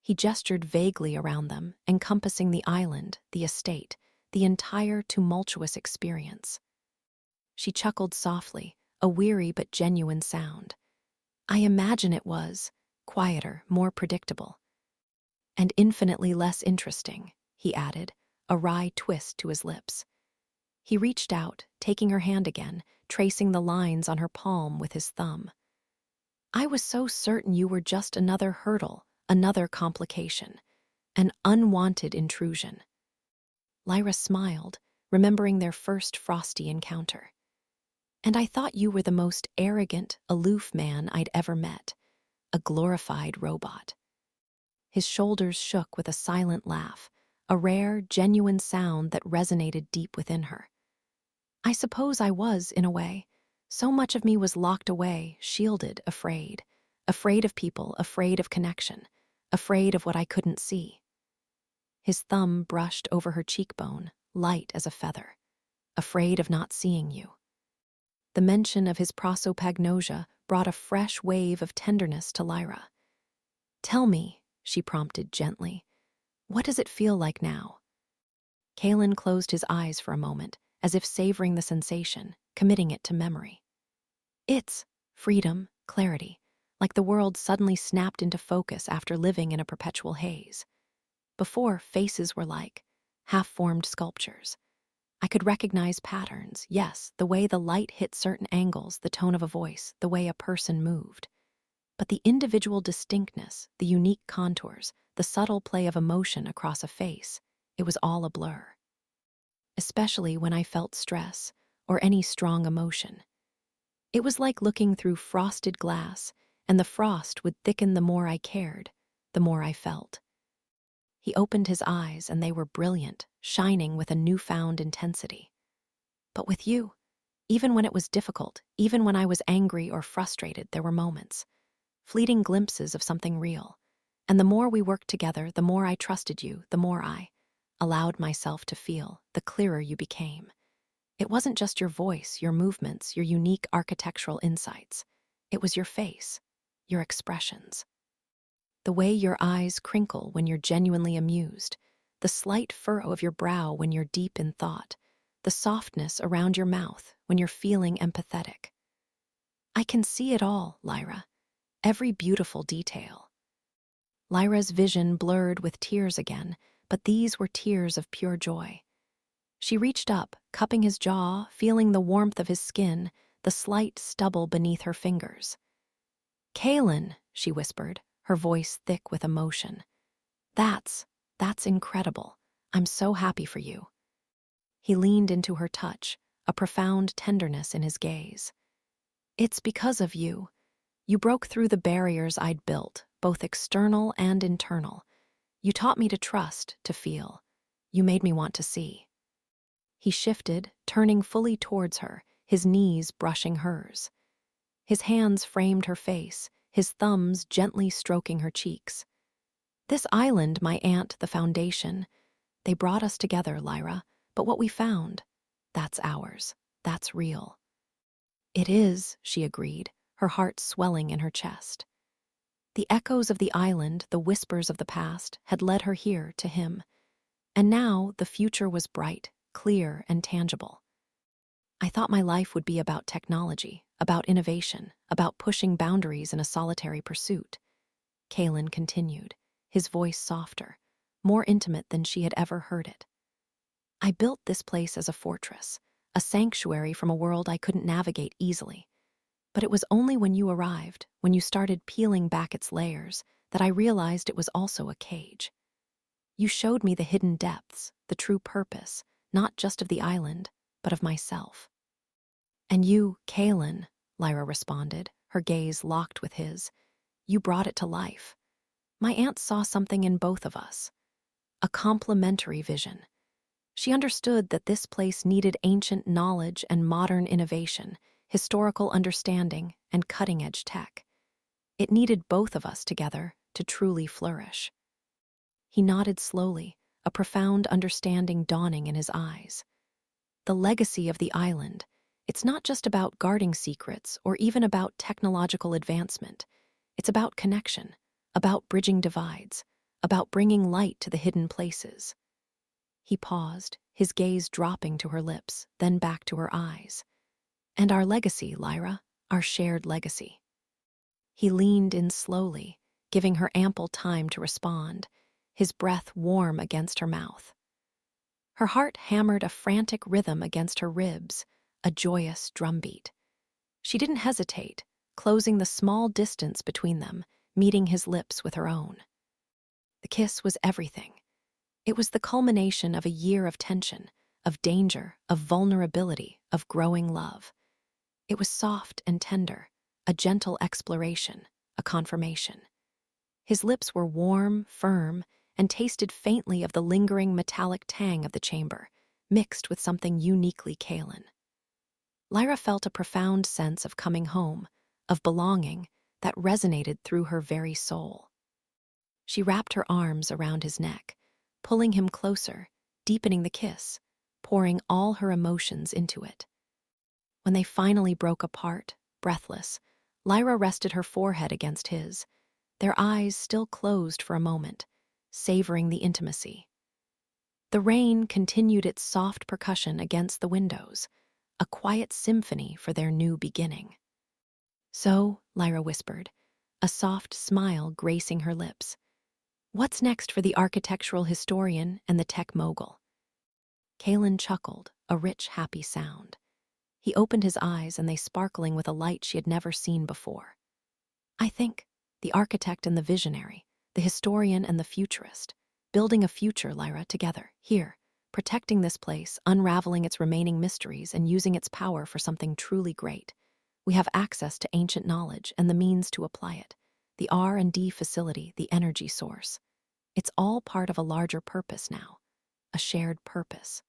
He gestured vaguely around them, encompassing the island, the estate, the entire tumultuous experience. She chuckled softly, a weary but genuine sound. "I imagine it was quieter, more predictable. And infinitely less interesting," he added, a wry twist to his lips. He reached out, taking her hand again, tracing the lines on her palm with his thumb. "I was so certain you were just another hurdle, another complication, an unwanted intrusion." Lyra smiled, remembering their first frosty encounter. "And I thought you were the most arrogant, aloof man I'd ever met, a glorified robot." His shoulders shook with a silent laugh, a rare, genuine sound that resonated deep within her. "I suppose I was, in a way. So much of me was locked away, shielded, afraid. Afraid of people, afraid of connection, afraid of what I couldn't see." His thumb brushed over her cheekbone, light as a feather. "Afraid of not seeing you." The mention of his prosopagnosia brought a fresh wave of tenderness to Lyra. "Tell me," she prompted gently, "what does it feel like now?" Kaelen closed his eyes for a moment, as if savoring the sensation, committing it to memory. "It's freedom, clarity, like the world suddenly snapped into focus after living in a perpetual haze. Before, faces were like half-formed sculptures. I could recognize patterns, yes, the way the light hit certain angles, the tone of a voice, the way a person moved. But the individual distinctness, the unique contours, the subtle play of emotion across a face, it was all a blur. Especially when I felt stress or any strong emotion. It was like looking through frosted glass, and the frost would thicken the more I cared, the more I felt." He opened his eyes, and they were brilliant, shining with a newfound intensity. "But with you, even when it was difficult, even when I was angry or frustrated, there were moments, fleeting glimpses of something real. And the more we worked together, the more I trusted you, the more I allowed myself to feel, the clearer you became. It wasn't just your voice, your movements, your unique architectural insights. It was your face, your expressions. The way your eyes crinkle when you're genuinely amused, the slight furrow of your brow when you're deep in thought, the softness around your mouth when you're feeling empathetic. I can see it all, Lyra, every beautiful detail." Lyra's vision blurred with tears again, but these were tears of pure joy. She reached up, cupping his jaw, feeling the warmth of his skin, the slight stubble beneath her fingers. "Kaelen," she whispered, her voice thick with emotion. That's incredible. I'm so happy for you." He leaned into her touch, a profound tenderness in his gaze. "It's because of you. You broke through the barriers I'd built, both external and internal. You taught me to trust, to feel. You made me want to see." He shifted, turning fully towards her, his knees brushing hers. His hands framed her face, his thumbs gently stroking her cheeks. "This island, my aunt, the foundation. They brought us together, Lyra, but what we found, that's ours. That's real." "It is," she agreed, her heart swelling in her chest. The echoes of the island, the whispers of the past, had led her here to him. And now the future was bright, clear, and tangible. "I thought my life would be about technology, about innovation, about pushing boundaries in a solitary pursuit." Kaelen continued, his voice softer, more intimate than she had ever heard it. "I built this place as a fortress, a sanctuary from a world I couldn't navigate easily. But it was only when you arrived, when you started peeling back its layers, that I realized it was also a cage. You showed me the hidden depths, the true purpose, not just of the island, but of myself." "And you, Kaelen," Lyra responded, her gaze locked with his, "you brought it to life. My aunt saw something in both of us, a complementary vision. She understood that this place needed ancient knowledge and modern innovation, historical understanding and cutting-edge tech. It needed both of us together to truly flourish." He nodded slowly, a profound understanding dawning in his eyes. The legacy of the island, it's not just about guarding secrets or even about technological advancement. It's about connection, about bridging divides, about bringing light to the hidden places. He paused, his gaze dropping to her lips, then back to her eyes. "And our legacy, Lyra, our shared legacy." He leaned in slowly, giving her ample time to respond, his breath warm against her mouth. Her heart hammered a frantic rhythm against her ribs, a joyous drumbeat. She didn't hesitate, closing the small distance between them, meeting his lips with her own. The kiss was everything. It was the culmination of a year of tension, of danger, of vulnerability, of growing love. It was soft and tender, a gentle exploration, a confirmation. His lips were warm, firm, and tasted faintly of the lingering metallic tang of the chamber, mixed with something uniquely Kaelen. Lyra felt a profound sense of coming home, of belonging, that resonated through her very soul. She wrapped her arms around his neck, pulling him closer, deepening the kiss, pouring all her emotions into it. When they finally broke apart, breathless, Lyra rested her forehead against his, their eyes still closed for a moment, savoring the intimacy. The rain continued its soft percussion against the windows, a quiet symphony for their new beginning. "So," Lyra whispered, a soft smile gracing her lips, "what's next for the architectural historian and the tech mogul?" Kaelen chuckled, a rich, happy sound. He opened his eyes, and they sparkling with a light she had never seen before. "I think the architect and the visionary, the historian and the futurist, building a future, Lyra, together, here, protecting this place, unraveling its remaining mysteries, and using its power for something truly great. We have access to ancient knowledge and the means to apply it, the R&D facility, the energy source. It's all part of a larger purpose now, a shared purpose."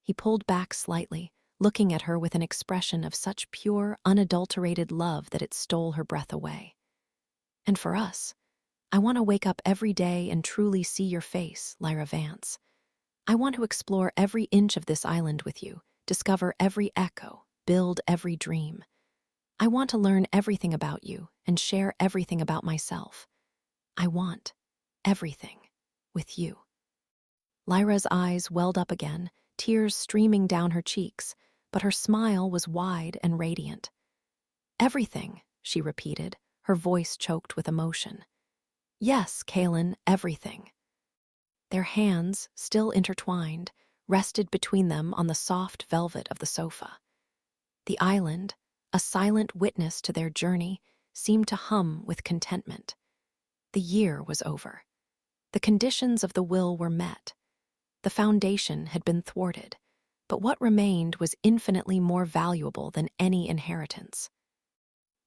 He pulled back slightly, looking at her with an expression of such pure, unadulterated love that it stole her breath away. "And for us, I want to wake up every day and truly see your face, Lyra Vance. I want to explore every inch of this island with you, discover every echo, build every dream. I want to learn everything about you and share everything about myself. I want everything with you." Lyra's eyes welled up again, tears streaming down her cheeks, but her smile was wide and radiant. "Everything," she repeated, her voice choked with emotion. Yes, Kaelen, everything. Their hands, still intertwined, rested between them on the soft velvet of the sofa. The island, a silent witness to their journey, seemed to hum with contentment. The year was over. The conditions of the will were met. The foundation had been thwarted, but what remained was infinitely more valuable than any inheritance.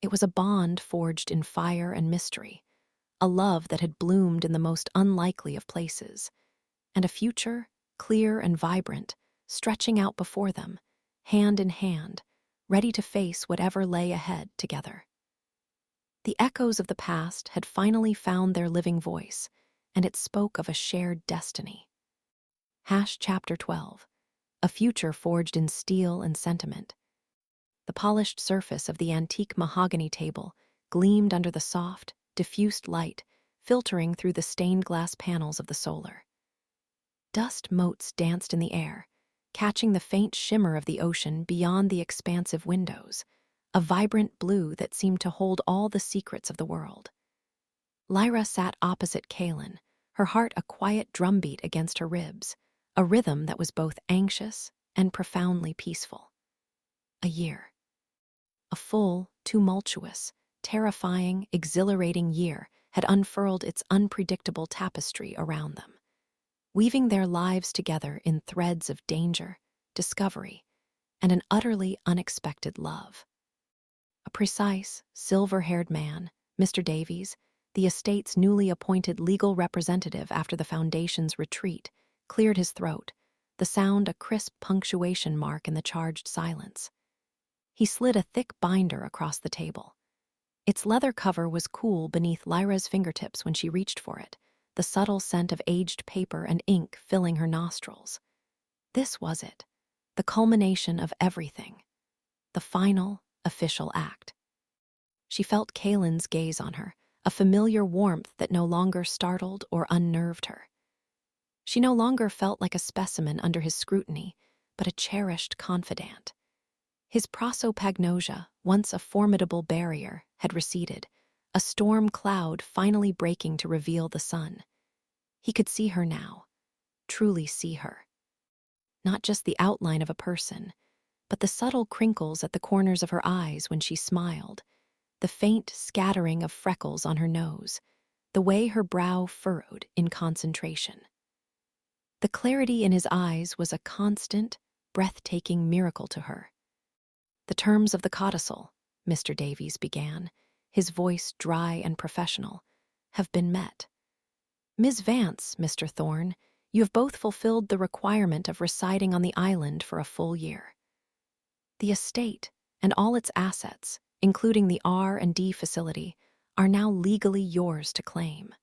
It was a bond forged in fire and mystery, a love that had bloomed in the most unlikely of places, and a future, clear and vibrant, stretching out before them, hand in hand, ready to face whatever lay ahead together. The echoes of the past had finally found their living voice, and it spoke of a shared destiny. Chapter 12. A future forged in steel and sentiment. The polished surface of the antique mahogany table gleamed under the soft, diffused light filtering through the stained glass panels of the solar. Dust motes danced in the air, catching the faint shimmer of the ocean beyond the expansive windows, a vibrant blue that seemed to hold all the secrets of the world. Lyra sat opposite Kaelen, her heart a quiet drumbeat against her ribs, a rhythm that was both anxious and profoundly peaceful. A year. A full, tumultuous, terrifying, exhilarating year had unfurled its unpredictable tapestry around them, weaving their lives together in threads of danger, discovery, and an utterly unexpected love. A precise, silver-haired man, Mr. Davies, the estate's newly appointed legal representative after the Foundation's retreat, cleared his throat, the sound a crisp punctuation mark in the charged silence. He slid a thick binder across the table. Its leather cover was cool beneath Lyra's fingertips when she reached for it, the subtle scent of aged paper and ink filling her nostrils. This was it, the culmination of everything, the final, official act. She felt Kaelen's gaze on her, a familiar warmth that no longer startled or unnerved her. She no longer felt like a specimen under his scrutiny, but a cherished confidant. His prosopagnosia, once a formidable barrier, had receded, a storm cloud finally breaking to reveal the sun. He could see her now, truly see her. Not just the outline of a person, but the subtle crinkles at the corners of her eyes when she smiled, the faint scattering of freckles on her nose, the way her brow furrowed in concentration. The clarity in his eyes was a constant, breathtaking miracle to her. "The terms of the codicil," Mr. Davies began, his voice dry and professional, "have been met. Ms. Vance, Mr. Thorne, you have both fulfilled the requirement of residing on the island for a full year. The estate and all its assets, including the R&D facility, are now legally yours to claim."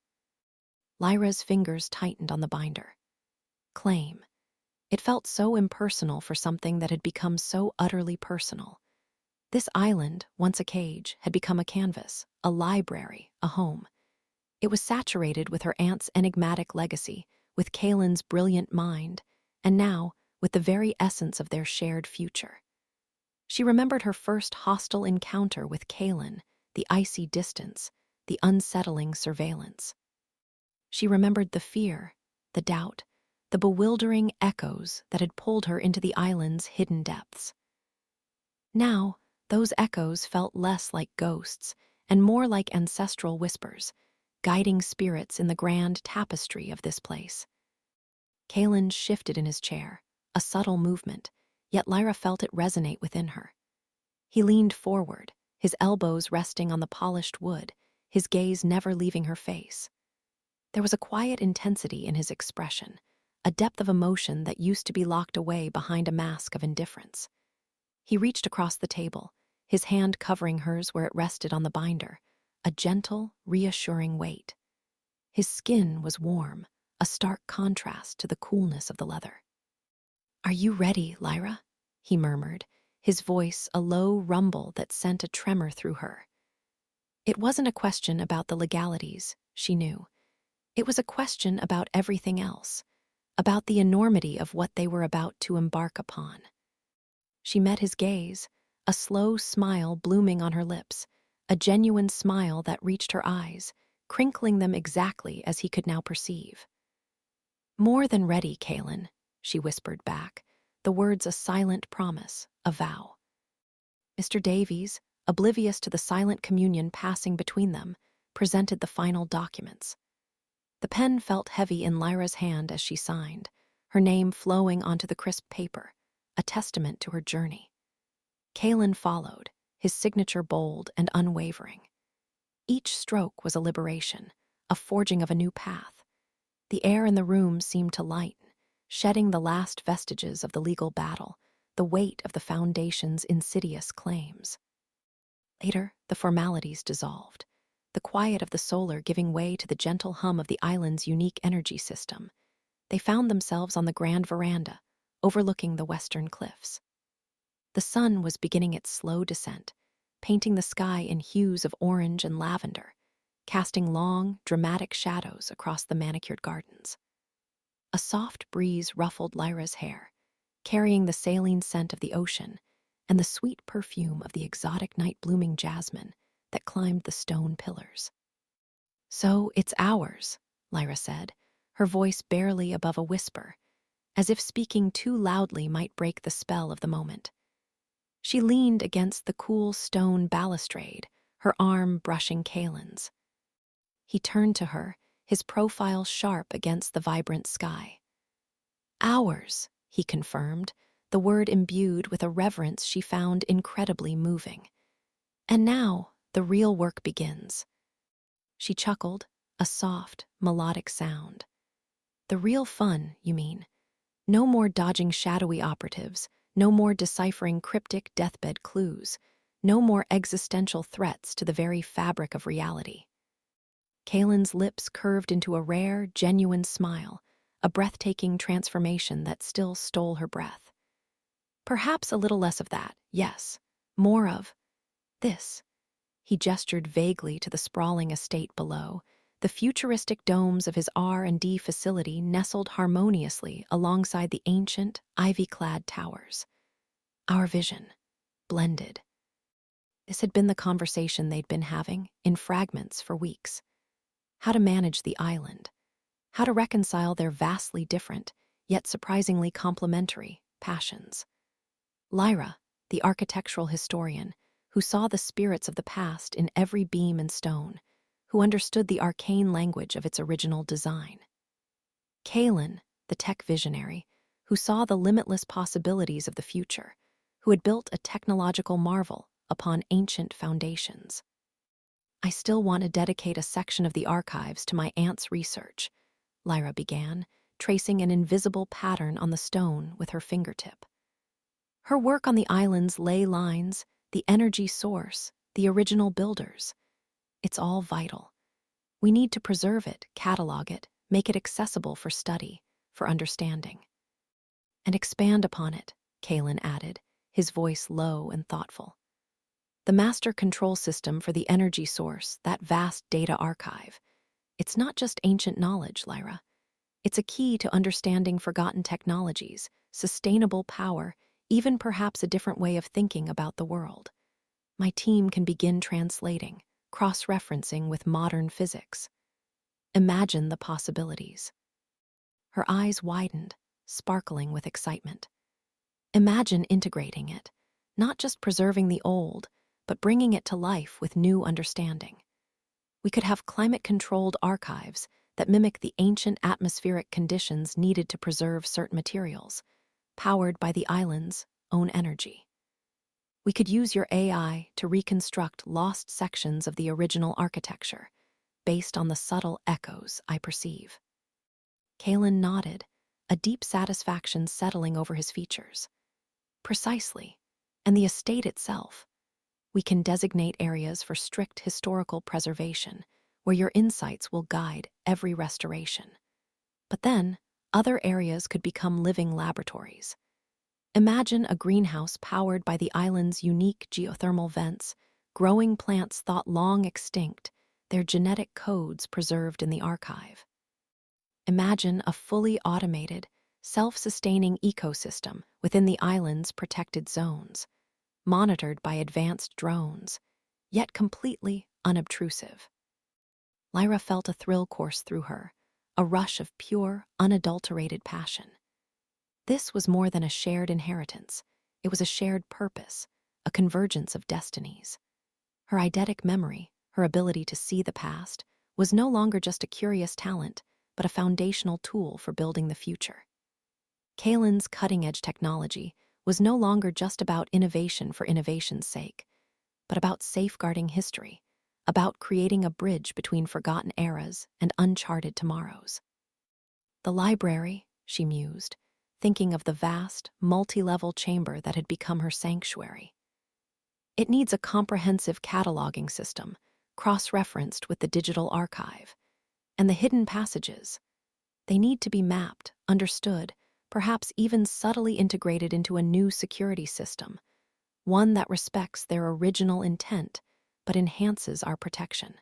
Lyra's fingers tightened on the binder. Claim. It felt so impersonal for something that had become so utterly personal. This island, once a cage, had become a canvas, a library, a home. It was saturated with her aunt's enigmatic legacy, with Kaelen's brilliant mind, and now with the very essence of their shared future. She remembered her first hostile encounter with Kaelen, the icy distance, the unsettling surveillance. She remembered the fear, the doubt, the bewildering echoes that had pulled her into the island's hidden depths. Now, those echoes felt less like ghosts and more like ancestral whispers, guiding spirits in the grand tapestry of this place. Kaelen shifted in his chair, a subtle movement, yet Lyra felt it resonate within her. He leaned forward, his elbows resting on the polished wood, his gaze never leaving her face. There was a quiet intensity in his expression, a depth of emotion that used to be locked away behind a mask of indifference. He reached across the table, his hand covering hers where it rested on the binder, a gentle, reassuring weight. His skin was warm, a stark contrast to the coolness of the leather. "Are you ready, Lyra?" he murmured, his voice a low rumble that sent a tremor through her. It wasn't a question about the legalities, she knew. It was a question about everything else, about the enormity of what they were about to embark upon. She met his gaze, a slow smile blooming on her lips, a genuine smile that reached her eyes, crinkling them exactly as he could now perceive. "More than ready, Kaelen," she whispered back, the words a silent promise, a vow. Mr. Davies, oblivious to the silent communion passing between them, presented the final documents. The pen felt heavy in Lyra's hand as she signed, her name flowing onto the crisp paper, a testament to her journey. Kaelen followed, his signature bold and unwavering. Each stroke was a liberation, a forging of a new path. The air in the room seemed to lighten, shedding the last vestiges of the legal battle, the weight of the Foundation's insidious claims. Later, the formalities dissolved, the quiet of the solar giving way to the gentle hum of the island's unique energy system. They found themselves on the grand veranda, overlooking the western cliffs. The sun was beginning its slow descent, painting the sky in hues of orange and lavender, casting long, dramatic shadows across the manicured gardens. A soft breeze ruffled Lyra's hair, carrying the saline scent of the ocean and the sweet perfume of the exotic night-blooming jasmine that climbed the stone pillars. "So it's ours," Lyra said, her voice barely above a whisper, as if speaking too loudly might break the spell of the moment. She leaned against the cool stone balustrade, her arm brushing Kaelen's. He turned to her, his profile sharp against the vibrant sky. "Ours," he confirmed, the word imbued with a reverence she found incredibly moving. "And now, the real work begins." She chuckled, a soft, melodic sound. "The real fun, you mean? No more dodging shadowy operatives, no more deciphering cryptic deathbed clues, no more existential threats to the very fabric of reality." Kaelen's lips curved into a rare, genuine smile, a breathtaking transformation that still stole her breath. "Perhaps a little less of that, yes. More of this." He gestured vaguely to the sprawling estate below, the futuristic domes of his R&D facility nestled harmoniously alongside the ancient, ivy-clad towers. Our vision, blended. This had been the conversation they'd been having, in fragments, for weeks. How to manage the island. How to reconcile their vastly different, yet surprisingly complementary, passions. Lyra, the architectural historian, who saw the spirits of the past in every beam and stone, who understood the arcane language of its original design. Kaelen, the tech visionary, who saw the limitless possibilities of the future, who had built a technological marvel upon ancient foundations. "I still want to dedicate a section of the archives to my aunt's research," Lyra began, tracing an invisible pattern on the stone with her fingertip. Her work on the island's ley lines, the energy source, the original builders. It's all vital. We need to preserve it, catalog it, make it accessible for study, for understanding. "And expand upon it," Kaelen added, his voice low and thoughtful. "The master control system for the energy source, that vast data archive. It's not just ancient knowledge, Lyra. It's a key to understanding forgotten technologies, sustainable power, even perhaps a different way of thinking about the world. My team can begin translating, cross-referencing with modern physics. Imagine the possibilities." Her eyes widened, sparkling with excitement. "Imagine integrating it, not just preserving the old, but bringing it to life with new understanding. We could have climate-controlled archives that mimic the ancient atmospheric conditions needed to preserve certain materials, powered by the island's own energy. We could use your AI to reconstruct lost sections of the original architecture, based on the subtle echoes I perceive." Kaelen nodded, a deep satisfaction settling over his features. "Precisely. And the estate itself. We can designate areas for strict historical preservation, where your insights will guide every restoration. But then, other areas could become living laboratories. Imagine a greenhouse powered by the island's unique geothermal vents, growing plants thought long extinct, their genetic codes preserved in the archive. Imagine a fully automated, self-sustaining ecosystem within the island's protected zones, monitored by advanced drones, yet completely unobtrusive." Lyra felt a thrill course through her, a rush of pure, unadulterated passion. This was more than a shared inheritance. It was a shared purpose, a convergence of destinies. Her eidetic memory, her ability to see the past, was no longer just a curious talent, but a foundational tool for building the future. Kaelen's cutting-edge technology was no longer just about innovation for innovation's sake, but about safeguarding history, about creating a bridge between forgotten eras and uncharted tomorrows. The library, she mused, thinking of the vast, multi-level chamber that had become her sanctuary. It needs a comprehensive cataloging system, cross-referenced with the digital archive. And the hidden passages, they need to be mapped, understood, perhaps even subtly integrated into a new security system, one that respects their original intent but enhances our protection.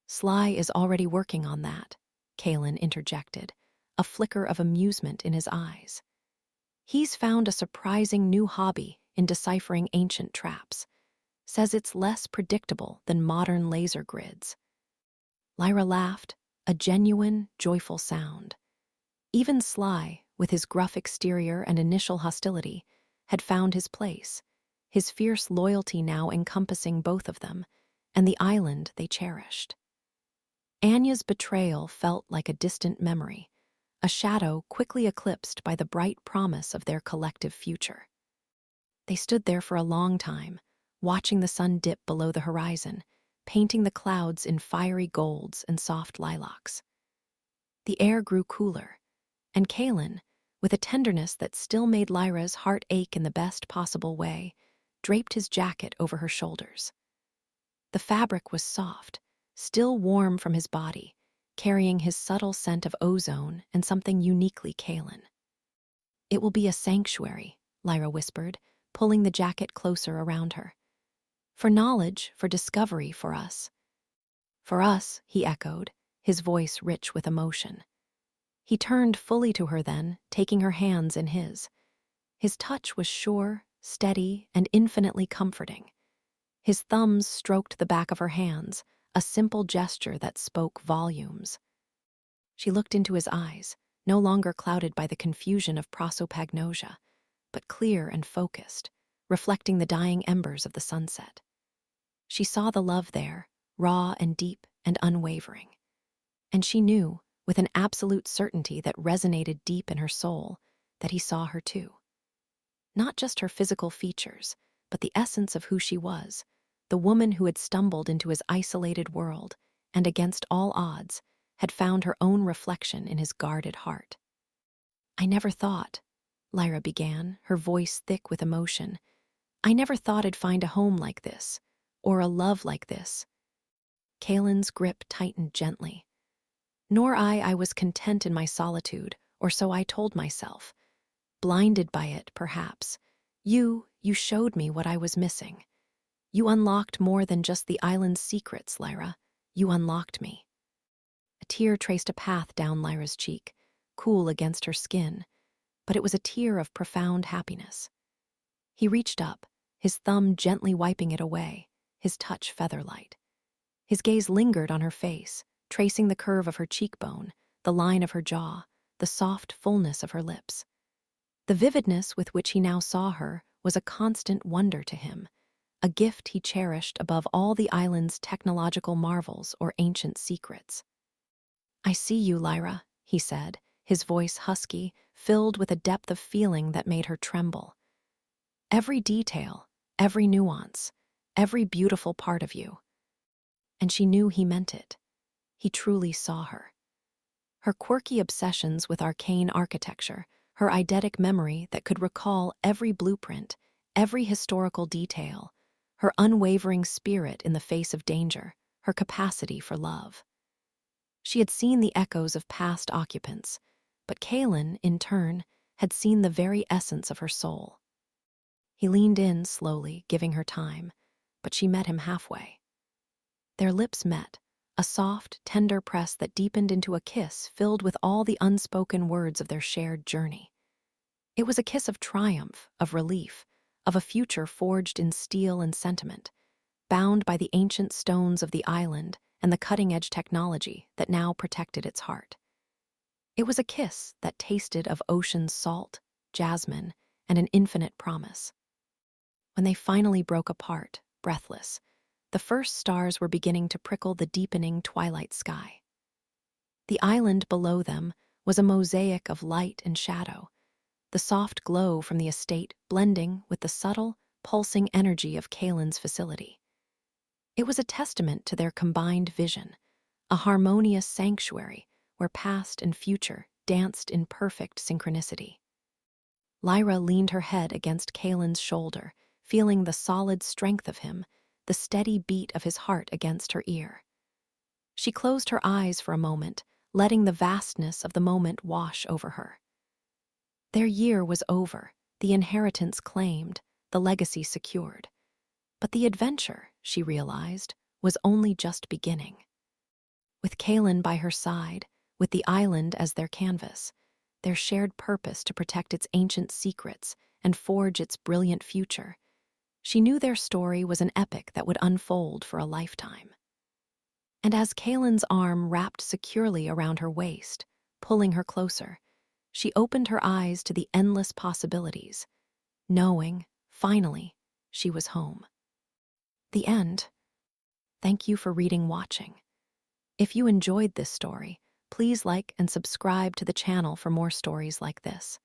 Sly is already working on that, Kaelen interjected, a flicker of amusement in his eyes. He's found a surprising new hobby in deciphering ancient traps. Says it's less predictable than modern laser grids. Lyra laughed, a genuine, joyful sound. Even Sly, with his gruff exterior and initial hostility, had found his place, his fierce loyalty now encompassing both of them, and the island they cherished. Anya's betrayal felt like a distant memory, a shadow quickly eclipsed by the bright promise of their collective future. They stood there for a long time, watching the sun dip below the horizon, painting the clouds in fiery golds and soft lilacs. The air grew cooler, and Kaelen, with a tenderness that still made Lyra's heart ache in the best possible way, draped his jacket over her shoulders. The fabric was soft, still warm from his body, carrying his subtle scent of ozone and something uniquely Kaelen. "It will be a sanctuary," Lyra whispered, pulling the jacket closer around her. "For knowledge, for discovery, for us." "For us," he echoed, his voice rich with emotion. He turned fully to her then, taking her hands in his. His touch was sure, steady, and infinitely comforting. His thumbs stroked the back of her hands, a simple gesture that spoke volumes. She looked into his eyes, no longer clouded by the confusion of prosopagnosia, but clear and focused, reflecting the dying embers of the sunset. She saw the love there, raw and deep and unwavering. And she knew, with an absolute certainty that resonated deep in her soul, that he saw her too. Not just her physical features, but the essence of who she was, the woman who had stumbled into his isolated world and, against all odds, had found her own reflection in his guarded heart. "I never thought," Lyra began, her voice thick with emotion, "I never thought I'd find a home like this, or a love like this." Kaelen's grip tightened gently. "Nor I was content in my solitude, or so I told myself. Blinded by it, perhaps. You showed me what I was missing. You unlocked more than just the island's secrets, Lyra. You unlocked me." A tear traced a path down Lyra's cheek, cool against her skin, but it was a tear of profound happiness. He reached up, his thumb gently wiping it away, his touch feather-light. His gaze lingered on her face, tracing the curve of her cheekbone, the line of her jaw, the soft fullness of her lips. The vividness with which he now saw her was a constant wonder to him, a gift he cherished above all the island's technological marvels or ancient secrets. "I see you, Lyra," he said, his voice husky, filled with a depth of feeling that made her tremble. "Every detail, every nuance, every beautiful part of you." And she knew he meant it. He truly saw her. Her quirky obsessions with arcane architecture, her eidetic memory that could recall every blueprint, every historical detail, her unwavering spirit in the face of danger, her capacity for love. She had seen the echoes of past occupants, but Kaelen, in turn, had seen the very essence of her soul. He leaned in slowly, giving her time, but she met him halfway. Their lips met, a soft, tender press that deepened into a kiss filled with all the unspoken words of their shared journey. It was a kiss of triumph, of relief, of a future forged in steel and sentiment, bound by the ancient stones of the island and the cutting-edge technology that now protected its heart. It was a kiss that tasted of ocean's salt, jasmine, and an infinite promise. When they finally broke apart, breathless, the first stars were beginning to prickle the deepening twilight sky. The island below them was a mosaic of light and shadow, the soft glow from the estate blending with the subtle, pulsing energy of Kaelen's facility. It was a testament to their combined vision, a harmonious sanctuary where past and future danced in perfect synchronicity. Lyra leaned her head against Kaelen's shoulder, feeling the solid strength of him, the steady beat of his heart against her ear. She closed her eyes for a moment, letting the vastness of the moment wash over her. Their year was over, the inheritance claimed, the legacy secured. But the adventure, she realized, was only just beginning. With Kaelen by her side, with the island as their canvas, their shared purpose to protect its ancient secrets and forge its brilliant future, she knew their story was an epic that would unfold for a lifetime. And as Kaelen's arm wrapped securely around her waist, pulling her closer, she opened her eyes to the endless possibilities, knowing, finally, she was home. The end. Thank you for watching. If you enjoyed this story, please like and subscribe to the channel for more stories like this.